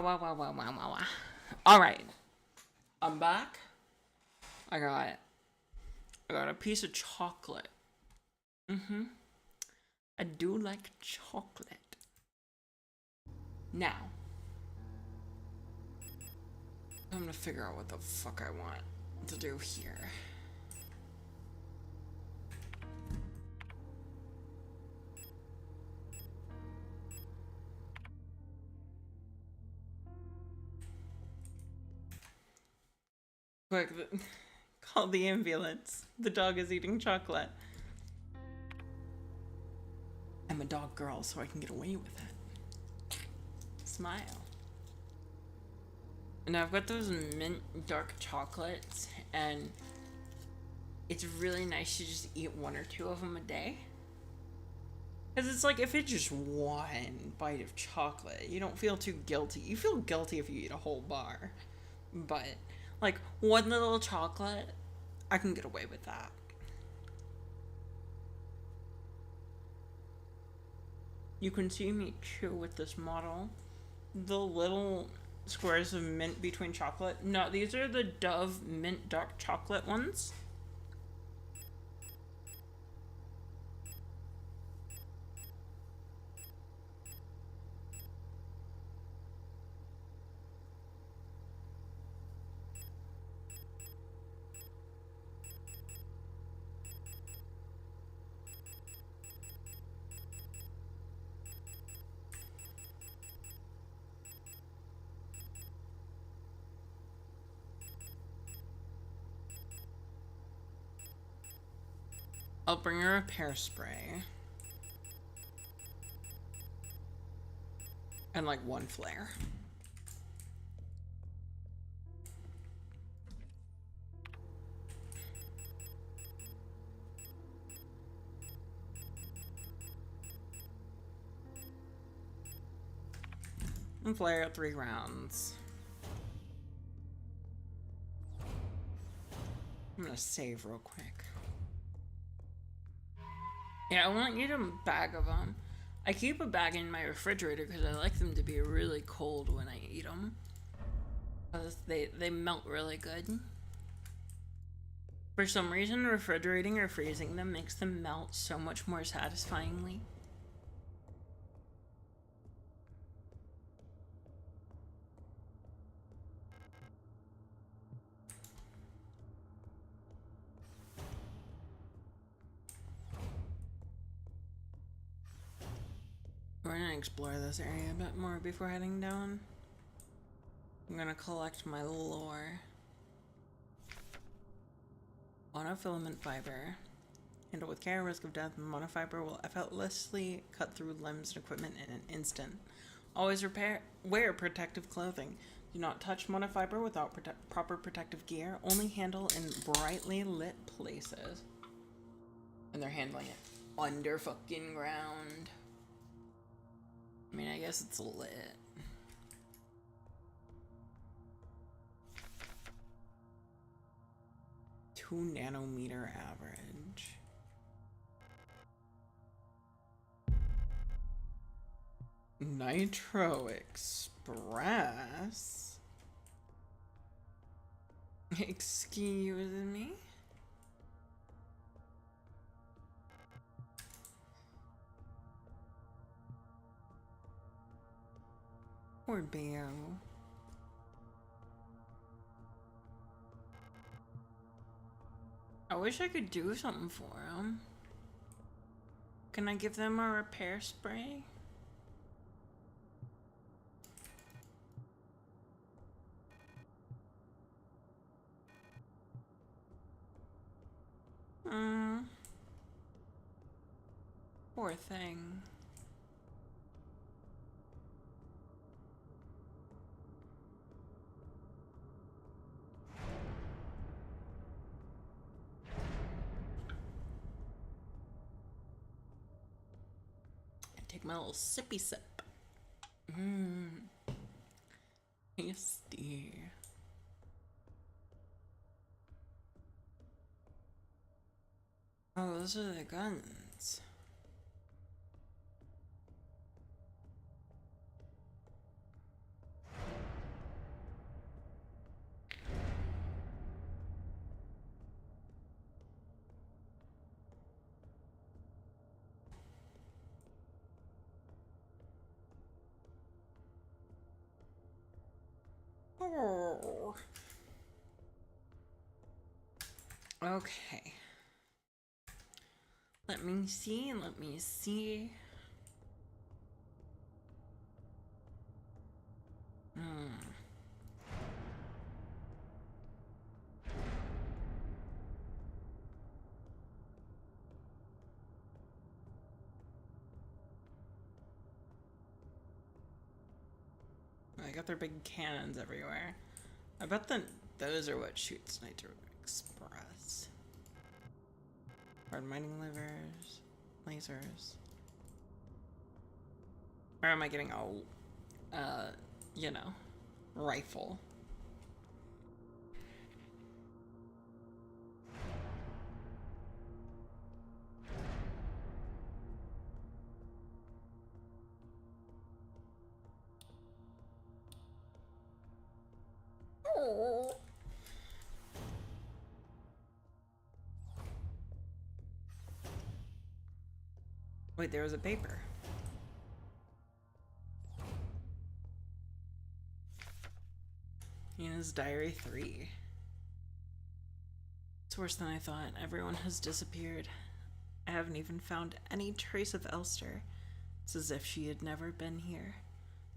Wow. Alright. I'm back. I got a piece of chocolate. I do like chocolate. Now, I'm gonna figure out what the fuck I want to do here. Quick, call the ambulance. The dog is eating chocolate. I'm a dog girl, so I can get away with it. Smile. And I've got those mint dark chocolates, and it's really nice to just eat 1 or 2 of them a day. Because it's like, if it's just one bite of chocolate, you don't feel too guilty. You feel guilty if you eat a whole bar. But, like, 1 little chocolate, I can get away with that. You can see me chew with this model. The little squares of mint between chocolate. No, these are the Dove mint dark chocolate ones. I'll bring her a pear spray. And like 1 flare. And flare 3 rounds. I'm gonna save real quick. Yeah, I want you to bag of them. I keep a bag in my refrigerator because I like them to be really cold when I eat them. Because they melt really good. For some reason, refrigerating or freezing them makes them melt so much more satisfyingly. We're gonna explore this area a bit more before heading down. I'm gonna collect my lore. Monofilament fiber. Handle with care, risk of death. Monofiber will effortlessly cut through limbs and equipment in an instant. Always wear protective clothing. Do not touch monofiber without proper protective gear. Only handle in brightly lit places. And they're handling it under fucking ground. I mean, I guess it's lit. Two nanometer average. Nitro Express? Excuse me? Poor Bao. I wish I could do something for them. Can I give them a repair spray? Poor thing. Take my little sippy sip. Tasty. Oh, those are the guns. Oh. Okay. Let me see. I got their big cannons everywhere. I bet that those are what shoots Nitro Express. Hard mining livers, lasers. Or am I getting a, you know, rifle? Oh. Wait, there was a paper. Ina's Diary 3. It's worse than I thought. Everyone has disappeared. I haven't even found any trace of Elster. It's as if she had never been here.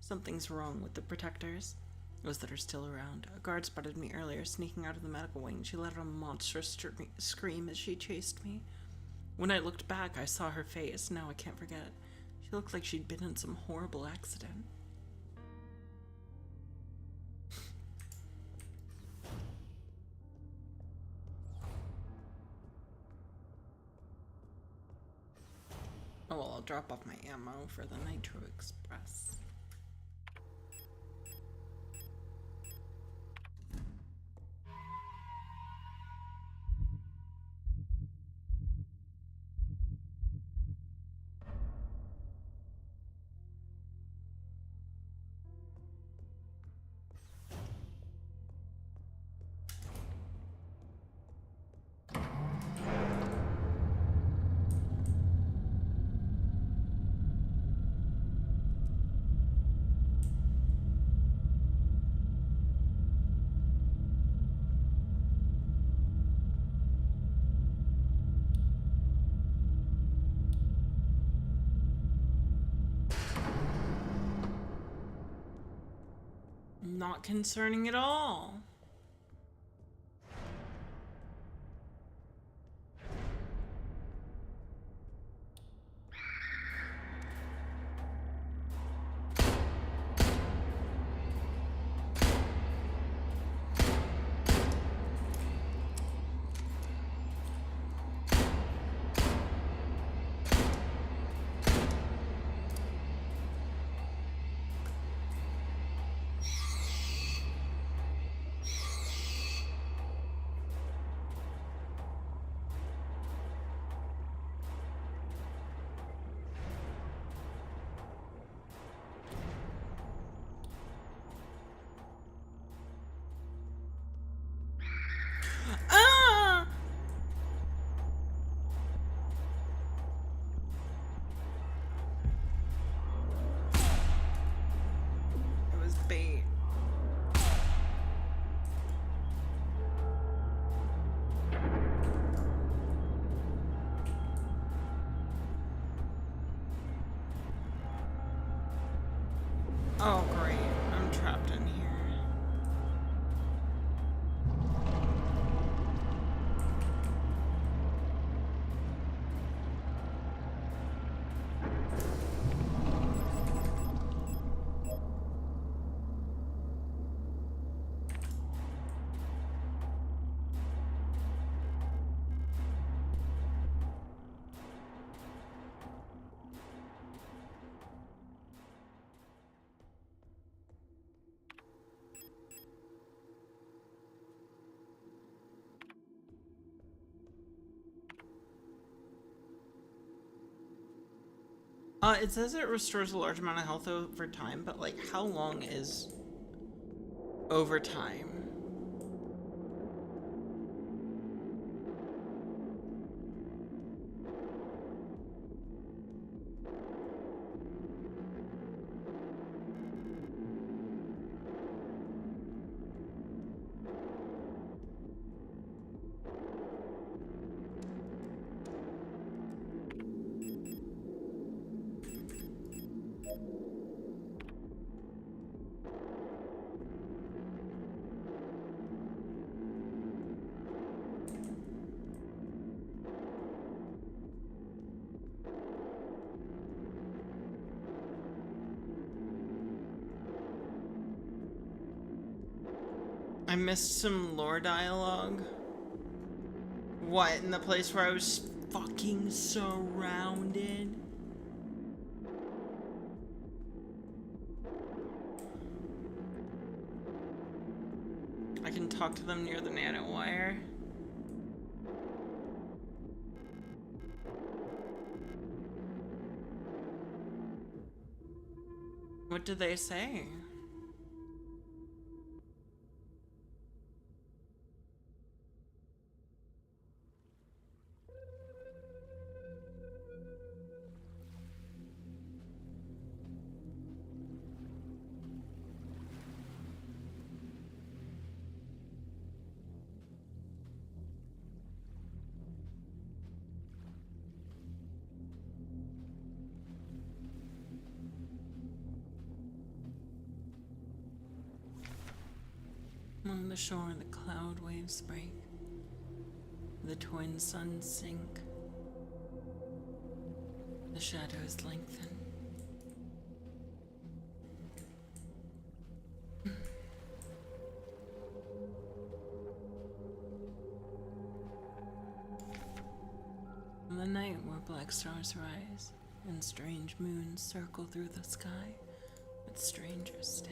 Something's wrong with the protectors. Those that are still around. A guard spotted me earlier, sneaking out of the medical wing. She let out a monstrous scream as she chased me. When I looked back, I saw her face. Now I can't forget. She looked like she'd been in some horrible accident. Oh, well, I'll drop off my ammo for the Nitro Express. Not concerning at all. Ah! It was bait. Oh, great. I'm trapped in here. It says it restores a large amount of health over time, but like, how long is over time? I missed some lore dialogue. What, in the place where I was fucking surrounded? I can talk to them near the nanowire. What did they say? Along the shore, the cloud waves break. The twin suns sink. The shadows lengthen. In the night where black stars rise and strange moons circle through the sky, but stranger still.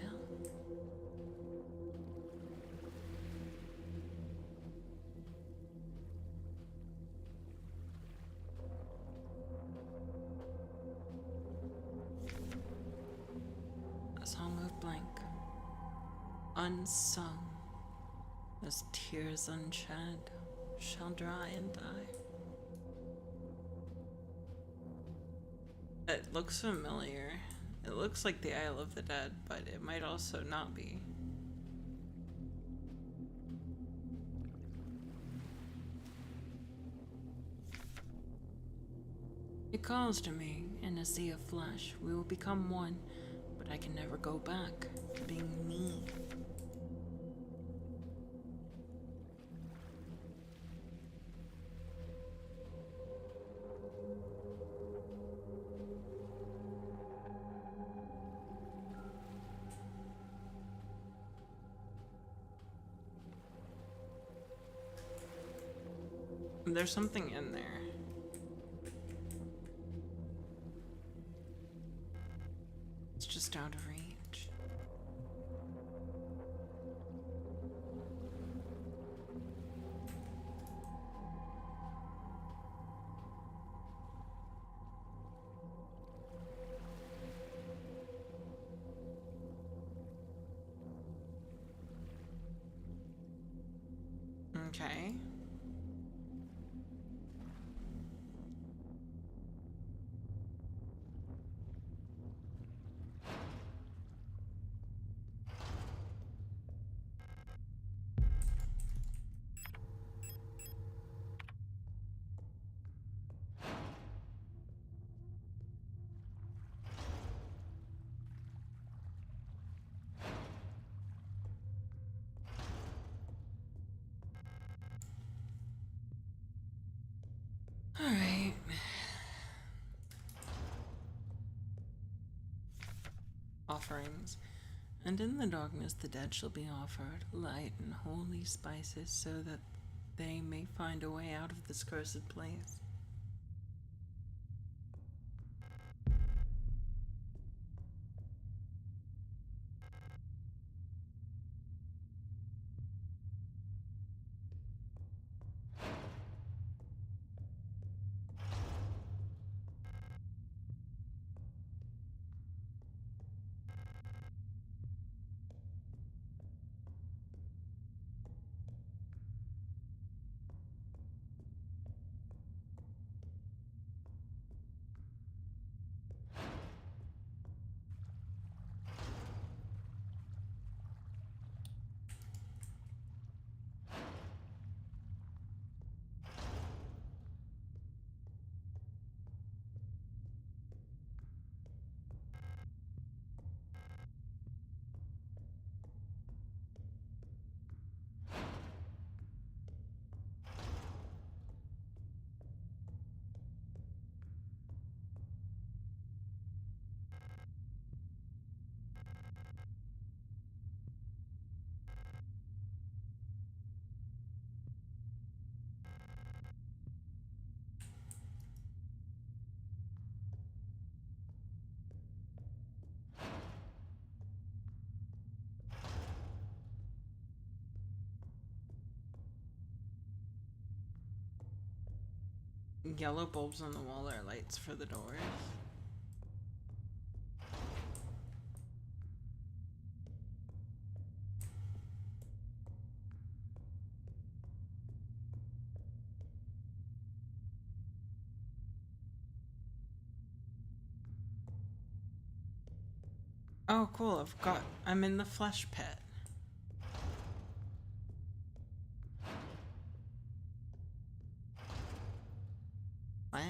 A song of blank, unsung, as tears unshed shall dry and die. It looks familiar. It looks like the Isle of the Dead, but it might also not be. It calls to me in a sea of flesh. We will become one, but I can never go back to being me. There's something in there. It's just out of reach. Okay. All right. Offerings. And in the darkness the dead shall be offered light and holy spices, so that they may find a way out of this cursed place. yellow bulbs on the wall are lights for the doors. Oh, cool. I'm in the flesh pit. What?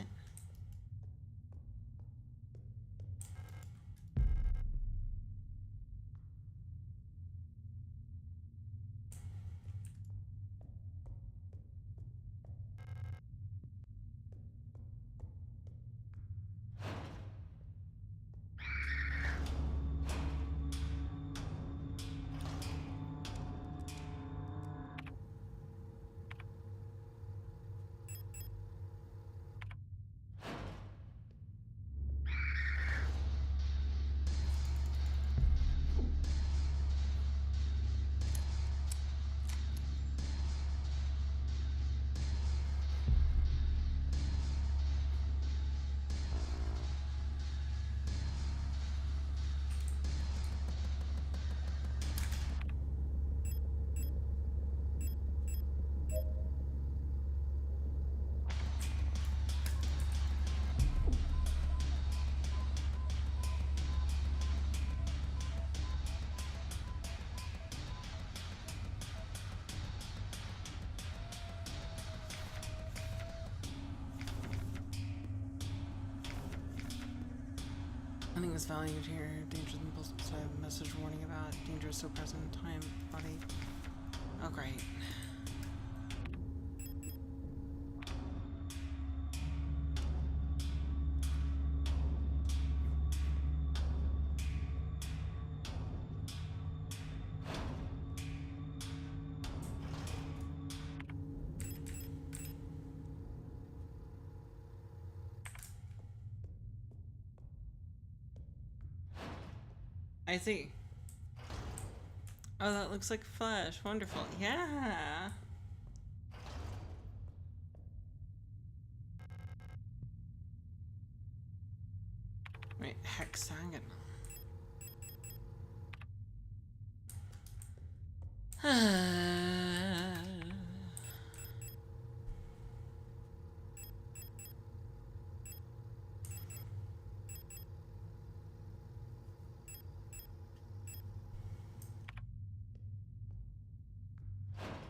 Nothing is valued here. Dangerous impulse beside a message warning about danger is so present in time, body. Oh, great. I see. Oh, that looks like flesh. Wonderful. Yeah. Wait, hexagonal.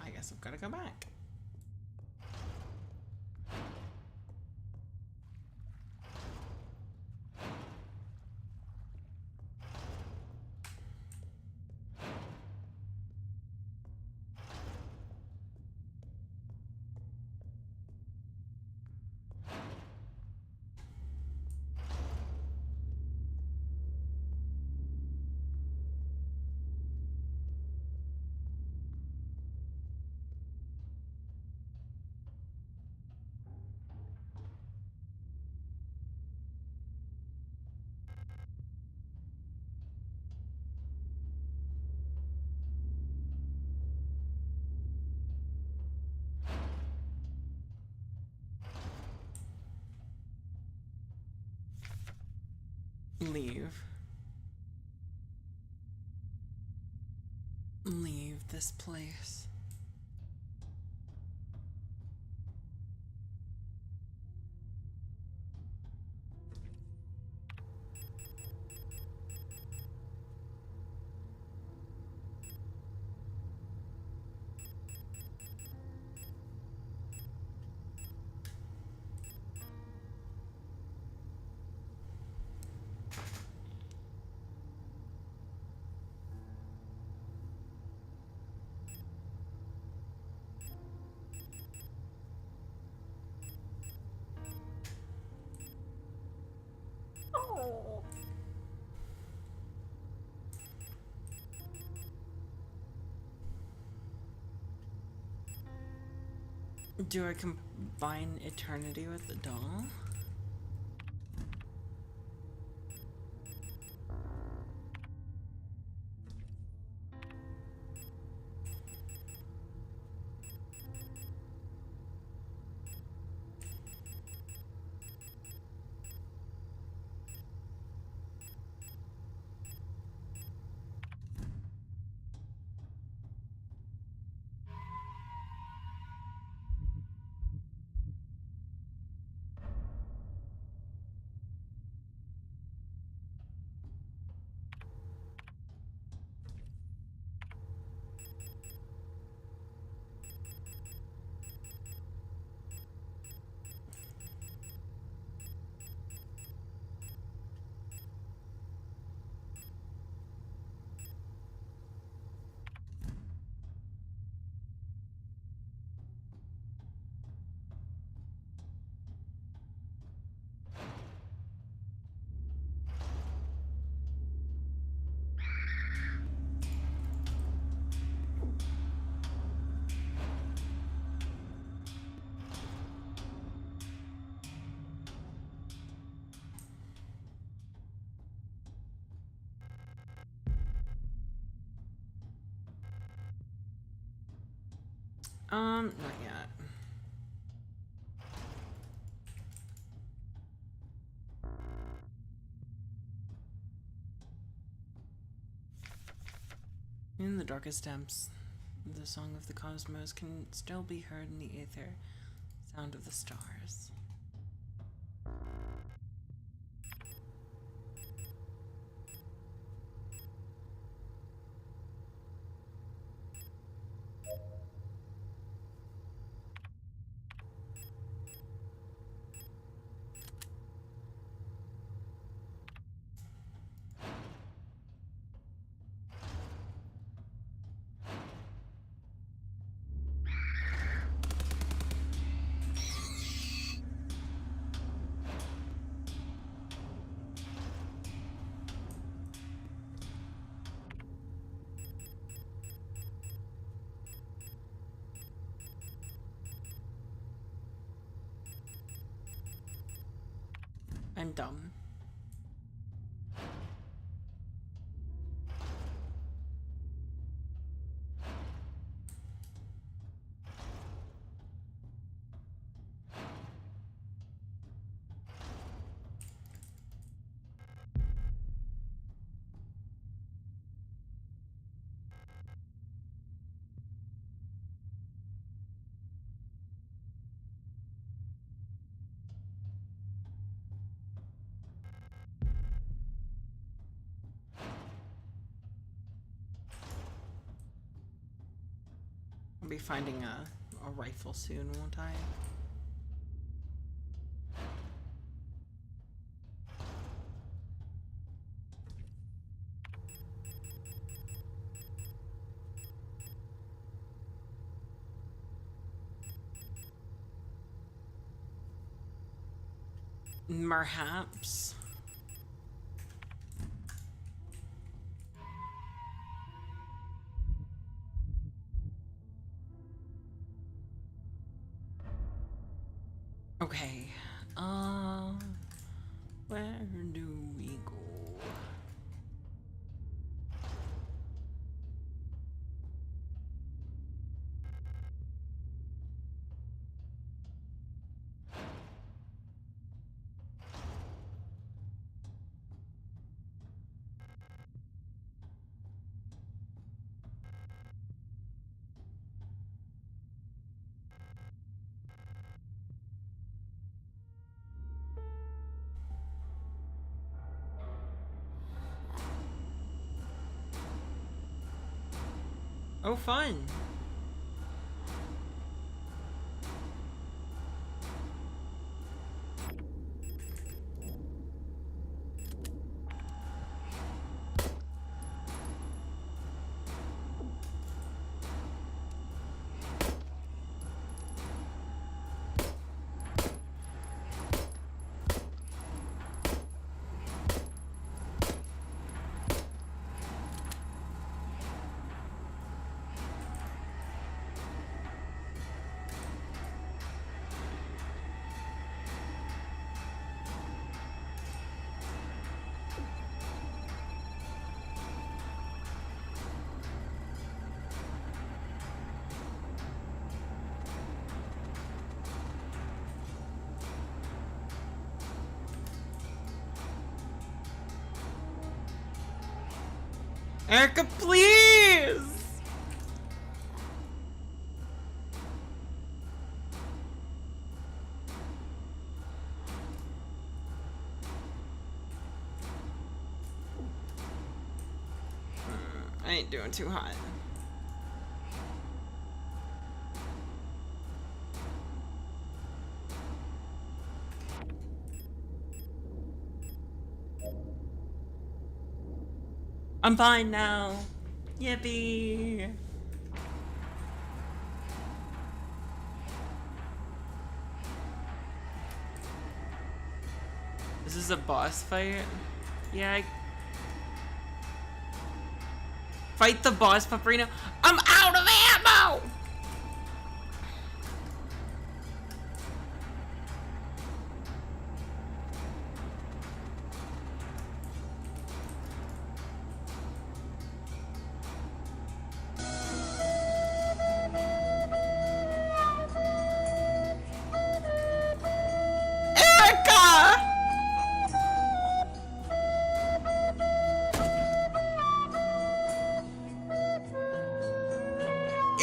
I guess I've got to go back. Leave this place. Do I combine eternity with the doll? Not yet. In the darkest depths, the song of the cosmos can still be heard in the aether, sound of the stars. I'm dumb. I'll be finding a rifle soon, won't I? Perhaps. Okay. Where do we go? Oh, fun. Erica, please! I ain't doing too hot. I'm fine now. Yippee! This is a boss fight? Yeah, fight the boss, Paprino. I'm out of ammo!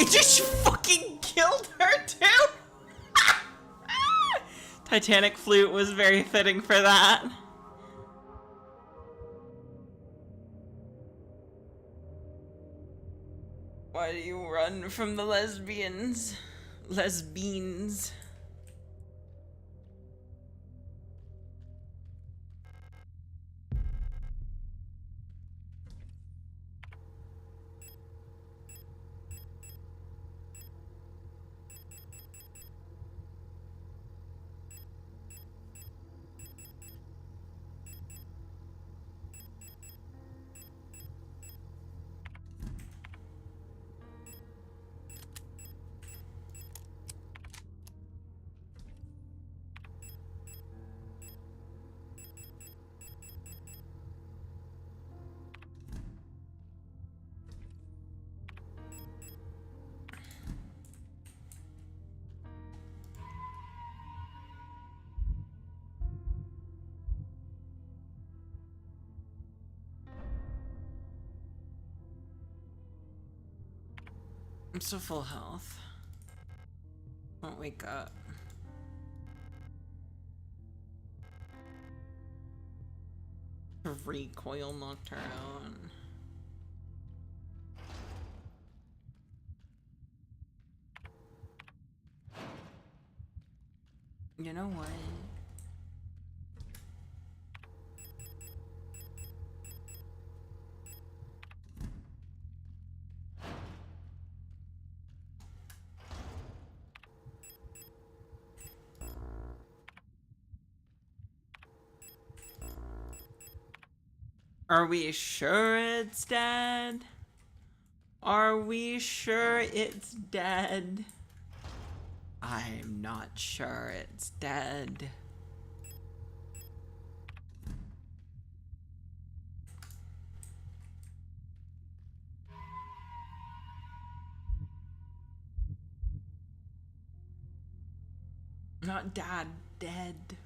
It just fucking killed her too! Titanic flute was very fitting for that. Why do you run from the lesbians? Lesbians. I'm so full health. Won't wake up. Recoil knocked her out. You know what? Are we sure it's dead? Are we sure it's dead? I'm not sure it's dead. Not dad, dead.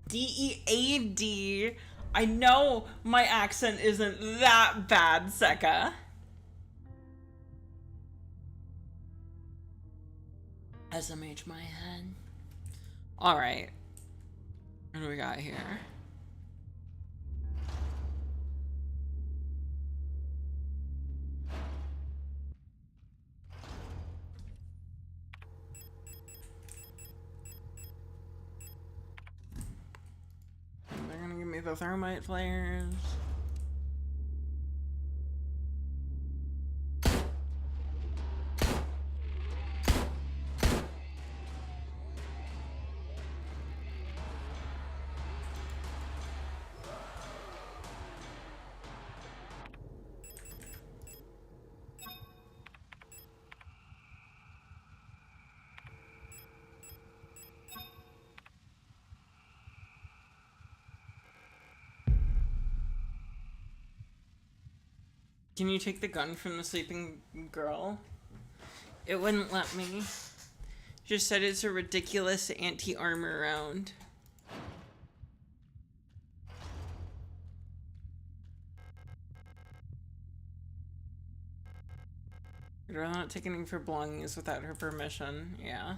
D-E-A-D. I know my accent isn't that bad, Sekka. SMH my head. Alright. What do we got here? They're gonna give me the thermite flares. Can you take the gun from the sleeping girl? It wouldn't let me. Just said it's a ridiculous anti-armor round. You're not taking any for belongings without her permission. Yeah.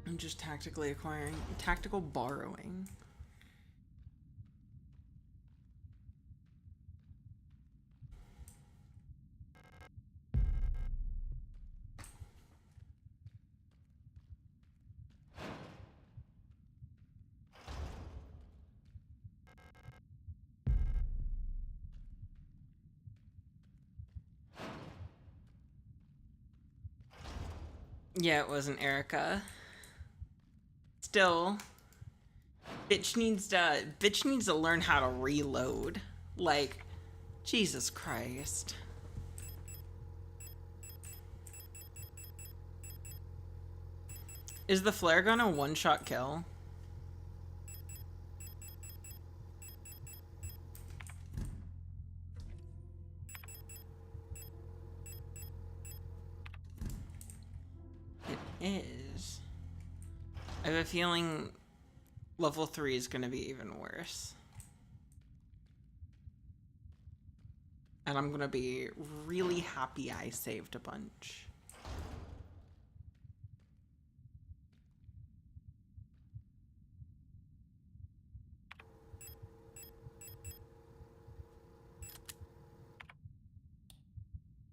I'm just tactically acquiring, tactical borrowing. Yeah, it wasn't Erica. Still, bitch needs to learn how to reload. Like, Jesus Christ. Is the flare gun a one-shot kill? is, I have a feeling level 3 is going to be even worse. And I'm going to be really happy I saved a bunch.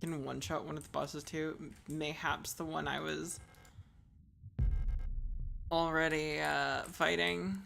Can one-shot one of the bosses too? Mayhaps the one I was already fighting.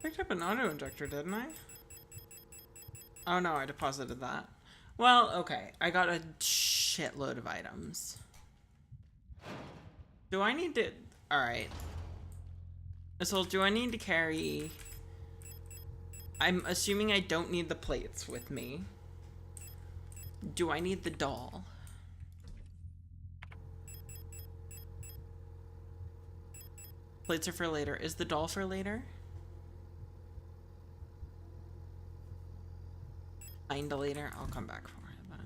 Picked up an auto injector, didn't I? Oh no, I deposited that. Well, okay. I got a shitload of items. Do I need to... Alright. So do I need to carry... I'm assuming I don't need the plates with me. Do I need the doll? Plates are for later. Is the doll for later? Kinda later. I'll come back for it then.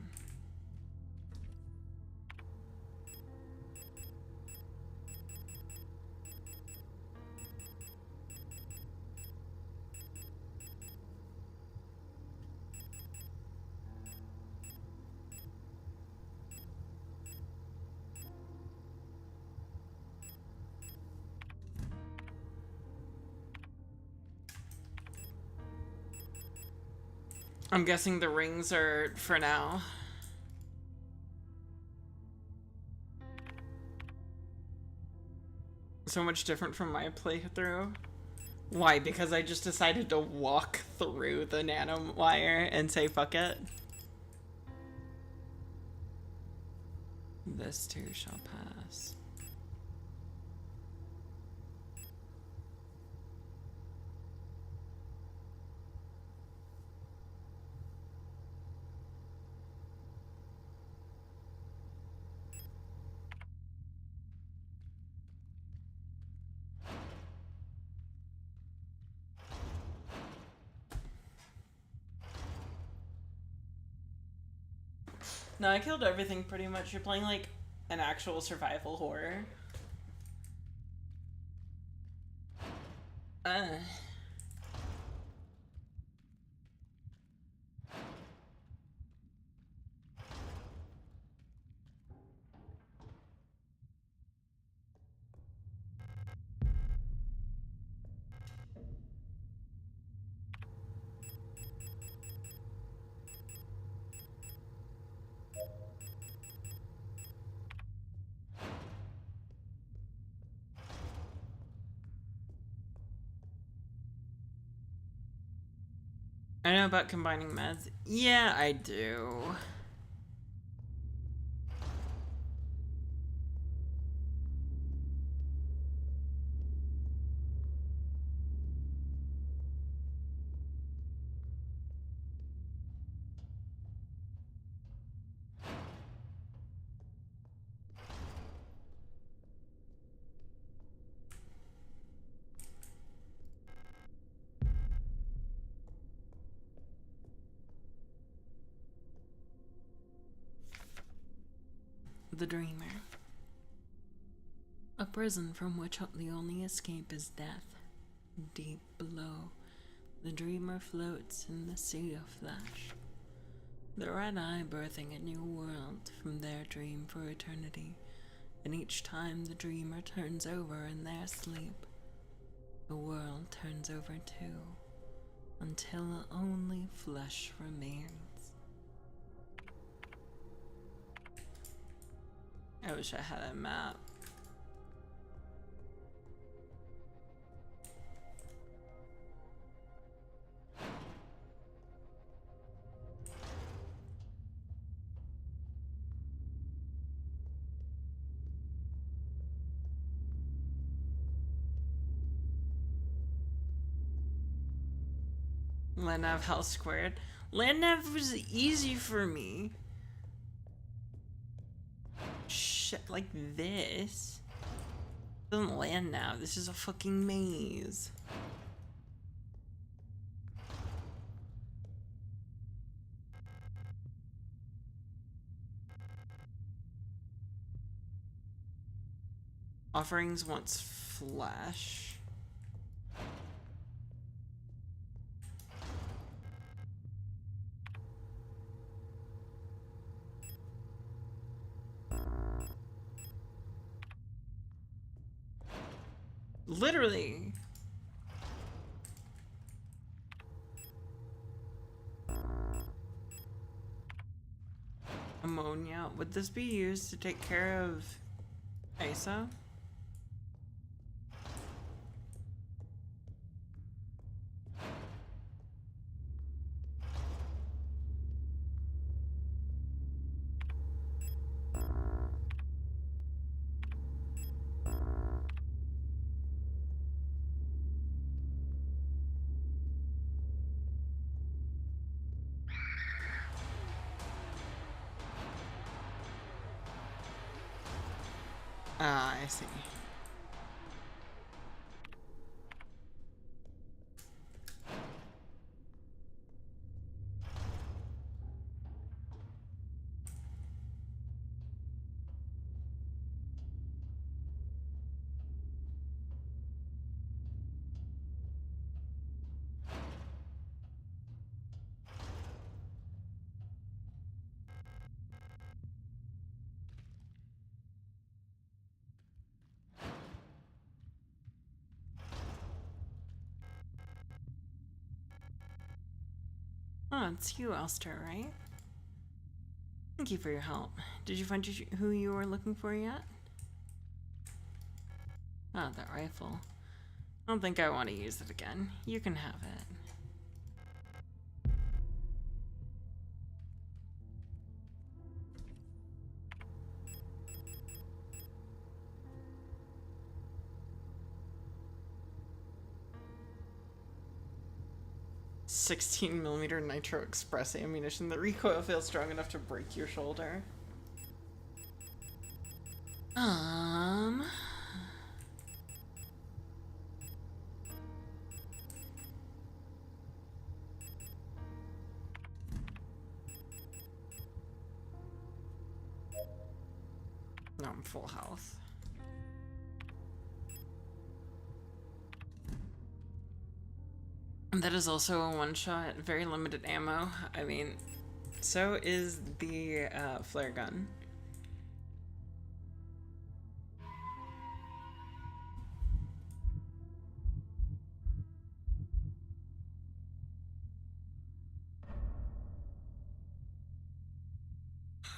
I'm guessing the rings are for now. So much different from my playthrough. Why? Because I just decided to walk through the nano wire and say fuck it. This too shall pass. No, I killed everything pretty much. You're playing like an actual survival horror. I know about combining meds. Yeah, I do. The Dreamer. A prison from which the only escape is death. Deep below, the dreamer floats in the sea of flesh. The red eye birthing a new world from their dream for eternity, and each time the dreamer turns over in their sleep, the world turns over too, until only flesh remains. I wish I had a map. Landnav Health Squared. Landnav was easy for me. Shit like this. Doesn't land now. This is a fucking maze. Offerings wants flesh. Literally. Ammonia. Would this be used to take care of Isa? Ah, I see. Oh, it's you, Elster, right? Thank you for your help. Did you find who you were looking for yet? Oh, that rifle. I don't think I want to use it again. You can have it. $16mm Nitro Express ammunition. The recoil feels strong enough to break your shoulder. No, I'm full health. That is also a one-shot, very limited ammo. I mean, so is the flare gun.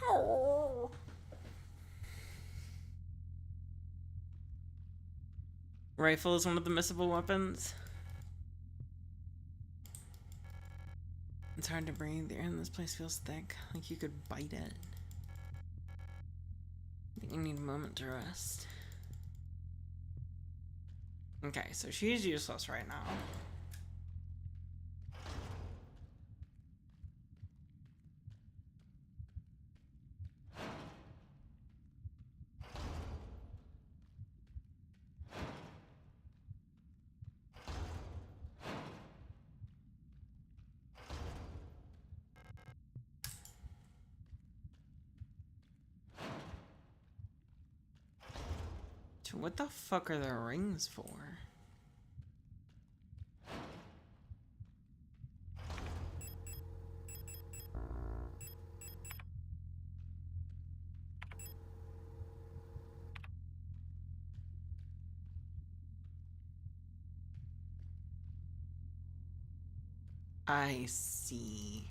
Oh. Rifle is one of the missable weapons. It's hard to breathe. The air in this place feels thick, like you could bite it. I think you need a moment to rest. Okay, so she's useless right now. What the fuck are the rings for? I see.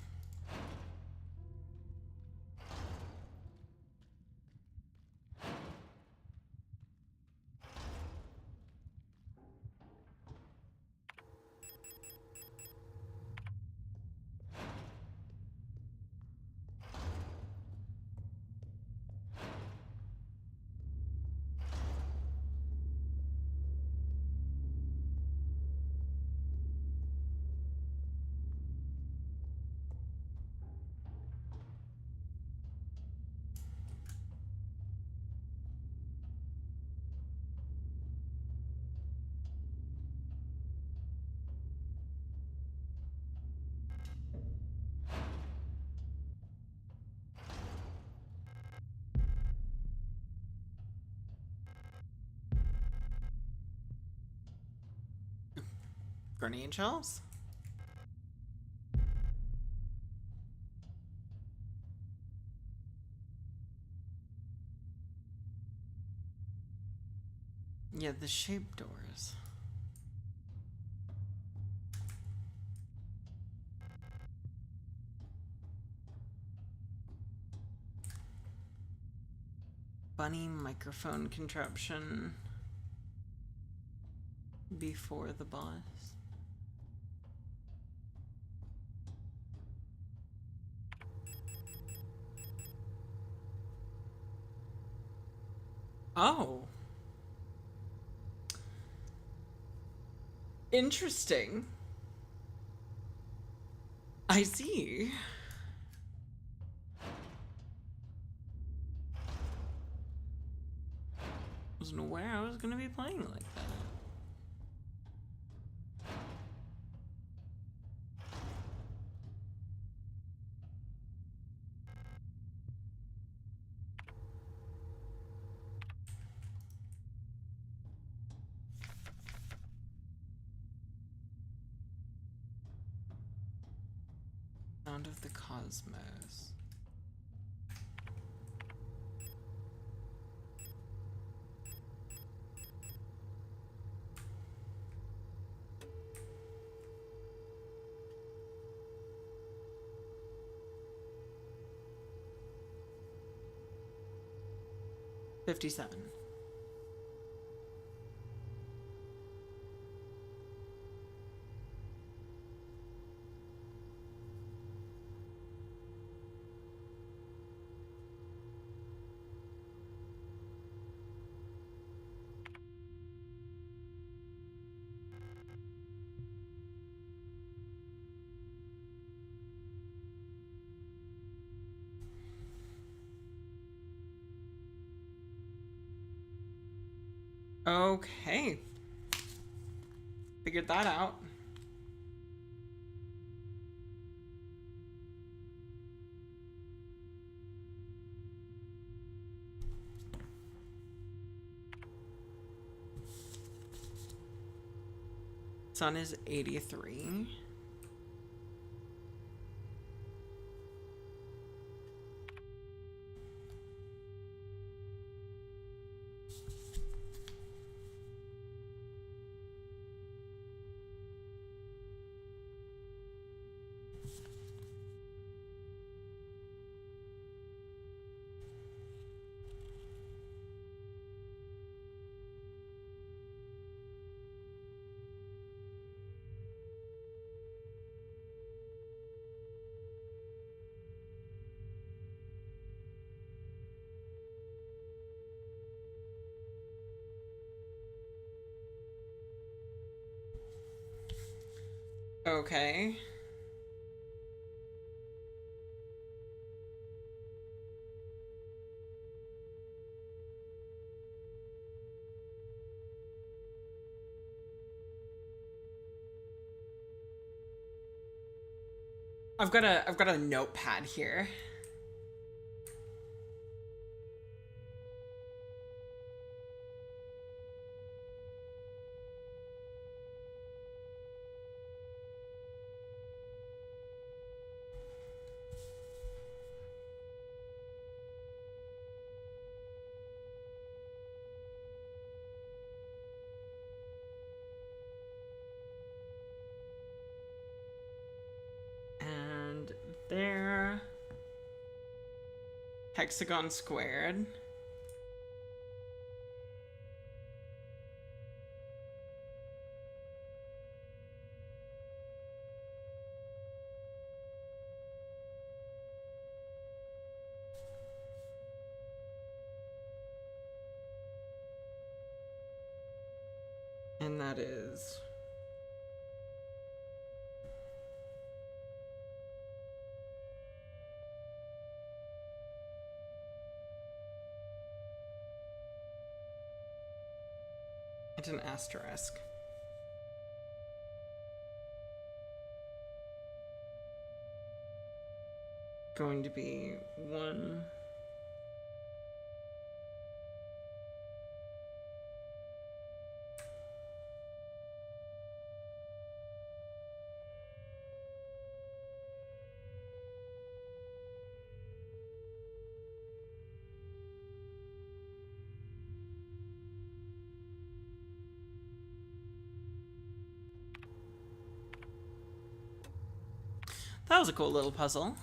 Grenade shells? Yeah, the shape doors. Bunny microphone contraption before the boss. Oh. Interesting. I see. Wasn't aware I was gonna be playing like that. Sound of the cosmos. $57. Okay. Figured that out. Sun is 83. Okay. I've got a notepad here. And there. Hexagon squared. And that is it's an asterisk. Going to be 1. That was a cool little puzzle.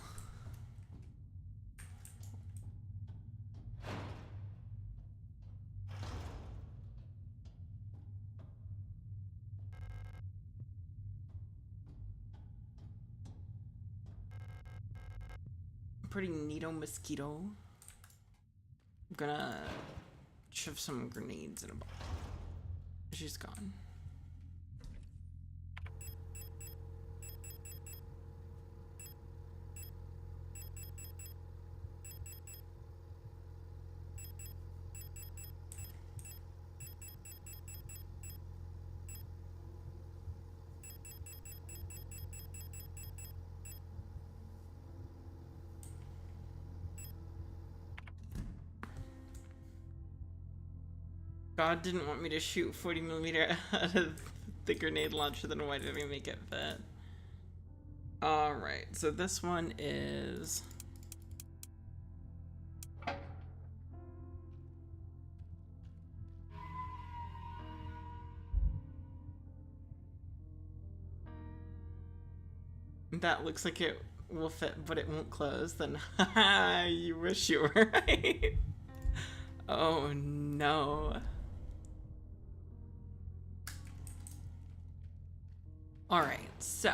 Pretty neato mosquito. I'm gonna shove some grenades in a bottle. She's gone. God didn't want me to shoot 40mm out of the grenade launcher, then why did he make it fit? Alright, so this one is... That looks like it will fit, but it won't close, then haha, you wish you were right. Oh no. Alright, so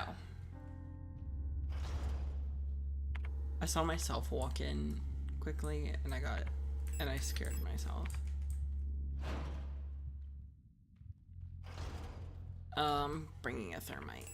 I saw myself walk in quickly and I scared myself. Bringing a thermite.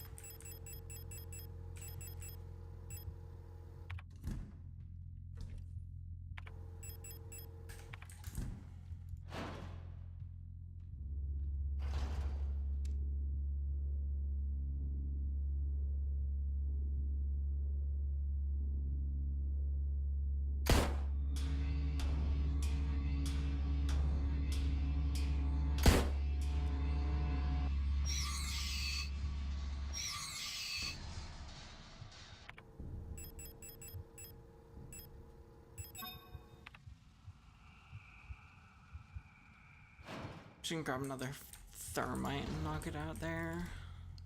Just gonna grab another thermite and knock it out there.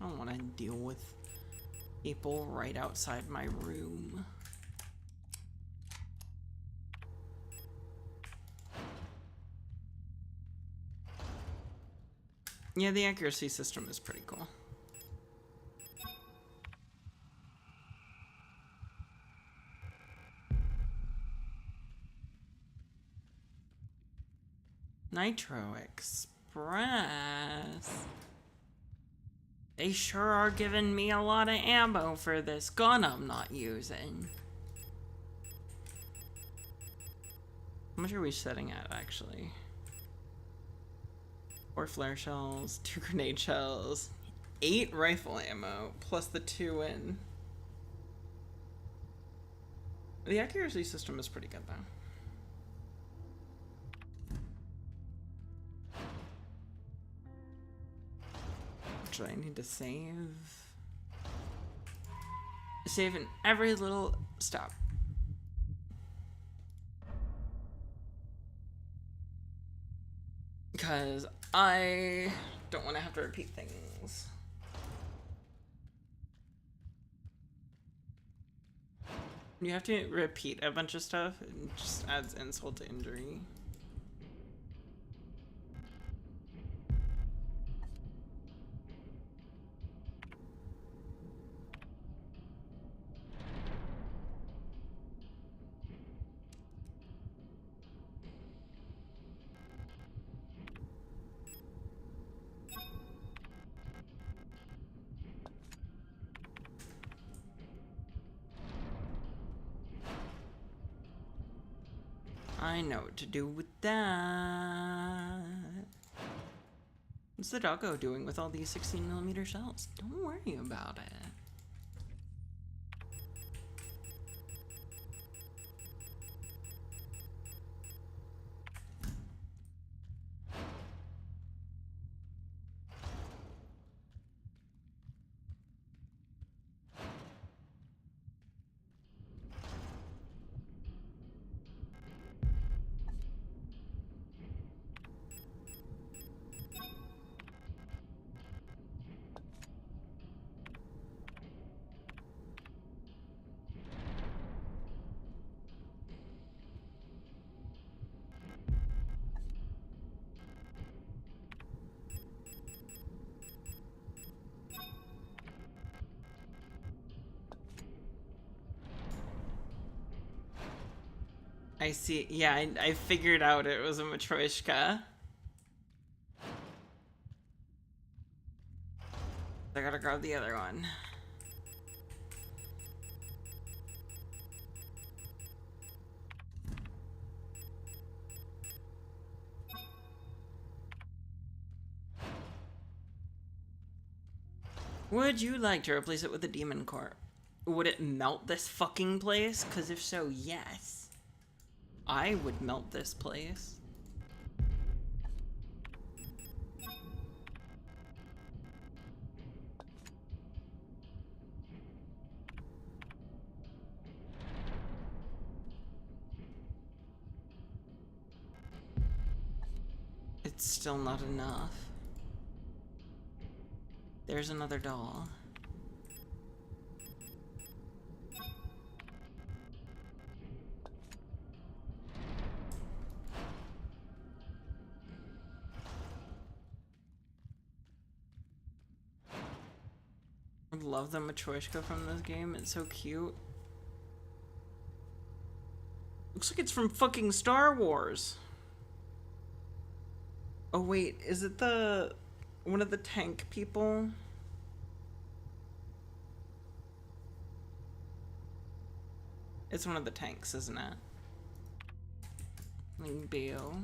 I don't want to deal with people right outside my room. Yeah, the accuracy system is pretty cool. Nitro Express. They sure are giving me a lot of ammo for this gun I'm not using. How much are we setting at, actually? 4 flare shells, 2 grenade shells, 8 rifle ammo, plus the 2 in. The accuracy system is pretty good, though. Actually, I need to save. Save in every little stop. Because I don't want to have to repeat things. You have to repeat a bunch of stuff. It just adds insult to injury. I know what to do with that. What's the doggo doing with all these 16mm shells? Don't worry about it. I see. Yeah, I figured out it was a Matryoshka. I gotta grab the other one. Would you like to replace it with a demon core? Would it melt this fucking place? Because if so, yes. I would melt this place. It's still not enough. There's another doll. I love the Matryoshka from this game. It's so cute. Looks like it's from fucking Star Wars. Oh wait, is it the one of the tank people? It's one of the tanks, isn't it? Ling Bill.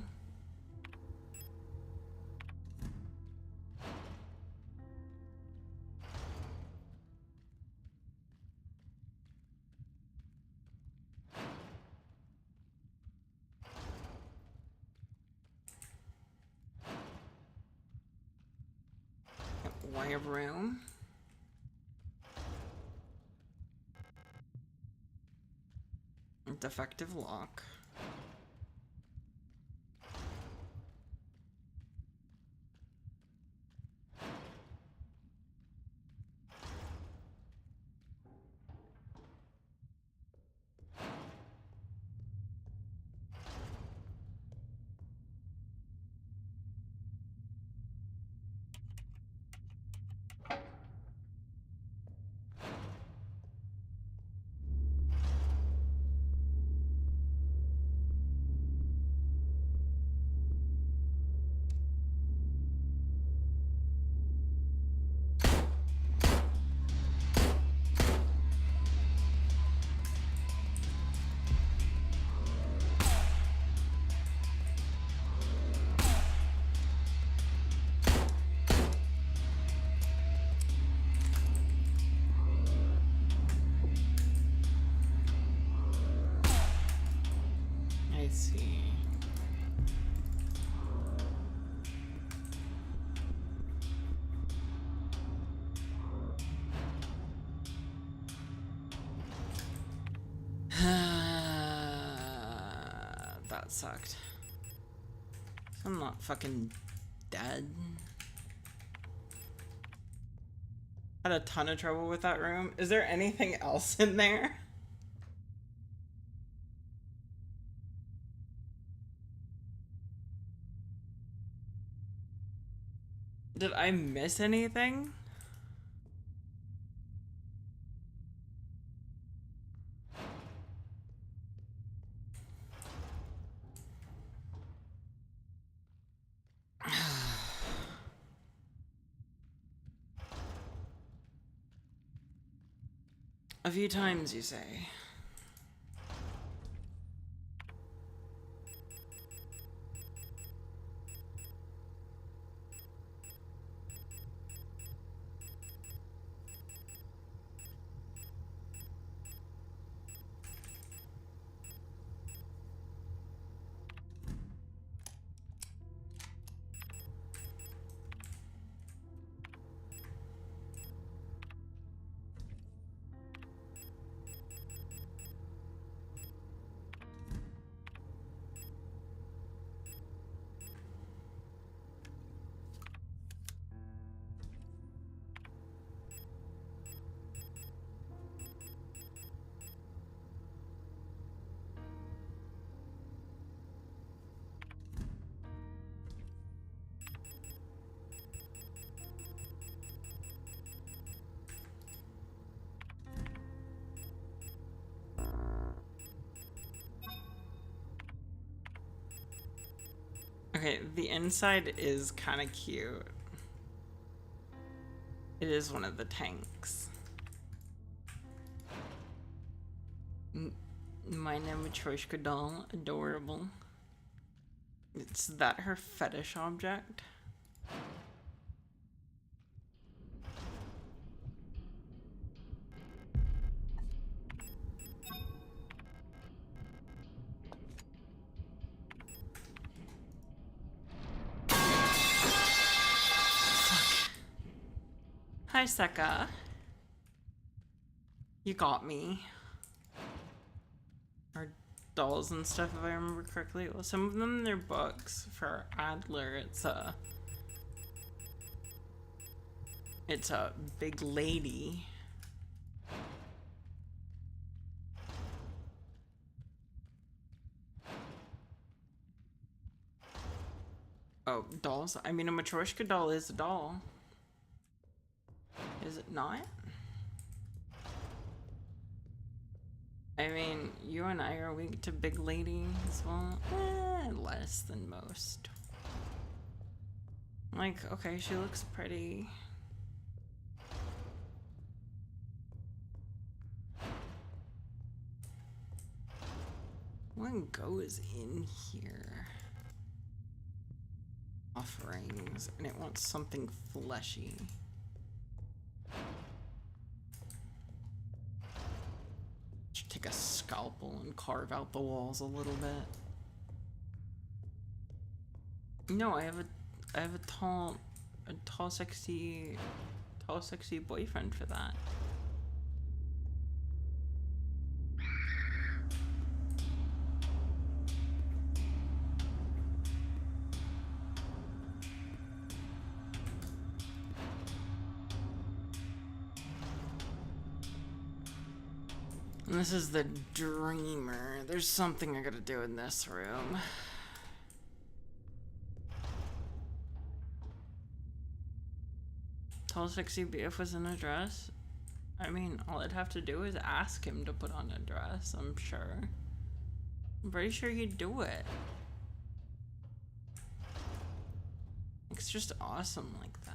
Wire room. Defective lock. I see. That sucked. I'm not fucking dead. Had a ton of trouble with that room. Is there anything else in there? Did I miss anything? A few times, you say. Okay, the inside is kind of cute. It is one of the tanks. My Nematroshka doll, adorable. Is that her fetish object? Hi, Seka. You got me. Our dolls and stuff, if I remember correctly. Well, some of them, they're books. For Adler, it's a big lady. Oh, dolls? I mean, a Matryoshka doll is a doll. Is it not? I mean, you and I are weak to big ladies. Well, less than most. Like, okay, she looks pretty. What goes in here? Offerings, and it wants something fleshy. Should take a scalpel and carve out the walls a little bit. No, I have a tall, sexy boyfriend for that. And this is the Dreamer. There's something I gotta do in this room. Tall, sexy BF was in a dress? I mean, all I'd have to do is ask him to put on a dress, I'm sure. I'm pretty sure he'd do it. It's just awesome like that.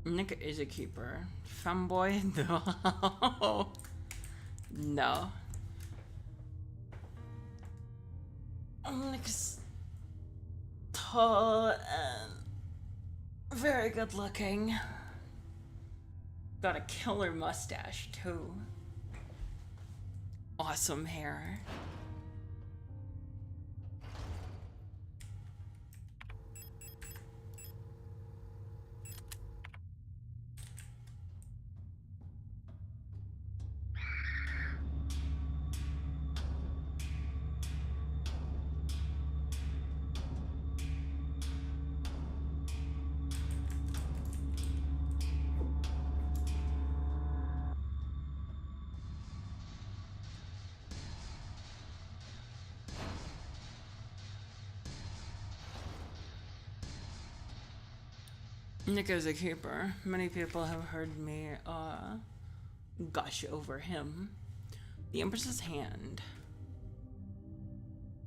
Nick is a keeper. Femboy? No. No. Nick's tall and very good looking. Got a killer mustache too. Awesome hair. Nick is a keeper. Many people have heard me gush over him. The Empress's hand.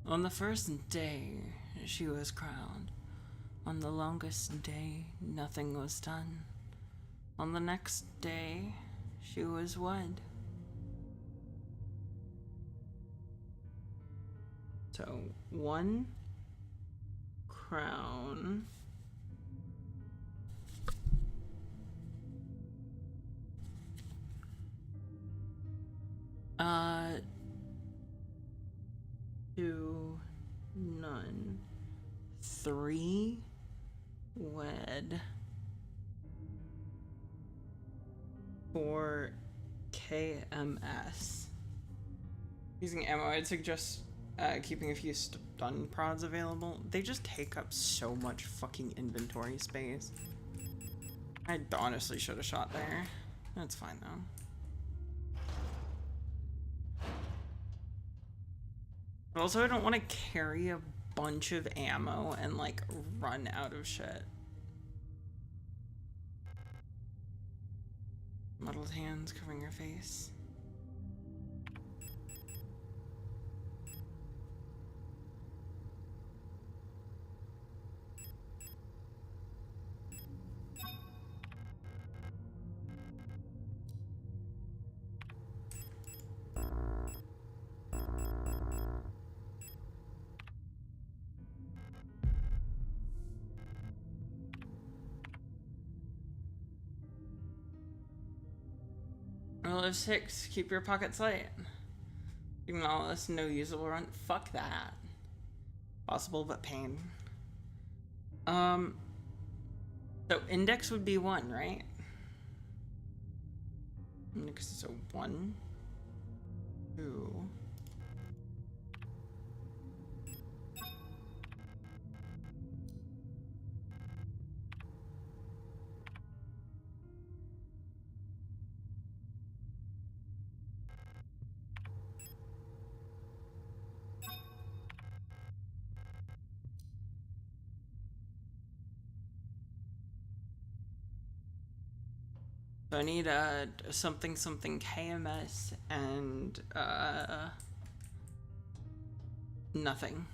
On the first day, she was crowned. On the longest day, nothing was done. On the next day, she was wed. So, one crown. Two, none. Three, wed. 4 KMS. Using ammo, I'd suggest keeping a few stun prods available. They just take up so much fucking inventory space. I honestly should have shot there. That's fine though. But also, I don't want to carry a bunch of ammo and like run out of shit. Muddled hands covering her face. Rule of 6, keep your pockets light. Signalis, no usable run. Fuck that. Possible but pain. So index would be 1, right? Index, so 1, 2. So I need something KMS and nothing.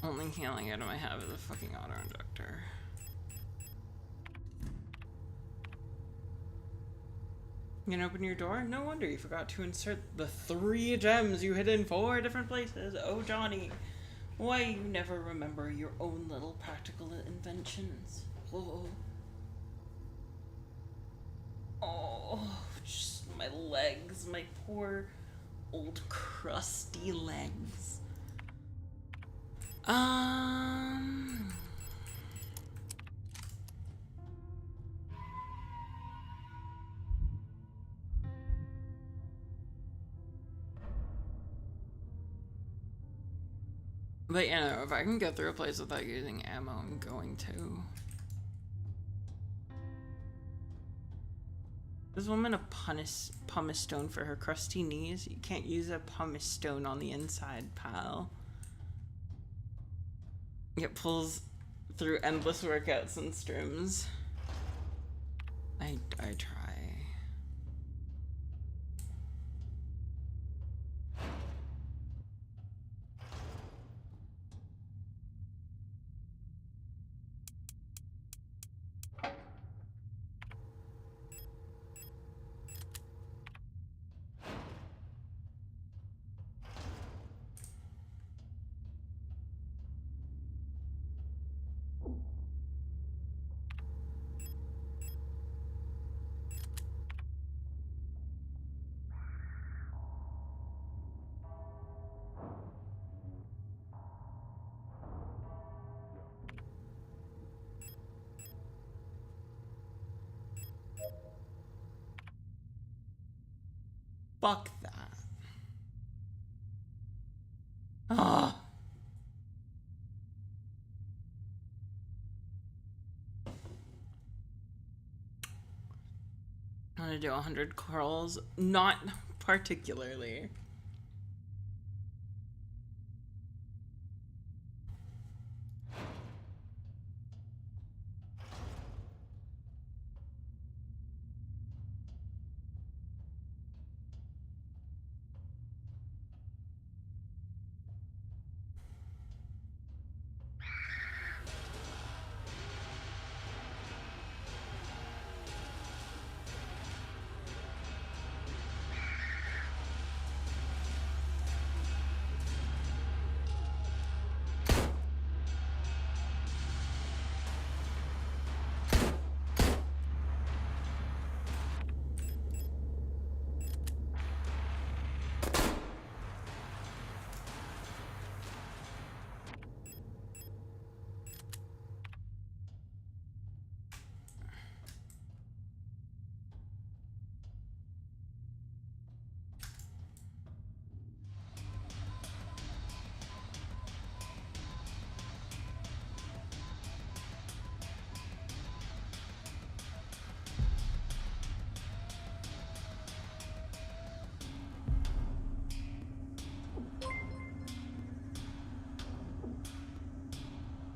Only healing item I have is a fucking auto-inductor. You can open your door? No wonder you forgot to insert the 3 gems you hid in 4 different places. Oh, Johnny. Why you never remember your own little practical inventions. Oh. Oh, just my legs. My poor old crusty legs. But you know, if I can get through a place without using ammo, I'm going to. This woman a pumice stone for her crusty knees. You can't use a pumice stone on the inside, pal. It pulls through endless workouts and streams. I try. Fuck that. Ah. I want to do 100 curls. Not particularly.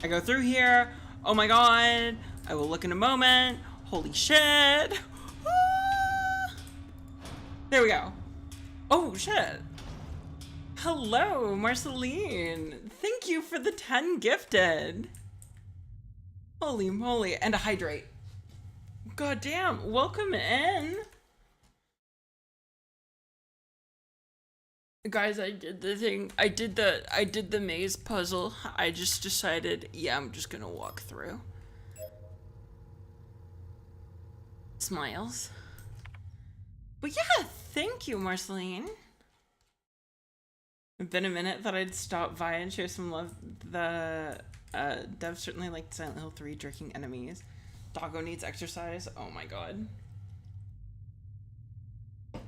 I go through here. Oh my god. I will look in a moment. Holy shit. Ah! There we go. Oh shit. Hello, Marceline. Thank you for the 10 gifted. Holy moly. And a hydrate. God damn. Welcome in. Guys, I did the thing. I did the maze puzzle. I just decided, yeah, I'm just gonna walk through. Smiles. But yeah, thank you, Marceline. It's been a minute that I'd stop by and share some love. The Dev certainly liked Silent Hill 3 jerking enemies. Doggo needs exercise. Oh my god.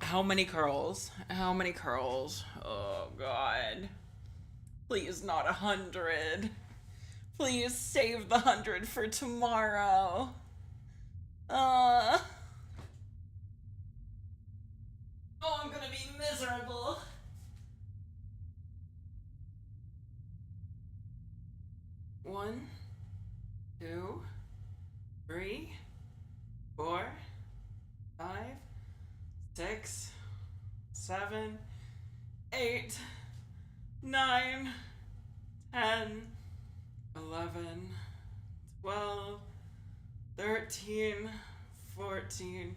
How many curls? How many curls? Oh god. Please not 100. Please save the 100 for tomorrow. Oh, I'm gonna be miserable. One, 2, 3, 4, 5, 6, 7, 8, 9, 10, 11, 12, 13, 14,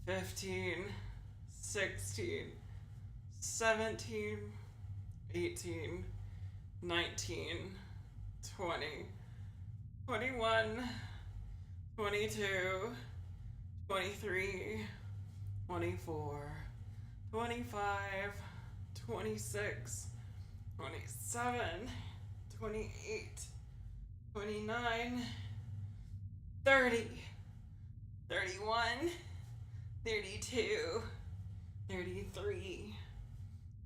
15, 16, 17, 18, 19, 20, 21, 22, 23, 24, 25, 26, 27, 28, 29, 30, 31, 32, 33,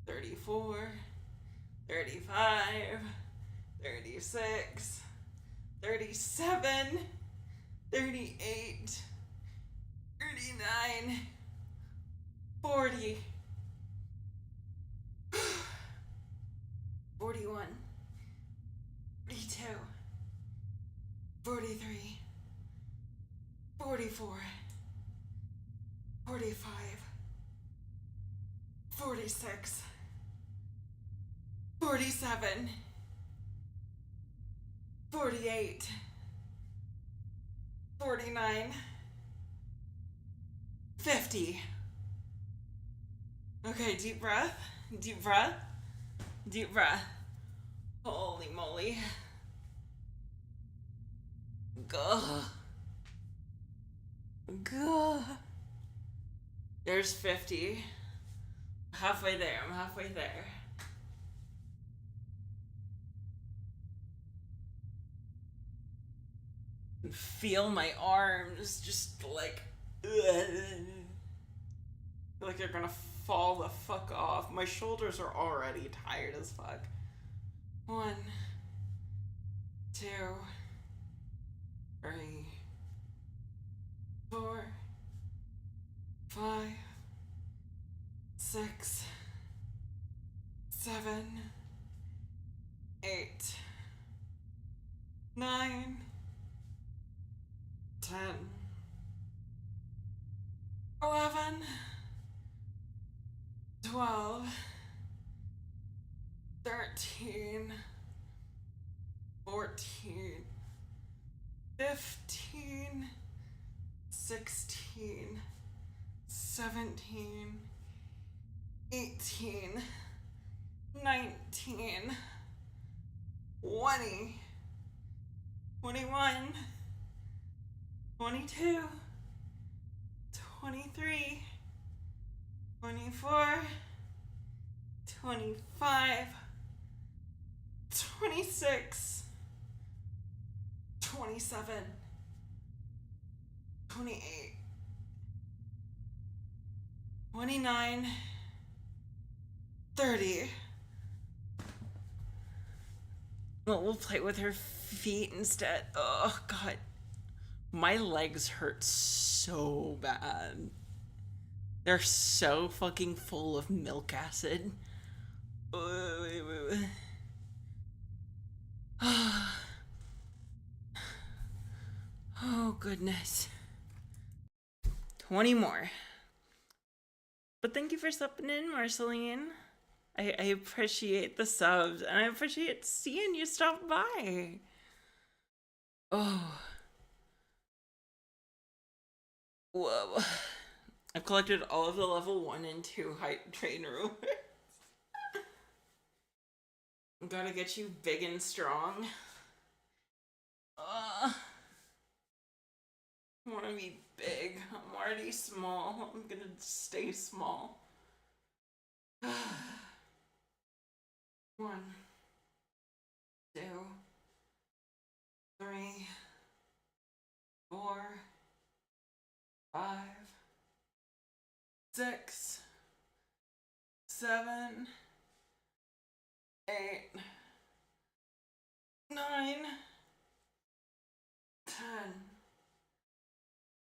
34, 35, 36, 37, 38, 39, 40, 41, 42, 43, 44, 45, 46, 47, 48, 49, 50. Okay, deep breath, deep breath, deep breath. Holy moly. Gah. Gah. There's 50. Halfway there, I'm halfway there. Feel my arms just like, like they're gonna fall the fuck off. My shoulders are already tired as fuck. 1, 2, 3, 4, 5, 6, 7, 8, 9, 10, 11, 12, 13, 14, 15, 16, 17, 18, 19, 20, 21, 22, 23, 24, 25, 26, 27, 28, 29, 30. Well, we'll play with her feet instead. Oh, God. My legs hurt so bad. They're so fucking full of milk acid. Oh, goodness. 20 more. But thank you for stepping in, Marceline. I appreciate the subs, and I appreciate seeing you stop by. Oh. Whoa. I've collected all of the level 1 and 2 height train rulers. Gotta get you big and strong. I wanna be big. I'm already small. I'm gonna stay small. 1, 2, 3, 4, 5, 6, 7, 8, 9, 10,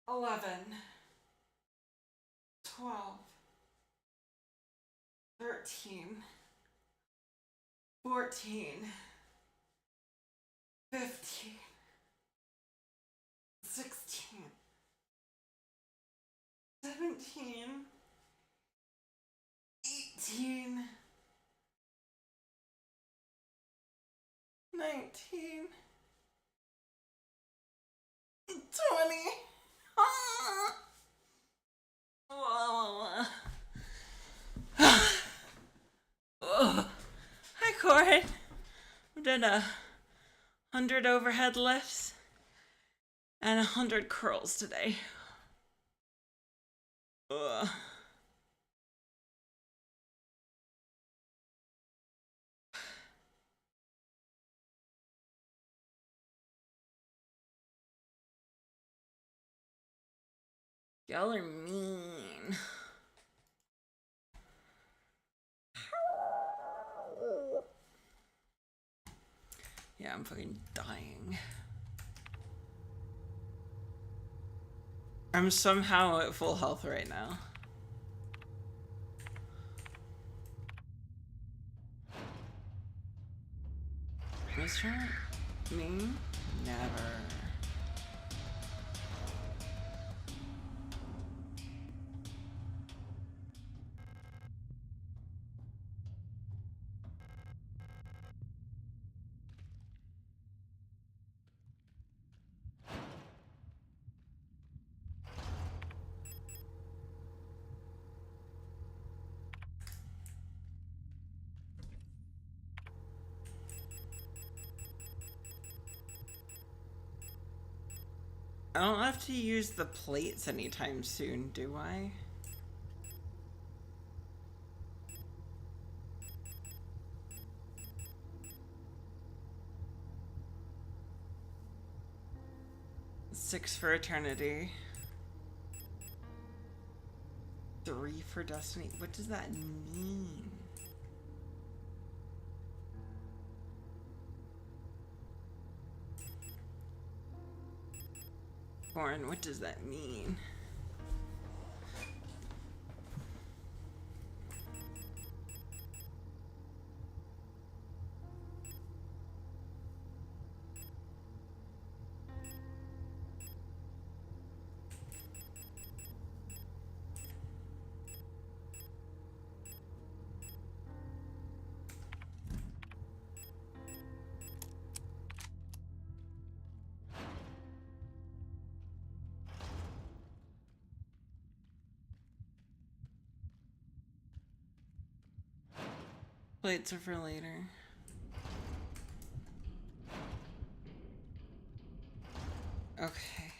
11, 12, 13, 14, 15, 16, 17, 18, 19, 20. Oh. Hi, Corin. We did 100 overhead lifts and 100 curls today. Ugh. Y'all are mean. Yeah, I'm fucking dying. I'm somehow at full health right now. Restaurant? Me? Never. I don't have to use the plates anytime soon, do I? Six for eternity. 3 for destiny. What does that mean? Born, what does that mean? Plates are for later. Okay.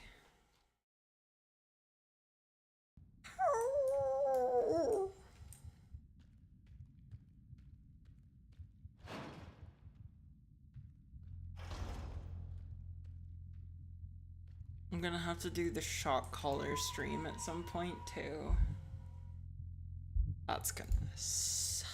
I'm gonna have to do the shock collar stream at some point too. That's gonna suck.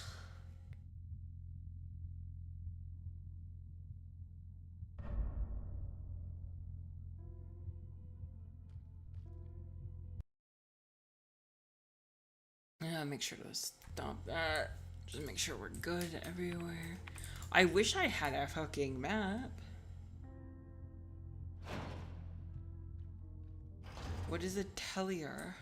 Yeah, make sure to stop that. Just make sure we're good everywhere. I wish I had a fucking map. What is a tellier?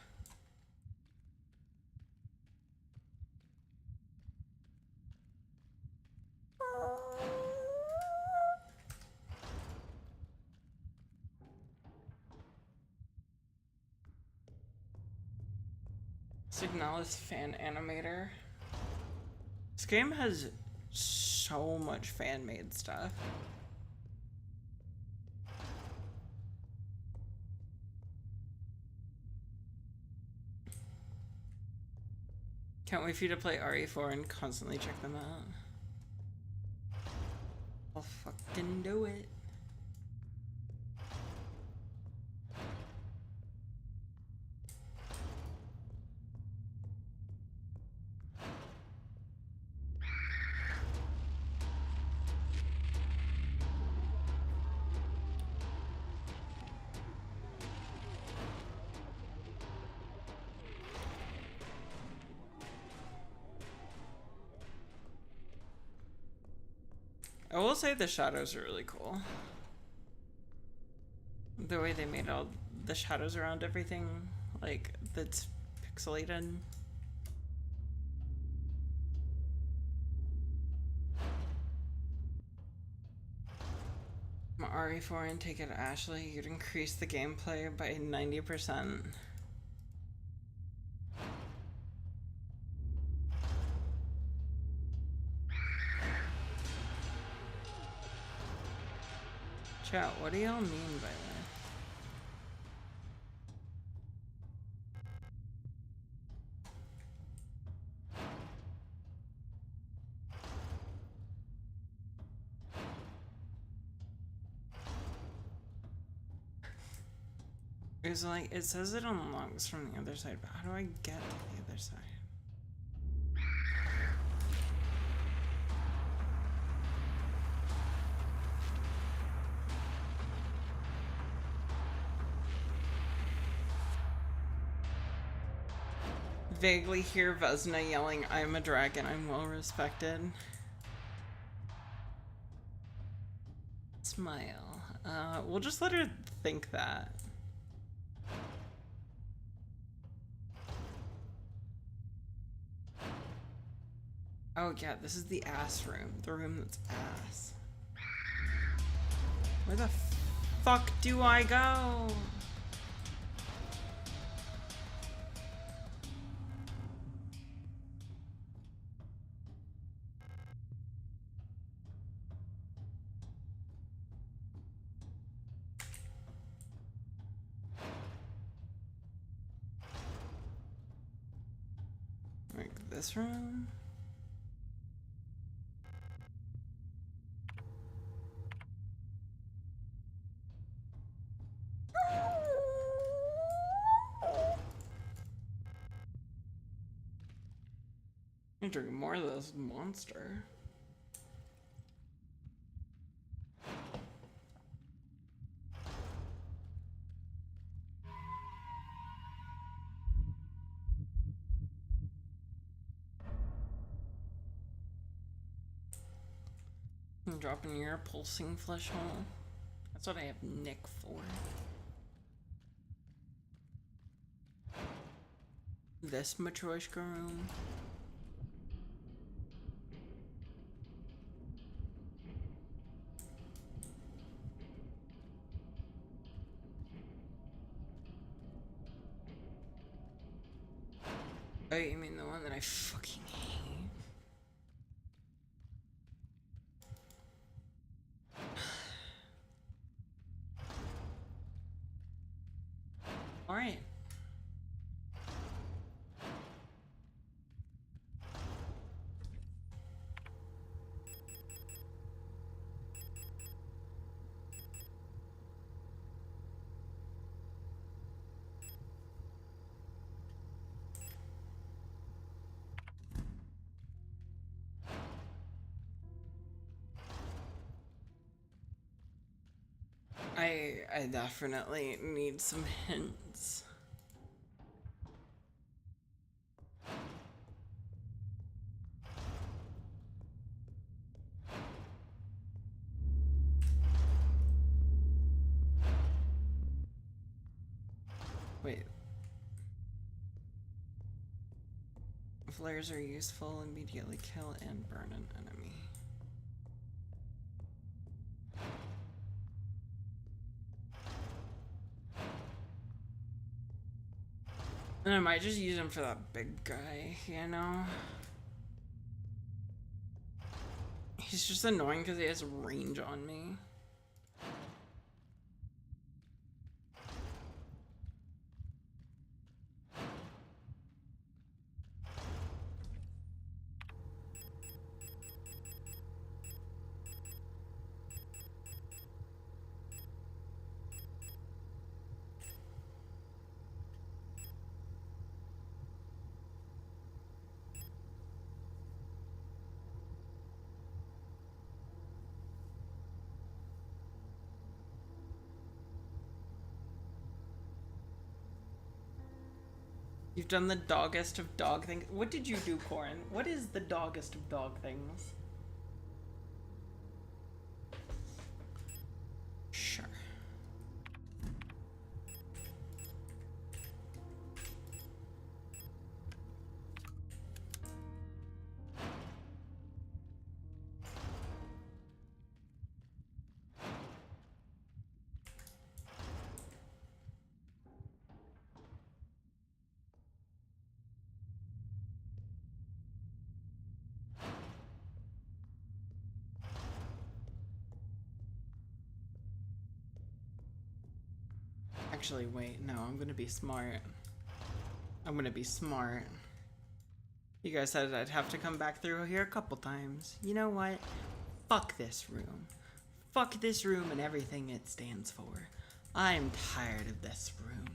Signalis fan animator. This game has so much fan-made stuff. Can't wait for you to play RE4 and constantly check them out. I'll fucking do it. I will say the shadows are really cool. The way they made all the shadows around everything, like, that's pixelated. RE4 and take it to Ashley, you'd increase the gameplay by 90%. Chat, what do y'all mean by that? It's like, it says it unlocks from the other side, but how do I get to the other side? vaguely hear Vesna yelling, "I'm a dragon, I'm well respected." Smile. We'll just let her think that. Oh yeah, this is the ass room. The room that's ass. Where the fuck do I go? Like this room? I'm drinking more of this monster. I'm dropping your pulsing flesh hole. That's what I have Nick for. This Matryoshka room. Oh, you mean the one that I fucking hate? Alright. I definitely need some hints. Wait. Flares are useful, immediately kill and burn an enemy. And I might just use him for that big guy, you know? He's just annoying because he has range on me. You've done the doggest of dog things. What did you do, Corin? What is the doggest of dog things? Sure. Actually, wait, no, I'm gonna be smart. I'm gonna be smart. You guys said I'd have to come back through here a couple times. You know what? Fuck this room. Fuck this room and everything it stands for. I'm tired of this room.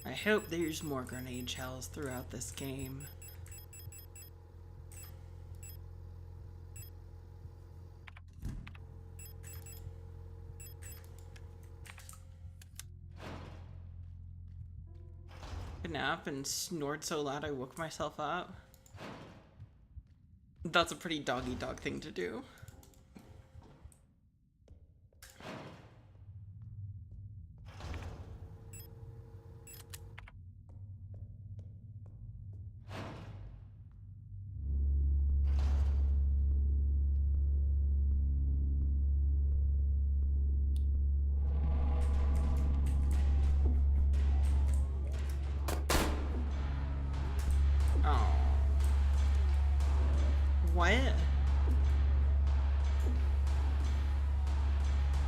I hope there's more grenade shells throughout this game. a nap and snored so loud I woke myself up. That's a pretty doggy dog thing to do. Oh. What?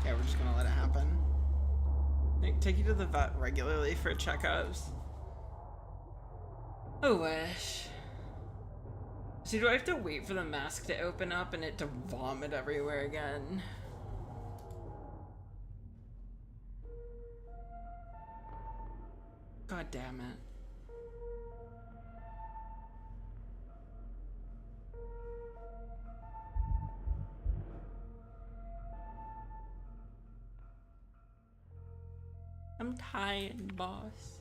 Yeah, we're just gonna let it happen. Take you to the vet regularly for checkups. I wish. See, do I have to wait for the mask to open up and it to vomit everywhere again? God damn it. I'm tired, boss.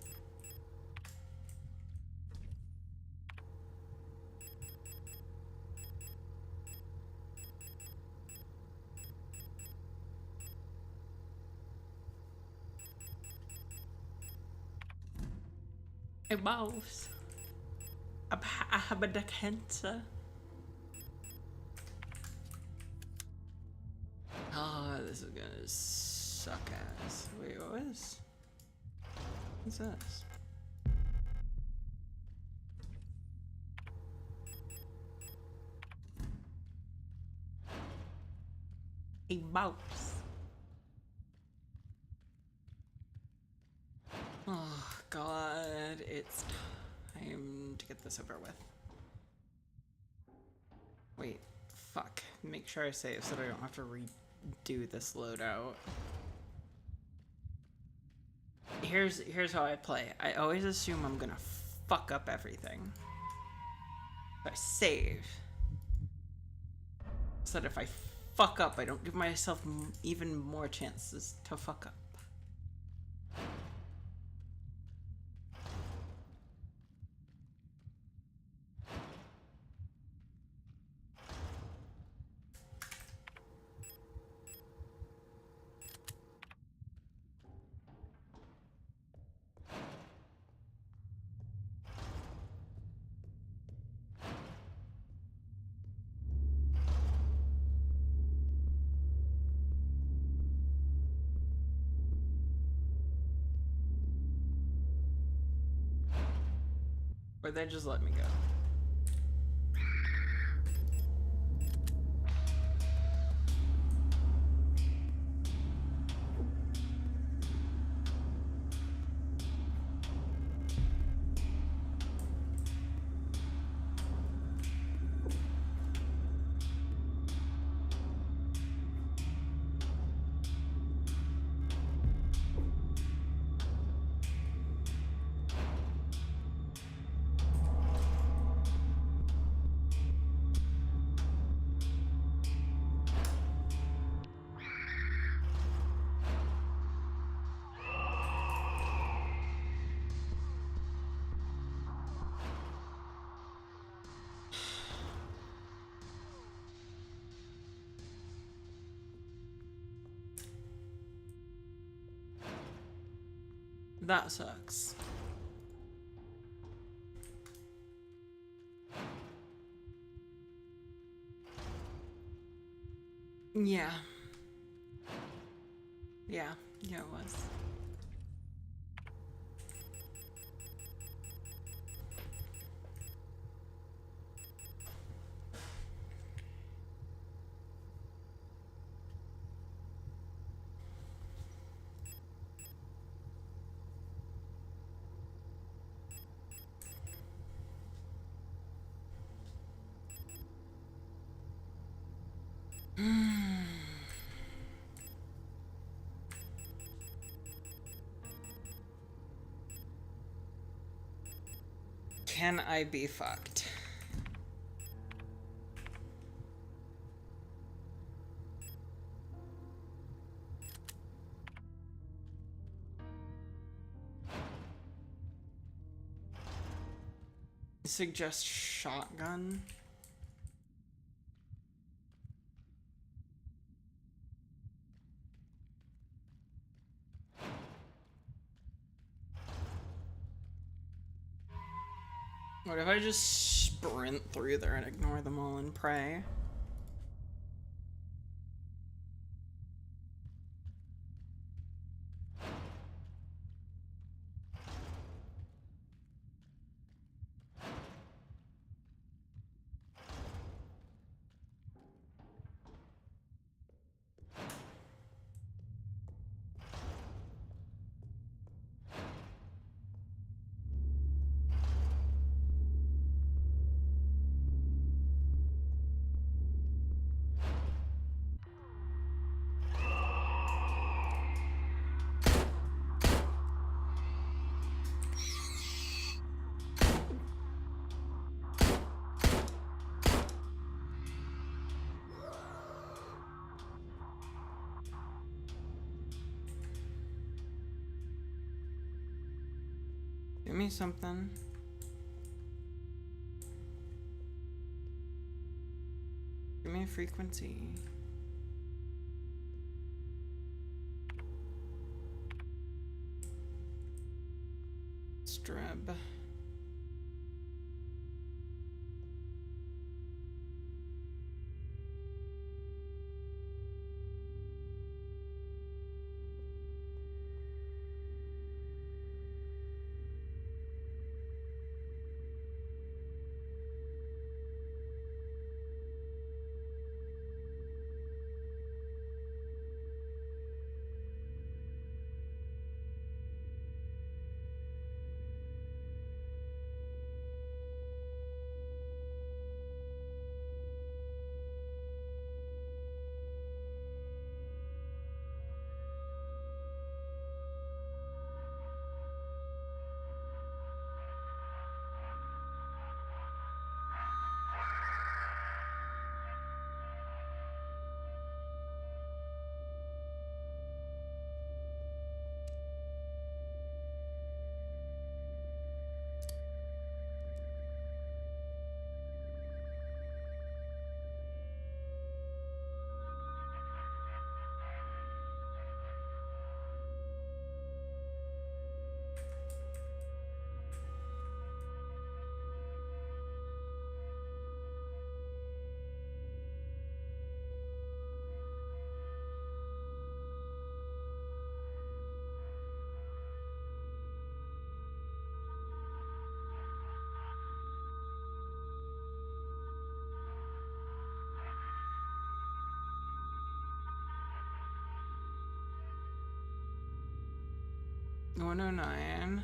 Hey, boss. I have a cancer. Oh, this is gonna suck ass. Wait, what is? What's this? A mouse. Oh god, it's time to get this over with. Wait, fuck. Make sure I save so that I don't have to redo this loadout. Here's how I play. I always assume I'm gonna fuck up everything. So I save. So that if I fuck up, I don't give myself even more chances to fuck up. Or they just let me go. That sucks. Yeah. Yeah, it was. Can I be fucked? Suggest shotgun. What if I just sprint through there and ignore them all and pray? Give me something. Give me a frequency. Streb. Oh, 109.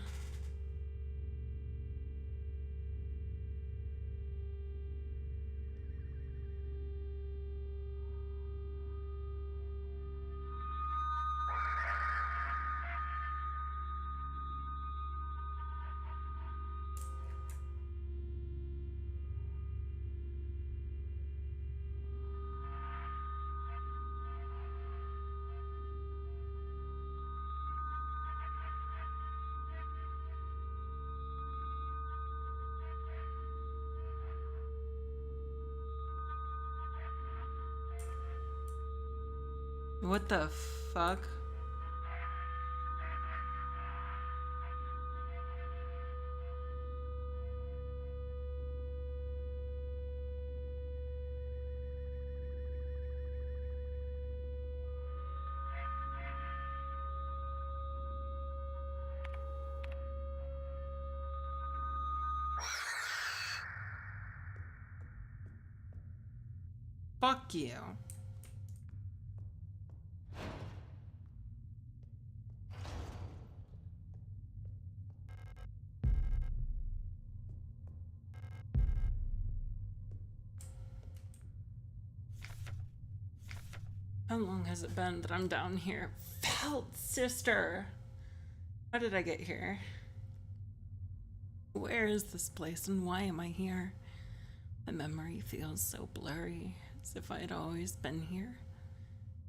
What the fuck? Fuck you. How long has it been that I'm down here? Felt sister! How did I get here? Where is this place and why am I here? My memory feels so blurry, as if I'd always been here.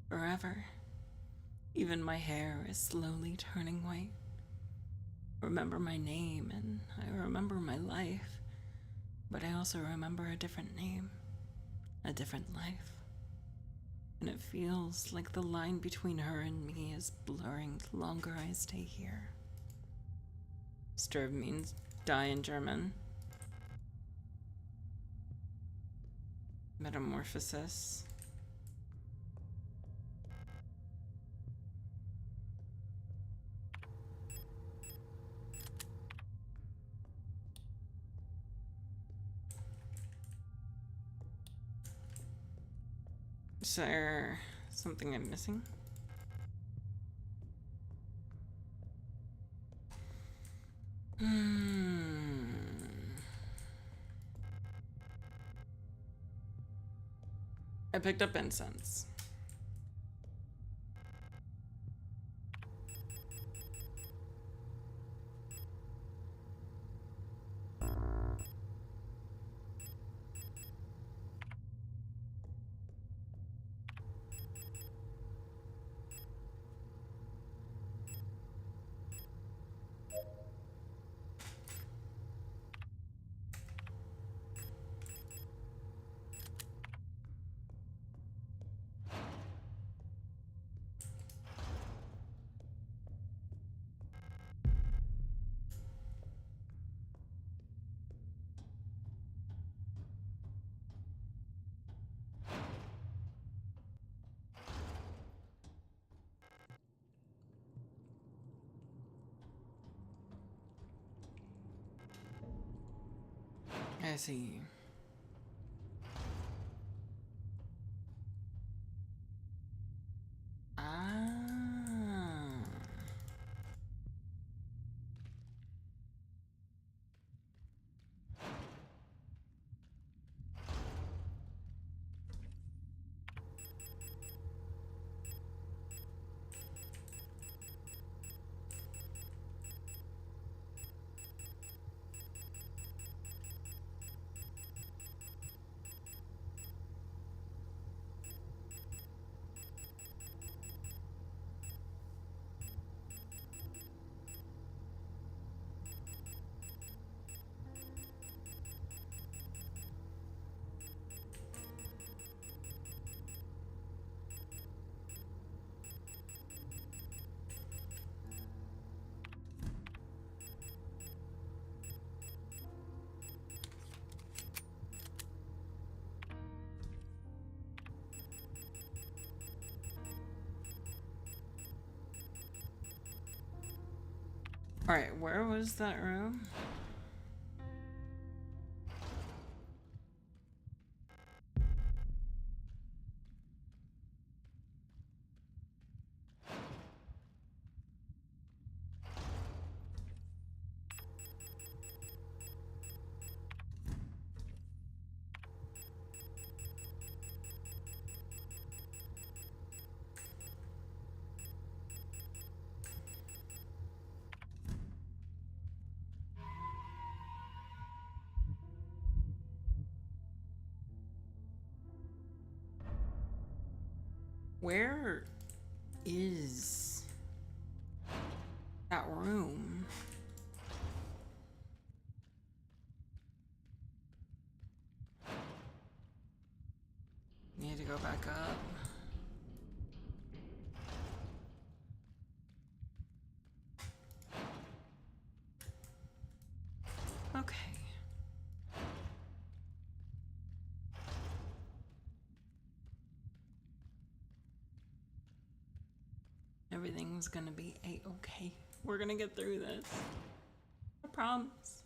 Forever. Even my hair is slowly turning white. I remember my name and I remember my life. But I also remember a different name, a different life. And it feels like the line between her and me is blurring the longer I stay here. Stirb means die in German. Metamorphosis. Is there something I'm missing? I picked up incense. I see. Ah. Alright, where was that room? Where is that room? Need to go back up. Okay. Everything's gonna be a-okay. We're gonna get through this. I promise.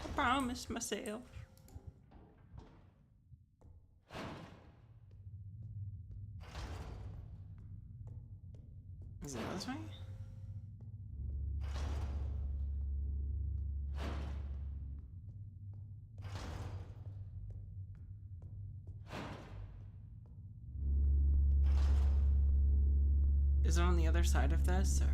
I promised myself. Is it this way? Is it on the other side of this, or?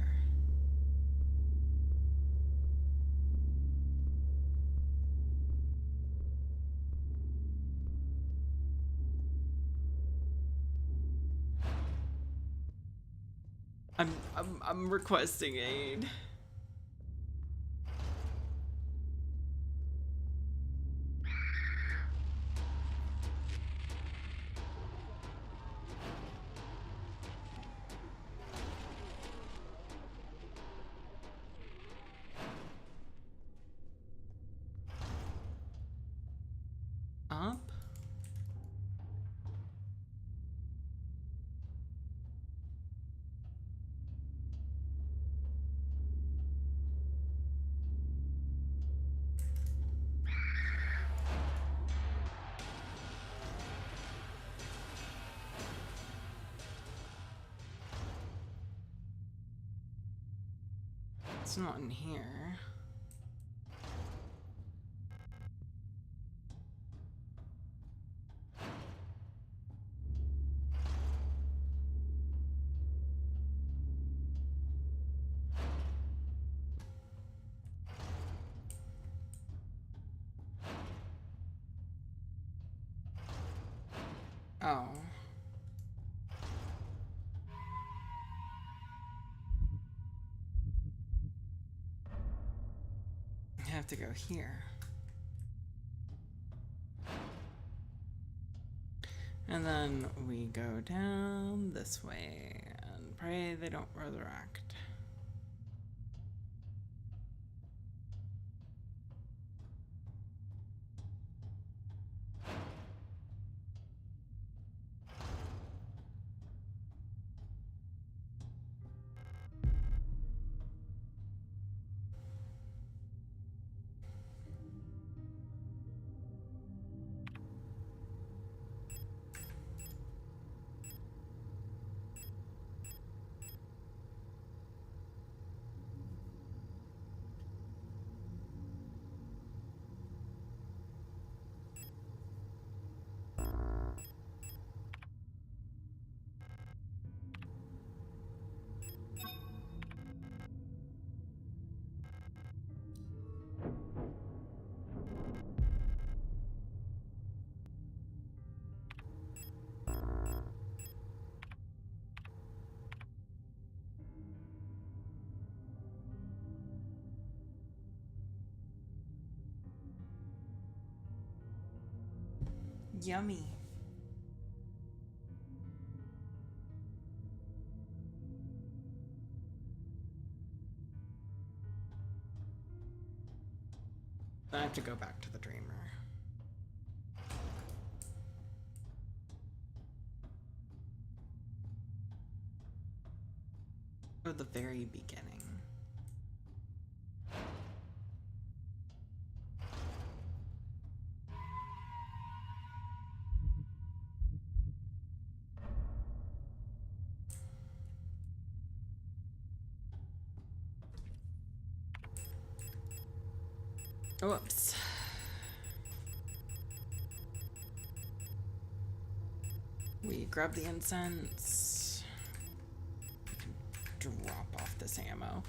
I'm requesting aid. It's not in here. Oh. I have to go here. And then we go down this way and pray they don't resurrect. Yummy. I have to go back to the dreamer. Or the very beginning. Whoops. We grab the incense. Drop off this ammo.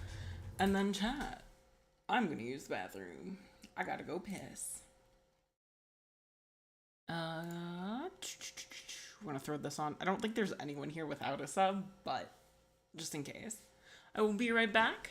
And then chat. I'm gonna use the bathroom. I gotta go piss. Wanna throw this on? I don't think there's anyone here without a sub, but just in case. I will be right back.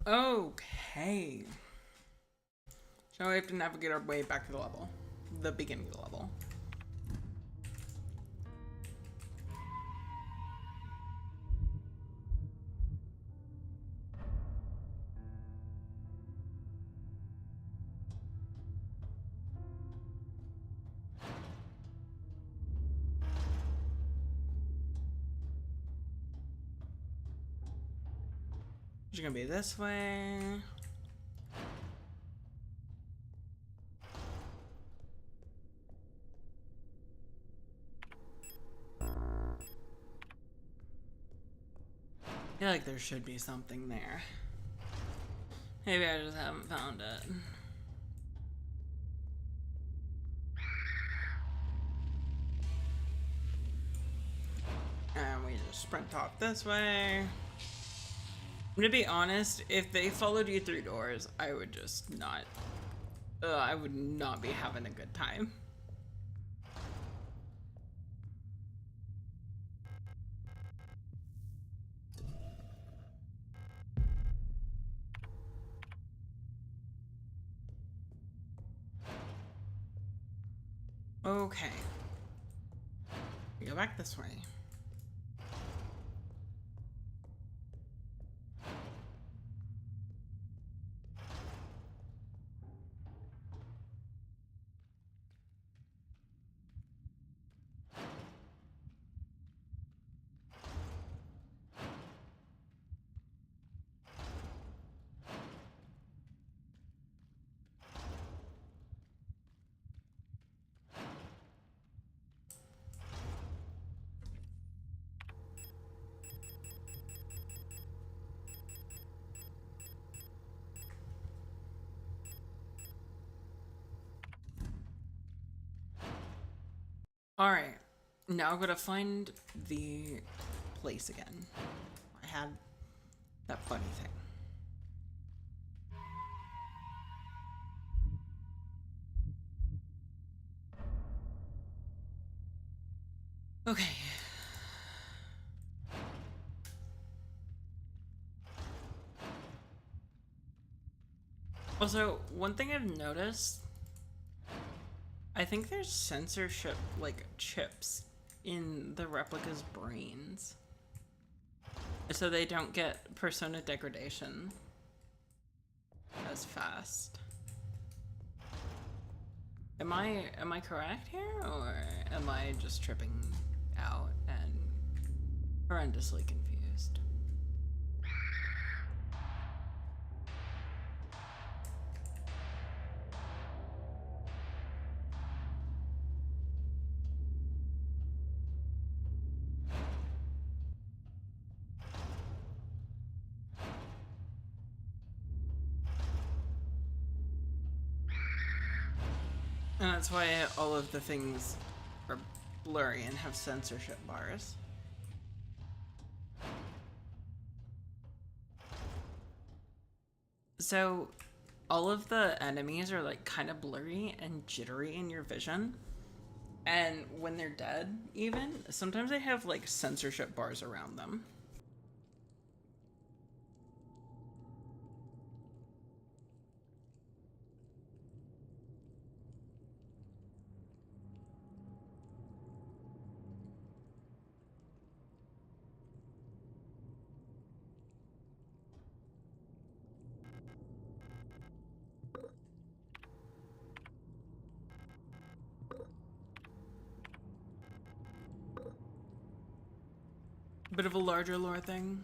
Okay. So we have to navigate our way back to the level. The beginning of the level. It's gonna be this way. I feel like there should be something there. Maybe I just haven't found it. And we just sprint off this way. To be honest, if they followed you through doors, I would just not... I would not be having a good time. Okay. We go back this way. Alright, now I'm gonna find the place again. I had that funny thing. Okay. Also, one thing I've noticed, I think there's censorship, like, chips in the replica's brains. So they don't get persona degradation as fast. Am I correct here, or am I just tripping out and horrendously confused? And that's why all of the things are blurry and have censorship bars. So all of the enemies are like kind of blurry and jittery in your vision. And when they're dead, even, sometimes they have like censorship bars around them. Bit of a larger lore thing.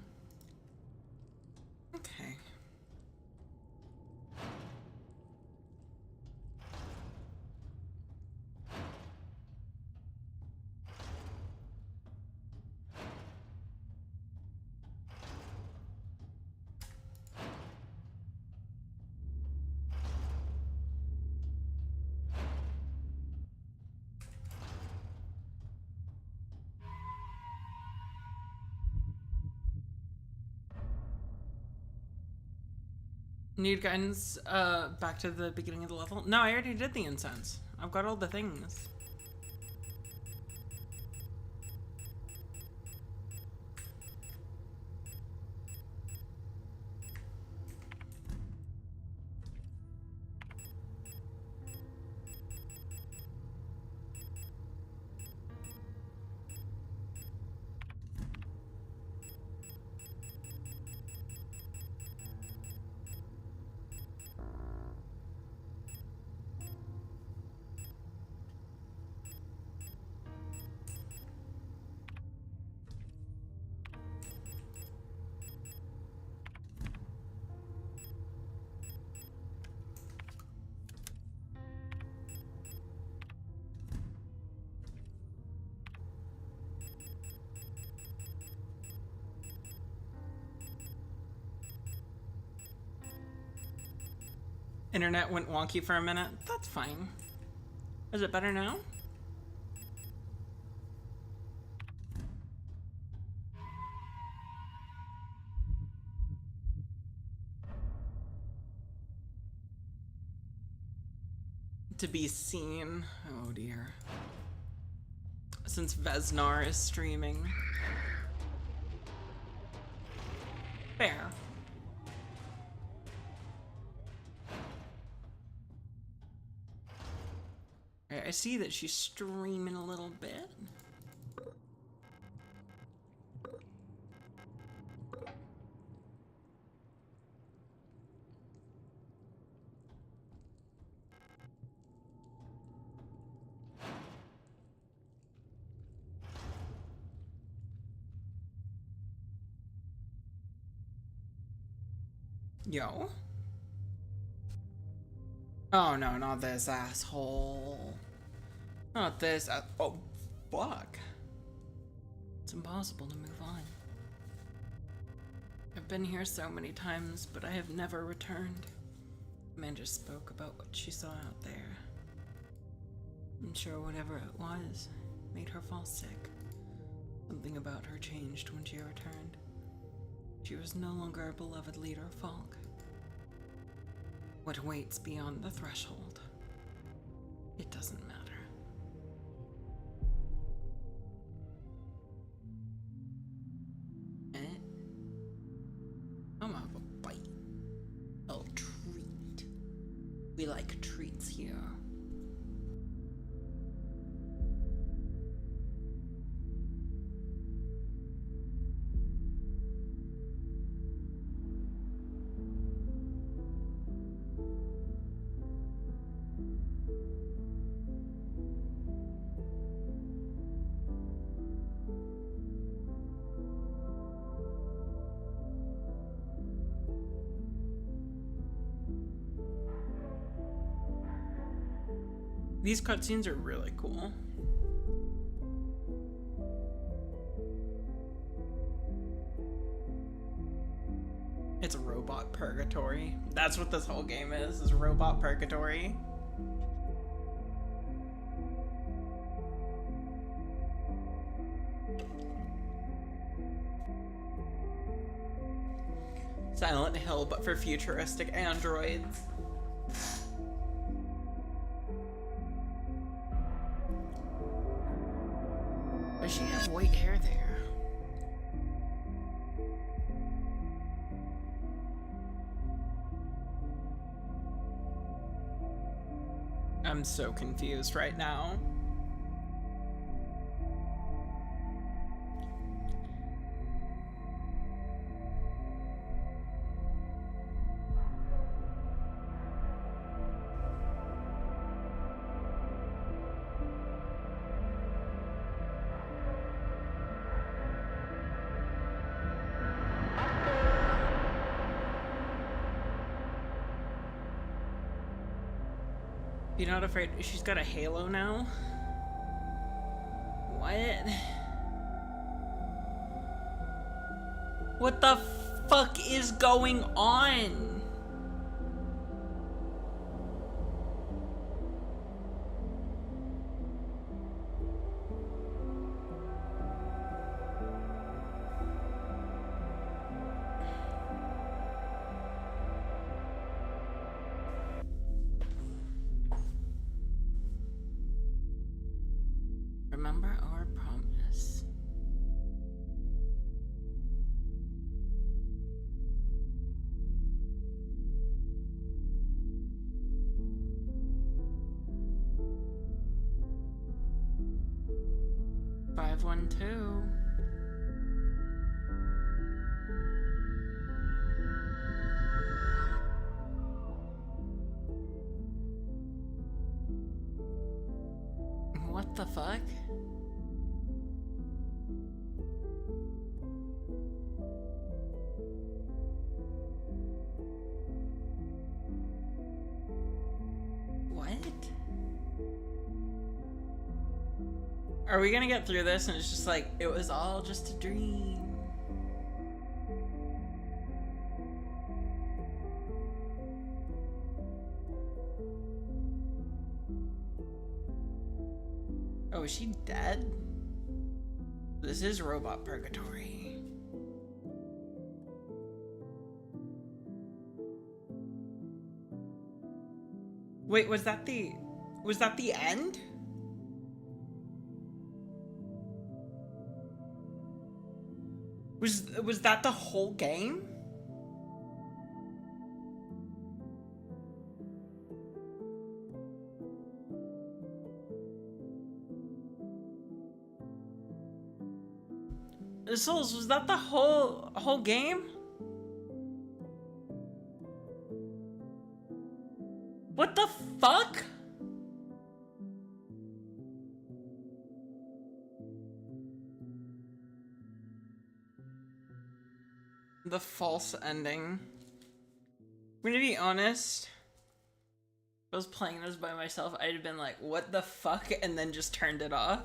Okay. Need guidance back to the beginning of the level? No, I already did the incense. I've got all the things. Internet went wonky for a minute. That's fine. Is it better now? To be seen. Oh dear. Since Vesnar is streaming. Fair. I see that she's streaming a little bit. Yo. Oh no, not this asshole. Not this. Oh, fuck. It's impossible to move on. I've been here so many times, but I have never returned. Amanda spoke about what she saw out there. I'm sure whatever it was made her fall sick. Something about her changed when she returned. She was no longer a beloved leader of Falk. What waits beyond the threshold? It doesn't matter. I'm gonna have a bite. A treat. We like treats here. These cutscenes are really cool. It's a robot purgatory. That's what this whole game is robot purgatory. Silent Hill, but for futuristic androids. Does she have white hair there? I'm so confused right now. You're not afraid? She's got a halo now? What? What the fuck is going on? Remember our promise. Five, 1, 2. What the fuck? What? Are we gonna get through this and it's just like, it was all just a dream? Oh, is she dead? This is robot purgatory. Wait, was that the end? Was that the whole game? Souls, was that the whole game? What the fuck? The false ending. I'm gonna be honest. If I was playing this by myself, I'd have been like, what the fuck? And then just turned it off.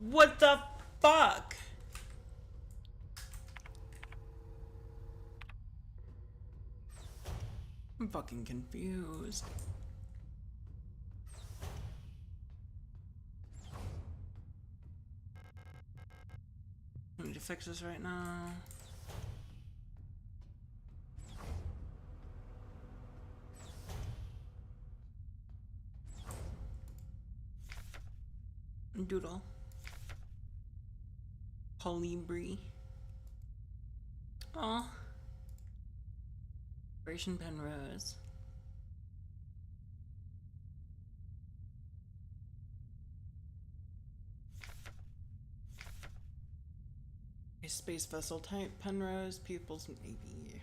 What the fuck? I'm fucking confused. I need to fix this right now. Doodle. Polybri. Aw. Operation Penrose. A space vessel type Penrose. Pupils maybe.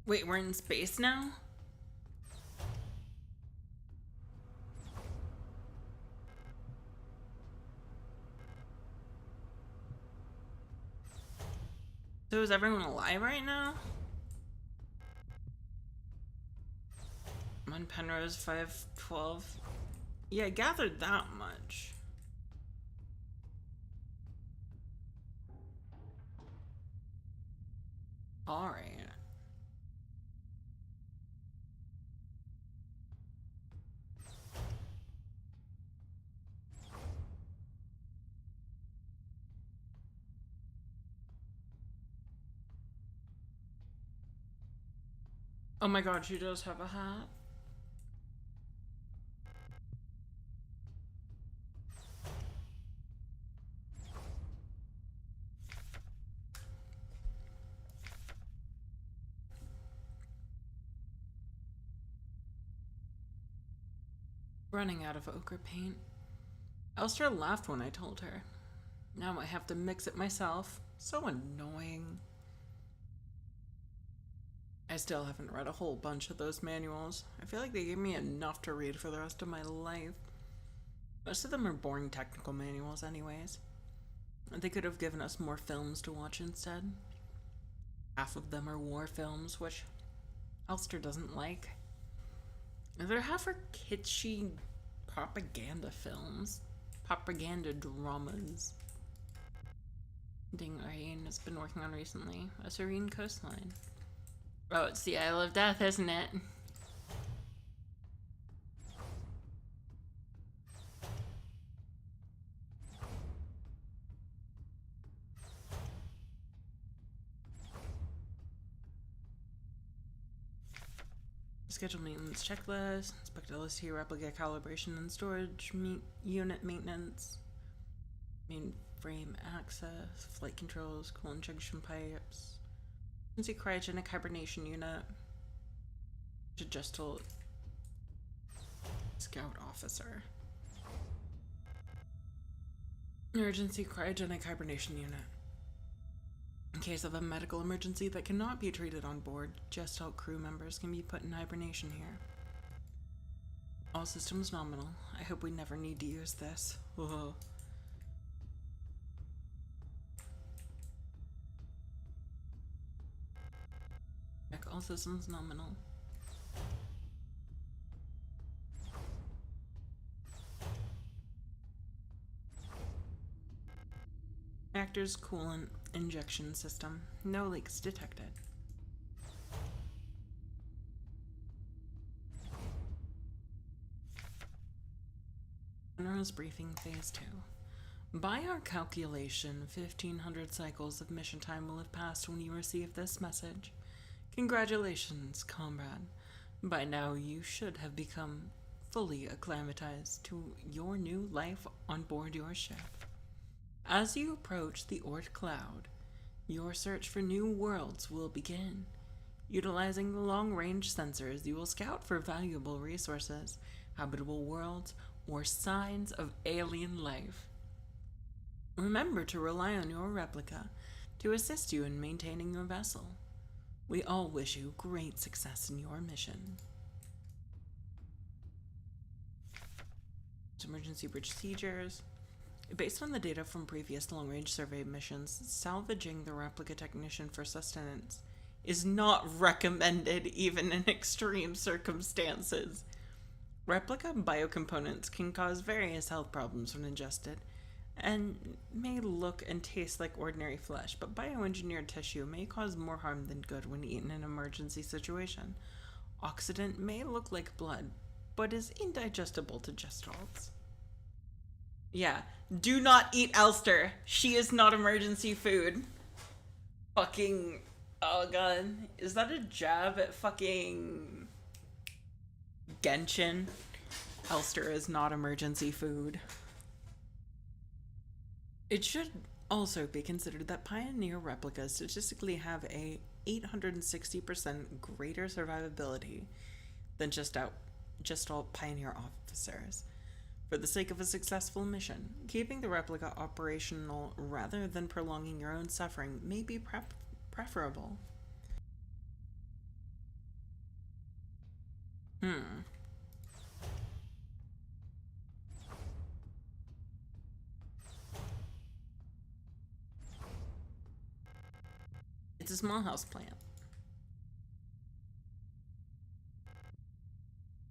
Wait, we're in space now? So is everyone alive right now? I'm on Penrose 512. Yeah, I gathered that much. Alright. Oh my god, she does have a hat. Running out of ochre paint. Elster laughed when I told her. Now I have to mix it myself. So annoying. I still haven't read a whole bunch of those manuals. I feel like they gave me enough to read for the rest of my life. Most of them are boring technical manuals anyways. They could have given us more films to watch instead. Half of them are war films, which Elster doesn't like. The other half are kitschy propaganda films. Propaganda dramas. Ding Irene has been working on recently. A Serene Coastline. Oh, it's the Isle of Death, isn't it? Schedule maintenance checklist. Inspect LST replica calibration and storage unit maintenance. Mainframe access, flight controls, cool injection pipes. Emergency cryogenic hibernation unit. Adjustal scout officer. Emergency cryogenic hibernation unit. In case of a medical emergency that cannot be treated on board, Gestalt crew members can be put in hibernation here. All systems nominal. I hope we never need to use this. Whoa. Check all systems nominal. Reactor's coolant injection system. No leaks detected. General's briefing phase 2. By our calculation, 1,500 cycles of mission time will have passed when you receive this message. Congratulations, comrade. By now you should have become fully acclimatized to your new life on board your ship. As you approach the Oort cloud, your search for new worlds will begin. Utilizing the long-range sensors, you will scout for valuable resources, habitable worlds, or signs of alien life. Remember to rely on your replica to assist you in maintaining your vessel. We all wish you great success in your mission. Emergency procedures. Based on the data from previous long-range survey missions, salvaging the replica technician for sustenance is not recommended even in extreme circumstances. Replica biocomponents can cause various health problems when ingested, and may look and taste like ordinary flesh, but bioengineered tissue may cause more harm than good when eaten in an emergency situation. Oxidant may look like blood, but is indigestible to gestalts. Yeah, do not eat Elster. She is not emergency food. Fucking, oh god. Is that a jab at fucking Genshin? Elster is not emergency food. It should also be considered that Pioneer replicas statistically have a 860% greater survivability than just all Pioneer officers. For the sake of a successful mission, keeping the replica operational rather than prolonging your own suffering may be preferable. It's a small house plant.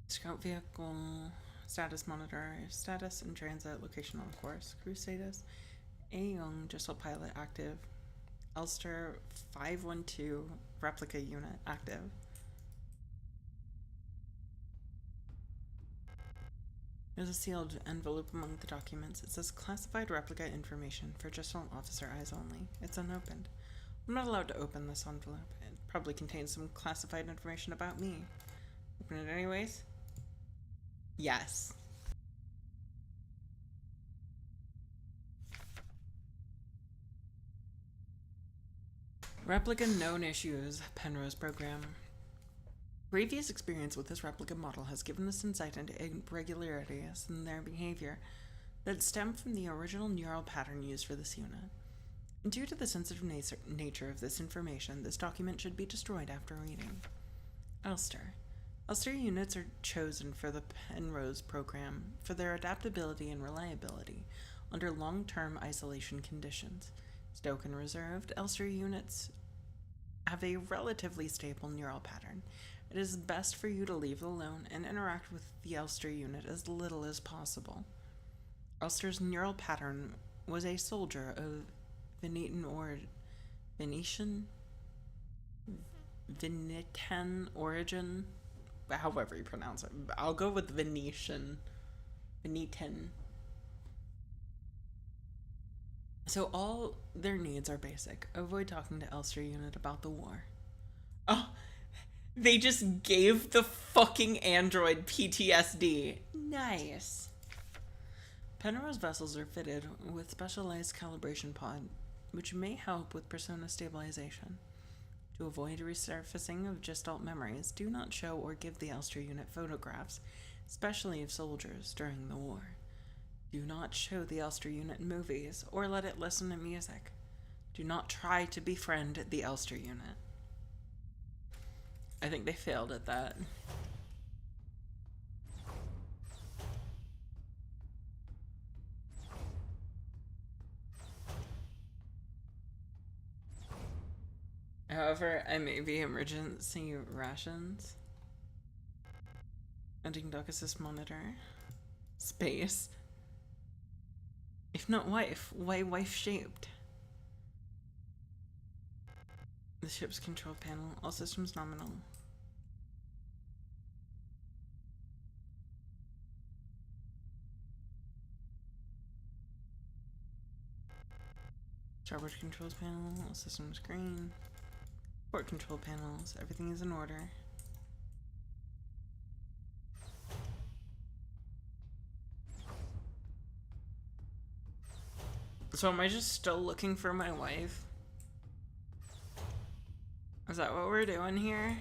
Scout vehicle, status monitor, status and transit, location on course, crew status, A young Gestalt pilot active, Elster 512 replica unit active. There's a sealed envelope among the documents. It says classified replica information for Gestalt officer eyes only. It's unopened. I'm not allowed to open this envelope. It probably contains some classified information about me. Open it anyways? Yes. Replica known issues, Penrose program. Previous experience with this replica model has given us insight into irregularities in their behavior that stem from the original neural pattern used for this unit. Due to the sensitive nature of this information, this document should be destroyed after reading. Elster. Elster units are chosen for the Penrose program for their adaptability and reliability under long-term isolation conditions. Stoke and reserved, Elster units have a relatively stable neural pattern. It is best for you to leave it alone and interact with the Elster unit as little as possible. Elster's neural pattern was a soldier of Venetian origin, however you pronounce it. I'll go with Venetian. So all their needs are basic. Avoid talking to Elster unit about the war. Oh, they just gave the fucking android PTSD. Nice. Penrose vessels are fitted with specialized calibration pod, which may help with persona stabilization. To avoid resurfacing of gestalt memories, do not show or give the Elster unit photographs, especially of soldiers during the war. Do not show the Elster unit movies or let it listen to music. Do not try to befriend the Elster unit. I think they failed at that. However, I may be emergency rations. Ending dock assist monitor. Space. If not wife, why wife shaped? The ship's control panel. All systems nominal. Starboard controls panel. All systems green. Port control panels. Everything is in order. So am I just still looking for my wife? Is that what we're doing here?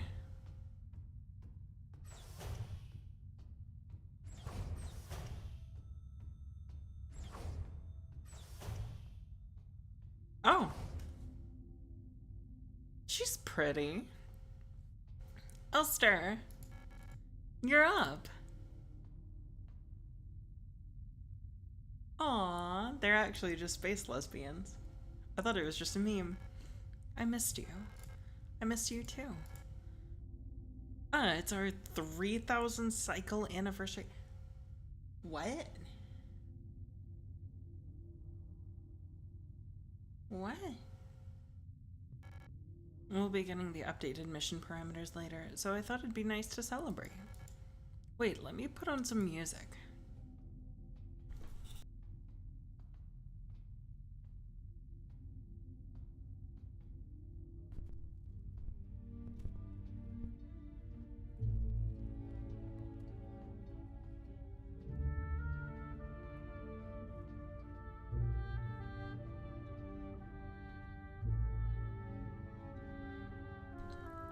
Oh. She's pretty. Elster, you're up. Aw, they're actually just space lesbians. I thought it was just a meme. I missed you. I missed you too. It's our 3,000 cycle anniversary. What? What? We'll be getting the updated mission parameters later, so I thought it'd be nice to celebrate. Wait, let me put on some music.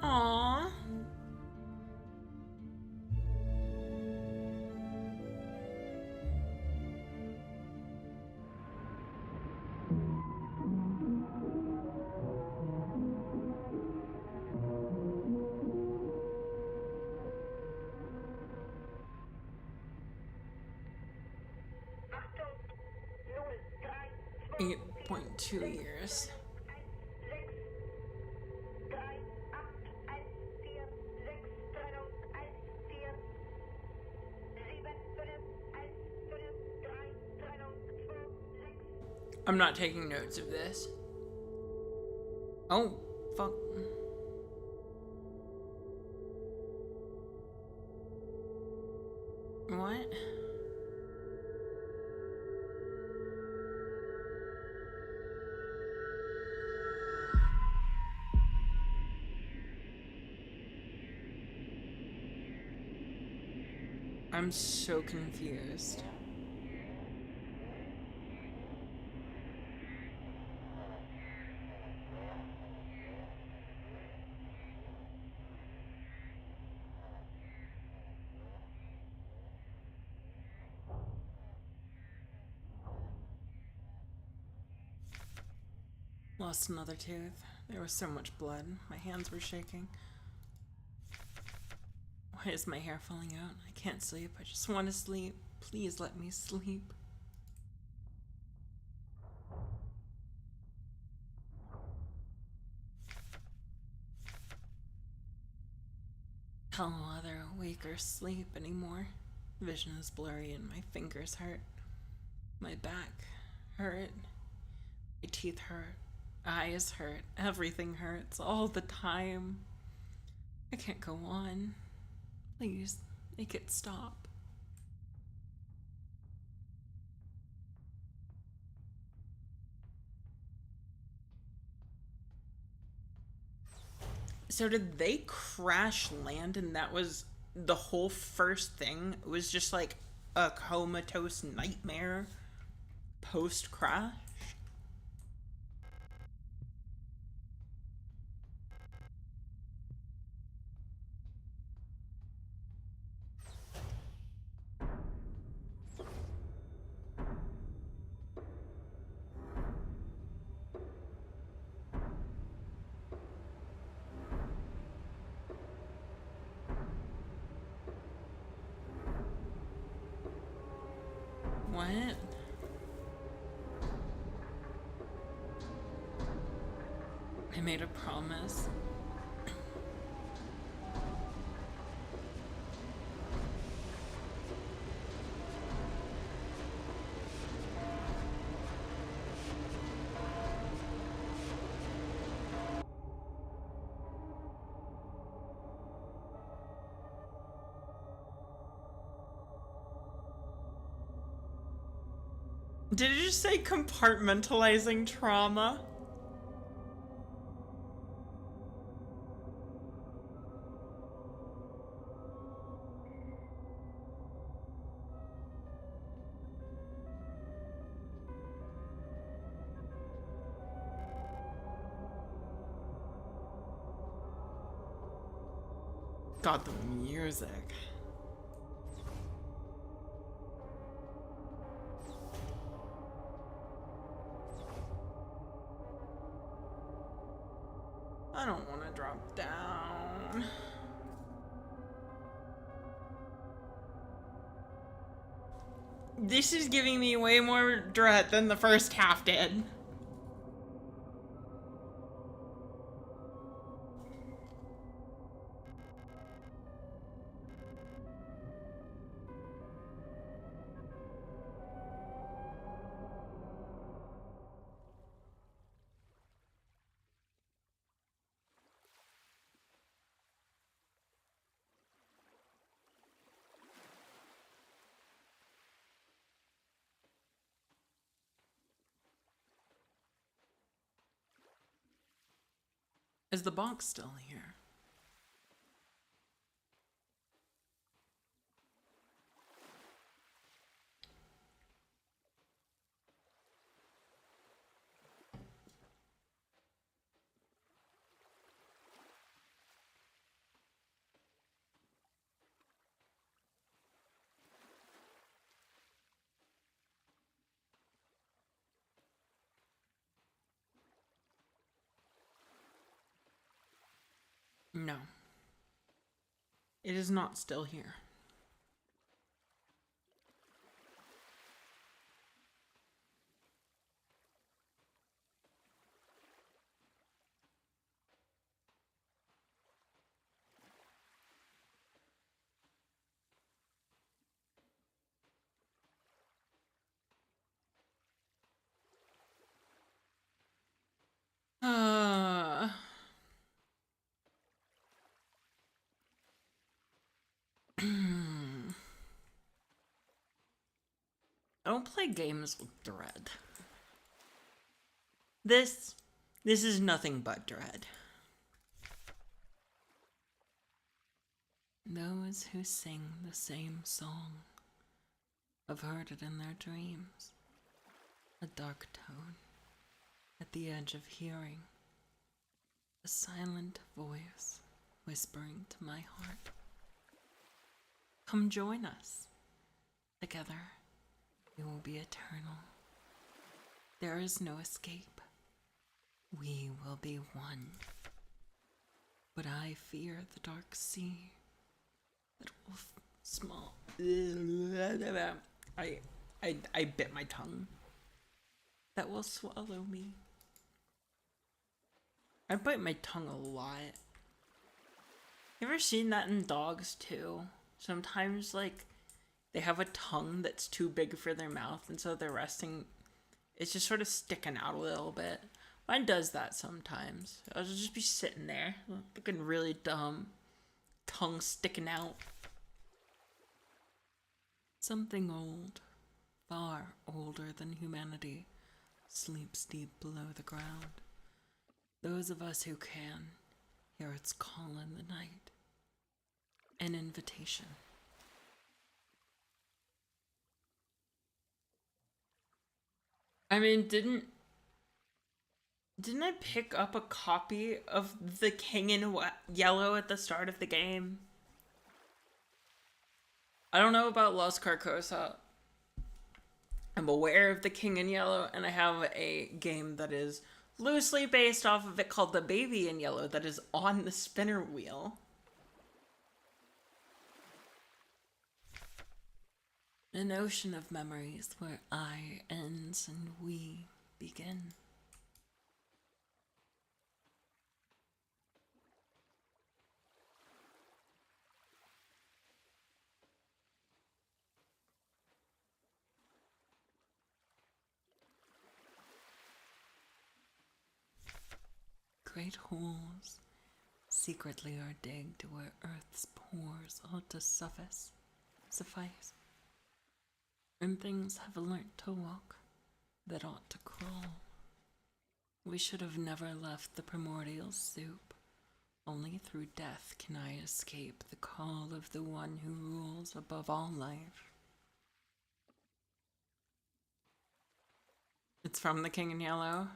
Aww. Eight 8.2 years. I'm not taking notes of this. Oh, fuck. What? I'm so confused. Lost another tooth. There was so much blood. My hands were shaking. Why is my hair falling out? I can't sleep. I just want to sleep. Please let me sleep. I'll no other awake or sleep anymore. Vision is blurry and my fingers hurt. My back hurt. My teeth hurt. Eyes hurt. Everything hurts all the time. I can't go on. Please, make it stop. So did they crash land and that was the whole first thing? It was just like a comatose nightmare post-crash. What? I made a promise. Did it just say compartmentalizing trauma? God, the music. I don't want to drop down. This is giving me way more dread than the first half did. Is the box still here? No. It is not still here. I don't play games with dread. This is nothing but dread. Those who sing the same song have heard it in their dreams. A dark tone at the edge of hearing. A silent voice whispering to my heart. Come join us. Together, we will be eternal. There is no escape. We will be one. But I fear the dark sea that will small. I bit my tongue. That will swallow me. I bite my tongue a lot. You ever seen that in dogs too? Sometimes, like, they have a tongue that's too big for their mouth, and so they're resting. It's just sort of sticking out a little bit. Mine does that sometimes. I'll just be sitting there, looking really dumb. Tongue sticking out. Something old, far older than humanity, sleeps deep below the ground. Those of us who can hear its call in the night. An invitation. I mean, didn't I pick up a copy of The King in Yellow at the start of the game? I don't know about Los Carcosa. I'm aware of The King in Yellow, and I have a game that is loosely based off of it called The Baby in Yellow that is on the spinner wheel. An ocean of memories where I ends and we begin. Great holes secretly are digged where earth's pores ought to suffice. And things have learnt to walk that ought to crawl. We should have never left the primordial soup. Only through death can I escape the call of the one who rules above all life. It's from The King in Yellow.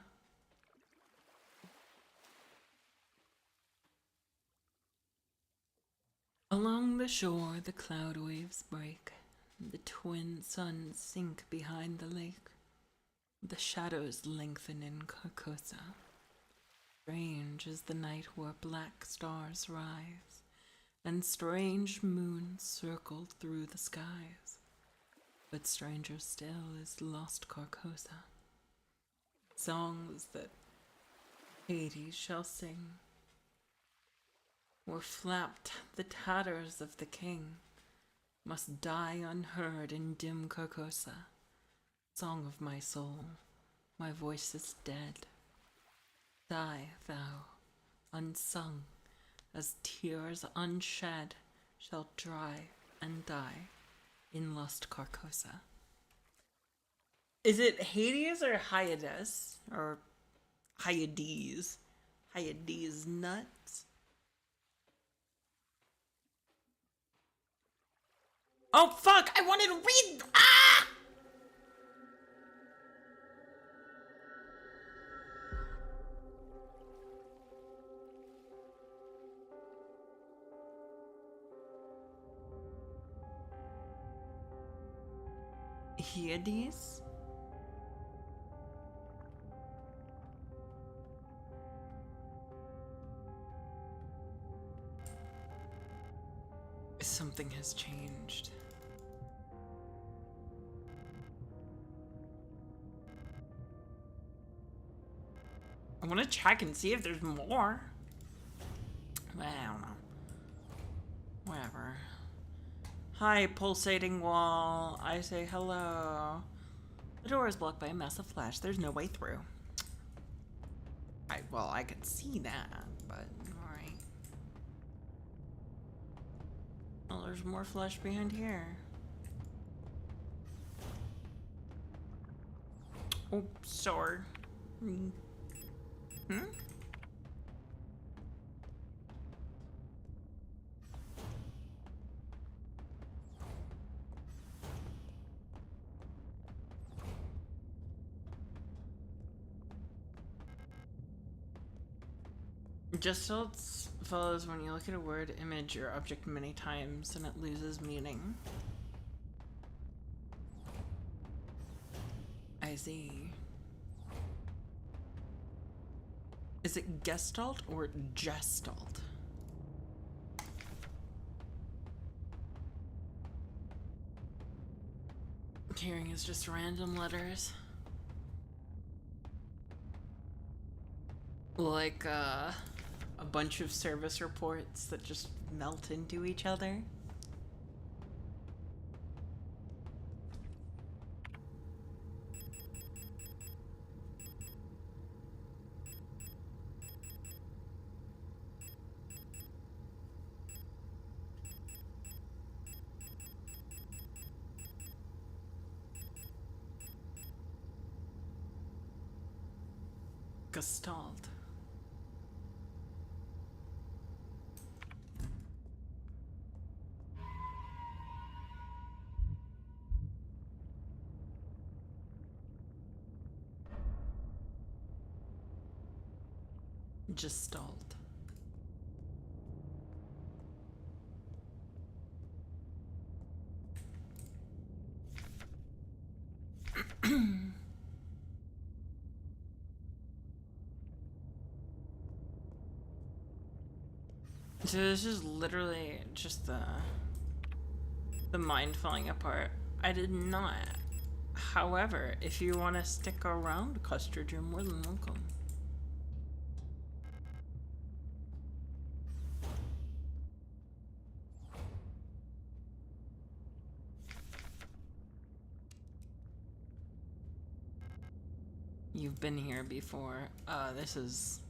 Along the shore the cloud waves break. The twin suns sink behind the lake. The shadows lengthen in Carcosa. Strange is the night where black stars rise, and strange moons circle through the skies. But stranger still is lost Carcosa. Songs that Hades shall sing. Were flapped the tatters of the king, must die unheard in dim Carcosa. Song of my soul, my voice is dead. Die thou, unsung, as tears unshed shall dry and die in lost Carcosa. Is it Hades or Hyades? Or Hyades? Hyades nuts? Oh fuck! I wanted to read. Ah! Hyades? Something has changed. I want to check and see if there's more. I don't know. Whatever. Hi, pulsating wall. I say hello. The door is blocked by a massive flash. There's no way through. Well, I could see that, but alright. Well, there's more flesh behind here. Oh, sword. Hmm? Gestalt follows when you look at a word, image, or object many times and it loses meaning. I see. Is it Gestalt or Gestalt? Hearing is just random letters. Like, a bunch of service reports that just melt into each other. Gestalt. Gestalt. So this is literally just the mind falling apart. I did not. However, if you want to stick around, Custard, you're more than welcome. You've been here before. This is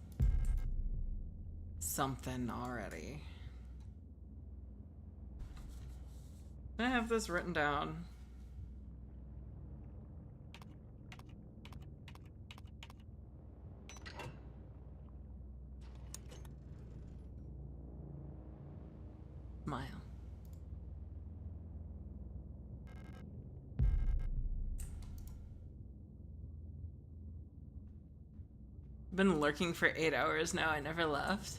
something already. I have this written down. Smile. Been lurking for 8 hours now. I never left.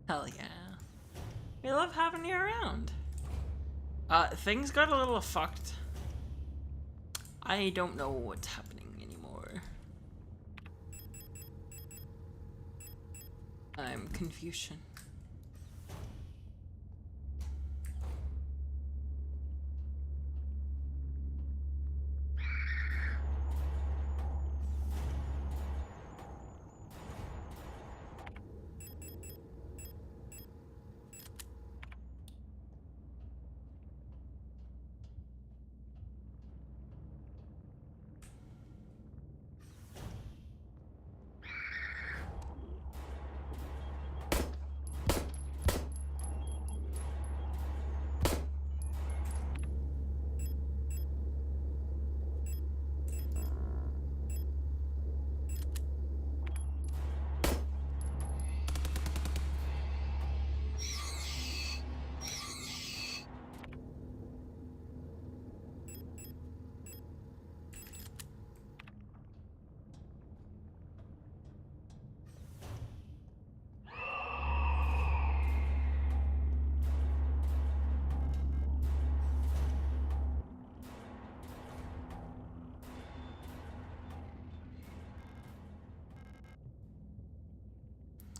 Hell yeah. We love having you around. Things got a little fucked. I don't know what's happening anymore. I'm Confucian.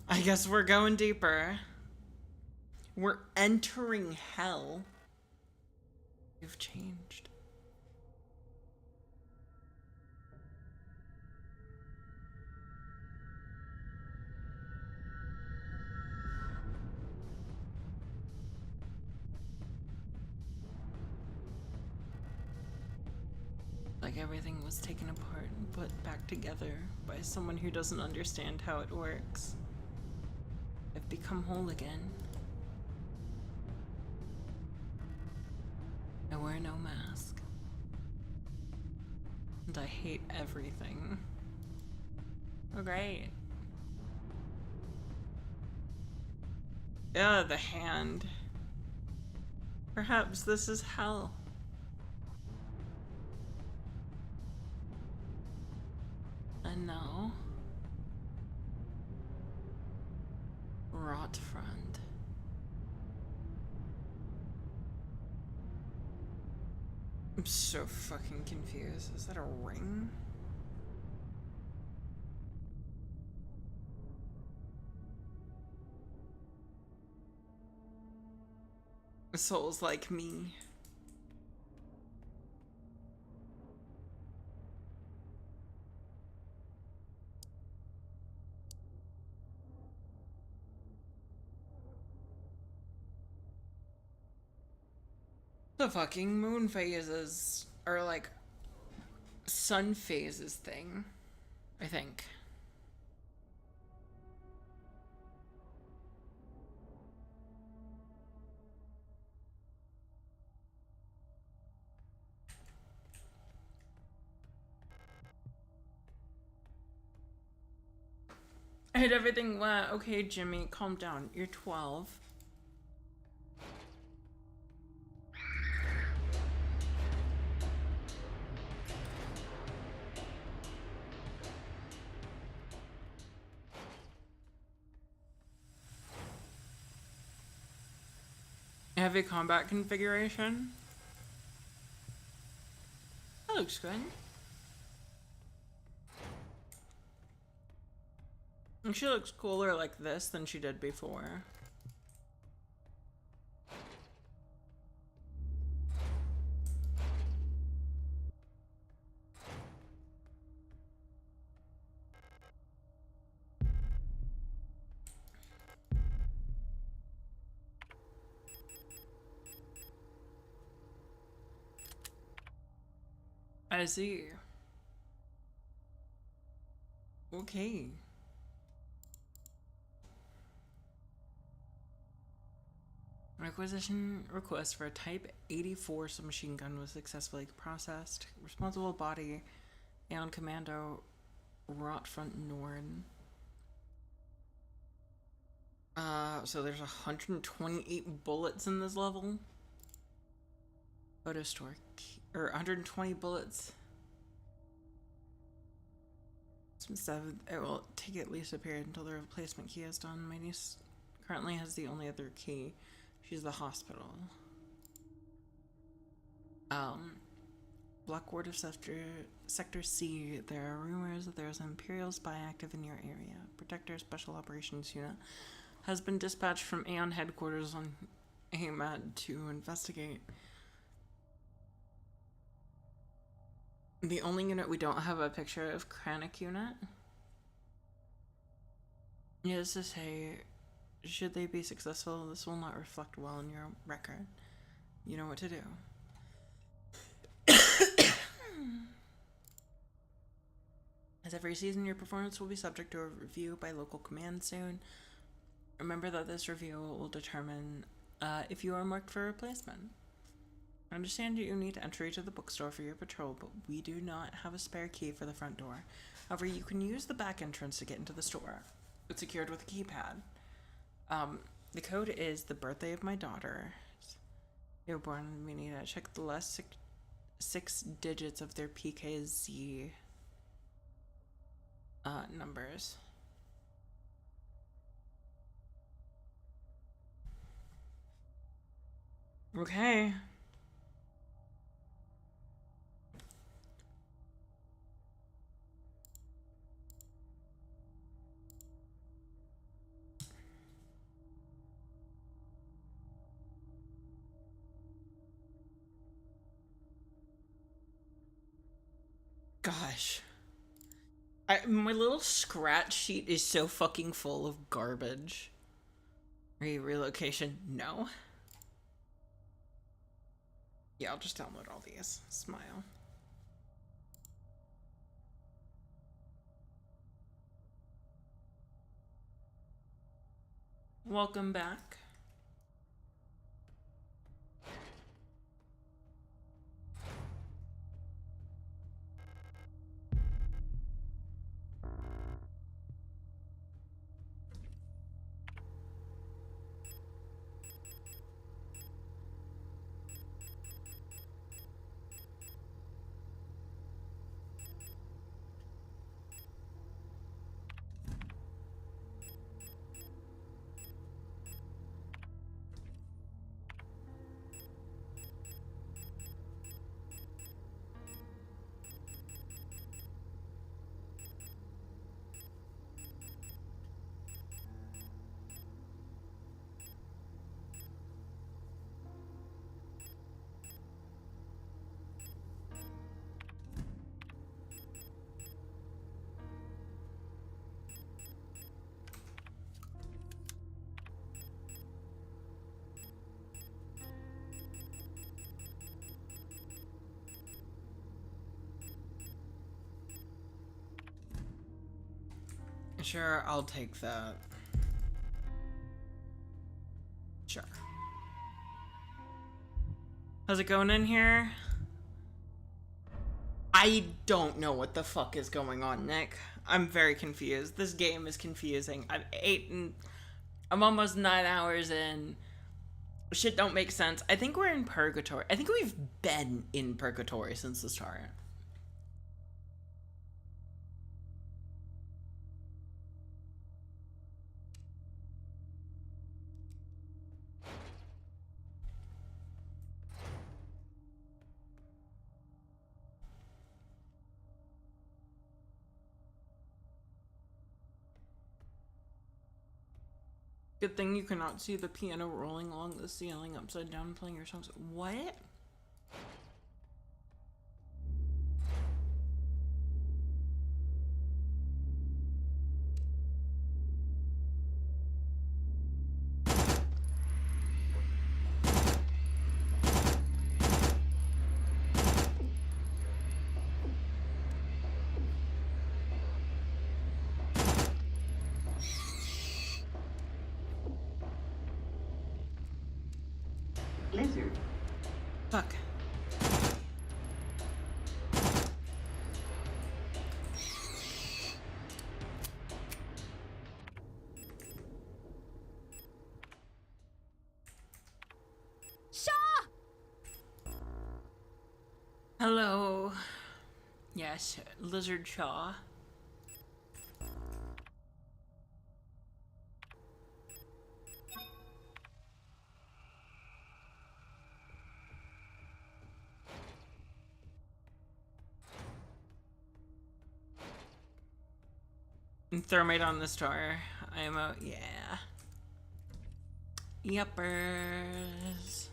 I guess we're going deeper. We're entering hell. You've changed. Like everything was taken apart and put back together by someone who doesn't understand how it works. I've become whole again. I wear no mask. And I hate everything. Oh, great. Yeah, the hand. Perhaps this is hell. And now, rot friend. I'm so fucking confused. Is that a ring? Souls like me. The fucking moon phases, or like sun phases thing, I think. I hit everything wet. Okay, Jimmy, calm down. You're 12. Heavy combat configuration. That looks good. And she looks cooler like this than she did before. I see. Okay. Requisition request for a Type 84 submachine gun was successfully processed. Responsible body, Aeon Commando, Rotfront Nord. So there's 128 bullets in this level. Photo store key, or 120 bullets. Some stuff. It will take at least a period until the replacement key is done. My niece currently has the only other key. She's the hospital. Block ward of Sector C. There are rumors that there is an Imperial spy active in your area. Protector Special Operations Unit has been dispatched from Aeon headquarters on AMAD to investigate. The only unit we don't have a picture of, Kranich unit. Needless to say, should they be successful, this will not reflect well in your record. You know what to do. As every season, your performance will be subject to a review by local command soon. Remember that this review will determine if you are marked for replacement. I understand you need entry to the bookstore for your patrol, but we do not have a spare key for the front door. However, you can use the back entrance to get into the store. It's secured with a keypad. The code is the birthday of my daughter. They were born. We need to check the last six digits of their PKZ numbers. Okay. Gosh. My little scratch sheet is so fucking full of garbage. Relocation? No. Yeah, I'll just download all these. Smile. Welcome back. Sure, I'll take that. Sure. How's it going in here? I don't know what the fuck is going on, Nick. I'm very confused. This game is confusing. I'm almost 9 hours in. Shit don't make sense. I think we're in purgatory. I think we've been in purgatory since the start. Good thing you cannot see the piano rolling along the ceiling upside down playing your songs. What? Lizard. Fuck. Hello. Yes, Lizard Shaw. Thermite on the star. I'm out. Yeah. Yuppers.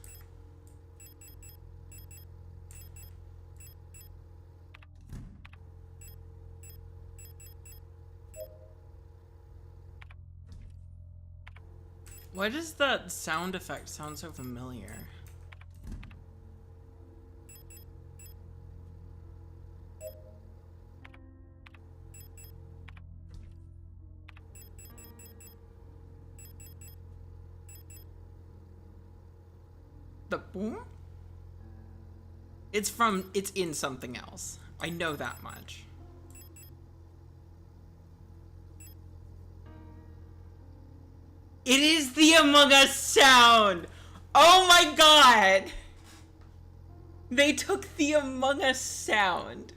Why does that sound effect sound so familiar? The boom? It's in something else. I know that much. It is the Among Us sound! Oh my god! They took the Among Us sound.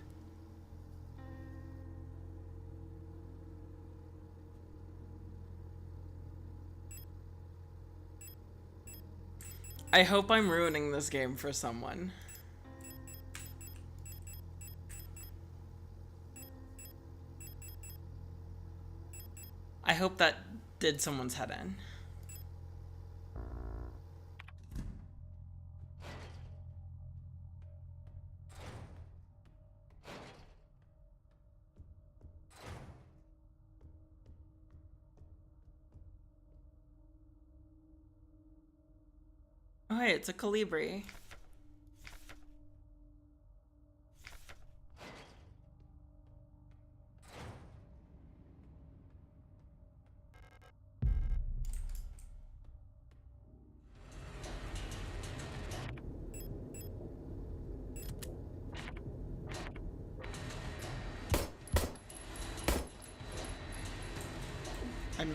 I hope I'm ruining this game for someone. I hope that did someone's head in. Oh hey, it's a Calibri.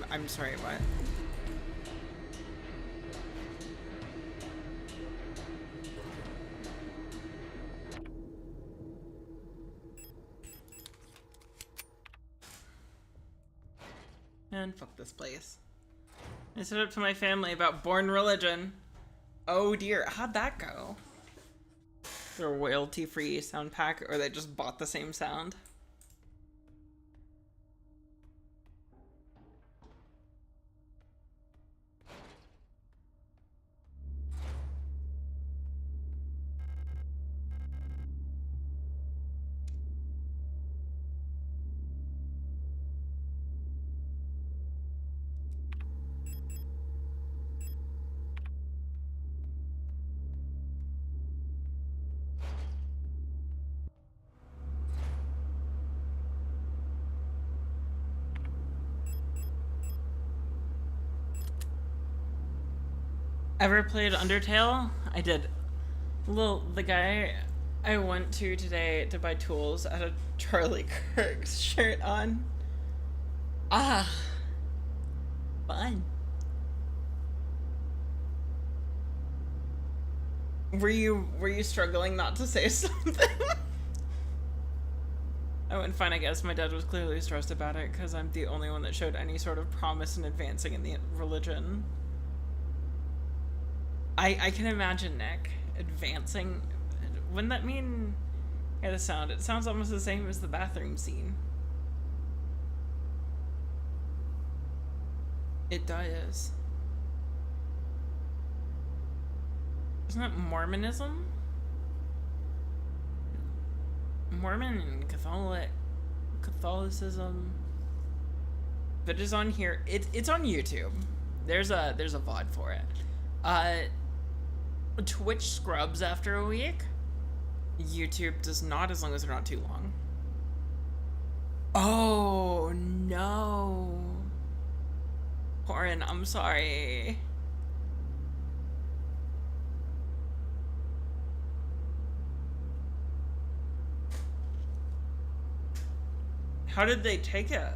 I'm sorry, what? And fuck this place. I stood up to my family about Born Religion. Oh dear, how'd that go? Their royalty-free sound pack, or they just bought the same sound? Ever played Undertale? I did. The guy I went to today to buy tools had a Charlie Kirk shirt on. Ah, fun. Were you struggling not to say something? I went fine, I guess. My dad was clearly stressed about it because I'm the only one that showed any sort of promise in advancing in the religion. I can imagine Nick advancing. Wouldn't that mean... Yeah, the sound. It sounds almost the same as the bathroom scene. It does. Isn't it Mormonism? Mormon and Catholicism. But it's on here. It's on YouTube. There's a VOD for it. Twitch scrubs after a week. YouTube does not, as long as they're not too long. Oh no. Corin, I'm sorry. How did they take it?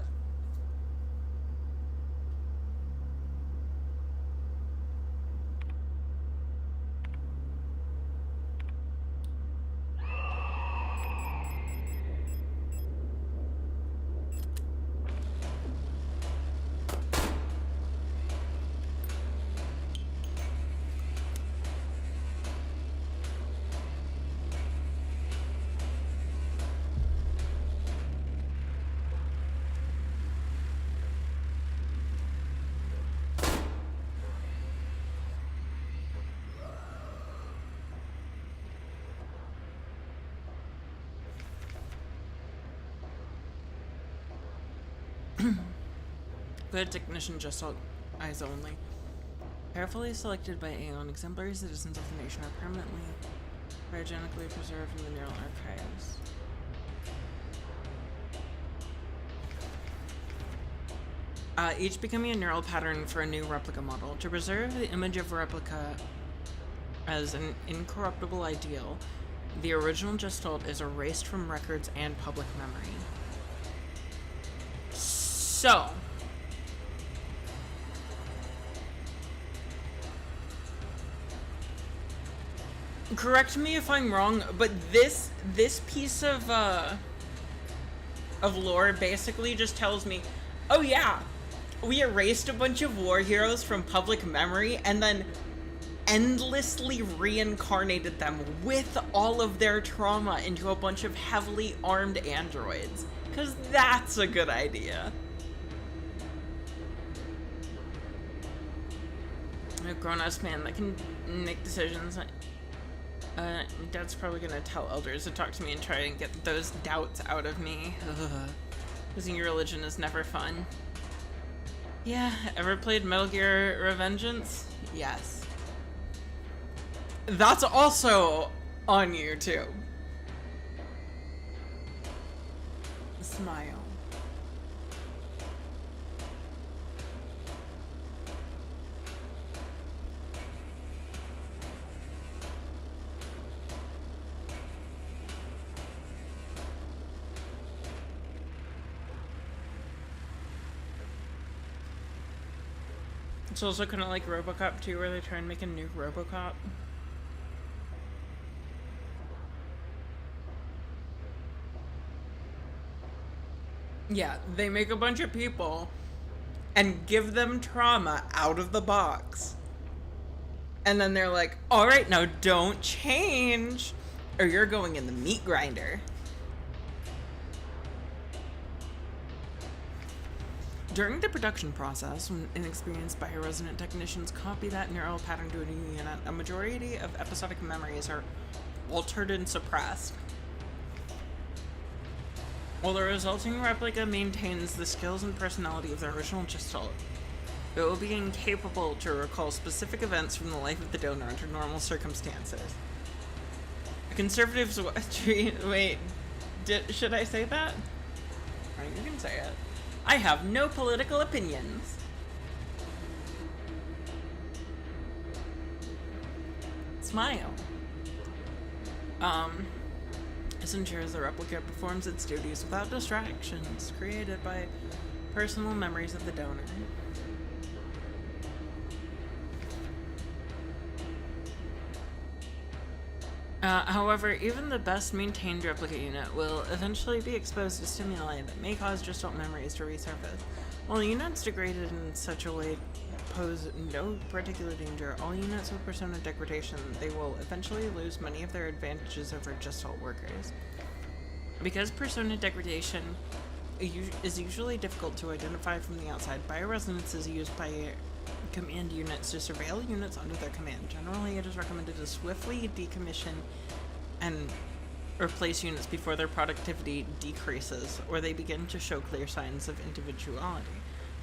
Good technician, just eyes only. Carefully selected by Aeon, exemplary citizens of the nation are permanently cryogenically preserved in the neural archives. Each becoming a neural pattern for a new replica model. To preserve the image of replica as an incorruptible ideal, the original gestalt is erased from records and public memory. So, correct me if I'm wrong, but this piece of lore basically just tells me, oh yeah, we erased a bunch of war heroes from public memory and then endlessly reincarnated them with all of their trauma into a bunch of heavily armed androids. 'Cause that's a good idea. A grown-ass man that can make decisions. Dad's probably gonna tell elders to talk to me and try and get those doubts out of me. Losing your religion is never fun. Yeah, ever played Metal Gear Revengeance? Yes. That's also on YouTube. Smile. It's also kind of like RoboCop 2, where they try and make a new RoboCop. Yeah, they make a bunch of people and give them trauma out of the box. And then they're like, alright, now don't change, or you're going in the meat grinder. During the production process, when inexperienced bioresonant technicians copy that neural pattern to a new unit, a majority of episodic memories are altered and suppressed. While the resulting replica maintains the skills and personality of the original gestalt, it will be incapable to recall specific events from the life of the donor under normal circumstances. The conservatives wait, should I say that? Right, you can say it. I have no political opinions. Smile. This ensures the replica performs its duties without distractions created by personal memories of the donor. However, even the best maintained replica unit will eventually be exposed to stimuli that may cause gestalt memories to resurface. While units degraded in such a way pose no particular danger, all units with persona degradation, they will eventually lose many of their advantages over gestalt workers. Because persona degradation is usually difficult to identify from the outside, bioresonance is used by Command units to surveil units under their command. Generally, it is recommended to swiftly decommission and replace units before their productivity decreases or they begin to show clear signs of individuality.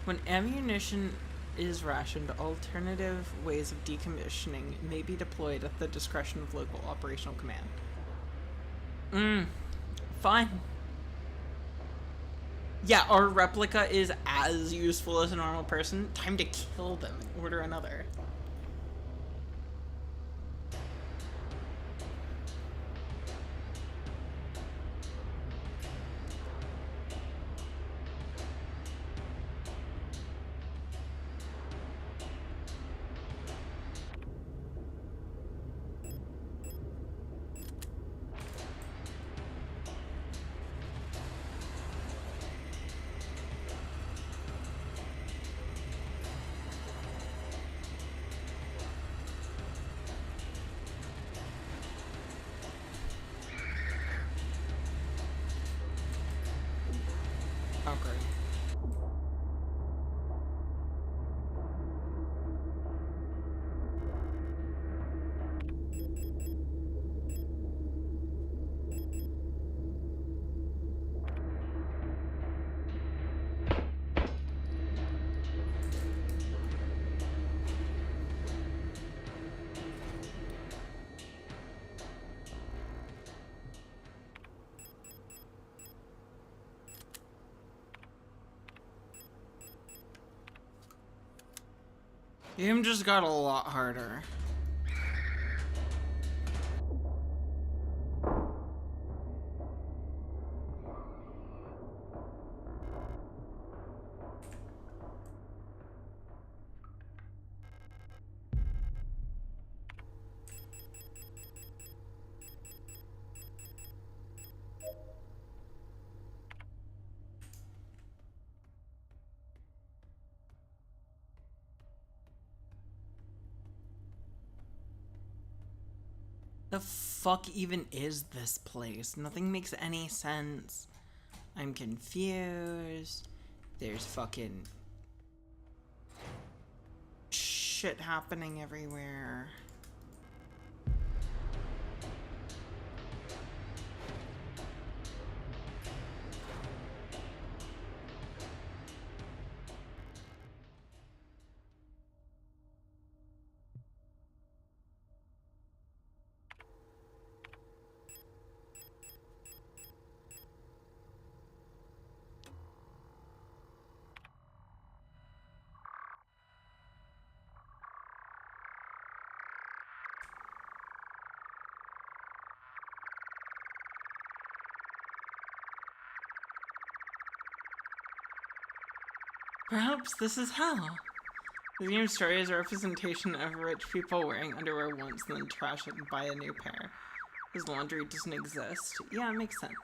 When ammunition is rationed, alternative ways of decommissioning may be deployed at the discretion of local operational command. Fine. Yeah, our replica is as useful as a normal person. Time to kill them and order another. Oh, great. Game just got a lot harder. The fuck even is this place? Nothing makes any sense. I'm confused. There's fucking shit happening everywhere. Perhaps this is hell. The game's story is a representation of rich people wearing underwear once and then trash it and buy a new pair. His laundry doesn't exist. Yeah, it makes sense.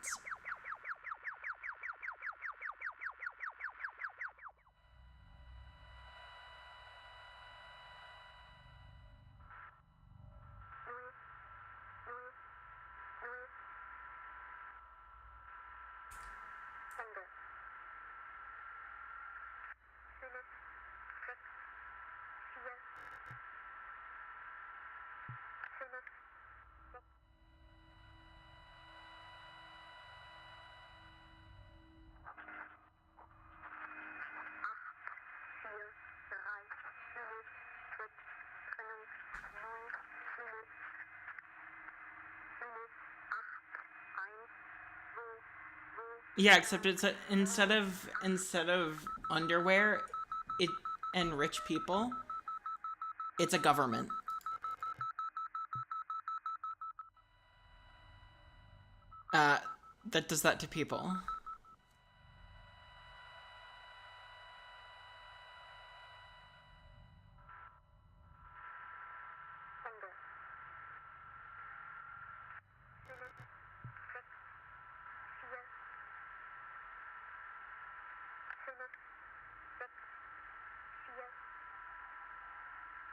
Yeah, except it's instead of underwear, it and rich people, it's a government. That does that to people.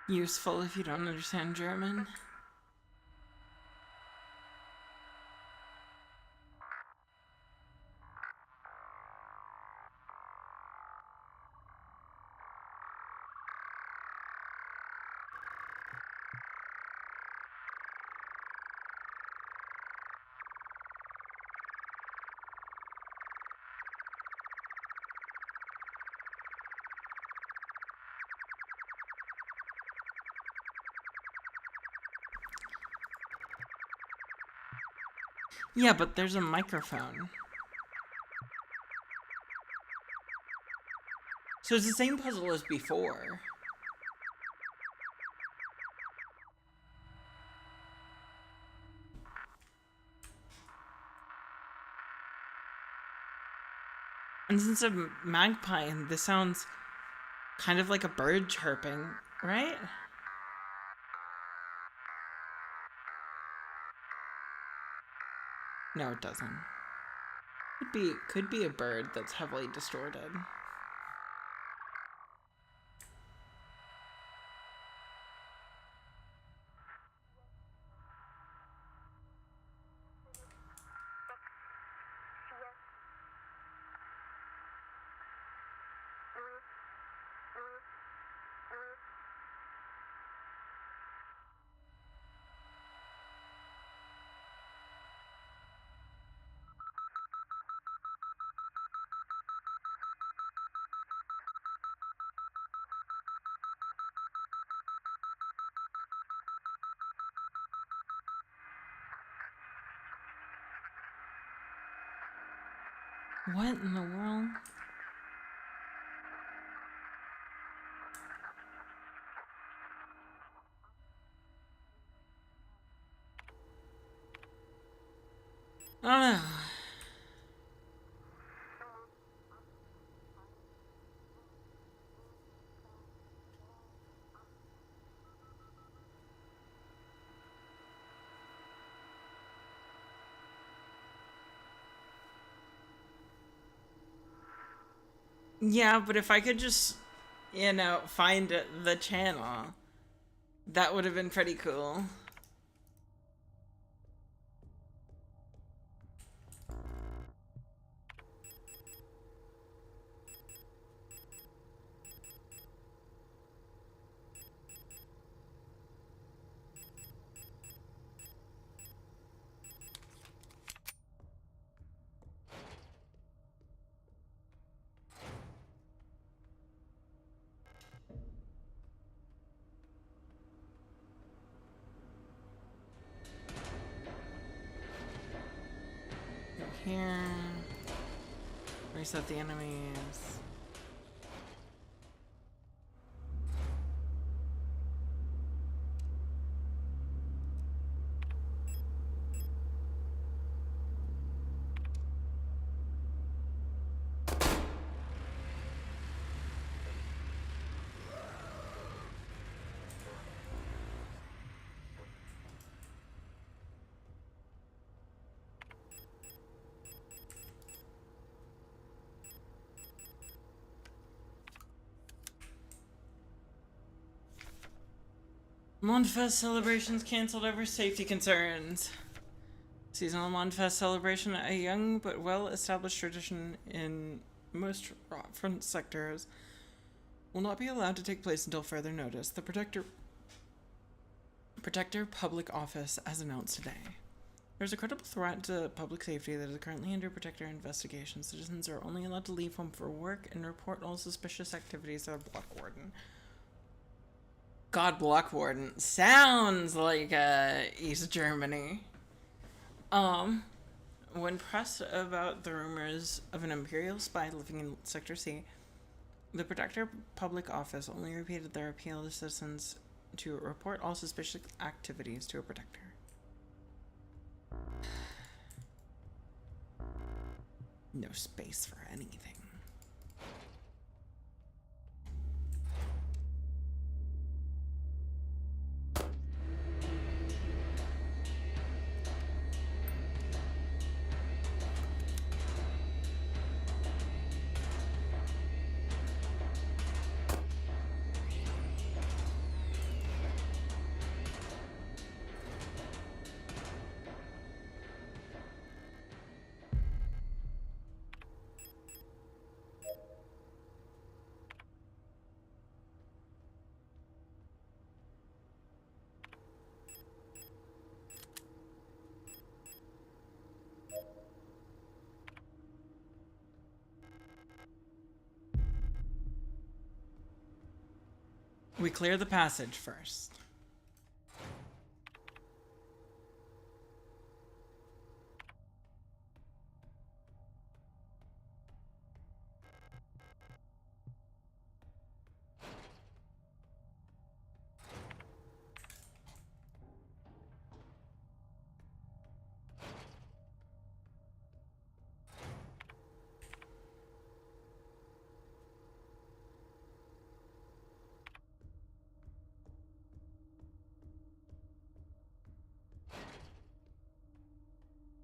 Useful if you don't understand German. Yeah, but there's a microphone. So it's the same puzzle as before. And since I'm magpie, and this sounds kind of like a bird chirping, right? No, it doesn't. Could be a bird that's heavily distorted. What in the world? I don't know. Yeah, but if I could just, you know, find the channel, that would have been pretty cool. Here. Reset the enemies. Monfest celebrations canceled over safety concerns. Seasonal Monfest celebration, a young but well-established tradition in most front sectors, will not be allowed to take place until further notice. The Protector Public Office has announced today. There's a credible threat to public safety that is currently under Protector investigation. Citizens are only allowed to leave home for work and report all suspicious activities to the Block Warden. God, Block Warden sounds like East Germany. When pressed about the rumors of an Imperial spy living in Sector C, the Protector Public Office only repeated their appeal to citizens to report all suspicious activities to a Protector. No space for anything. We clear the passage first.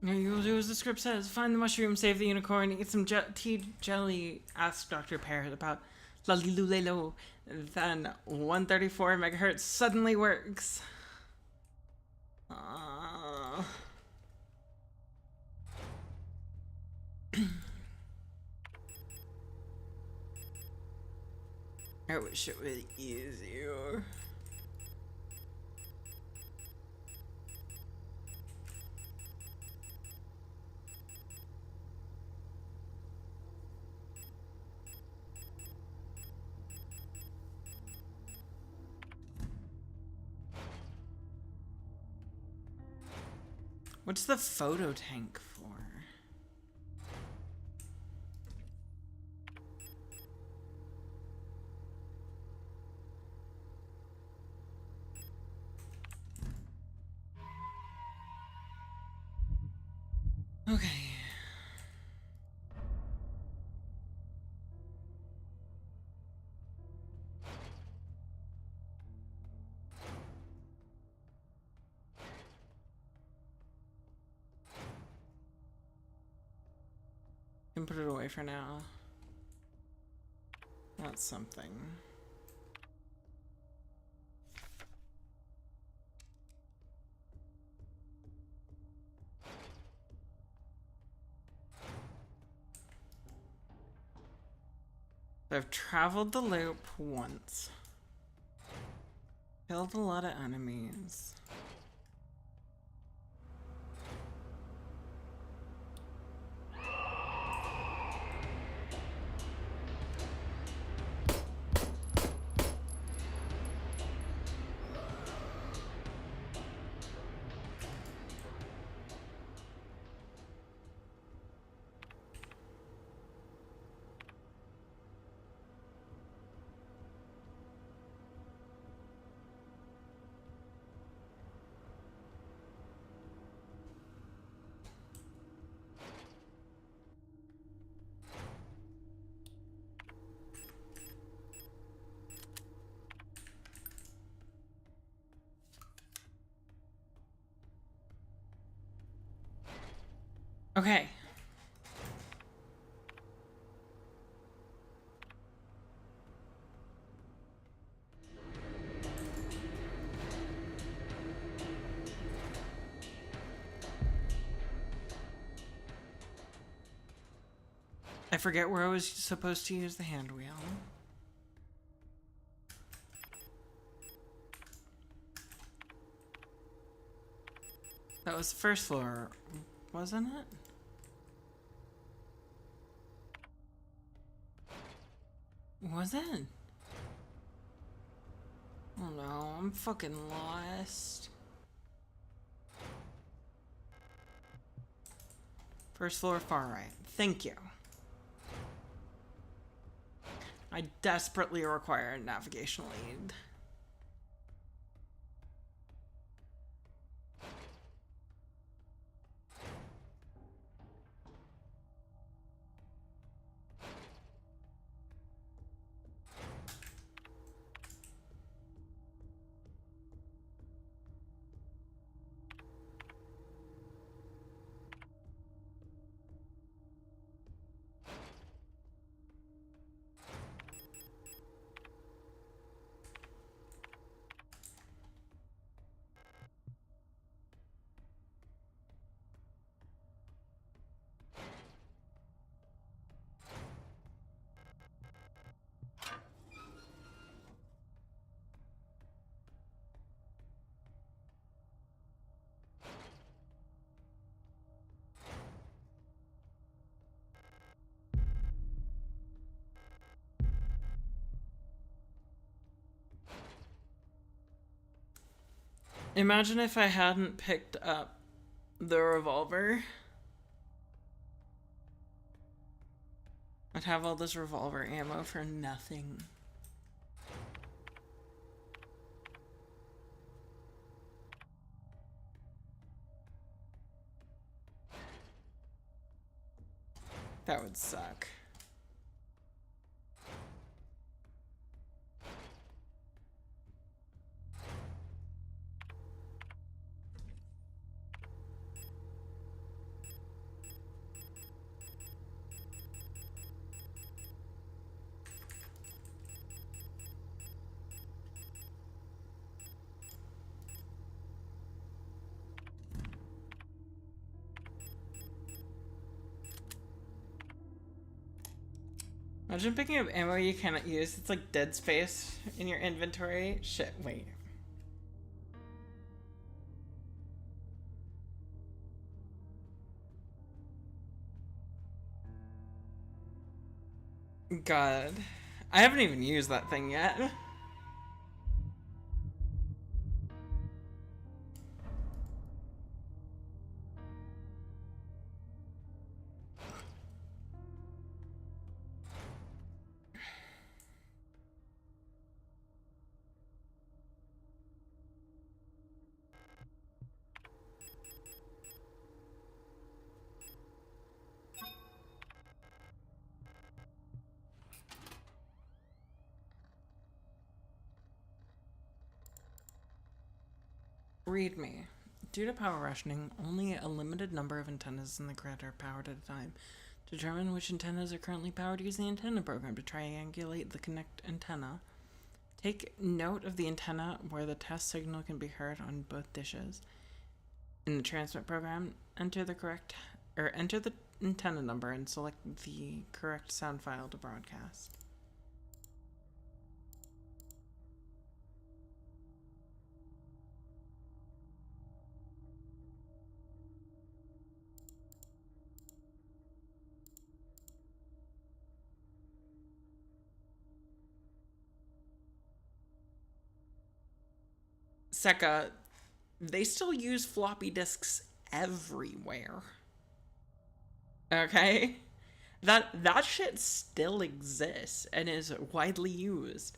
You'll do as the script says. Find the mushroom, save the unicorn, eat some tea jelly. Ask Dr. Parrot about Lalilulelo. Then 134 megahertz suddenly works. I wish it was easier. What's the photo tank for? Okay. Can put it away for now. That's something. I've traveled the loop once. Killed a lot of enemies. Okay. I forget where I was supposed to use the hand wheel. That was the first floor, wasn't it? Was it? Oh no, I'm fucking lost. First floor, far right. Thank you. I desperately require a navigational aid. Imagine if I hadn't picked up the revolver. I'd have all this revolver ammo for nothing. That would suck. Imagine picking up ammo you cannot use. It's like dead space in your inventory. Shit, wait. God. I haven't even used that thing yet. Read me. Due to power rationing, only a limited number of antennas in the grid are powered at a time. Determine which antennas are currently powered. Use the antenna program to triangulate the connect antenna. Take note of the antenna where the test signal can be heard on both dishes. In the transmit program, enter the antenna number and select the correct sound file to broadcast. Seka, they still use floppy disks everywhere. Okay? That shit still exists and is widely used.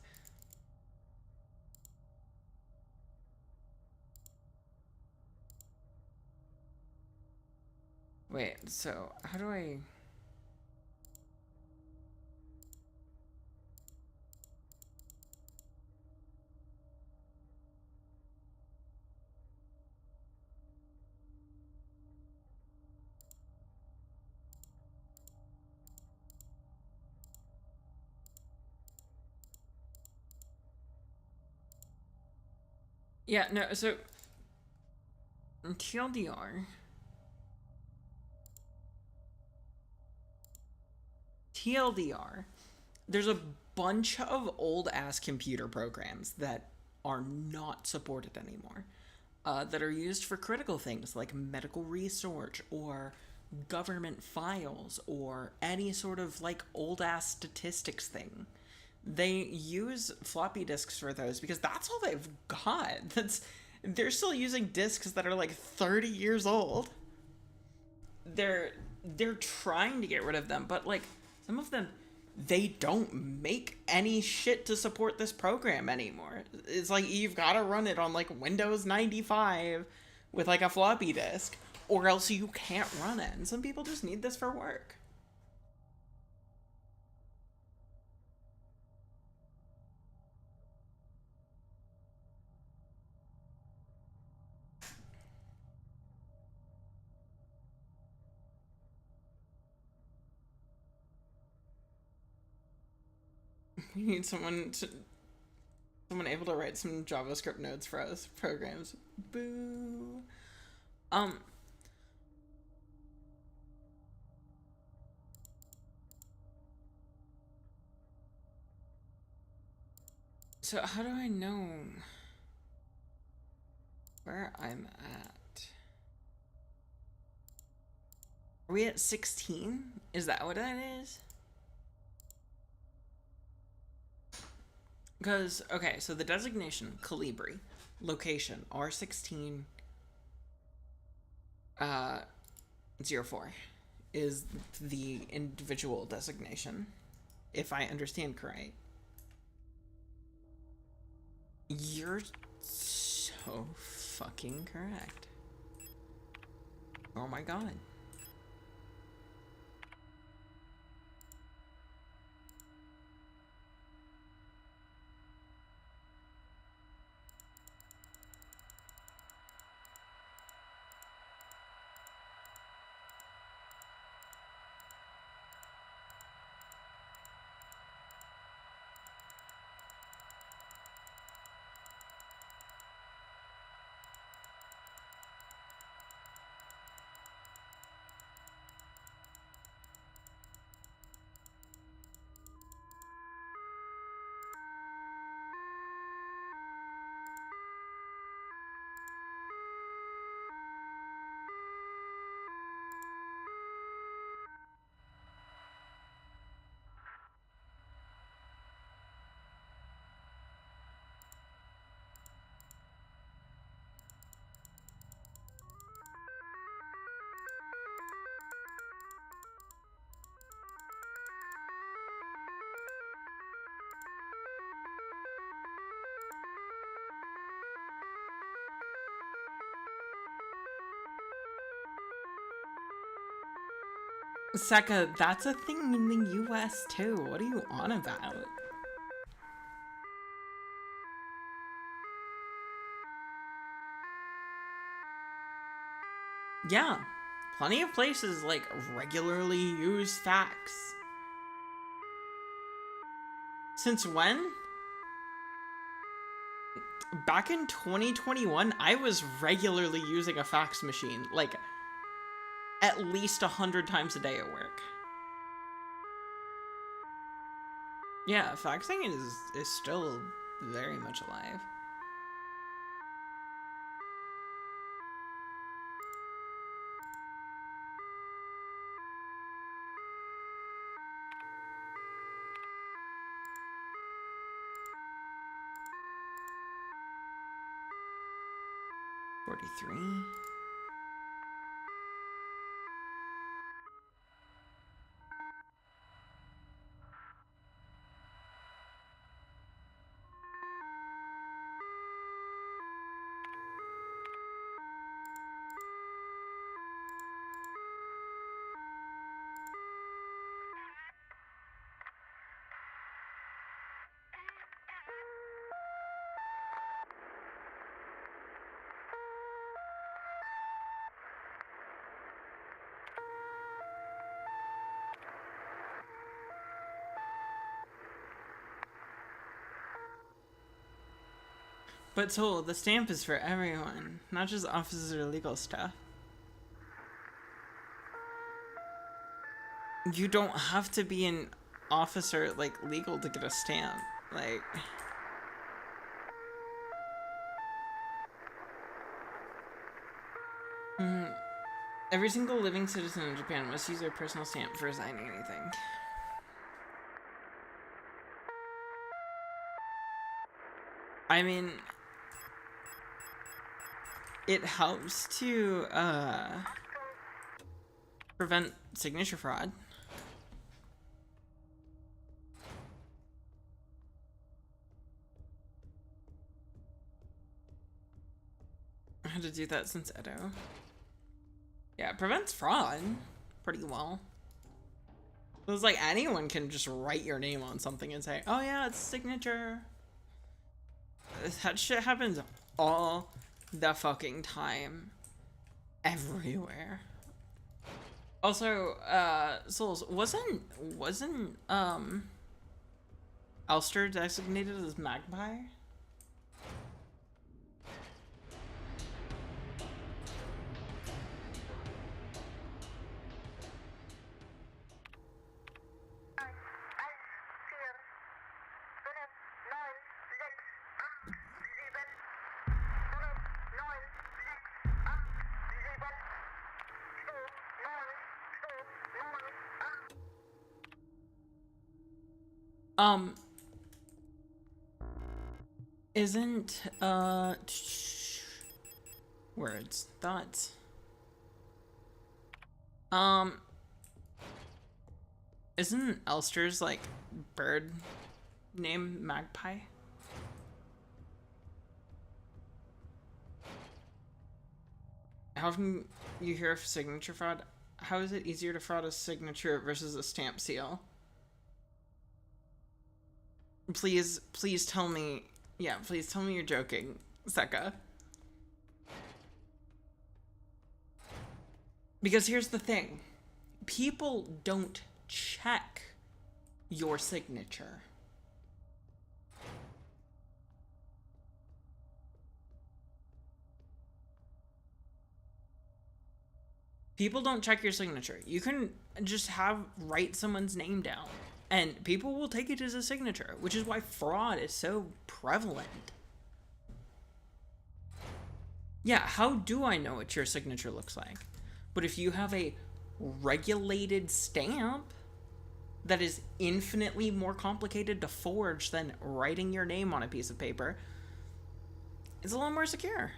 Wait, so how do I... Yeah, no, so TLDR, there's a bunch of old ass computer programs that are not supported anymore, that are used for critical things like medical research or government files or any sort of like old ass statistics thing. They use floppy disks for those because that's all they've got. They're still using disks that are like 30 years old. They're trying to get rid of them, but like some of them, they don't make any shit to support this program anymore. It's like you've got to run it on like Windows 95 with like a floppy disk, or else you can't run it. And some people just need this for work. We need someone able to write some JavaScript nodes for us programs. Boo. So how do I know where I'm at? Are we at 16? Is that what that is? Because, okay, so the designation, Calibri, location, R16, 04, is the individual designation, if I understand correct. You're so fucking correct. Oh my god. Seka, that's a thing in the US too. What are you on about? Yeah, plenty of places like regularly use fax. Since when? Back in 2021, I was regularly using a fax machine, like at least 100 times a day at work. Yeah, faxing is still very much alive. $43. But so the stamp is for everyone, not just officers or legal staff. You don't have to be an officer, like, legal to get a stamp. Like... Every single living citizen in Japan must use their personal stamp for signing anything. I mean... It helps to, prevent signature fraud. I had to do that since Edo. Yeah, it prevents fraud pretty well. It was like anyone can just write your name on something and say, oh yeah, it's signature. That shit happens all the fucking time. Everywhere. Also, Souls, wasn't Ulster designated as Magpie? Isn't, words, thoughts. Isn't Ulster's, like, bird name Magpie? How often you hear of signature fraud? How is it easier to fraud a signature versus a stamp seal? Please tell me. Yeah, please tell me you're joking, Seka. Because here's the thing. People don't check your signature. People don't check your signature. You can just write someone's name down and people will take it as a signature, which is why fraud is so prevalent. Yeah, how do I know what your signature looks like? But if you have a regulated stamp that is infinitely more complicated to forge than writing your name on a piece of paper, it's a lot more secure.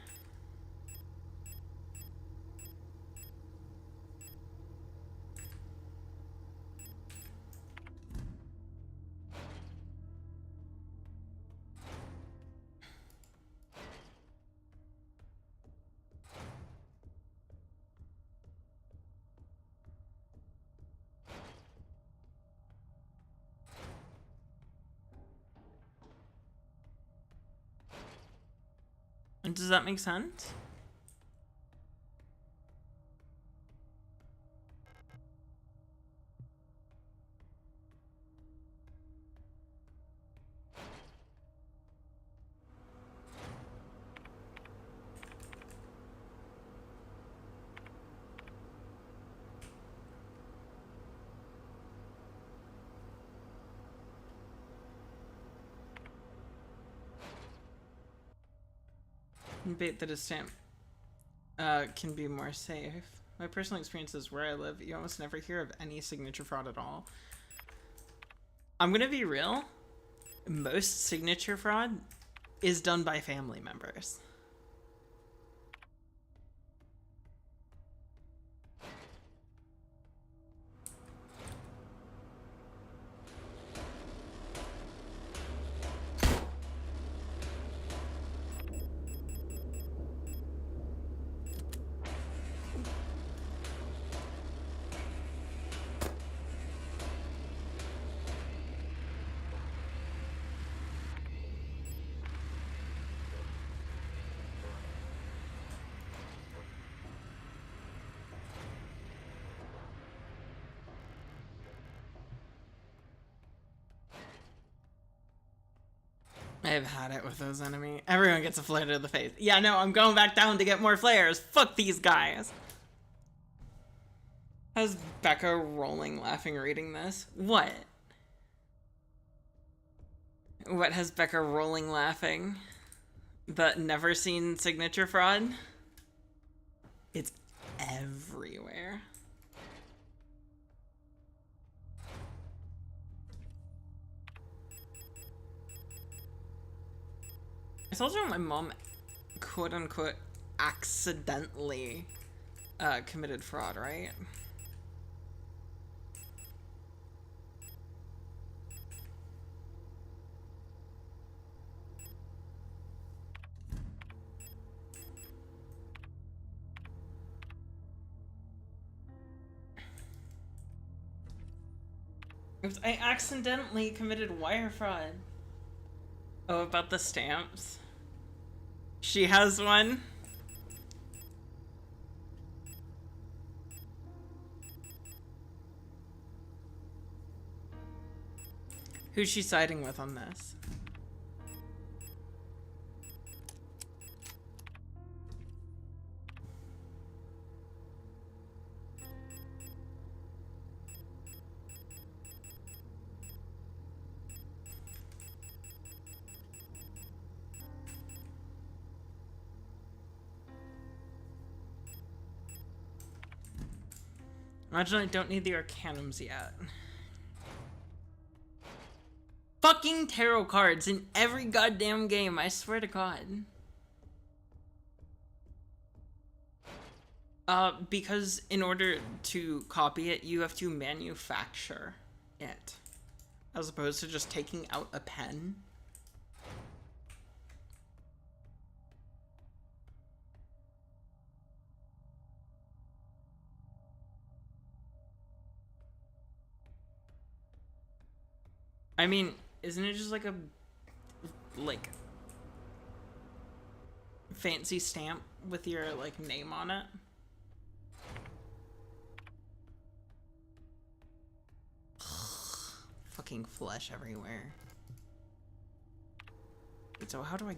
Does that make sense? Debate that a stamp can be more safe. My personal experience is where I live, you almost never hear of any signature fraud at all. I'm gonna be real. Most signature fraud is done by family members. I've had it with those enemies. Everyone gets a flare to the face. Yeah, no, I'm going back down to get more flares. Fuck these guys. How's Becca rolling, laughing, reading this? What? What has Becca rolling, laughing? The never seen signature fraud? It's everywhere. I told you my mom, quote unquote, accidentally committed fraud, right? Oops, I accidentally committed wire fraud. Oh, about the stamps? She has one. Who's she siding with on this? Imagine I don't need the Arcanums yet. Fucking tarot cards in every goddamn game, I swear to God. Because in order to copy it, you have to manufacture it. As opposed to just taking out a pen. I mean, isn't it just like a, like, fancy stamp with your, like, name on it? Fucking flesh everywhere. Wait, so how do I...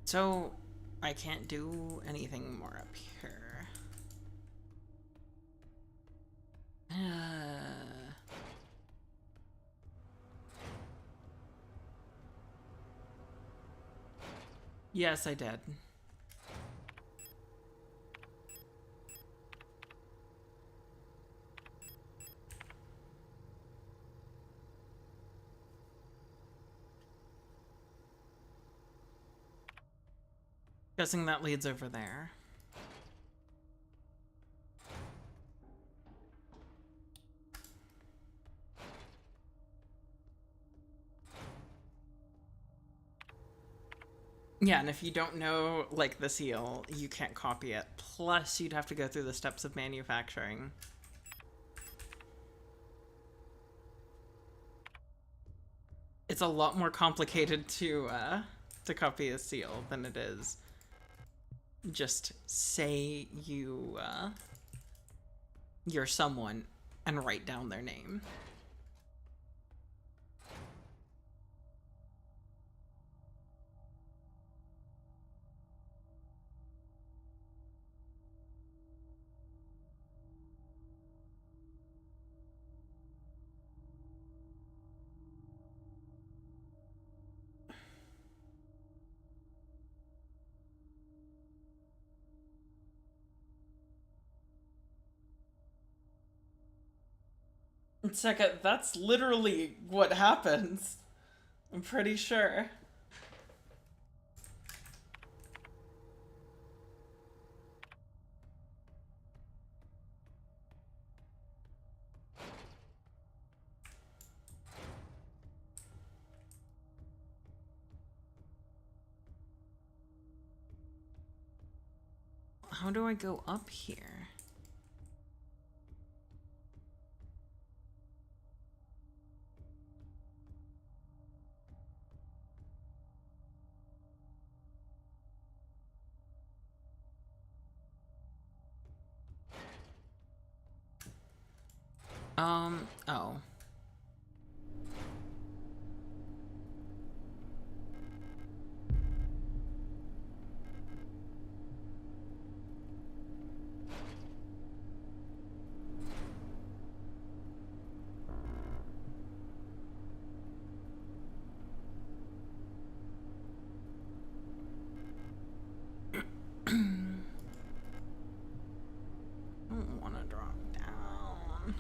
So, I can't do anything more up here. Yes, I did. Guessing that leads over there. Yeah, and if you don't know, like, the seal, you can't copy it. Plus, you'd have to go through the steps of manufacturing. it's a lot more complicated to copy a seal than it is just say you're someone and write down their name. Second, that's literally what happens. I'm pretty sure. How do I go up here? Oh. I don't want to drop down.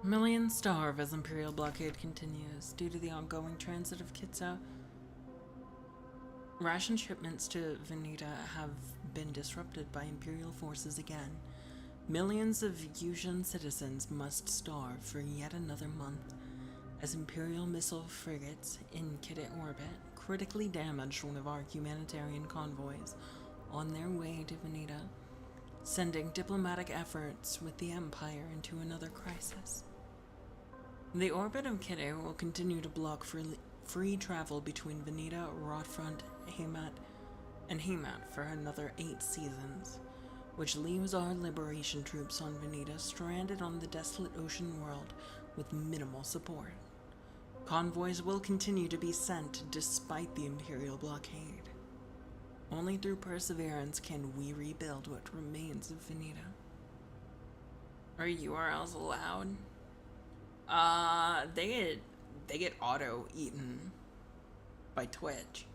Millions starve as Imperial blockade continues. Due to the ongoing transit of Kitsa, ration shipments to Veneta have been disrupted by Imperial forces again. Millions of Yuuzhan citizens must starve for yet another month as Imperial missile frigates in Kidit orbit critically damaged one of our humanitarian convoys on their way to Veneta, sending diplomatic efforts with the Empire into another crisis. The orbit of Kidit will continue to block free travel between Veneta, Rotfront, and Haymat for another 8 seasons, which leaves our liberation troops on Veneta stranded on the desolate ocean world with minimal support. Convoys will continue to be sent despite the Imperial blockade. Only through perseverance can we rebuild what remains of Veneta. Are URLs allowed? They get auto eaten by Twitch.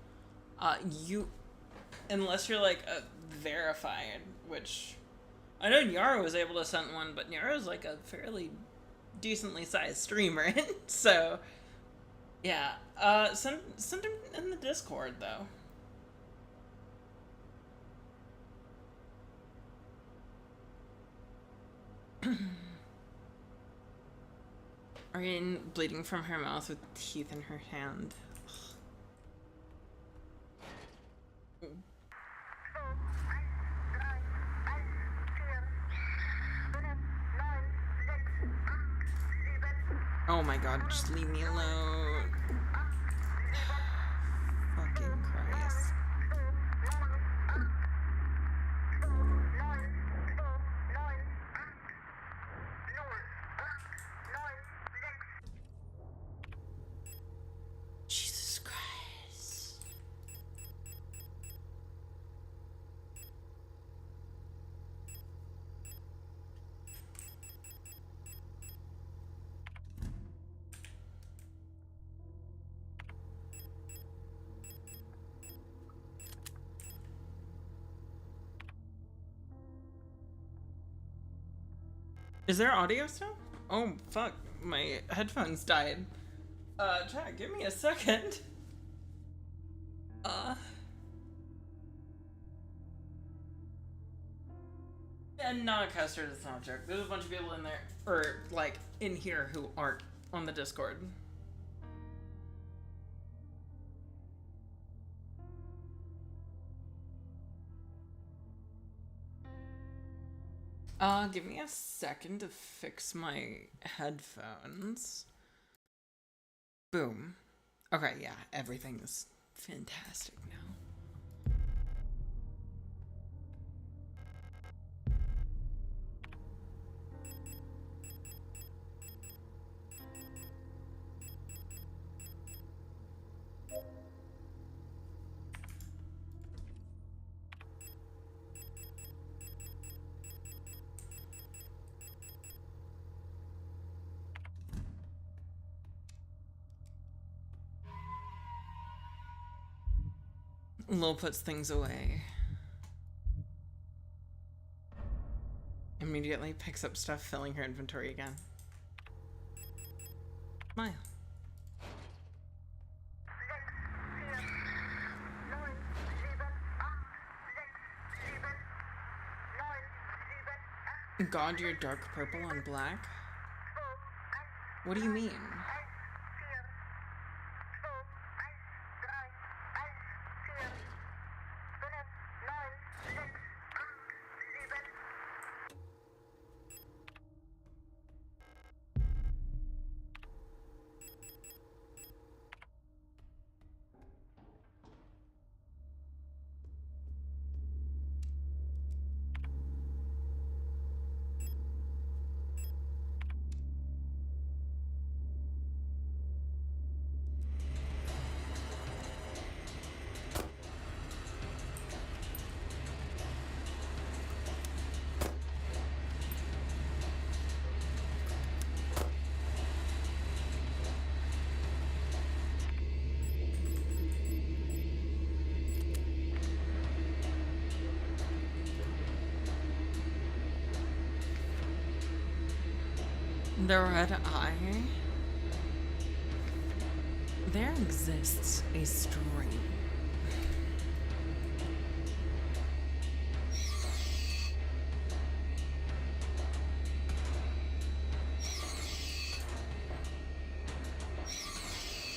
Unless you're like verified, which I know Nyara was able to send one, but Nyara's like a fairly decently sized streamer, so yeah. Send him in the Discord though. Ariane bleeding from her mouth with teeth in her hand. Oh my god, just leave me alone. Fucking Christ. Jesus Christ. Is there audio still? Oh, fuck. my headphones died. Chat, give me a second. And not caster as an object. There's a bunch of people in there, or like in here, who aren't on the Discord. Give me a second to fix my headphones. Boom. Okay, yeah, everything's fantastic now. Lil puts things away. Immediately picks up stuff, filling her inventory again. Smile. God, you're dark purple on black? What do you mean? The red eye. There exists a strain.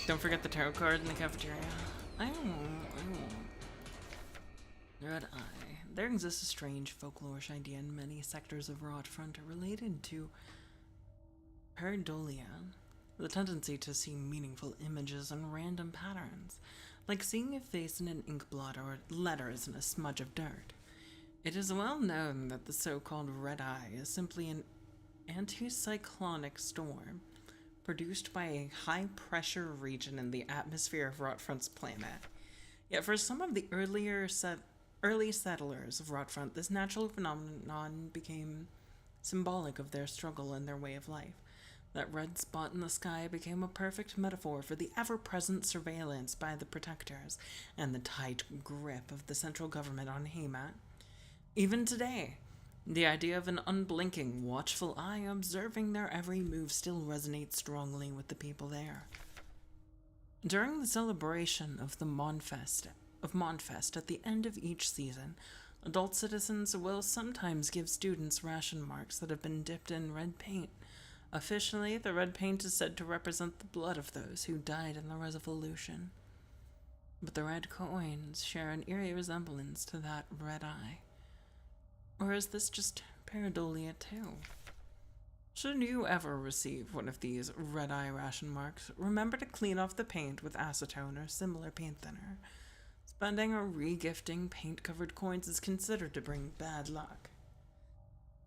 Don't forget the tarot card in the cafeteria. I won't. Red eye. There exists a strange folklorish idea in many sectors of Rotfront related to pareidolia, the tendency to see meaningful images and random patterns, like seeing a face in an ink blot or letters in a smudge of dirt. It is well known that the so-called red eye is simply an anticyclonic storm produced by a high-pressure region in the atmosphere of Rotfront's planet. Yet for some of the early settlers of Rotfront, this natural phenomenon became symbolic of their struggle and their way of life. That red spot in the sky became a perfect metaphor for the ever-present surveillance by the protectors and the tight grip of the central government on Haymat. Even today, the idea of an unblinking, watchful eye observing their every move still resonates strongly with the people there. During the celebration of the Monfest at the end of each season, adult citizens will sometimes give students ration marks that have been dipped in red paint. Officially, the red paint is said to represent the blood of those who died in the Revolution. But the red coins share an eerie resemblance to that red eye. Or is this just pareidolia too? Should you ever receive one of these red eye ration marks, remember to clean off the paint with acetone or similar paint thinner. Spending or re-gifting paint-covered coins is considered to bring bad luck.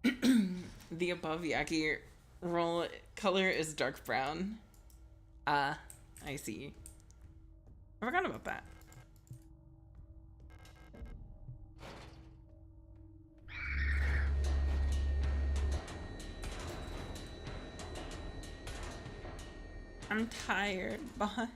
The above Yaki roll color is dark brown. I see. I forgot about that. I'm tired, boss.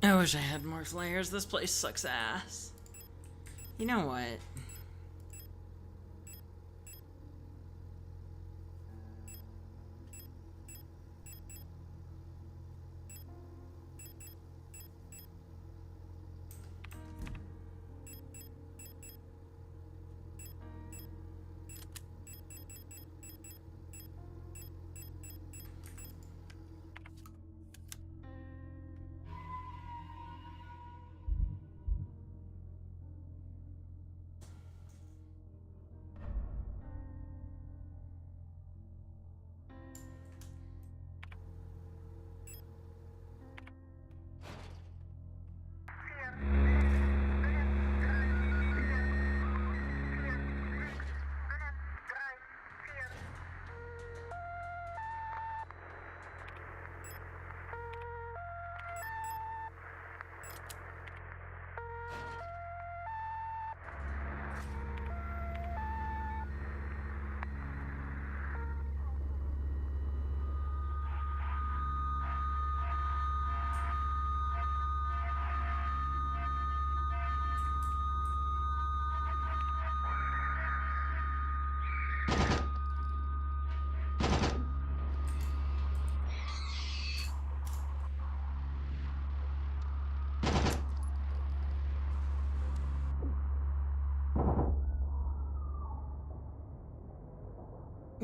I wish I had more flares. This place sucks ass. You know what?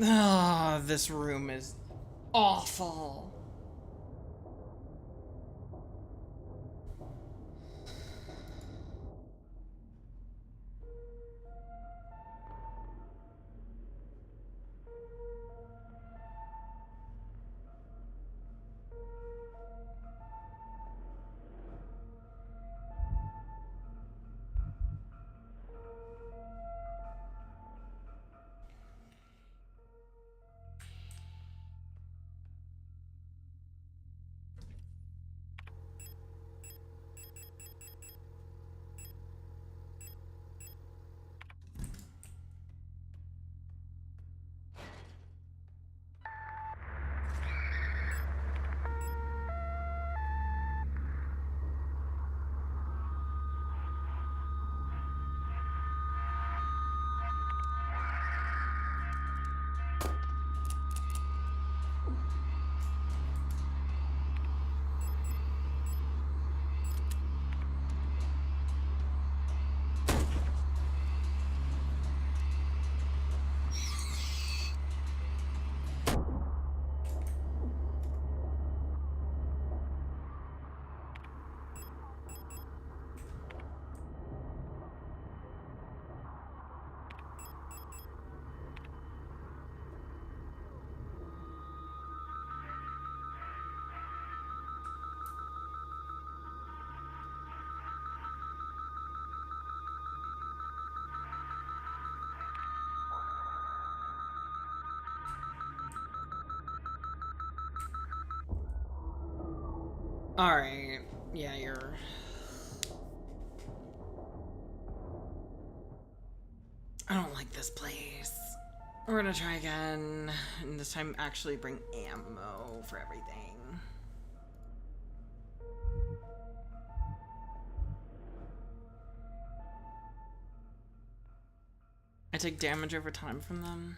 Ah, this room is awful. Alright. Yeah, you're... I don't like this place. We're gonna try again, and this time actually bring ammo for everything. I take damage over time from them.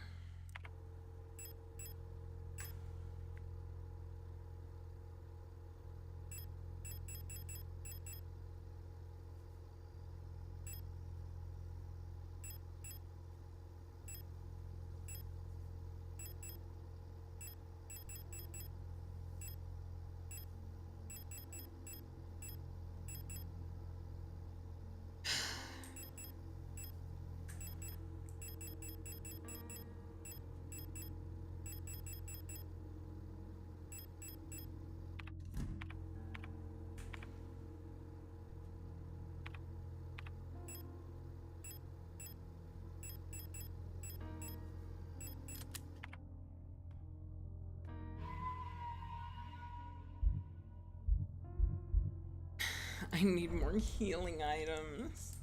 I need more healing items.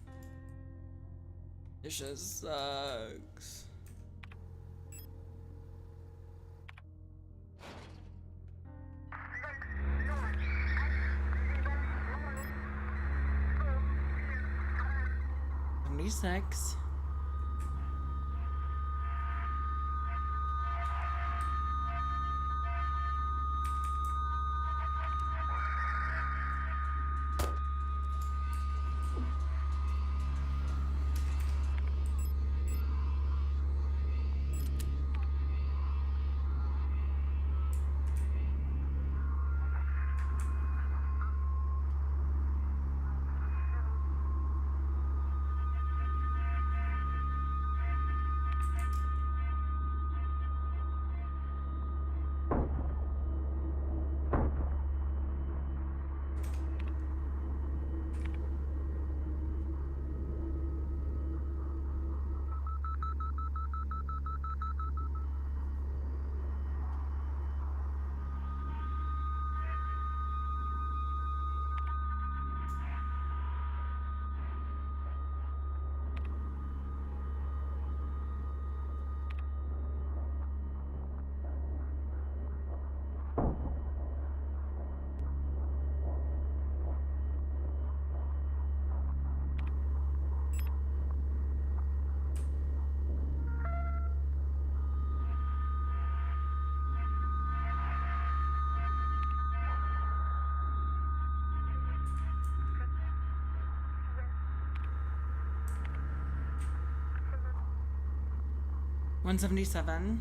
This just sucks. 176. $177.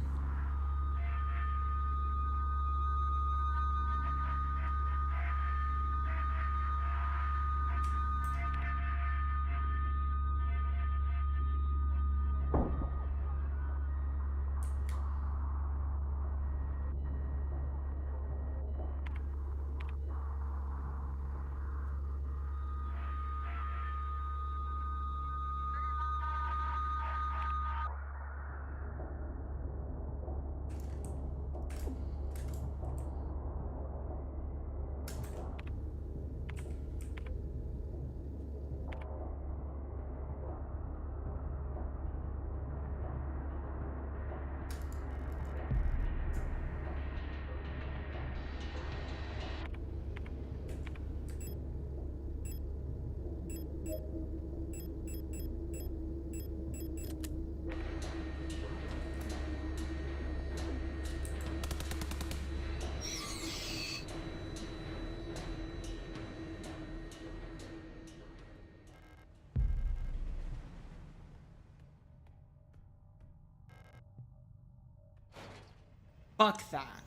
Fuck that.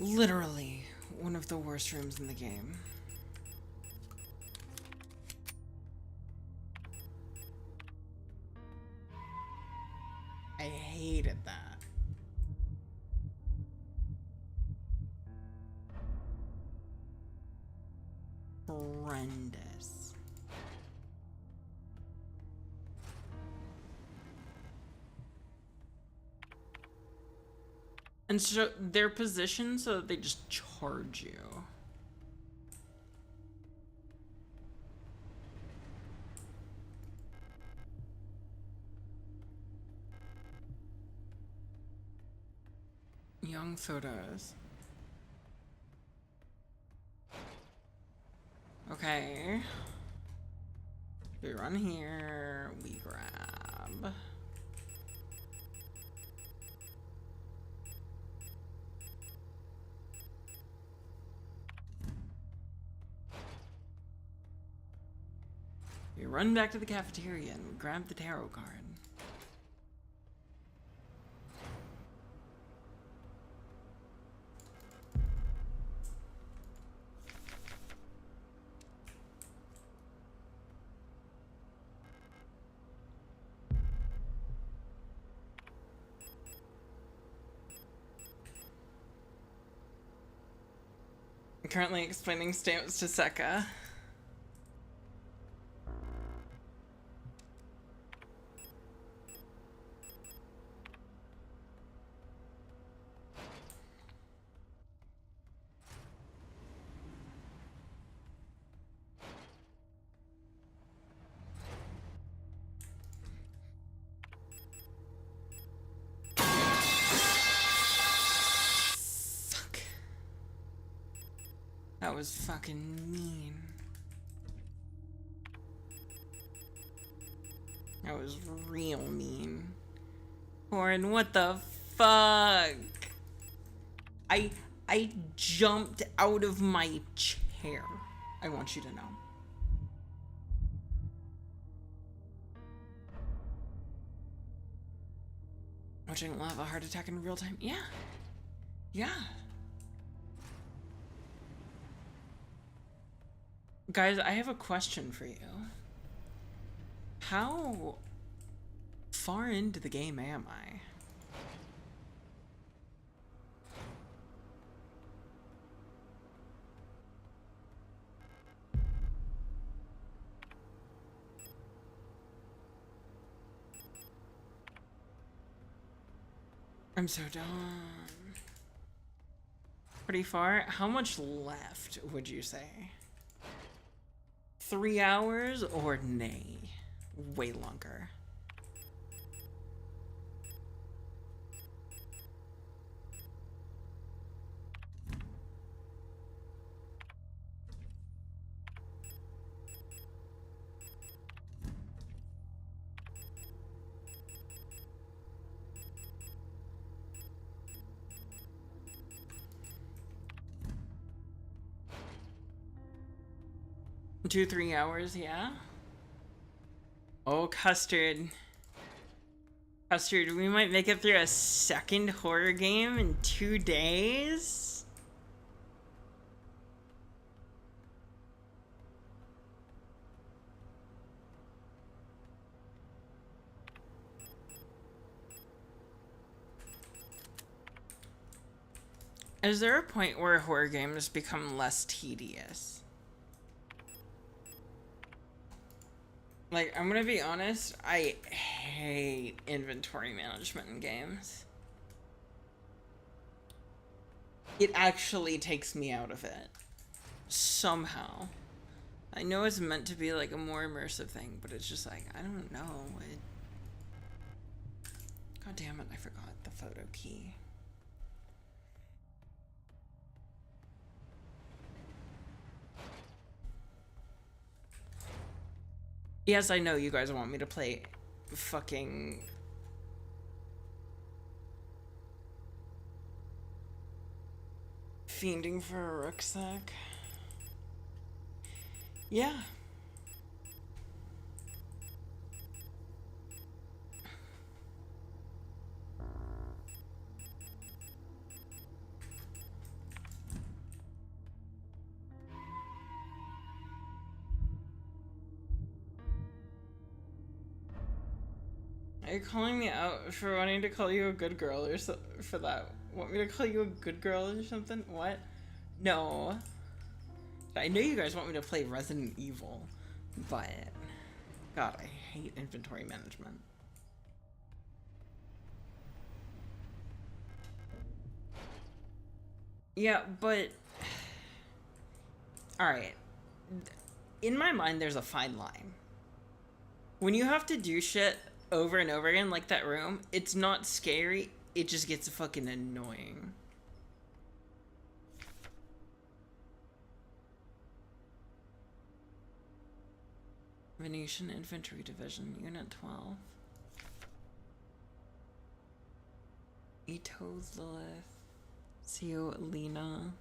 Literally one of the worst rooms in the game. I hated that. Horrendous. And so they're positioned so that they just charge you. Young photos. Okay. We run here, we grab. We run back to the cafeteria and grab the tarot card. I'm currently explaining stamps to Seka. That was fucking mean. That was real mean. Corin, what the fuck? I jumped out of my chair. I want you to know. Watching lava heart attack in real time? Yeah. Yeah. Guys, I have a question for you. How far into the game am I? I'm so done. Pretty far. How much left would you say? 3 hours or nay? Way longer. Two, 3 hours, yeah? Oh, Custard. Custard, we might make it through a second horror game in 2 days? Is there a point where horror games become less tedious? Like, I'm gonna be honest, I hate inventory management in games. It actually takes me out of it. Somehow. I know it's meant to be like a more immersive thing, but it's just like, I don't know. God damn it, I forgot the photo key. Yes, I know you guys want me to play fucking... Fiending for a rucksack. Yeah. Are you calling me out for wanting to call you a good girl or so for that? Want me to call you a good girl or something? What? No. I know you guys want me to play Resident Evil, but God, I hate inventory management. Yeah, but alright. In my mind, there's a fine line. When you have to do shit over and over again, like that room, it's not scary, it just gets fucking annoying. Venetian Infantry Division, Unit 12. Ito Lilith. Seo Alina.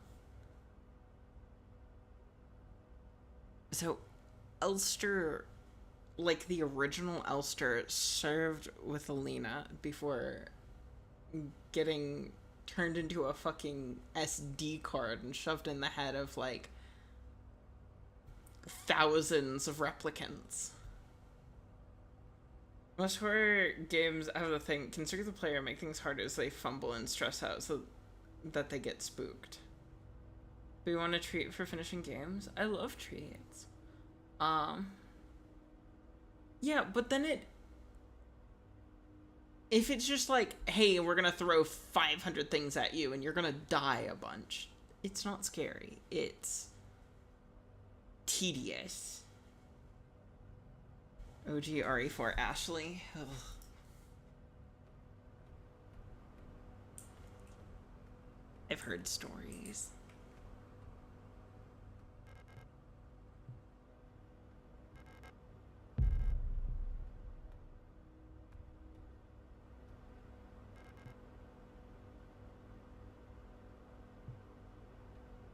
So, Ulster, like the original Ulster, served with Alina before getting turned into a fucking SD card and shoved in the head of, like, thousands of replicants. Most horror games have the thing, consider the player, make things harder as they fumble and stress out so that they get spooked. Do you want a treat for finishing games? I love treats. Yeah, but then if it's just like, hey, we're gonna throw 500 things at you and you're gonna die a bunch, it's not scary. It's tedious. OG RE4 Ashley. Ugh. I've heard stories.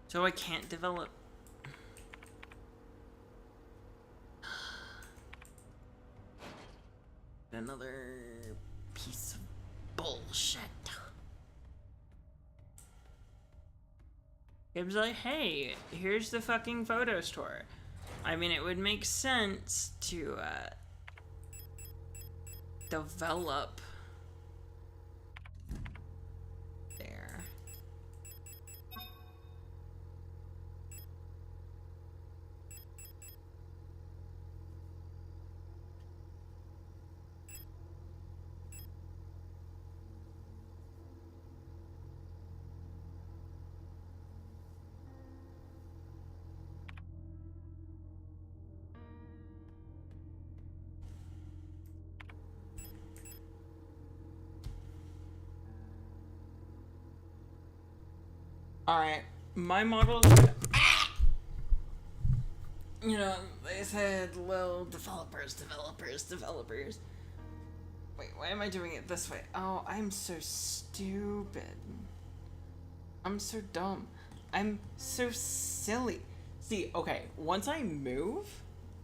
So I can't develop. Another piece of bullshit. It was like, hey, here's the fucking photo store. I mean, it would make sense to develop there. Alright, my model is gonna, you know, they said, well, developers. Wait, why am I doing it this way? Oh, I'm so stupid. I'm so dumb. I'm so silly. See, okay, once I move,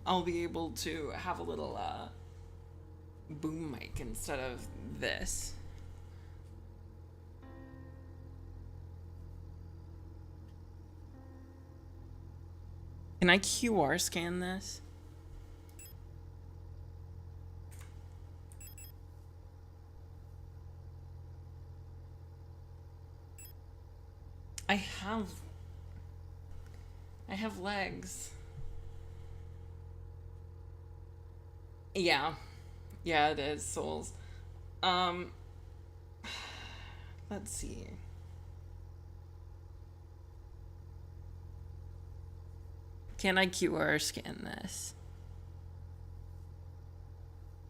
I'll be able to have a little, boom mic instead of this. Can I QR scan this? I have legs. Yeah. Yeah, it is, souls. Let's see. Can I QR scan this?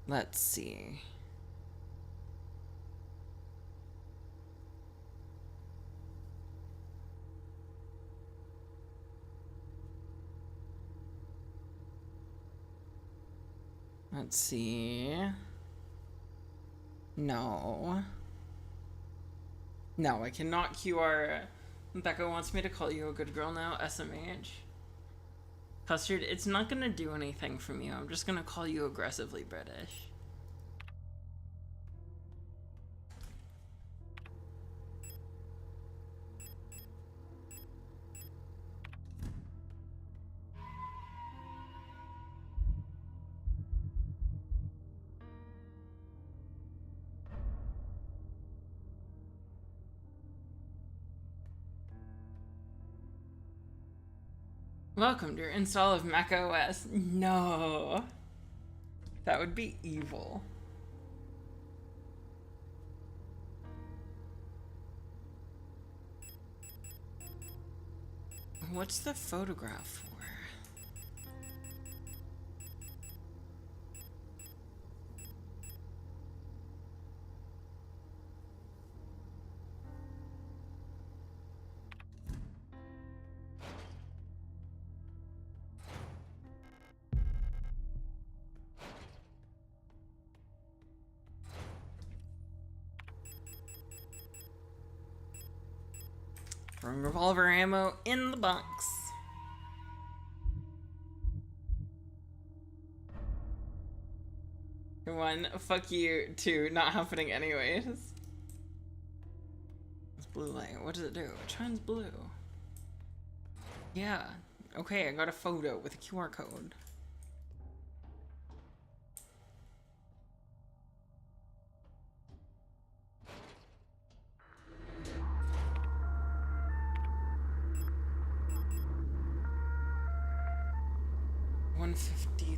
Let's see. Let's see. No. No, I cannot QR. Becca wants me to call you a good girl now, SMH. Custard, it's not gonna do anything from you. I'm just gonna call you aggressively British. Welcome to your install of macOS. No. That would be evil. What's the photograph for? Revolver ammo in the box. One, fuck you. Two, not happening anyways. It's blue light. What does it do? It shines blue. Yeah. Okay, I got a photo with a QR code. $153.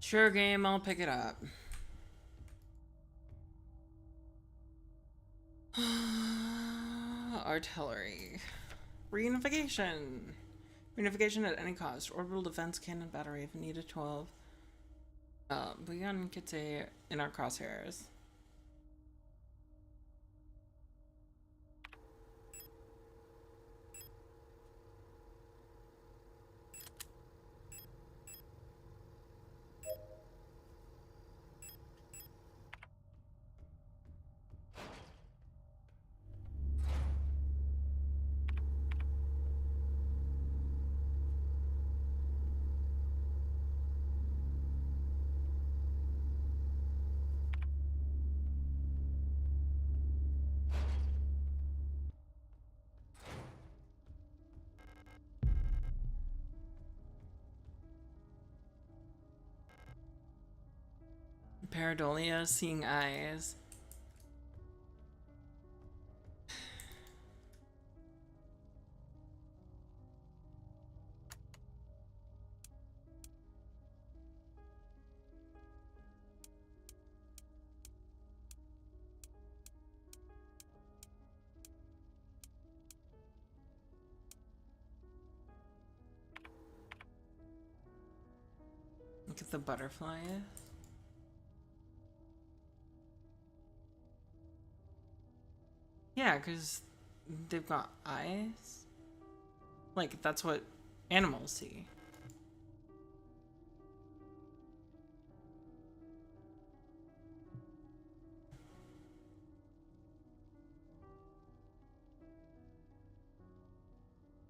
Sure, game, I'll pick it up. Artillery. Reunification. Reunification at any cost. Orbital defense cannon battery if needed 12. Bouillon Kite in our crosshairs. Pareidolia, seeing eyes. Look at the butterflies. Yeah, because they've got eyes. Like, that's what animals see.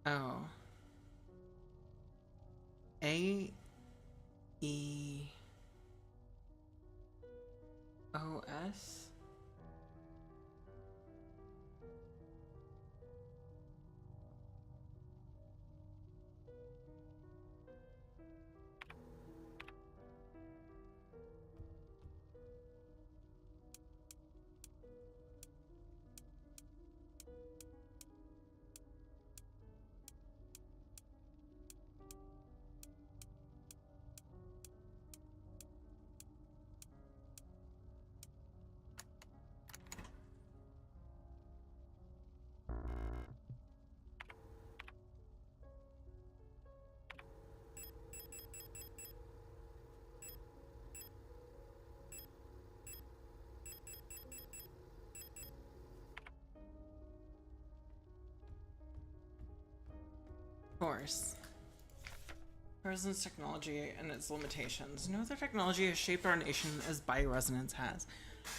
Oh. A E O S? Course. Resonance technology and its limitations. No other technology has shaped our nation as bioresonance has.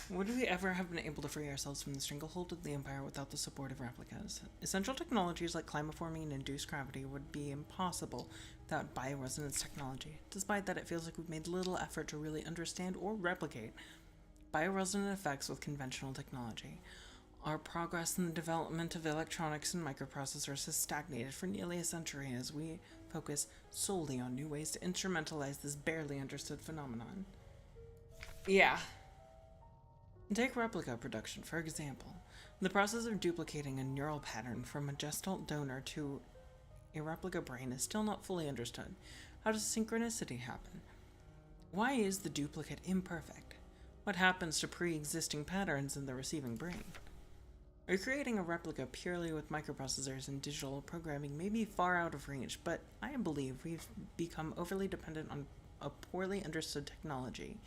Would we ever have been able to free ourselves from the stranglehold of the Empire without the support of replicas? Essential technologies like climaforming and induced gravity would be impossible without bioresonance technology. Despite that, it feels like we've made little effort to really understand or replicate bioresonant effects with conventional technology. Our progress in the development of electronics and microprocessors has stagnated for nearly a century as we focus solely on new ways to instrumentalize this barely understood phenomenon. Yeah. Take replica production, for example. The process of duplicating a neural pattern from a gestalt donor to a replica brain is still not fully understood. How does synchronicity happen? Why is the duplicate imperfect? What happens to pre-existing patterns in the receiving brain? Recreating a replica purely with microprocessors and digital programming may be far out of range, but I believe we've become overly dependent on a poorly understood technology,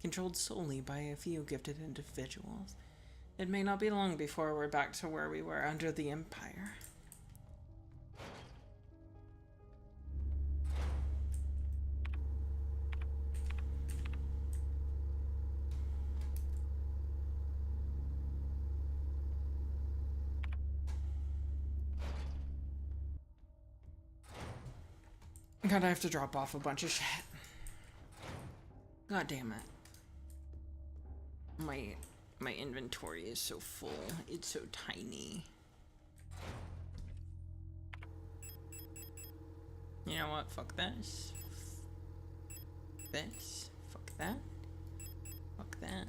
controlled solely by a few gifted individuals. It may not be long before we're back to where we were under the Empire. God, I have to drop off a bunch of shit. God damn it. My inventory is so full. It's so tiny. You know what? Fuck this. This. Fuck that. Fuck that.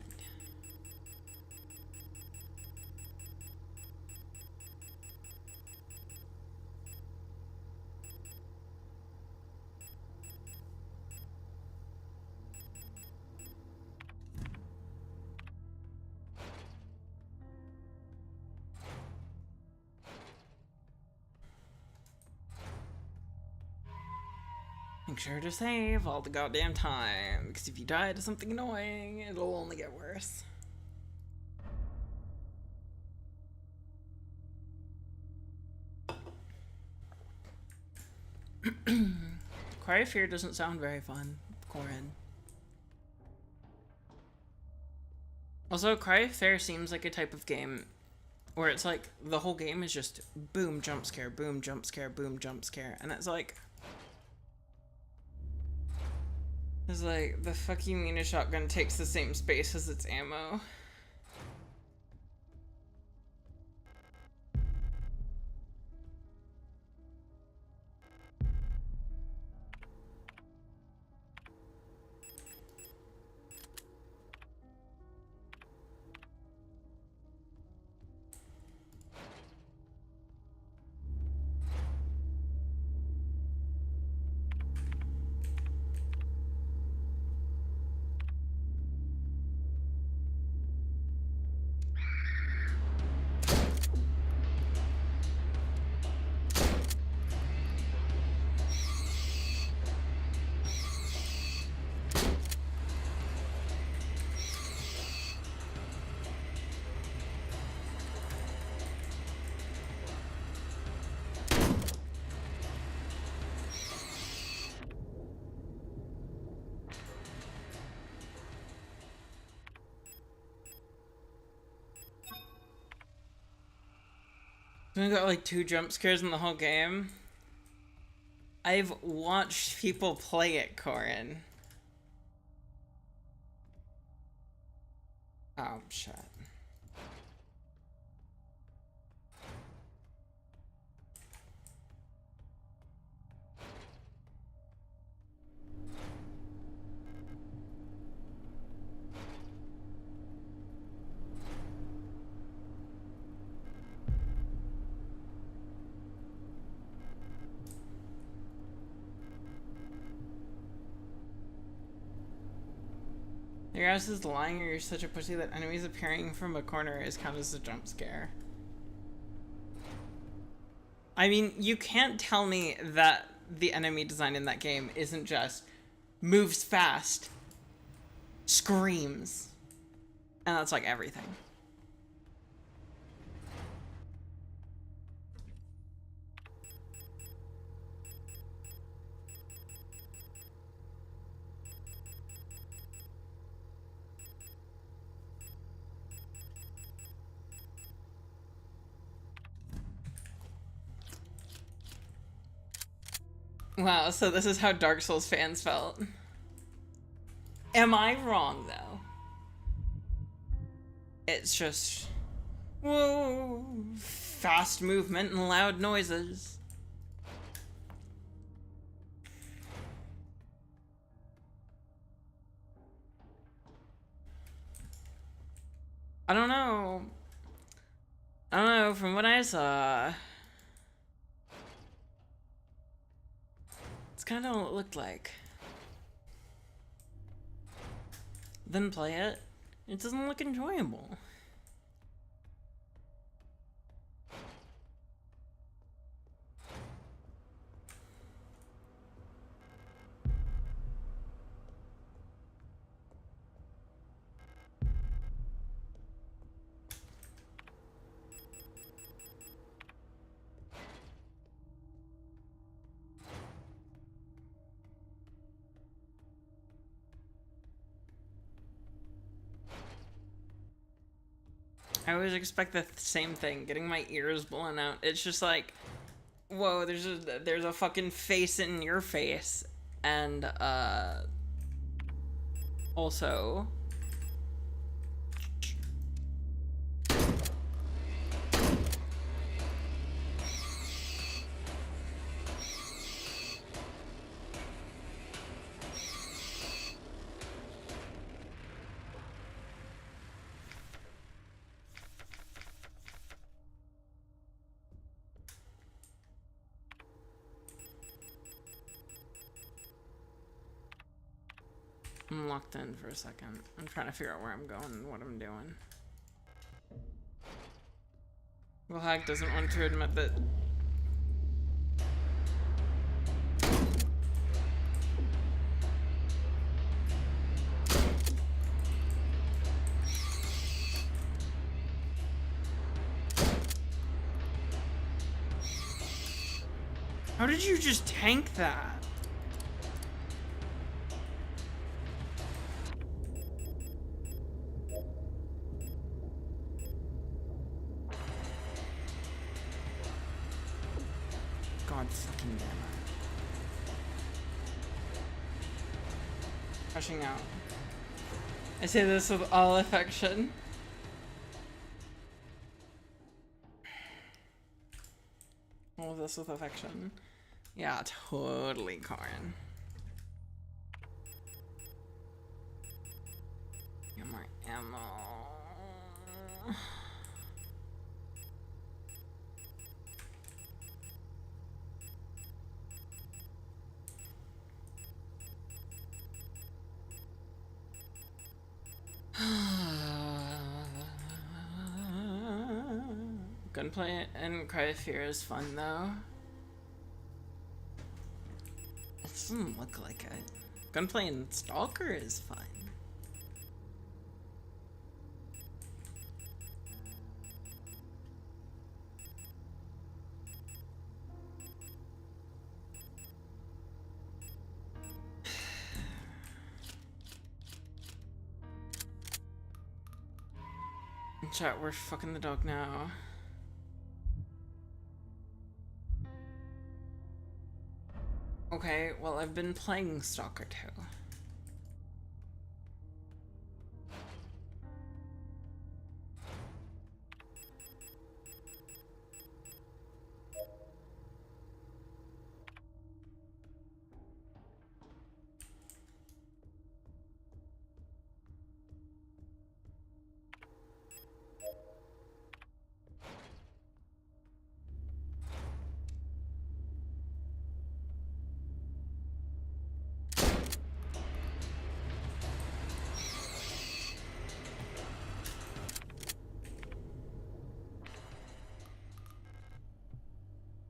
Make sure to save all the goddamn time, because if you die to something annoying, it'll only get worse. Cry of Fear doesn't sound very fun, Corin. Also, Cry of Fear seems like a type of game where it's like the whole game is just boom, jump scare, boom, jump scare, boom, jump scare, and it's like the fuck you mean a shotgun takes the same space as its ammo? We got like 2 jump scares in the whole game. I've watched people play it, Corin. Oh, shit. Your ass is lying or you're such a pussy that enemies appearing from a corner is counted as a jump scare. I mean, you can't tell me that the enemy design in that game isn't just moves fast, screams, and that's like everything. Wow, so this is how Dark Souls fans felt. Am I wrong, though? It's just... whoa, fast movement and loud noises. I don't know. I don't know, from what I saw... it's kind of what it looked like. Then play it. It doesn't look enjoyable. I always expect the same thing, getting my ears blown out. It's just like, whoa, there's a fucking face in your face, and also I'm locked in for a second. I'm trying to figure out where I'm going and what I'm doing. Well, Hag doesn't want to admit that. How did you just tank that? God fucking damn it. Rushing out. I say this with all affection. All of this with affection. Yeah, totally, Karin. Get more ammo. Gunplay and Cry of Fear is fun though. It doesn't look like it. Gunplay and Stalker is fun. Chat, we're fucking the dog now. Okay, well, I've been playing Stalker 2.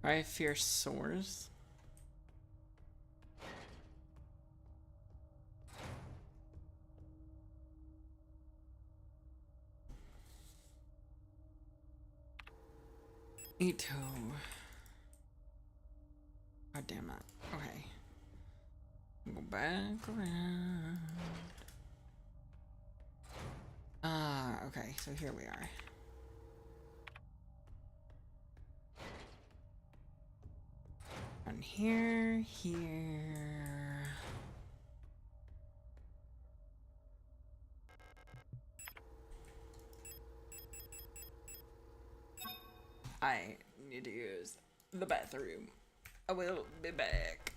I fear sores. Me too. God damn it. Okay. Go back around. Okay, so here we are. And here. I need to use the bathroom. I will be back.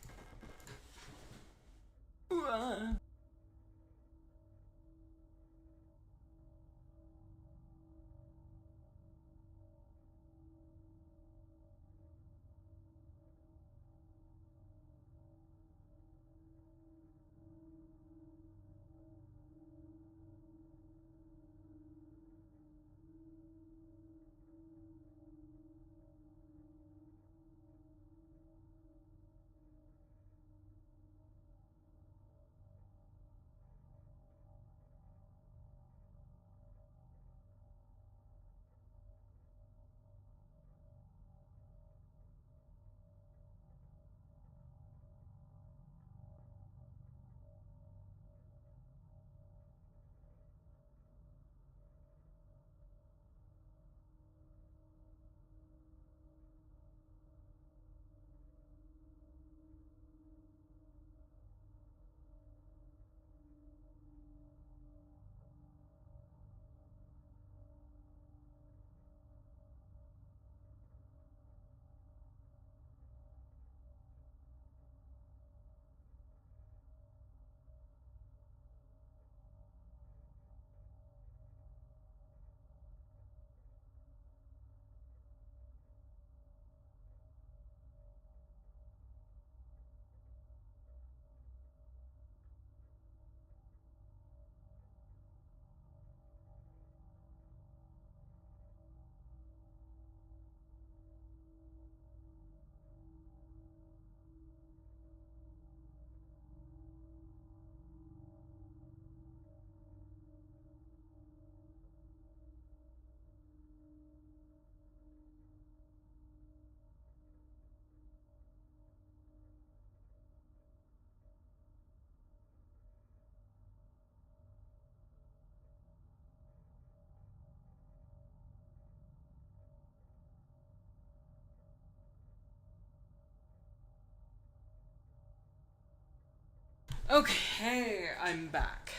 Okay, I'm back.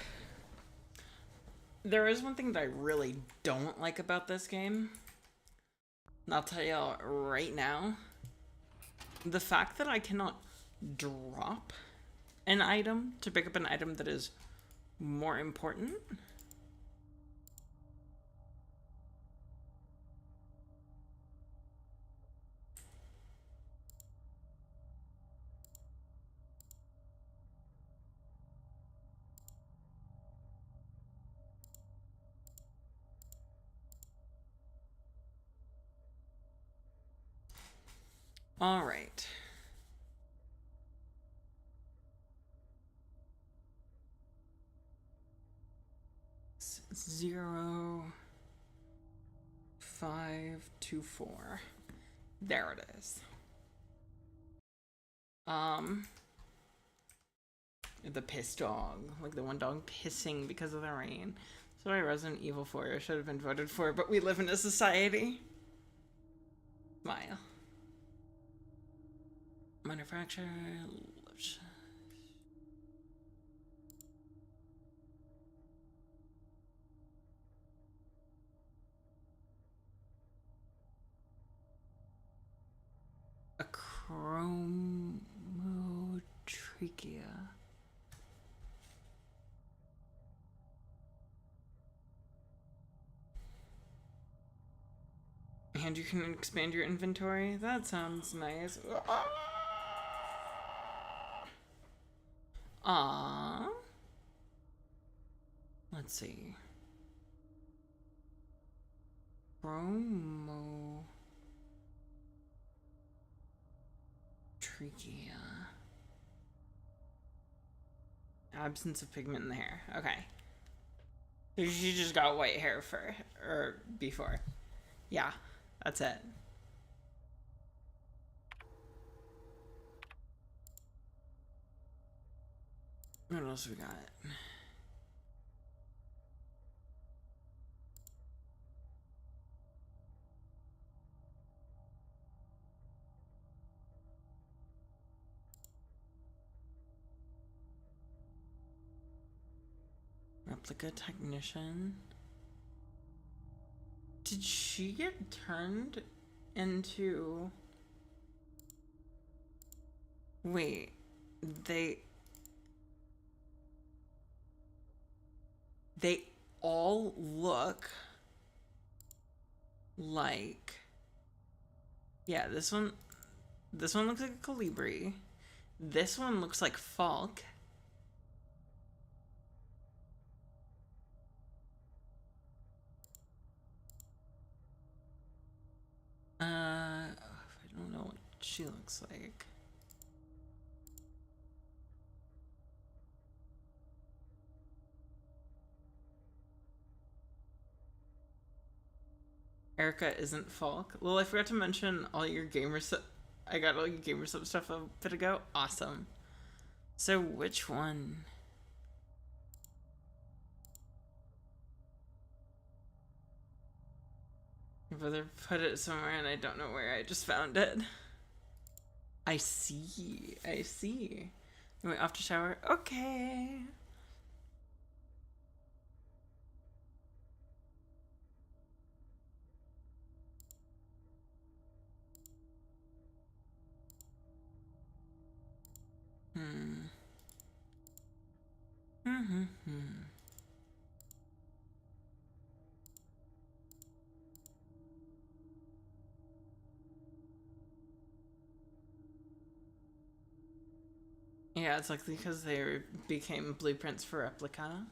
There is one thing that I really don't like about this game. And I'll tell you right now. The fact that I cannot drop an item to pick up an item that is more important. All right. Zero, 5, 2, 4. There it is. The piss dog, like the one dog pissing because of the rain. Sorry, Resident Evil 4 should have been voted for, but we live in a society. Smile. Minor fracture. A chromotrachea. And you can expand your inventory? That sounds nice. Aww. Let's see. Chromotrachea. Absence of pigment in the hair. Okay. So she just got white hair before. Yeah, that's it. What else we got? Replica technician. Did she get turned into... Wait, they all look like... Yeah, this one looks like a Colibri. This one looks like Falk. I don't know what she looks like. Erica isn't Falk. Well, I forgot to mention all your I got all your gamer stuff a bit ago. Awesome. So which one? I've either put it somewhere and I don't know where. I just found it. I see. I see. Wait, off to shower? Okay. Yeah, it's like because they became blueprints for Replica.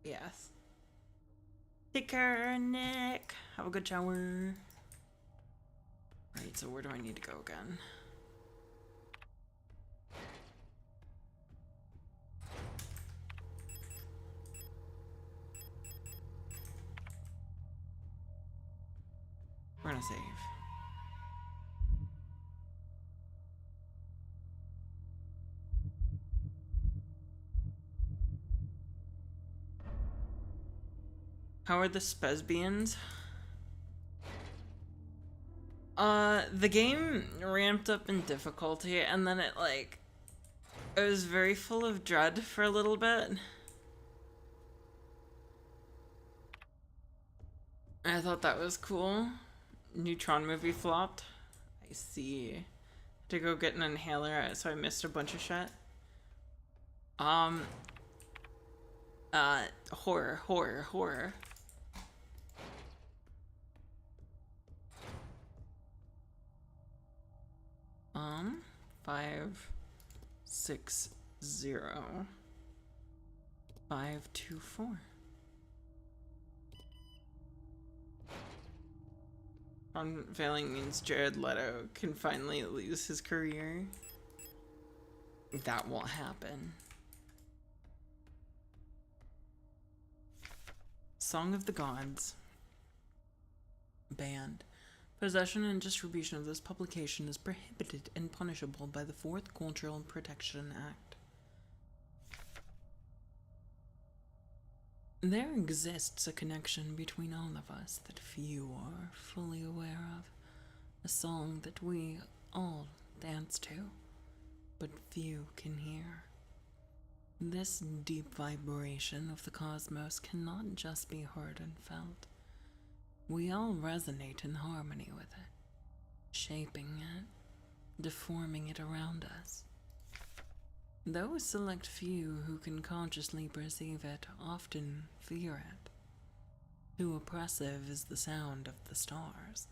Yes. Take care, Nick. Have a good shower. Right, so where do I need to go again? We're gonna save. How are the Lesbians? The game ramped up in difficulty and then it like It was very full of dread for a little bit. I thought that was cool. Neutron movie flopped. I see. To go get an inhaler, so I missed a bunch of shit. Horror. 560-524. Unveiling means Jared Leto can finally lose his career. That won't happen. Song of the Gods. Banned. Possession and distribution of this publication is prohibited and punishable by the Fourth Cultural Protection Act. There exists a connection between all of us that few are fully aware of. A song that we all dance to, but few can hear. This deep vibration of the cosmos cannot just be heard and felt. We all resonate in harmony with it, shaping it, deforming it around us. Those select few who can consciously perceive it often fear it. Too oppressive is the sound of the stars.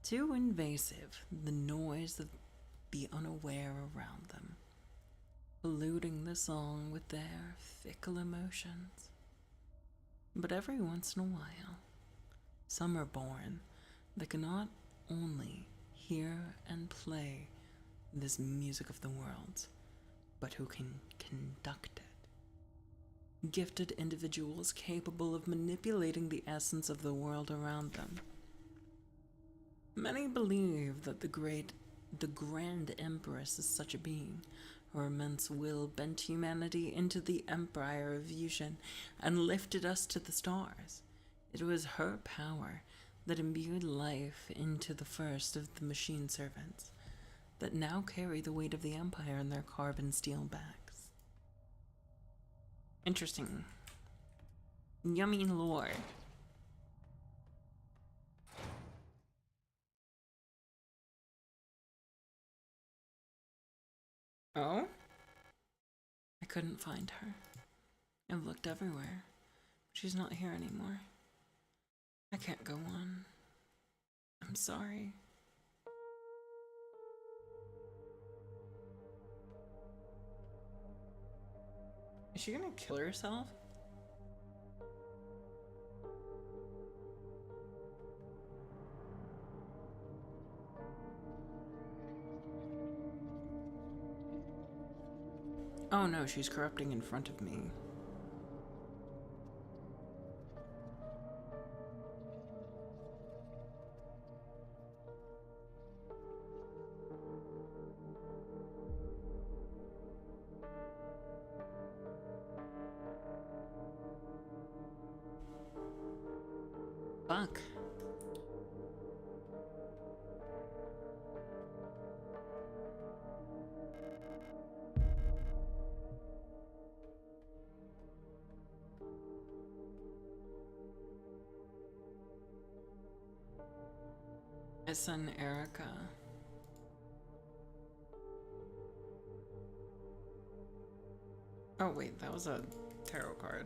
Too invasive the noise of the unaware around them, polluting the song with their fickle emotions. But every once in a while, some are born that can not only hear and play this music of the world, but who can conduct it. Gifted individuals capable of manipulating the essence of the world around them. Many believe that the Grand Empress is such a being. Her immense will bent humanity into the empire of fusion and lifted us to the stars. It was her power that imbued life into the first of the machine servants that now carry the weight of the empire in their carbon steel backs. Interesting. Yummy lore. Oh? I couldn't find her. I've looked everywhere. She's not here anymore. I can't go on. I'm sorry. Is she gonna kill herself? Oh no, she's corrupting in front of me. Fuck. My son Erica. Oh wait, that was a tarot card.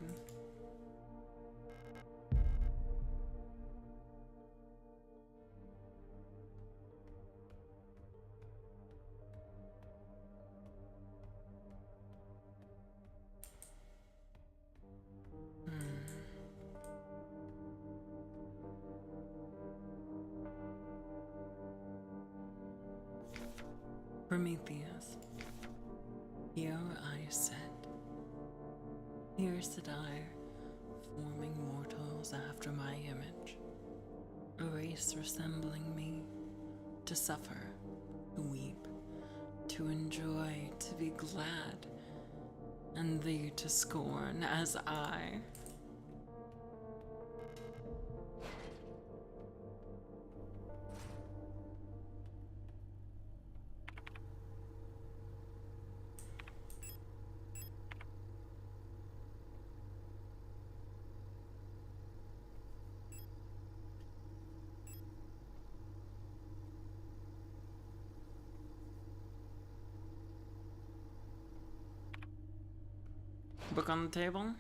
Prometheus. Here I sit. Here sit I, forming mortals after my image. A race resembling me, to suffer, to weep, to enjoy, to be glad, and thee to scorn as I. Book on the table.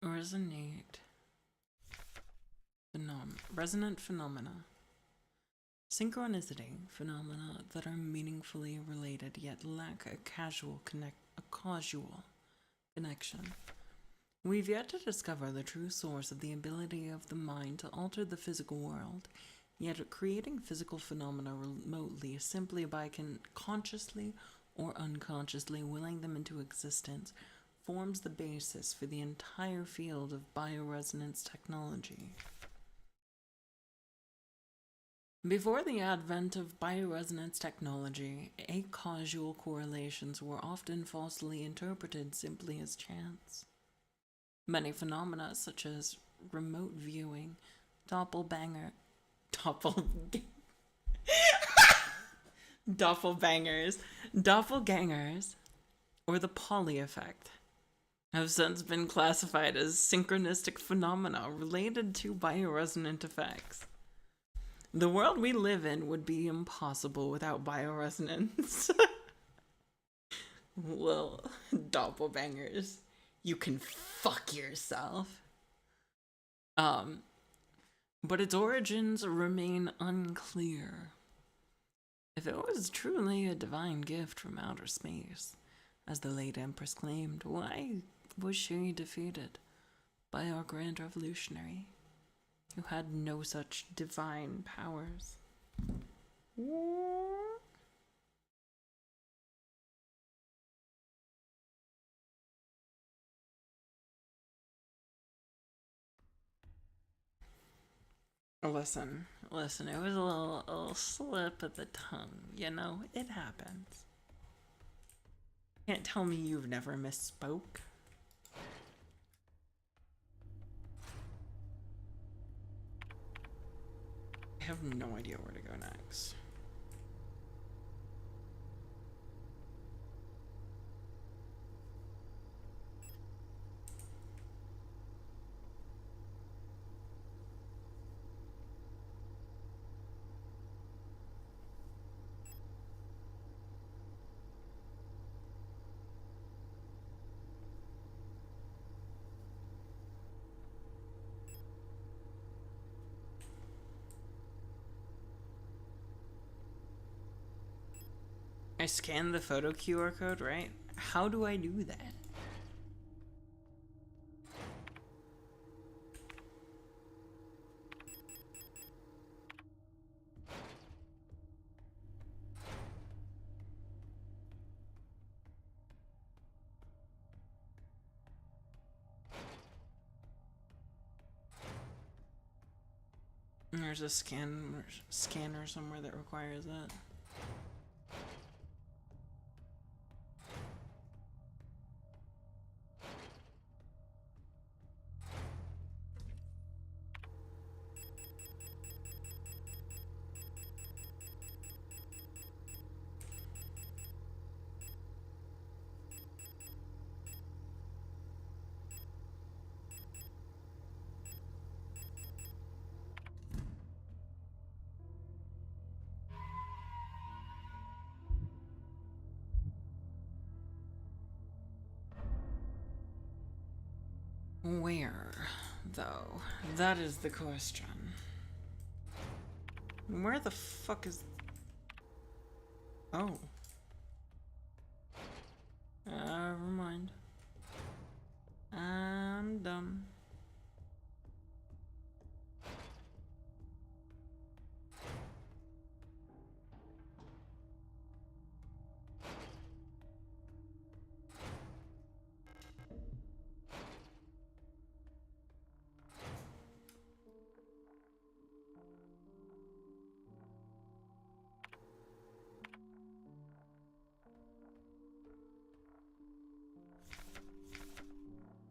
Resonate. Resonant phenomena. Synchronicity phenomena that are meaningfully related yet lack a causal connection. We've yet to discover the true source of the ability of the mind to alter the physical world, yet creating physical phenomena remotely simply by consciously or unconsciously willing them into existence forms the basis for the entire field of bioresonance technology. Before the advent of bioresonance technology, acausal correlations were often falsely interpreted simply as chance. Many phenomena, such as remote viewing, doppelgangers, or the poly effect, have since been classified as synchronistic phenomena related to bioresonant effects. The world we live in would be impossible without bioresonance. Well, doppelbangers, you can fuck yourself. But its origins remain unclear. If it was truly a divine gift from outer space, as the late Empress claimed, why was she defeated by our grand revolutionary, who had no such divine powers? Listen, it was a little slip of the tongue, you know? It happens. Can't tell me you've never misspoke. I have no idea where to go next. I scanned the photo QR code, right? How do I do that? There's a scanner somewhere that requires that. Where, though? That is the question. Where the fuck is... Oh. Never mind. I'm dumb.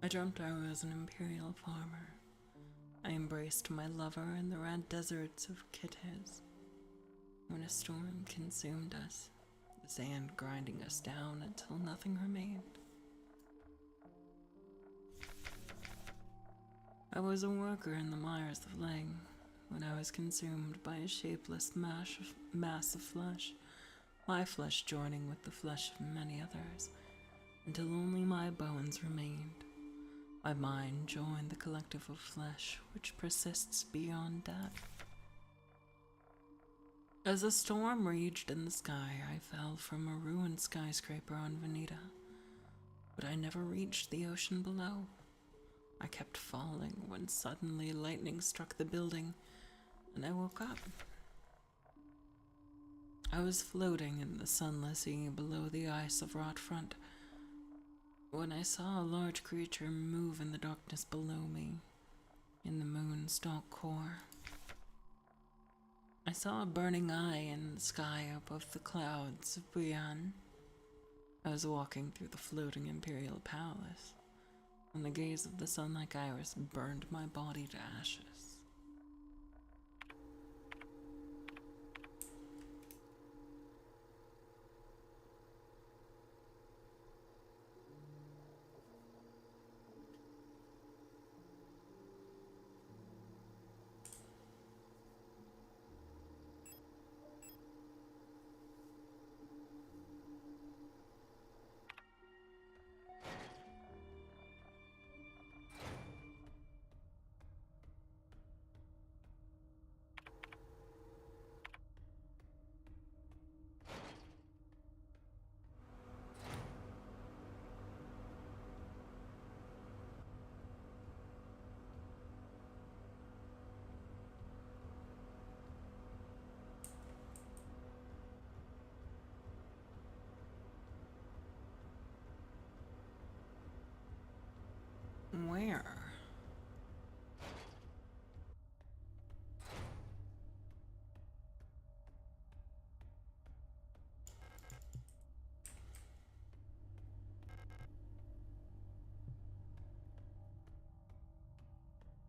I dreamt I was an imperial farmer. I embraced my lover in the red deserts of Kittiz, when a storm consumed us, the sand grinding us down until nothing remained. I was a worker in the mires of Lang, when I was consumed by a shapeless mass of flesh, my flesh joining with the flesh of many others, until only my bones remained. My mind joined the collective of flesh which persists beyond death. As a storm raged in the sky, I fell from a ruined skyscraper on Veneta, but I never reached the ocean below. I kept falling when suddenly lightning struck the building, and I woke up. I was floating in the sunless sea below the ice of Rot Front when I saw a large creature move in the darkness below me, in the moon's dark core. I saw a burning eye in the sky above the clouds of Buyan. I was walking through the floating imperial palace, and the gaze of the sun-like iris burned my body to ashes. Where?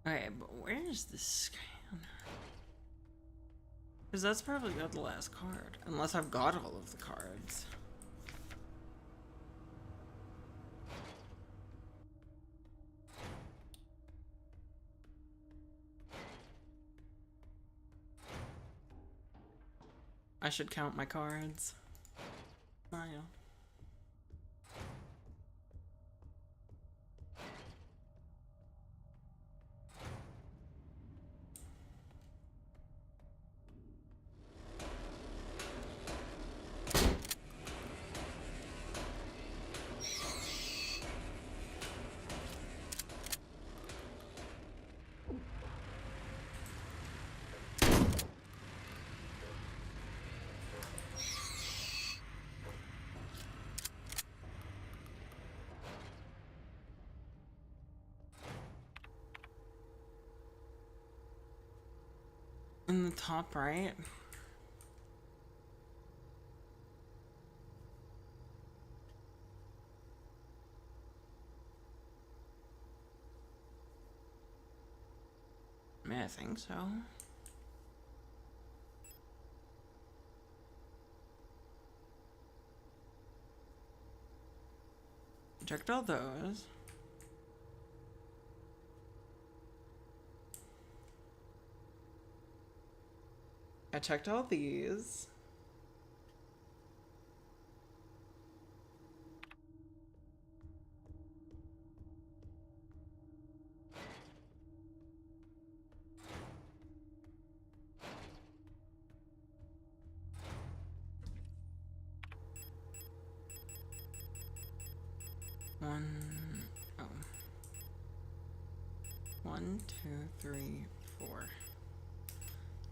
Okay, but where is this scan? Because that's probably got the last card, unless I've got all of the cards. I should count my cards. Mario. In the top right. I mean, I think so. Checked all those. I checked all these. One, two, three, four.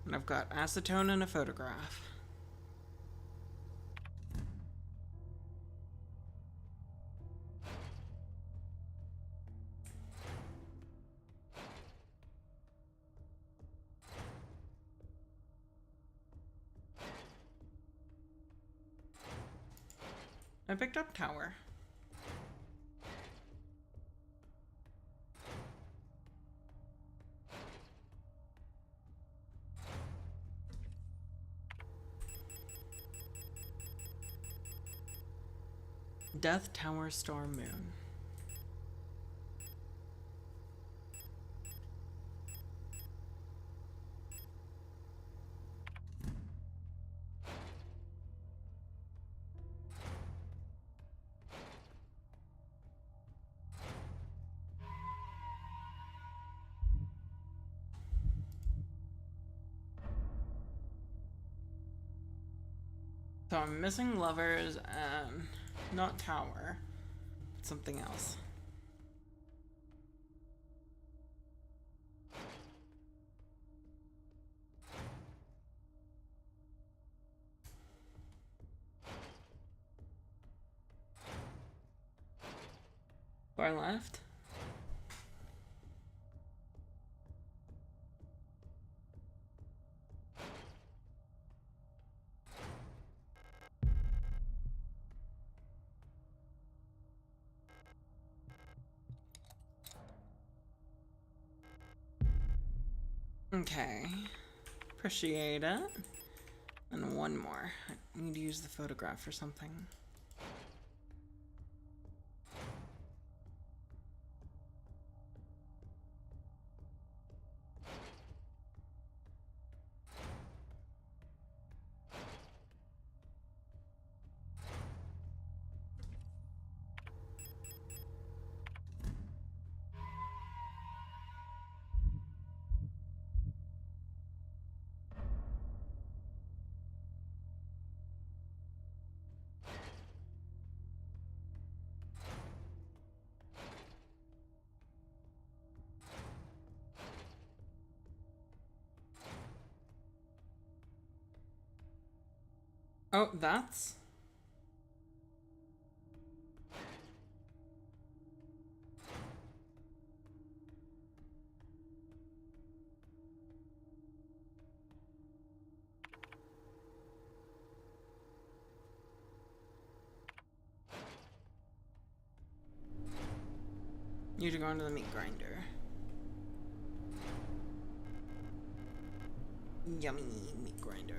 And I've got acetone and a photograph. I picked up tower. Death Tower Star Moon. 'Cause So I'm missing lovers and not tower, something else. Far left. Okay, appreciate it. And one more. I need to use the photograph for something. Oh, that's... You should go into the meat grinder. Yummy meat grinder.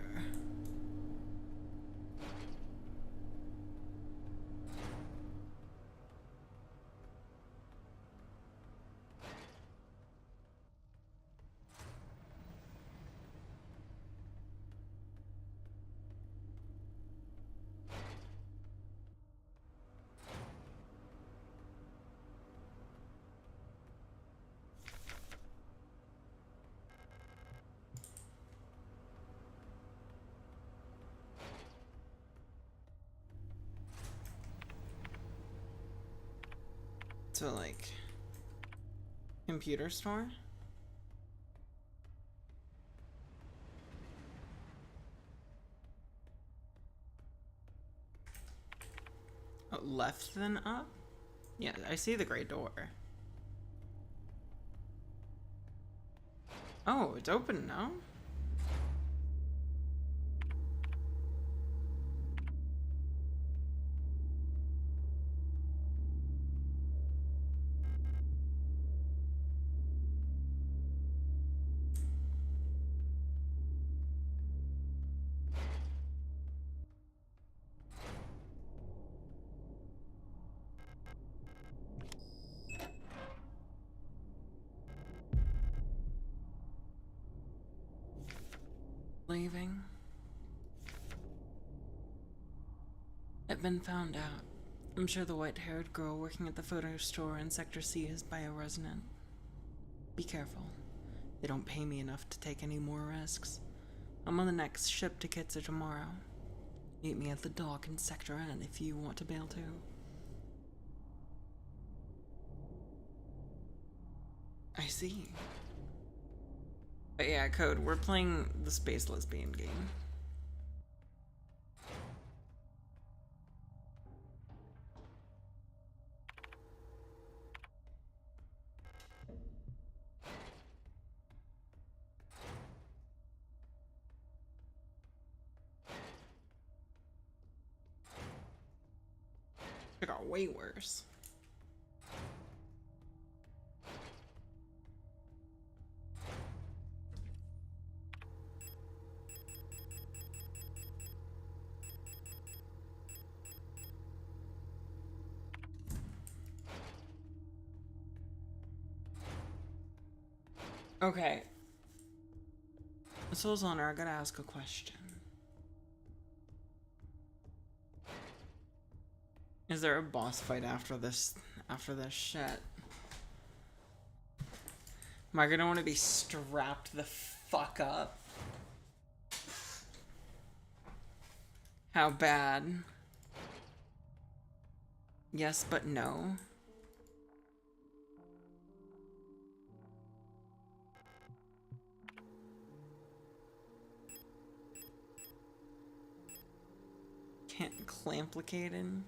So, like, computer store? Oh, left then up? Yeah, I see the gray door. Oh, it's open now? Leaving. I've been found out. I'm sure the white-haired girl working at the photo store in Sector C is bioresonant. Be careful. They don't pay me enough to take any more risks. I'm on the next ship to Kitzer tomorrow. Meet me at the dock in Sector N if you want to bail too. I see. But yeah, Code, we're playing the Space Lesbian game. It got way worse. Okay. Soul's Honor, I gotta ask a question. Is there a boss fight after this shit? Am I gonna want to be strapped the fuck up? How bad? Yes, but no. Can't clamplicated.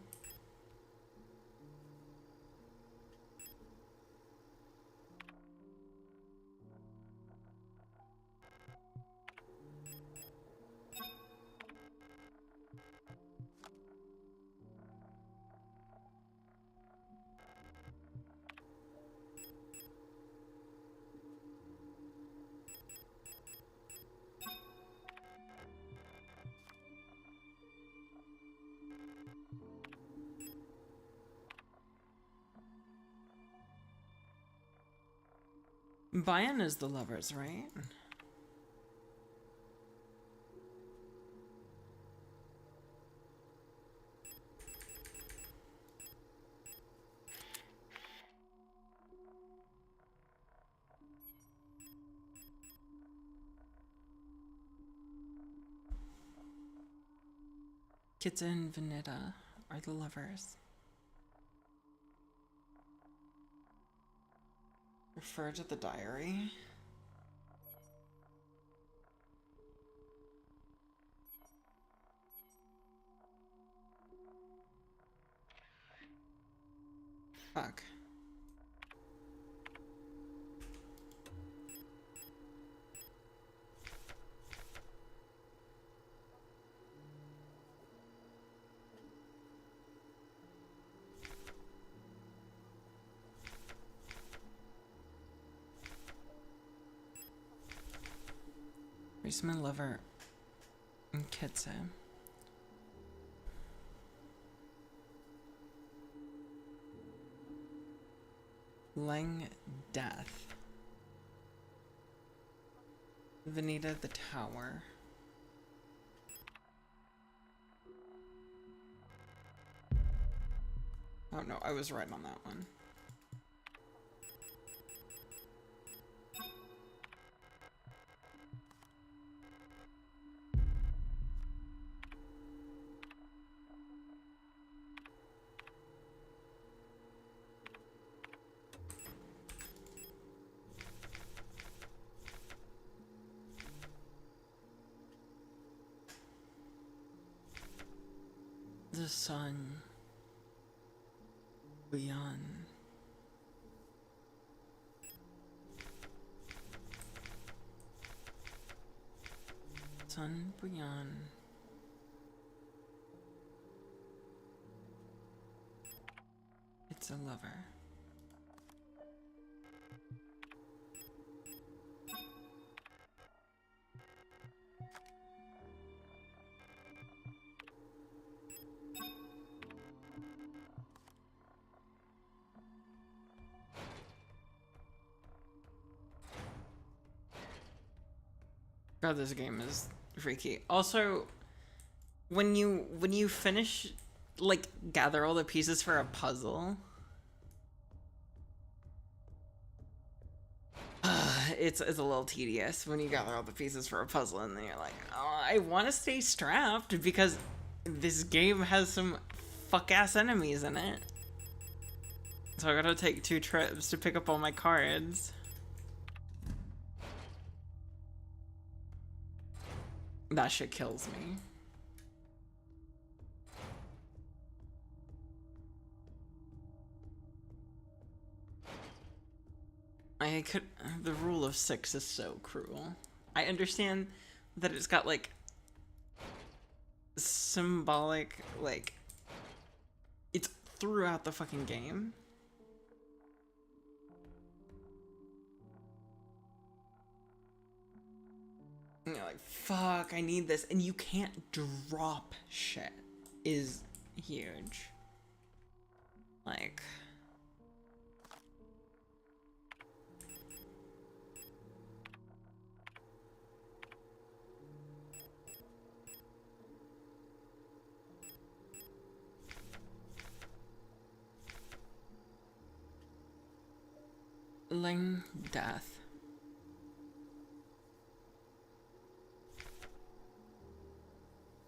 Buy-in is the lovers, right? Kitsa and Vanetta are the lovers. Refer to the diary. Fuck. Where's my lover? Kitsa. Lang Death. Vanita the Tower. Oh no, I was right on that one. The sun beyond. Sun beyond. It's a lover. God, this game is freaky. Also, when you finish, like, gather all the pieces for a puzzle, it's a little tedious when you gather all the pieces for a puzzle and then you're like, oh, I want to stay strapped because this game has some fuck-ass enemies in it. So I gotta take 2 trips to pick up all my cards. That shit kills me. The rule of 6 is so cruel. I understand that it's got, like, symbolic, like, it's throughout the fucking game. And you're like, fuck, I need this. And you can't drop shit is huge. Like... Lang Death.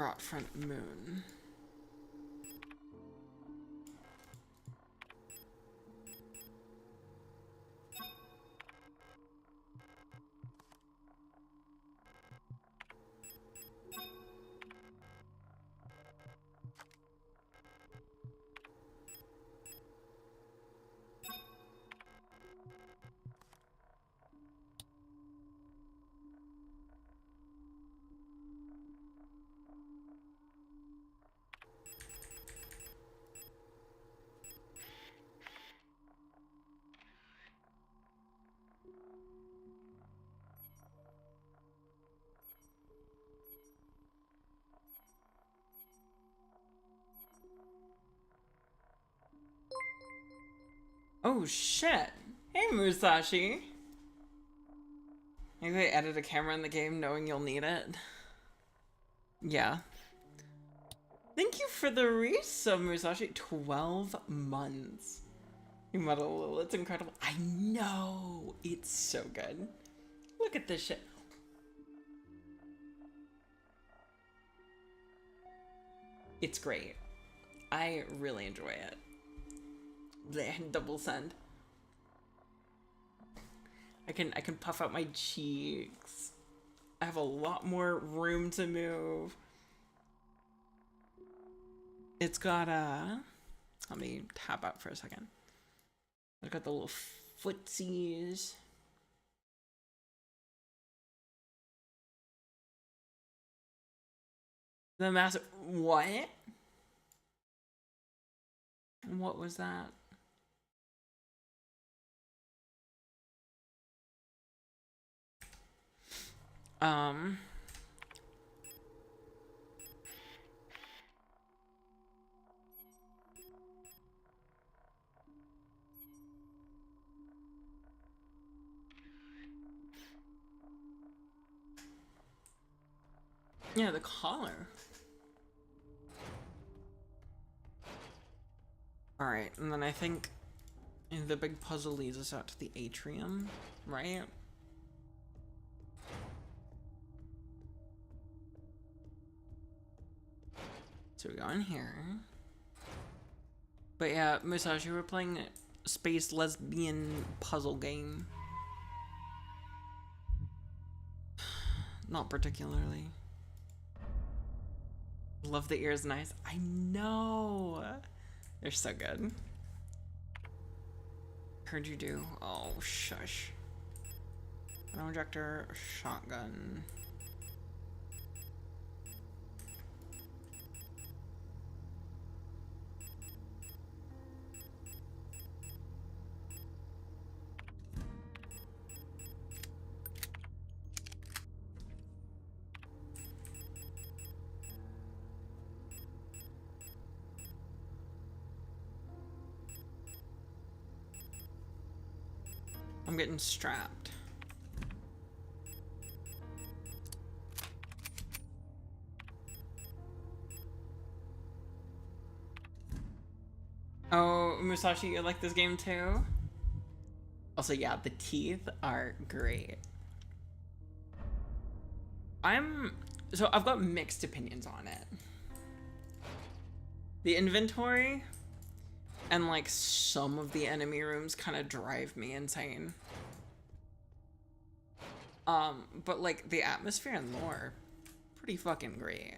Brought front moon. Oh shit! Hey Musashi! Maybe they added a camera in the game knowing you'll need it. Yeah. Thank you for the resub, Musashi. 12 months. You model, it's incredible. I know! It's so good. Look at this shit. It's great. I really enjoy it. Blech, double send. I can puff out my cheeks. I have a lot more room to move. It's got a... Let me tap out for a second. It's got the little footsies. The massive... What? What was that? Yeah, the collar. Alright, and then I think the big puzzle leads us out to the atrium, right? So we go in here. But yeah, Musashi, we're playing a space lesbian puzzle game. Not particularly. Love the ears, nice. I know. They're so good. Heard you do. Oh, shush. An injector, shotgun. I'm getting strapped. Oh, Musashi, you like this game too? Also, yeah, the teeth are great. So I've got mixed opinions on it. The inventory and like some of the enemy rooms kind of drive me insane. But like the atmosphere and lore, pretty fucking great.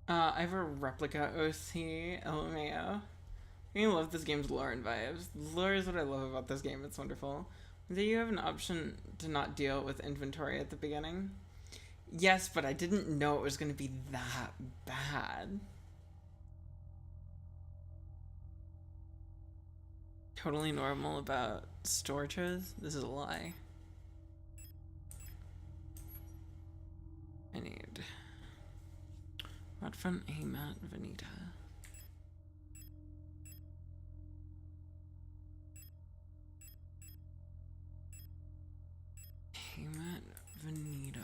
I have a replica OC, LMAO. I love this game's lore and vibes. Lore is what I love about this game. It's wonderful. Do you have an option to not deal with inventory at the beginning? Yes, but I didn't know it was going to be that bad. Totally normal about storages? This is a lie. I need Rodfront, Amat, Venita. Amat, Venita.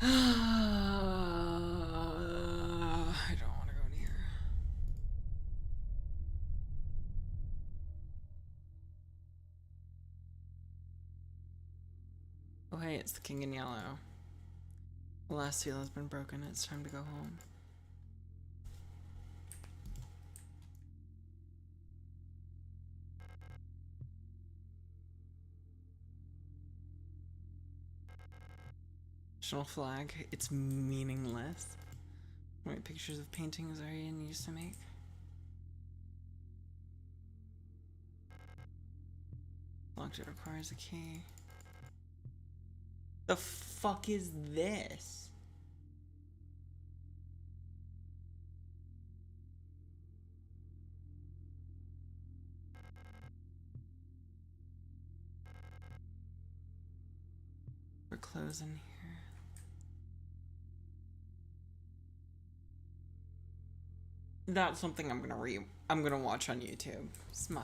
I don't want to go near. Oh hey, it's the King in Yellow. The last seal has been broken. It's time to go home. National flag. It's meaningless. How many pictures of paintings are you used to make? Locked, it requires a key. The fuck is this? We're closing here. That's something I'm gonna watch on YouTube. Smile.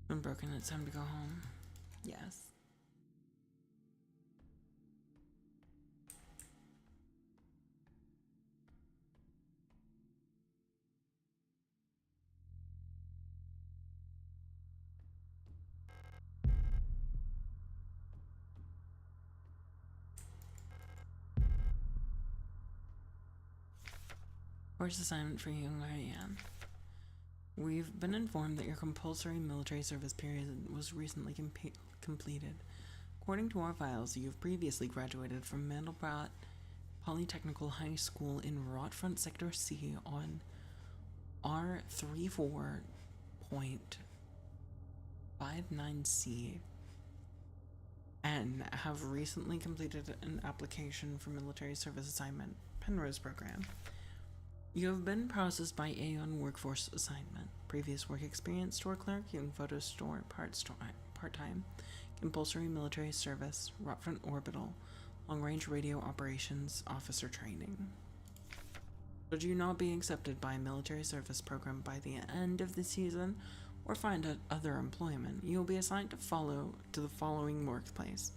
Been broken, it's time to go home. Yes. Course assignment for you, Marianne. We've been informed that your compulsory military service period was recently completed. According to our files, you've previously graduated from Mandelbrot Polytechnical High School in Rotfront Sector C on R34.59C and have recently completed an application for military service assignment, Penrose program. You have been processed by Aeon Workforce Assignment. Previous work experience, store clerk, young photo store, part-time, compulsory military service, Rotfront Orbital, long-range radio operations, officer training. Should you not be accepted by a military service program by the end of the season or find other employment, you will be assigned to the following workplace.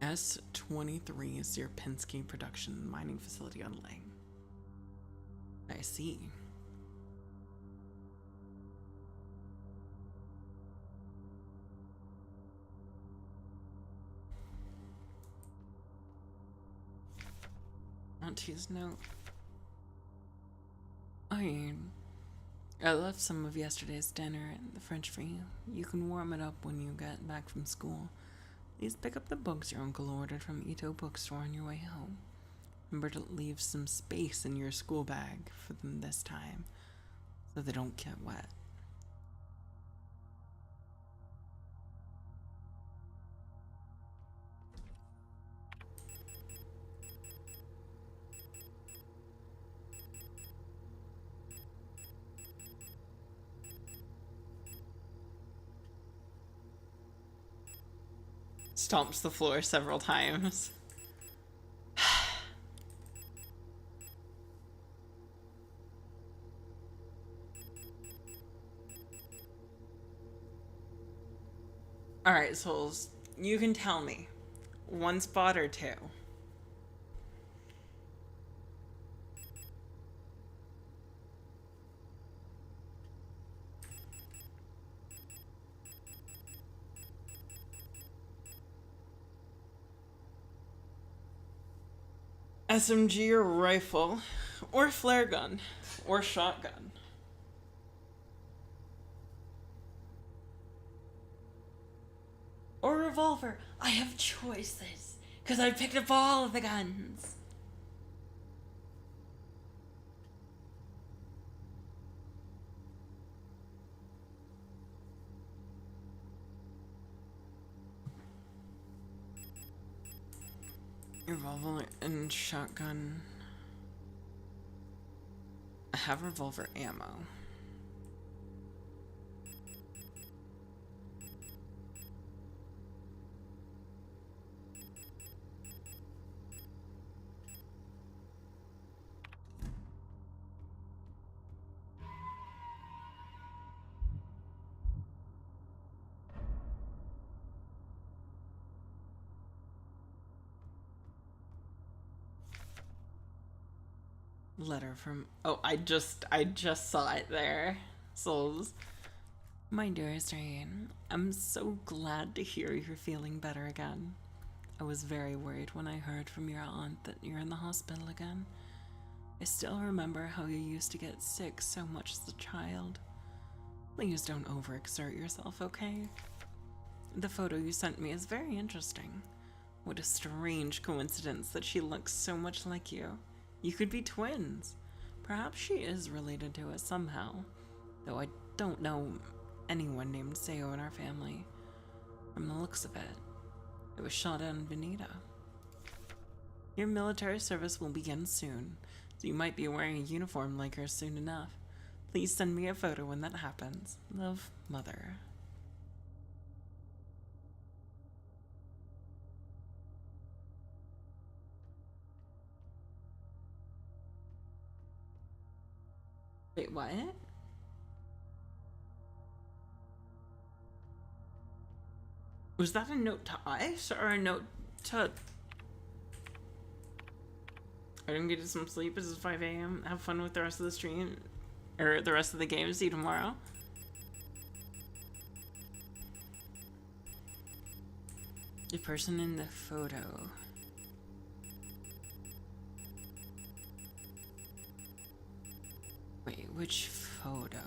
S23 Sierpinski Production Mining Facility on Lang. I see. Auntie's note. I left some of yesterday's dinner in the fridge for you. You can warm it up when you get back from school. Please pick up the books your uncle ordered from Ito Bookstore on your way home. Remember to leave some space in your school bag for them this time, so they don't get wet. Stomps the floor several times. Alright, souls. You can tell me. One spot or two? SMG or rifle, or flare gun, or shotgun. Or revolver. I have choices, because I picked up all of the guns. Revolver and shotgun. I have revolver ammo. Letter from... Oh, I just saw it there. Souls. My dearest Rain, I'm so glad to hear you're feeling better again. I was very worried when I heard from your aunt that you're in the hospital again. I still remember how you used to get sick so much as a child. Please don't overexert yourself, okay? The photo you sent me is very interesting. What a strange coincidence that she looks so much like you. You could be twins. Perhaps she is related to us somehow, though I don't know anyone named Seo in our family. From the looks of it, it was shot in Veneta. Your military service will begin soon, so you might be wearing a uniform like her soon enough. Please send me a photo when that happens. Love, Mother. Wait, what? Was that a note to us or a note to... I didn't get some sleep. This is 5 a.m. Have fun with the rest of the stream. Or the rest of the game. See you tomorrow. The person in the photo. Wait, which photo?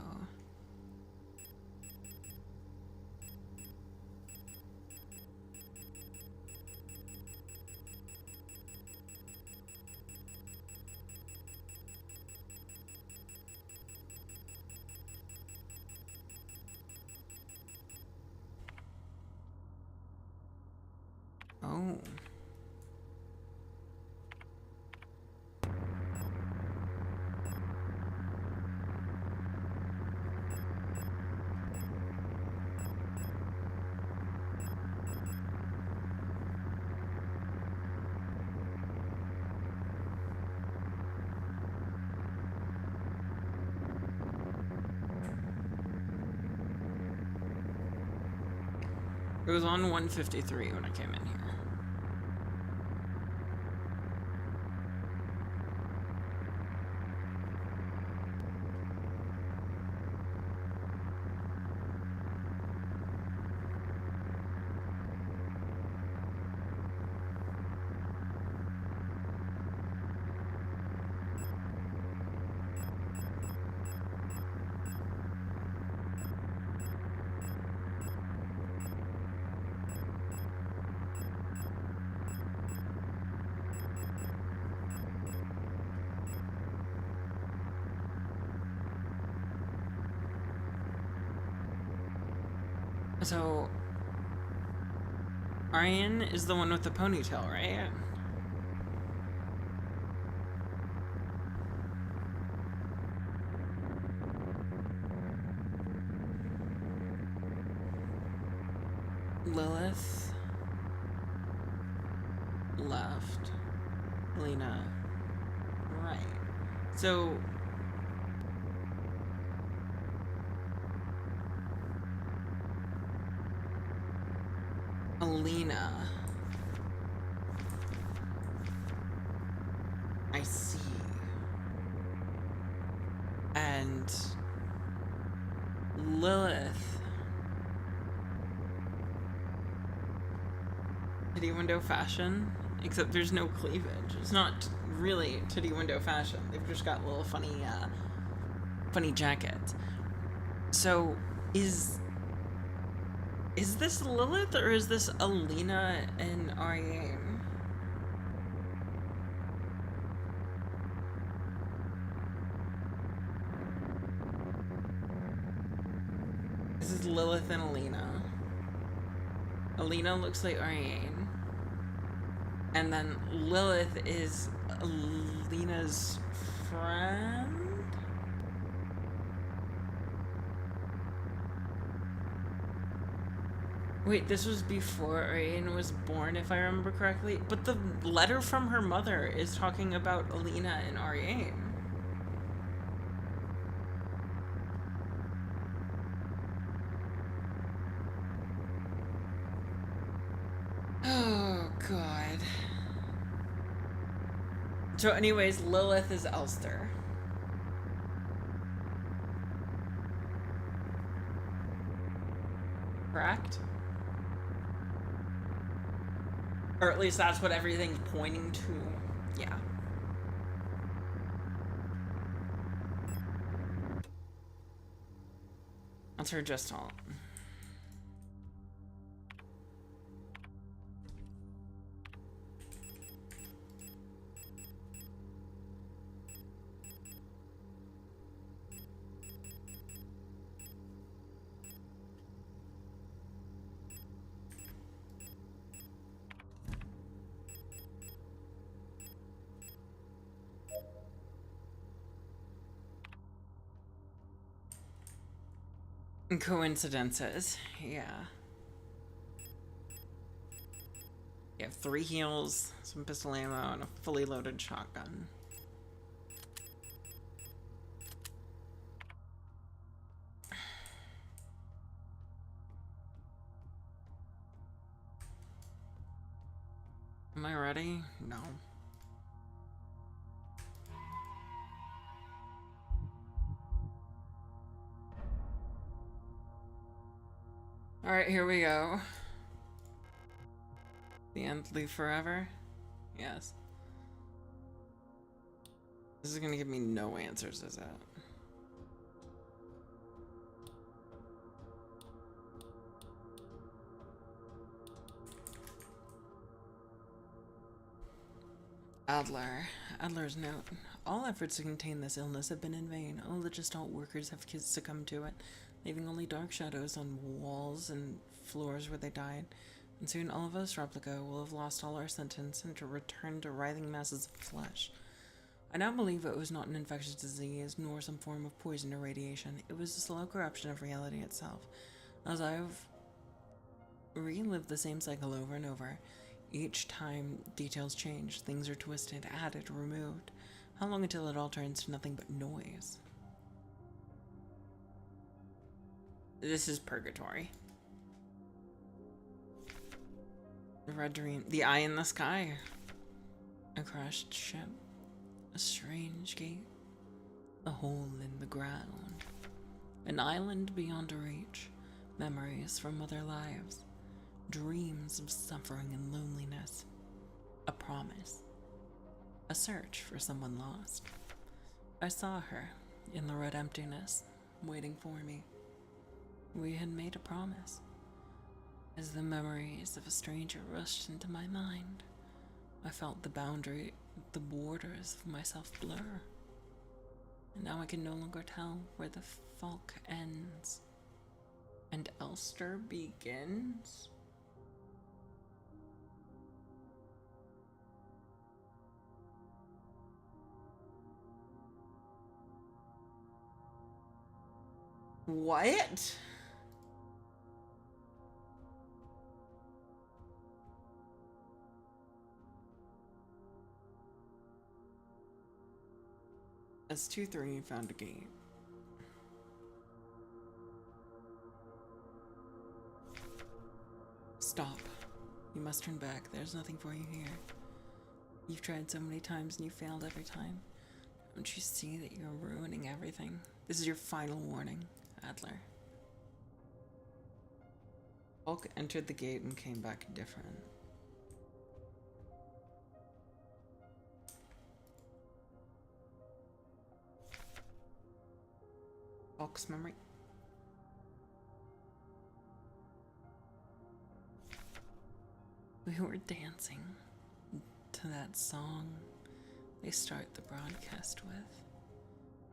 Oh. It was on 153 when I came in here. So, Aryan is the one with the ponytail, right? Lilith. left. Alina, right. So Alina. I see. And Lilith. Titty window fashion, except there's no cleavage. It's not really titty window fashion. They've just got little funny, funny jackets. So, is this Lilith or is this Alina and Ariane? This is Lilith and Alina. Alina looks like Ariane. And then Lilith is Alina's friend? Wait, this was before Ariane was born, if I remember correctly. But the letter from her mother is talking about Alina and Ariane. Oh, God. So anyways, Lilith is Elster. Correct? Or at least that's what everything's pointing to. Yeah. That's her gestalt. Coincidences, yeah. You have 3 heals, some pistol ammo, and a fully loaded shotgun. Am I ready? No. Alright, here we go. The end live forever? Yes. This is gonna give me no answers, is it? Adler's note. All efforts to contain this illness have been in vain. All the gestalt workers have succumbed to it, leaving only dark shadows on walls and floors where they died. And soon all of us replica will have lost all our sentience and to return to writhing masses of flesh. I now believe it was not an infectious disease, nor some form of poison or radiation. It was a slow corruption of reality itself. As I've relived the same cycle over and over, each time details change, things are twisted, added, removed. How long until it all turns to nothing but noise? This is purgatory. The red dream. The eye in the sky. A crashed ship. A strange gate. A hole in the ground. An island beyond reach. Memories from other lives. Dreams of suffering and loneliness. A promise. A search for someone lost. I saw her in the red emptiness, waiting for me. We had made a promise. As the memories of a stranger rushed into my mind, I felt the borders of myself blur. And now I can no longer tell where the Falk ends and Elster begins. What? S23 found a gate. Stop. You must turn back. There's nothing for you here. You've tried so many times and you failed every time. Don't you see that you're ruining everything? This is your final warning, Adler. Hulk entered the gate and came back different. Hulk's memory. We were dancing to that song they start the broadcast with.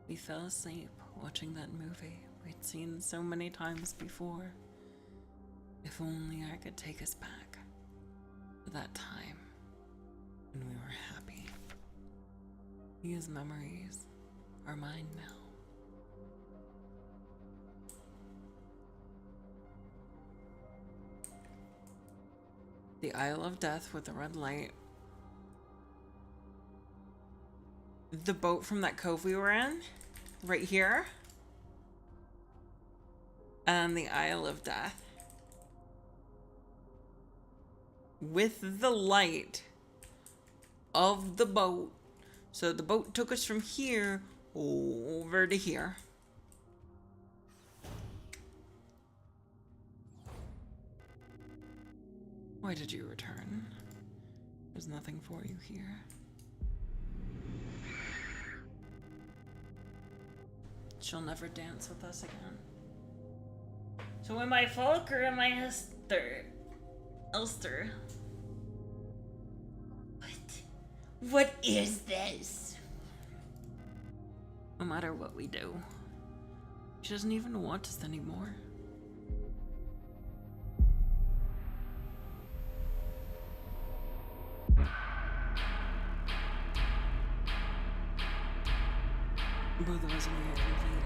We fell asleep watching that movie we'd seen so many times before. If only I could take us back to that time when we were happy. These memories are mine now. The Isle of Death with the red light. The boat from that cove we were in, right here. And the Isle of Death. With the light of the boat. So the boat took us from here over to here. Why did you return? There's nothing for you here. She'll never dance with us again. So am I Falk or am I Elster? Elster. What is this? No matter what we do, she doesn't even want us anymore. Both of us are complete.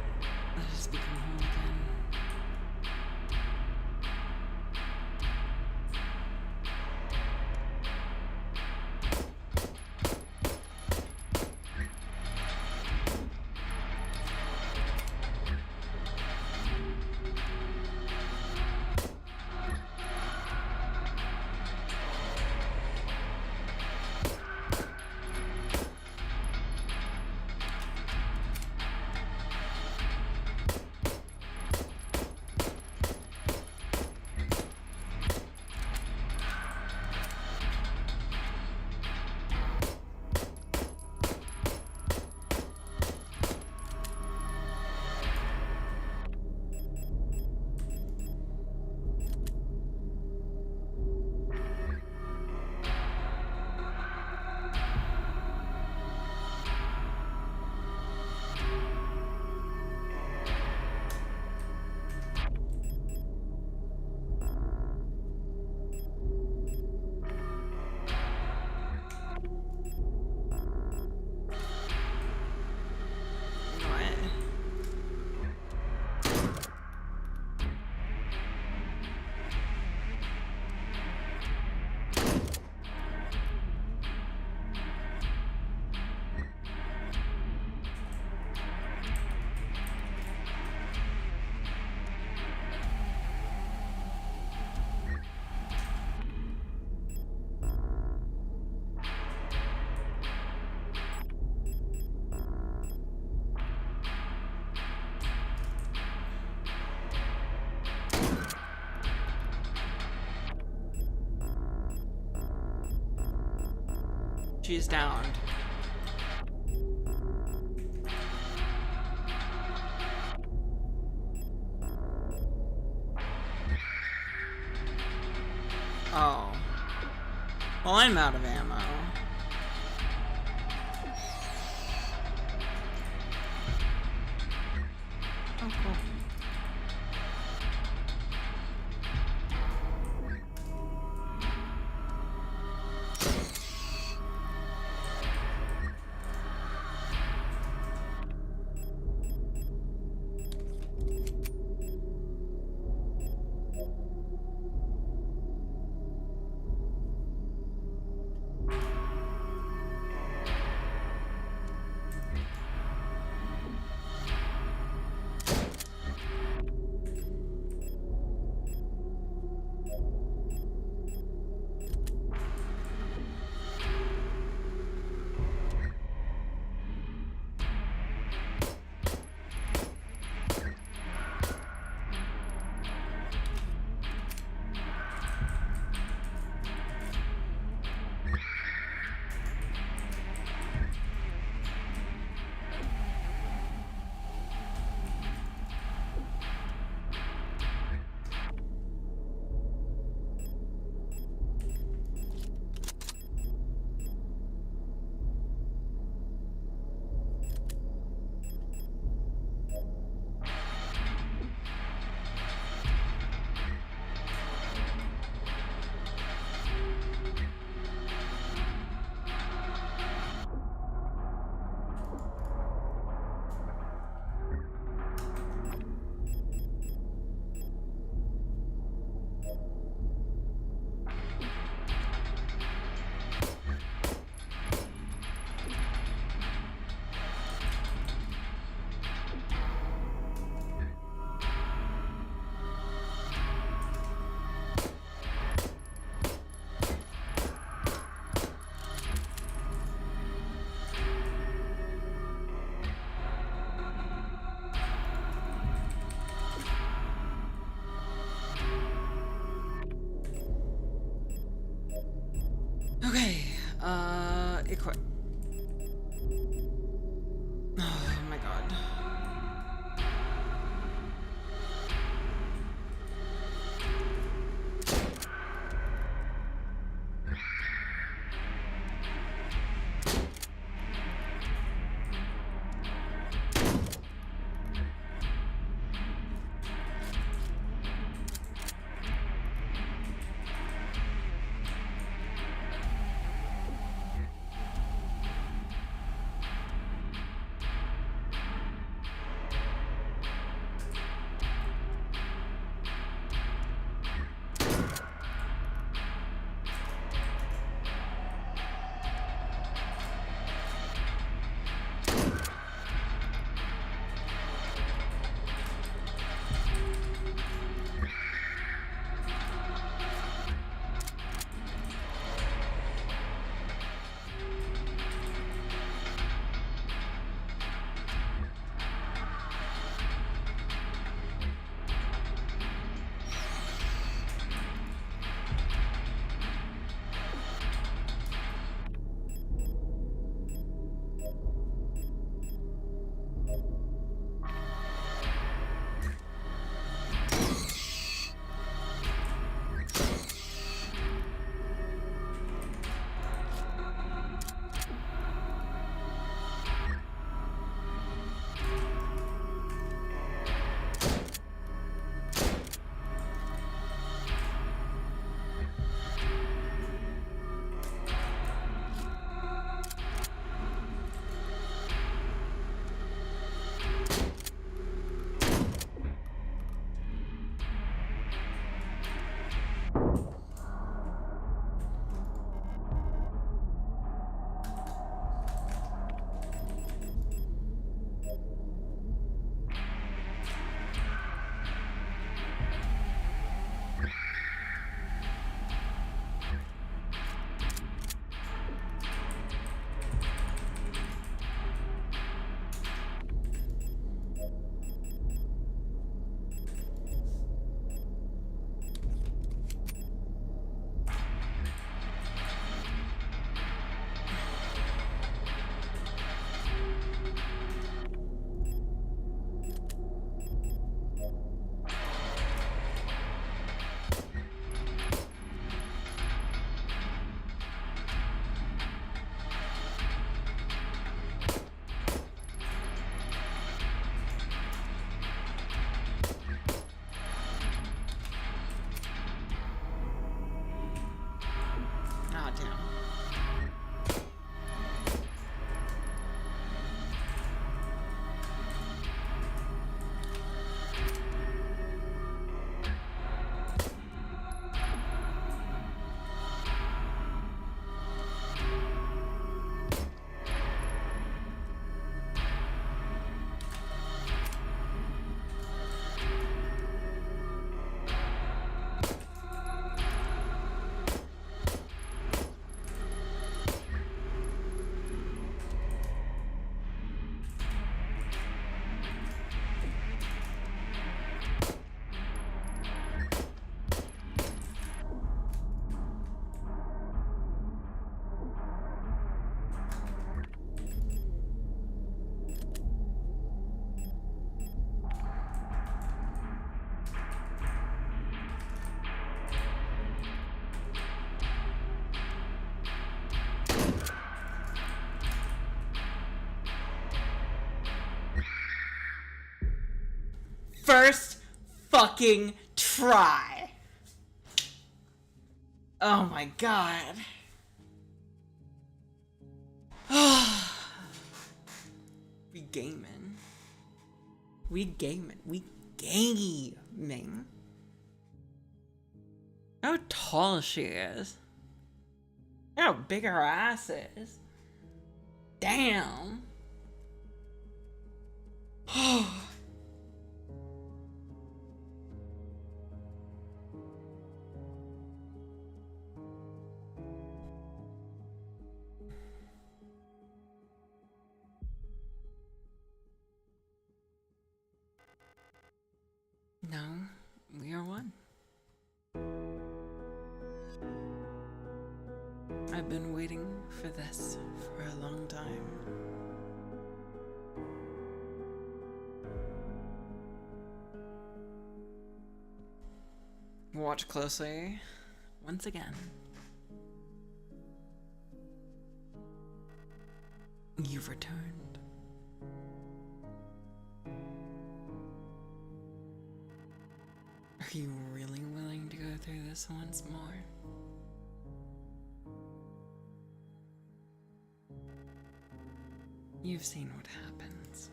Let us become whole again. She's downed. Oh. Well, I'm out of ammo. Oh, cool. Equip. Oh my god. Ah, damn. First fucking try. Oh my god. We gaming. We gaming. We gaming. How tall she is. How big her ass is. Damn. No, we are one. I I've been waiting for this for a long time. Watch closely. Once again. You've returned. Are you really willing to go through this once more? You've seen what happens.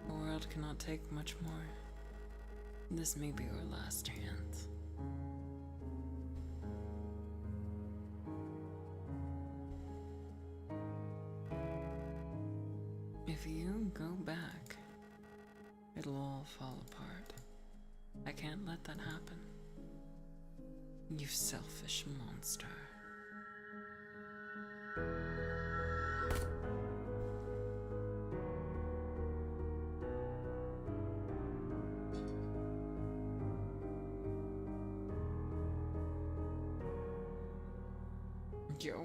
The world cannot take much more. This may be your last chance. If you go back, it'll all fall apart. I can't let that happen. You selfish monster. Yo?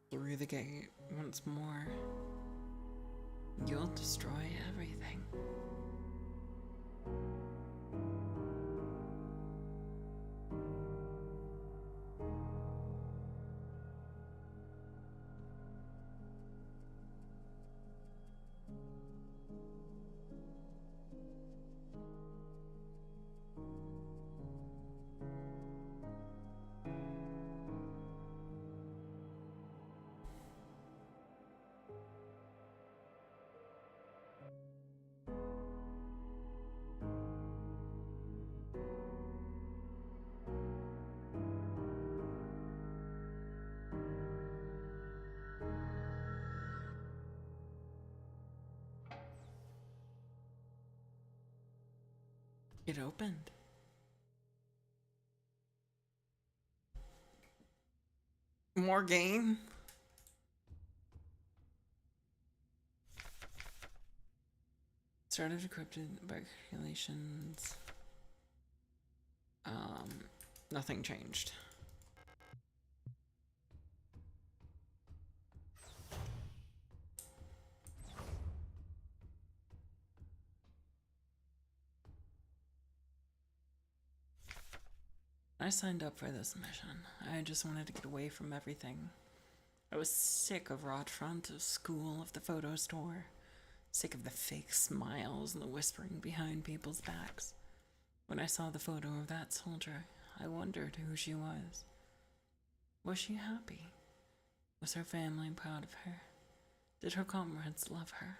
Through the gate once more. You'll destroy everything. It opened. More game? Started decrypted by calculations. Nothing changed. I signed up for this mission. I just wanted to get away from everything. I was sick of rot front, of school, of the photo store. Sick of the fake smiles and the whispering behind people's backs. When I saw the photo of that soldier, I wondered who she was. Was she happy? Was her family proud of her? Did her comrades love her?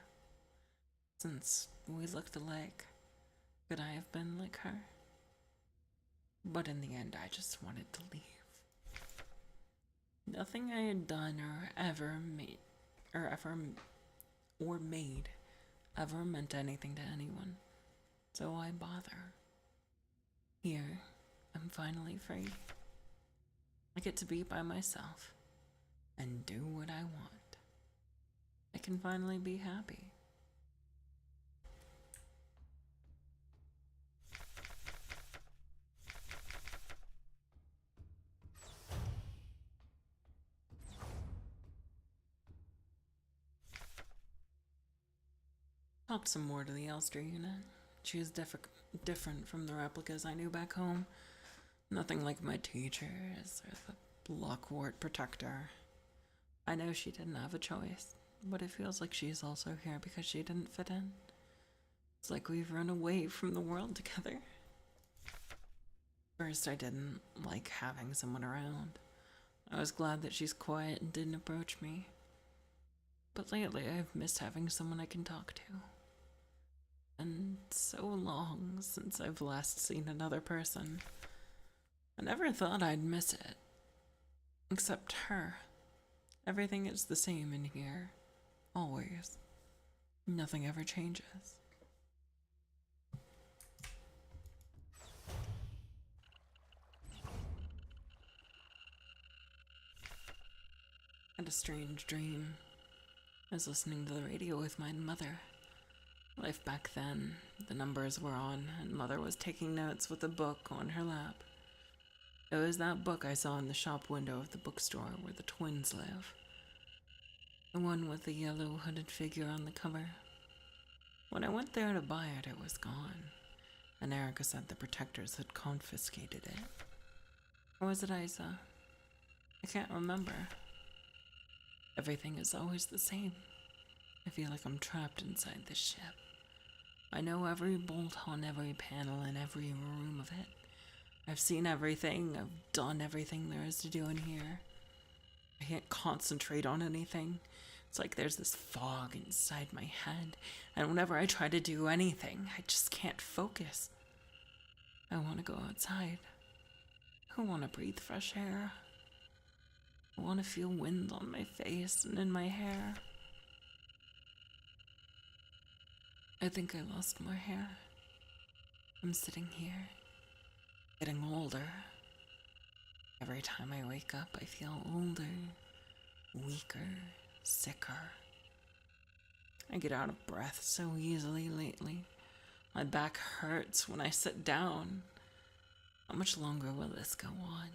Since we looked alike, could I have been like her? But in the end, I just wanted to leave. Nothing I had done or ever made meant anything to anyone. So why bother? Here, I'm finally free. I get to be by myself and do what I want. I can finally be happy. Talked some more to the Elster unit. She is different from the replicas I knew back home. Nothing like my teachers or the Blockwart protector. I know she didn't have a choice, but it feels like she's also here because she didn't fit in. It's like we've run away from the world together. First, I didn't like having someone around. I was glad that she's quiet and didn't approach me. But lately, I've missed having someone I can talk to. And so long since I've last seen another person. I never thought I'd miss it. Except her. Everything is the same in here. Always. Nothing ever changes. I had a strange dream. I was listening to the radio with my mother. Life back then, the numbers were on, and Mother was taking notes with a book on her lap. It was that book I saw in the shop window of the bookstore where the twins live. The one with the yellow hooded figure on the cover. When I went there to buy it, it was gone, and Erica said the protectors had confiscated it. Or was it Isa? I can't remember. Everything is always the same. I feel like I'm trapped inside this ship. I know every bolt on every panel in every room of it. I've seen everything. I've done everything there is to do in here. I can't concentrate on anything. It's like there's this fog inside my head, and whenever I try to do anything, I just can't focus. I want to go outside. I want to breathe fresh air. I want to feel wind on my face and in my hair. I think I lost my hair. I'm sitting here, getting older. Every time I wake up, I feel older, weaker, sicker. I get out of breath so easily lately. My back hurts when I sit down. How much longer will this go on?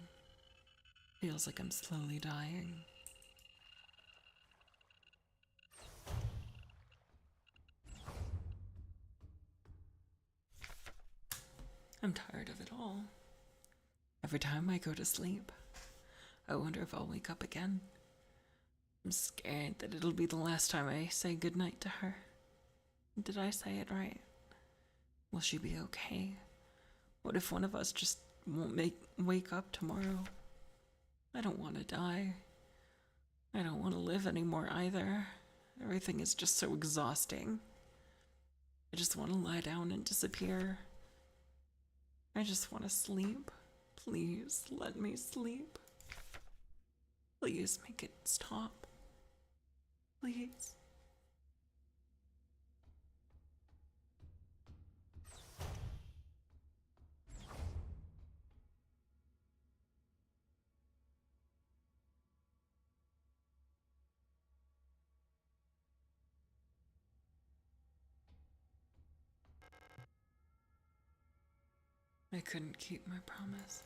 Feels like I'm slowly dying. I'm tired of it all. Every time I go to sleep, I wonder if I'll wake up again. I'm scared that it'll be the last time I say goodnight to her. Did I say it right? Will she be okay? What if one of us just won't wake up tomorrow? I don't want to die. I don't want to live anymore either. Everything is just so exhausting. I just want to lie down and disappear. I just want to sleep. Please let me sleep. Please make it stop. Please. I couldn't keep my promise.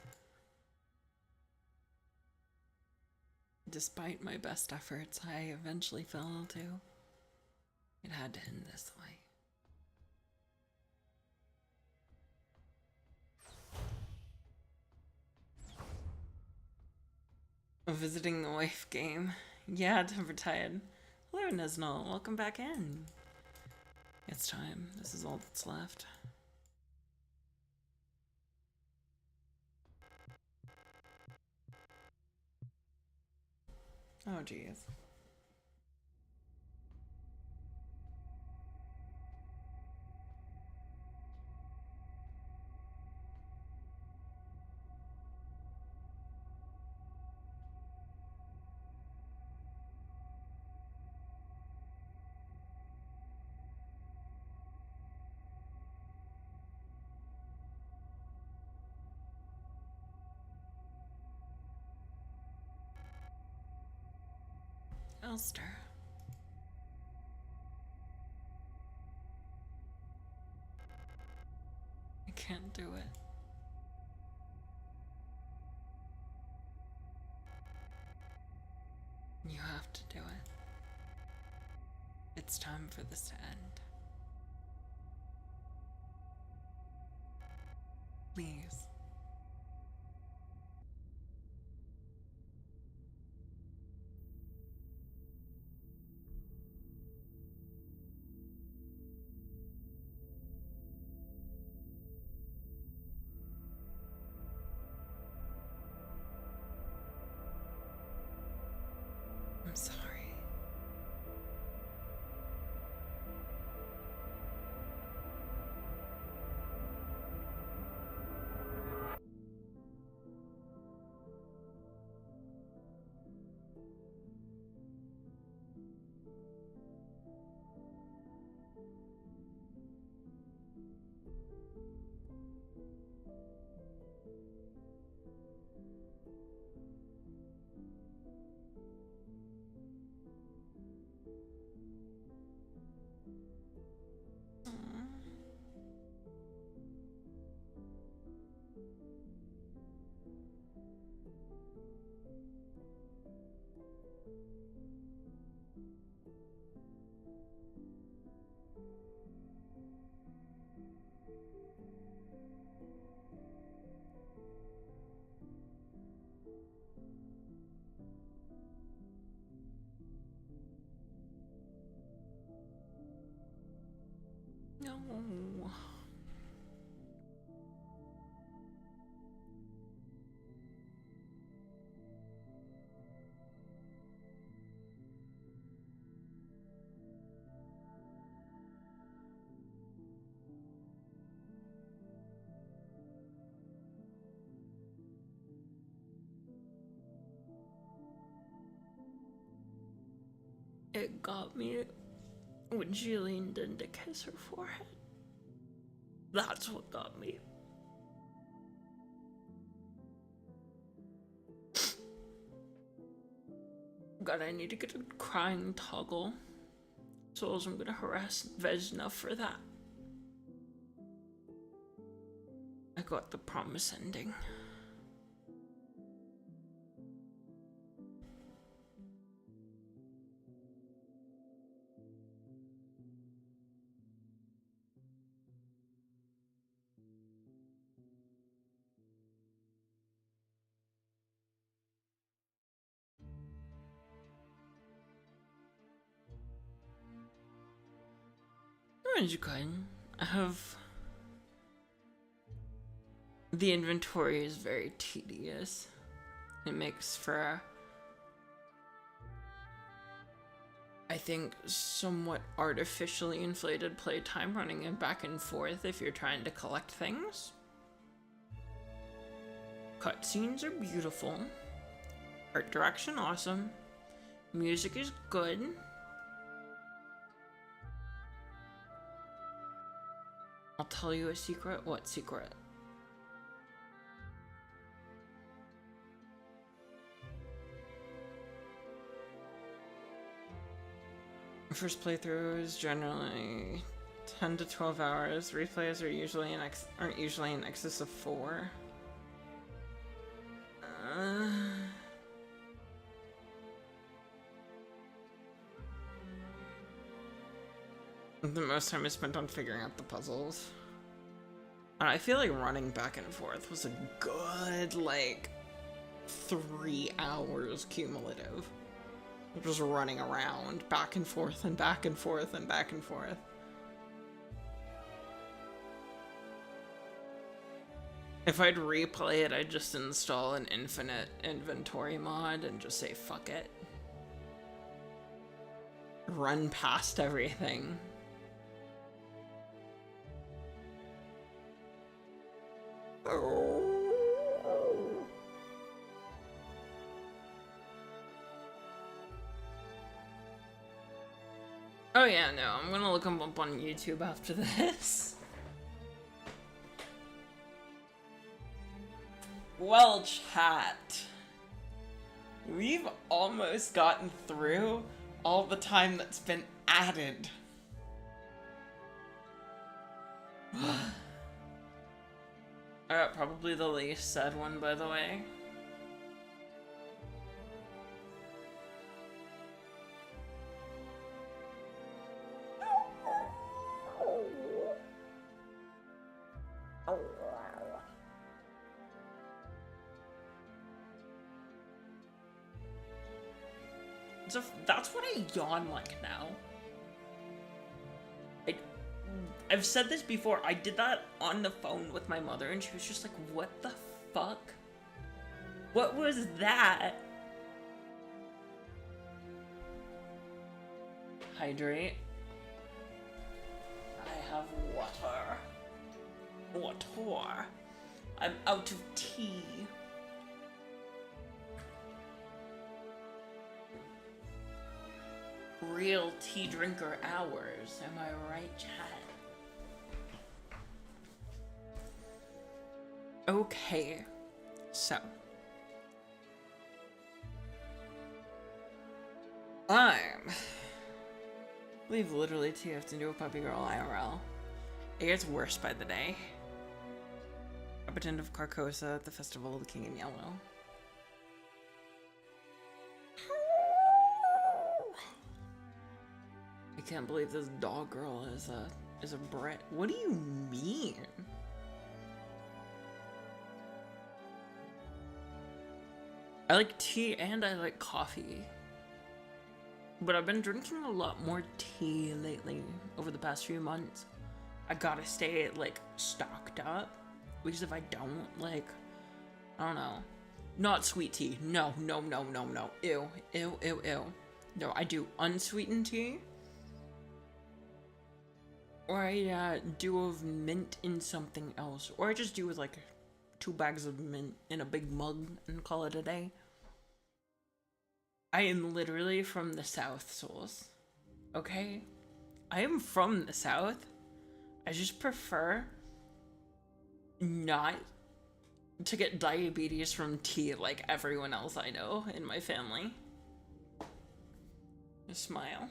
Despite my best efforts, I eventually fell ill too. It had to end this way. A visiting the wife game. Yeah, Timbertide. Hello, Nesnall. Welcome back in. It's time. This is all that's left. Oh, geez. Elster. I can't do it. You have to do it. It's time for this to end. Please. I'm sorry. Aw. It got me when she leaned in to kiss her forehead. That's what got me. God, I need to get a crying toggle. So I'm gonna harass Vesna for that. I got the promise ending. You can. I have. The inventory is very tedious. It makes for, I think, somewhat artificially inflated playtime running it back and forth if you're trying to collect things. Cutscenes are beautiful. Art direction awesome. Music is good. I'll tell you a secret. What secret? First playthrough is generally 10 to 12 hours. Replays are usually aren't usually in excess of 4. The most time is spent on figuring out the puzzles. And I feel like running back and forth was a good, like, 3 hours cumulative. Just running around, back and forth and back and forth and back and forth. If I'd replay it, I'd just install an infinite inventory mod and just say fuck it. Run past everything. Oh yeah, no, I'm gonna look them up on YouTube after this. Well, chat. We've almost gotten through all the time that's been added. Probably the least said one, by the way. So that's what I yawn like now. I've said this before, I did that on the phone with my mother and she was just like, what the fuck? What was that? Hydrate. I have water. Water. I'm out of tea. Real tea drinker hours, am I right, chat? Okay, so leave literally TF to do a puppy girl IRL. It gets worse by the day. Habitant of Carcosa at the Festival of the King in Yellow. I can't believe this dog girl is a Brit. What do you mean? I like tea and I like coffee. But I've been drinking a lot more tea lately over the past few months. I gotta stay like stocked up, because if I don't, like, I don't know, not sweet tea. No. Ew. No, I do unsweetened tea, or I do of mint in something else, or I just do with like 2 bags of mint in a big mug and call it a day. I am literally from the South, souls. Okay? I am from the South. I just prefer not to get diabetes from tea like everyone else I know in my family. Just smile.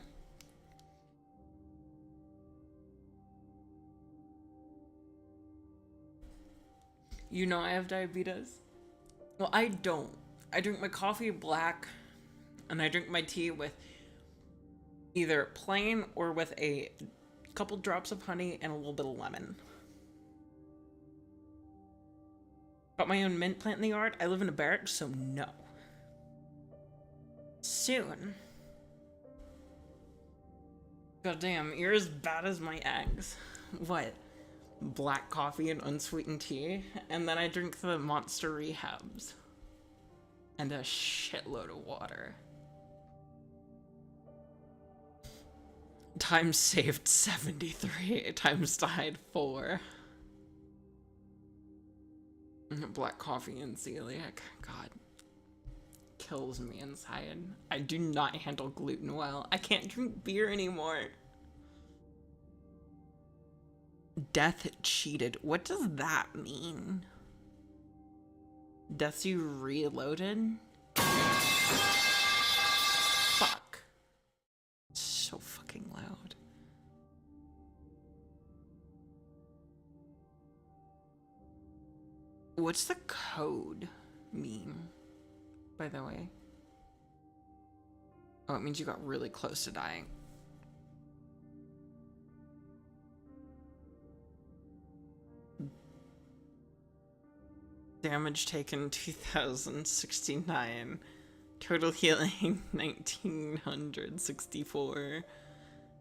You know I have diabetes? Well, I don't. I drink my coffee black, and I drink my tea with either plain or with a couple drops of honey and a little bit of lemon. Got my own mint plant in the yard. I live in a barracks, so no. Soon. God damn, you're as bad as my eggs. What? Black coffee and unsweetened tea, and then I drink the Monster Rehabs. And a shitload of water. Time saved 73, times died 4. Black coffee and celiac, God. Kills me inside. I do not handle gluten well. I can't drink beer anymore. Death cheated. What does that mean? Death you reloaded? Fuck. So fucking loud. What's the code mean, by the way? Oh, it means you got really close to dying. Damage taken 2069. Total healing 1964.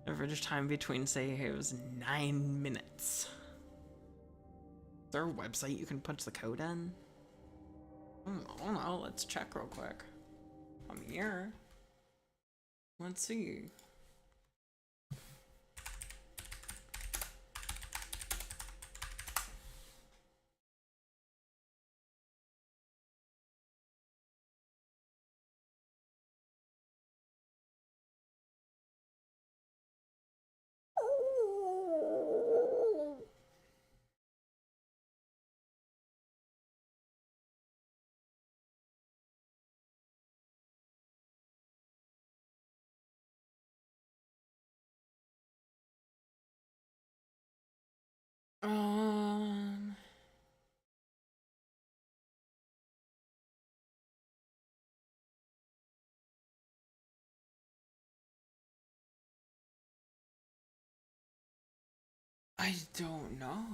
Average time between saves 9 minutes. Is there a website you can punch the code in? I don't know. Let's check real quick. I'm here. Let's see. I don't know.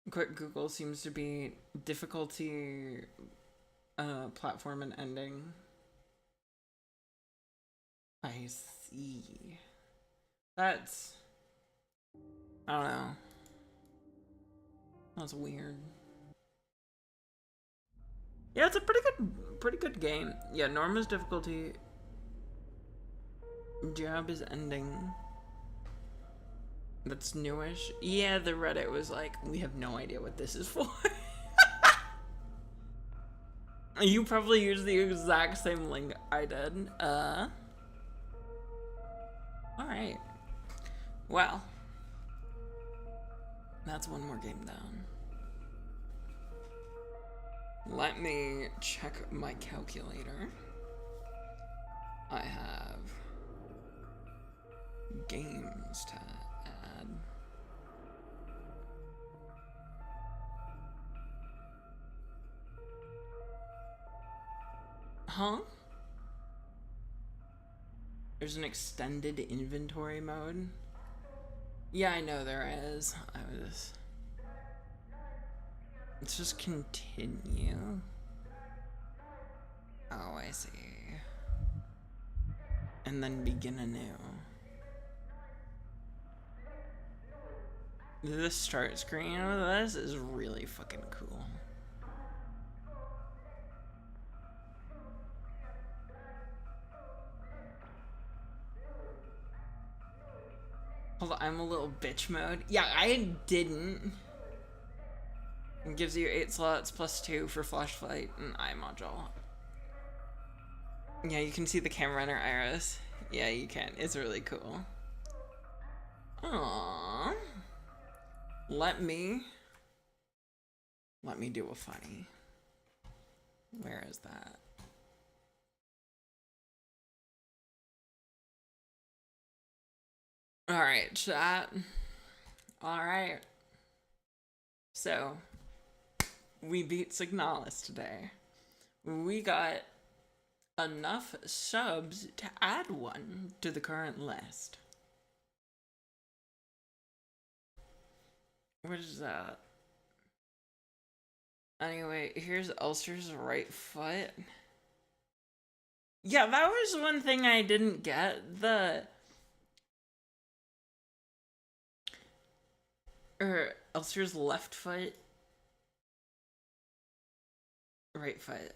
Quick Google seems to be difficulty, platform and ending. I see. That's... I don't know. That's weird. Yeah, it's a pretty good game. Yeah, Norma's difficulty. Job is ending. That's newish. Yeah, the Reddit was like, we have no idea what this is for. You probably used the exact same link I did. Alright. Well. That's one more game down. Let me check my calculator. I have games to add. Huh? There's an extended inventory mode? Yeah, I know there is. Let's just continue. Oh, I see. and then begin anew. The start screen of this is really fucking cool. Hold on, I'm a little bitch mode. Yeah, I didn't. It gives you 8 slots plus 2 for flashlight and eye module. Yeah, you can see the camera in her iris. Yeah, you can. It's really cool. Aww. Let me do a funny. Where is that? Alright, chat. Alright. So, we beat Signalis today. We got enough subs to add one to the current list. What is that? Anyway, here's Ulster's right foot. Yeah, that was one thing I didn't get. Ulster's left foot. Right foot.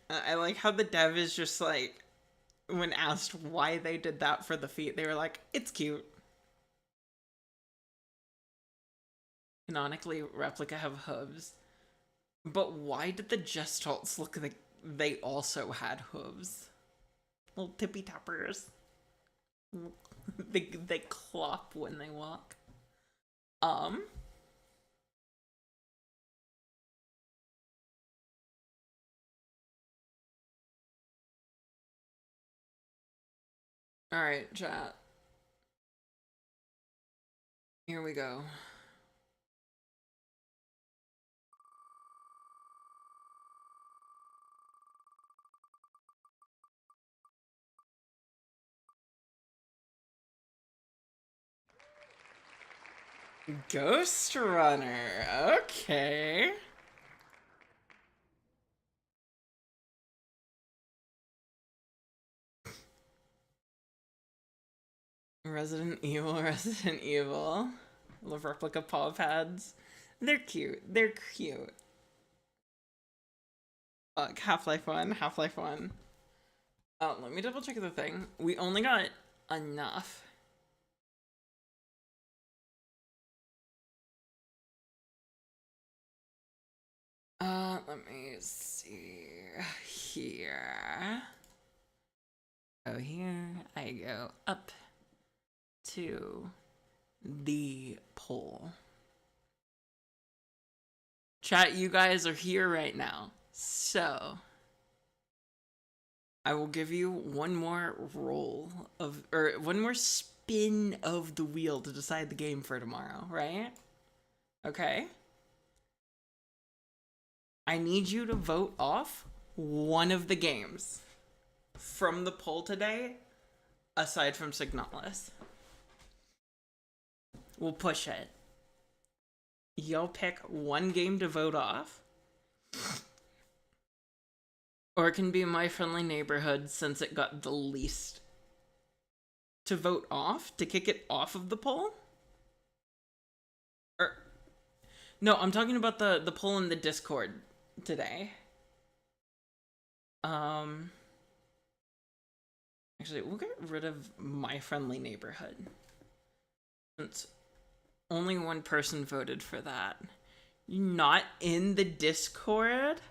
I like how the dev is just like, when asked why they did that for the feet, they were like, it's cute. Canonically, replica have hooves. But why did the Gestalt look like they also had hooves? Little tippy tappers. they clop when they walk. Alright, chat. Here we go. Ghost Runner. Okay. Resident Evil, Resident Evil. Love replica paw pads. They're cute. They're cute. Fuck, Half-Life 1, Half-Life 1. Let me double check the thing. We only got enough. Let me see here. Oh, here I go up to the poll. Chat, you guys are here right now, so I will give you one more roll of, or one more spin of the wheel to decide the game for tomorrow, right? Okay. I need you to vote off one of the games from the poll today, aside from Signalis. We'll push it. You'll pick one game to vote off. Or it can be My Friendly Neighborhood, since it got the least to vote off, to kick it off of the poll. Or, no, I'm talking about the poll in the Discord today. Actually, we'll get rid of My Friendly Neighborhood, since only one person voted for that. You're not in the Discord?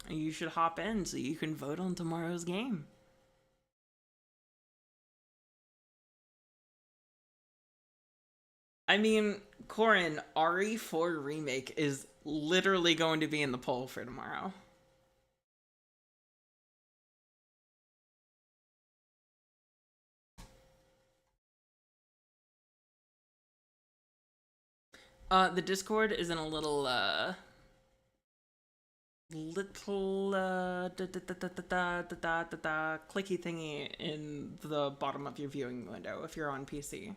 You should hop in so you can vote on tomorrow's game. I mean, Corin, RE4 Remake is literally going to be in the poll for tomorrow. The Discord is in a little, clicky thingy in the bottom of your viewing window if you're on PC.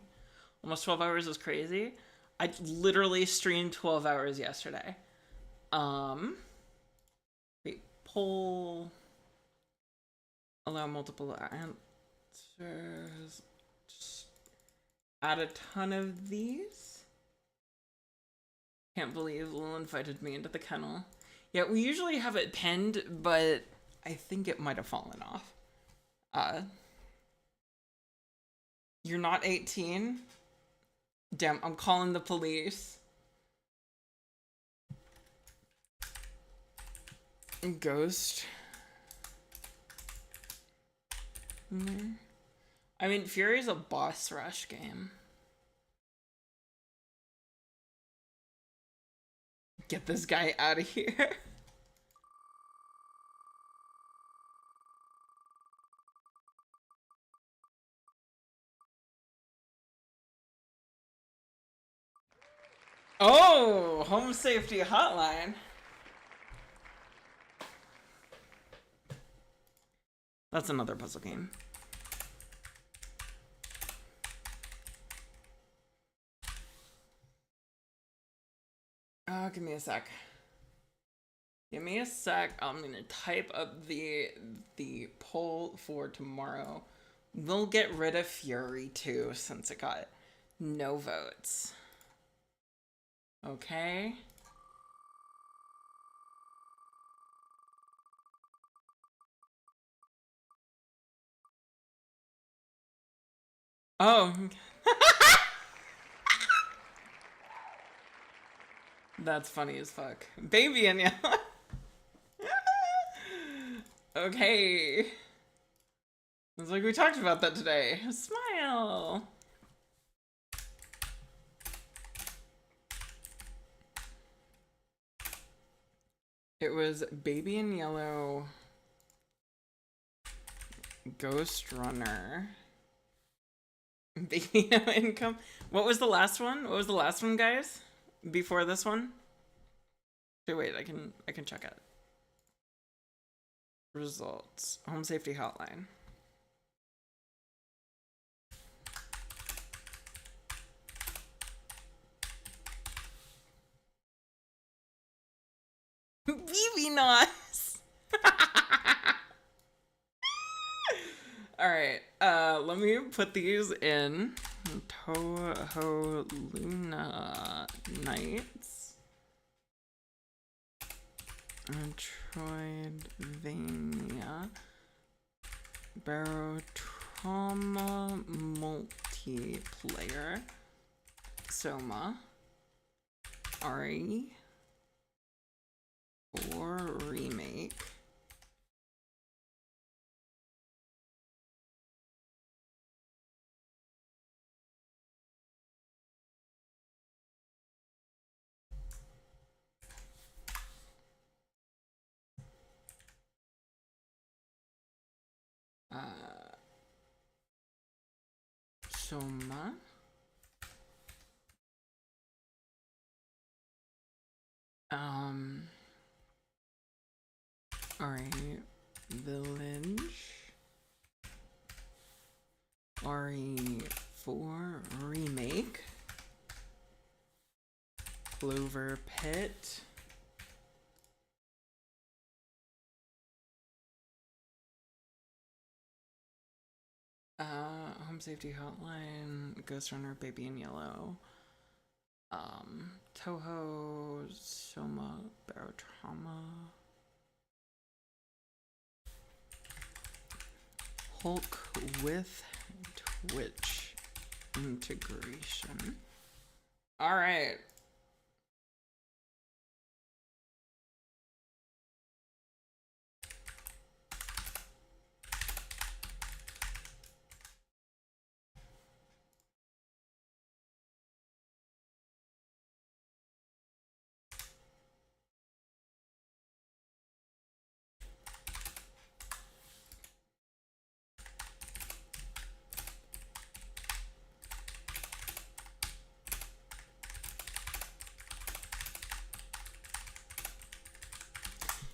Almost 12 hours is crazy. I literally streamed 12 hours yesterday. Wait, poll. Allow multiple answers. Just add a ton of these. Can't believe Lil invited me into the kennel. Yeah, we usually have it pinned, but I think it might have fallen off. You're not 18? Damn, I'm calling the police. Ghost. I mean, Fury's a boss rush game. Get this guy out of here. Oh, home safety hotline. That's another puzzle game. Oh, give me a sec. Give me a sec. I'm gonna type up the poll for tomorrow. We'll get rid of Fury too, since it got no votes. Okay. Oh. That's funny as fuck. Baby in yellow. Okay. It's like we talked about that today. Smile. It was Baby in Yellow, Ghost Runner, Baby No Income. What was the last one? What was the last one, guys? Before this one? Okay, wait, I can check it. Results. Home Safety Hotline. BB Nos. Alright, let me put these in. Toho Luna Nights. Metroidvania. Barotrauma Multiplayer. Soma. RE. Or remake. Soma. Alright. Village. RE4 remake. Clover Pit. Home Safety Hotline, Ghost Runner, Baby in Yellow, Toho, Soma, Barotrauma, Hulk with Twitch integration. All right.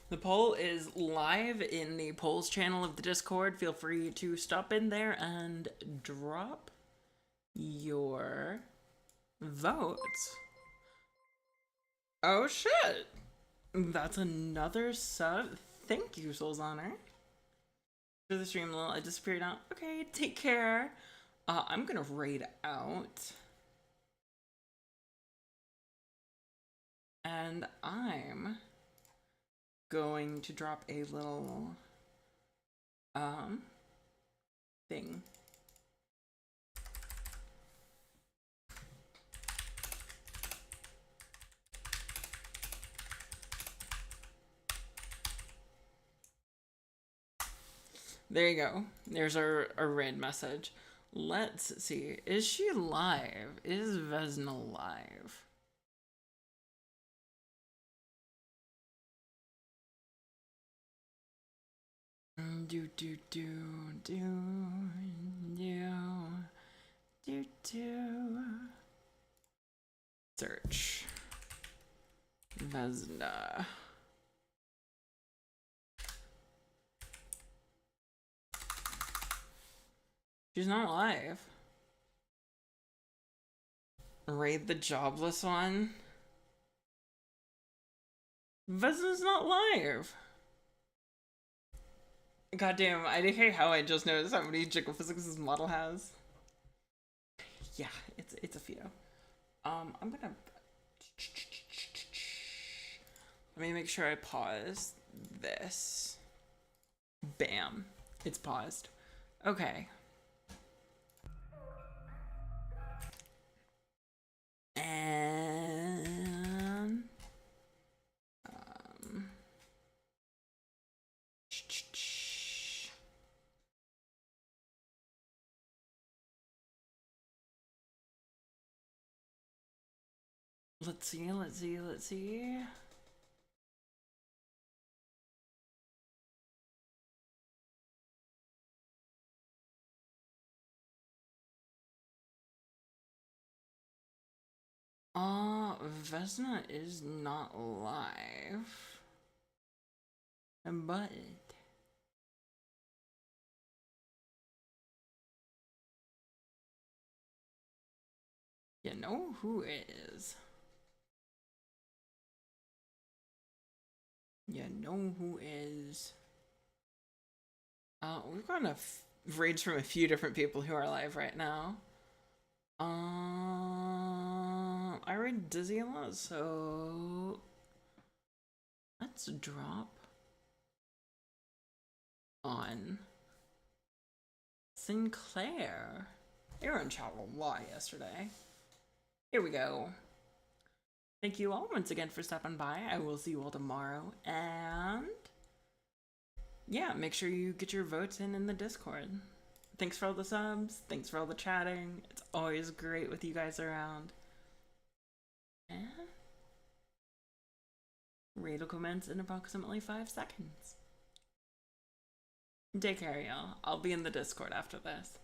The poll is live in the polls channel of the Discord. Feel free to stop in there and drop your votes. Oh shit! That's another sub. Thank you, Soul's Honor. For the stream, Lil. I disappeared out. Okay, take care. I'm gonna raid out. And I'm going to drop a little thing. There you go. There's our raid message. Let's see. Is she live? Is Vesna live? Search Vesna. She's not live. Raid the jobless one. Vesna's not live. Goddamn, I hate how I just noticed how many jiggle physics this model has. Yeah, it's a few. I'm gonna let me make sure I pause this. Bam. It's paused. Okay. And let's see. Vesna is not live. But you know who is. You know who is. We've gotten raids from a few different people who are live right now. I raid Dizzy a lot, so let's drop on Sinclair. They were in chat a lot yesterday. Here we go. Thank you all once again for stopping by. I will see you all tomorrow. And yeah, make sure you get your votes in the Discord. Thanks for all the subs. Thanks for all the chatting. It's always great with you guys around. And raid will commence in approximately 5 seconds. Take care, y'all. I'll be in the Discord after this.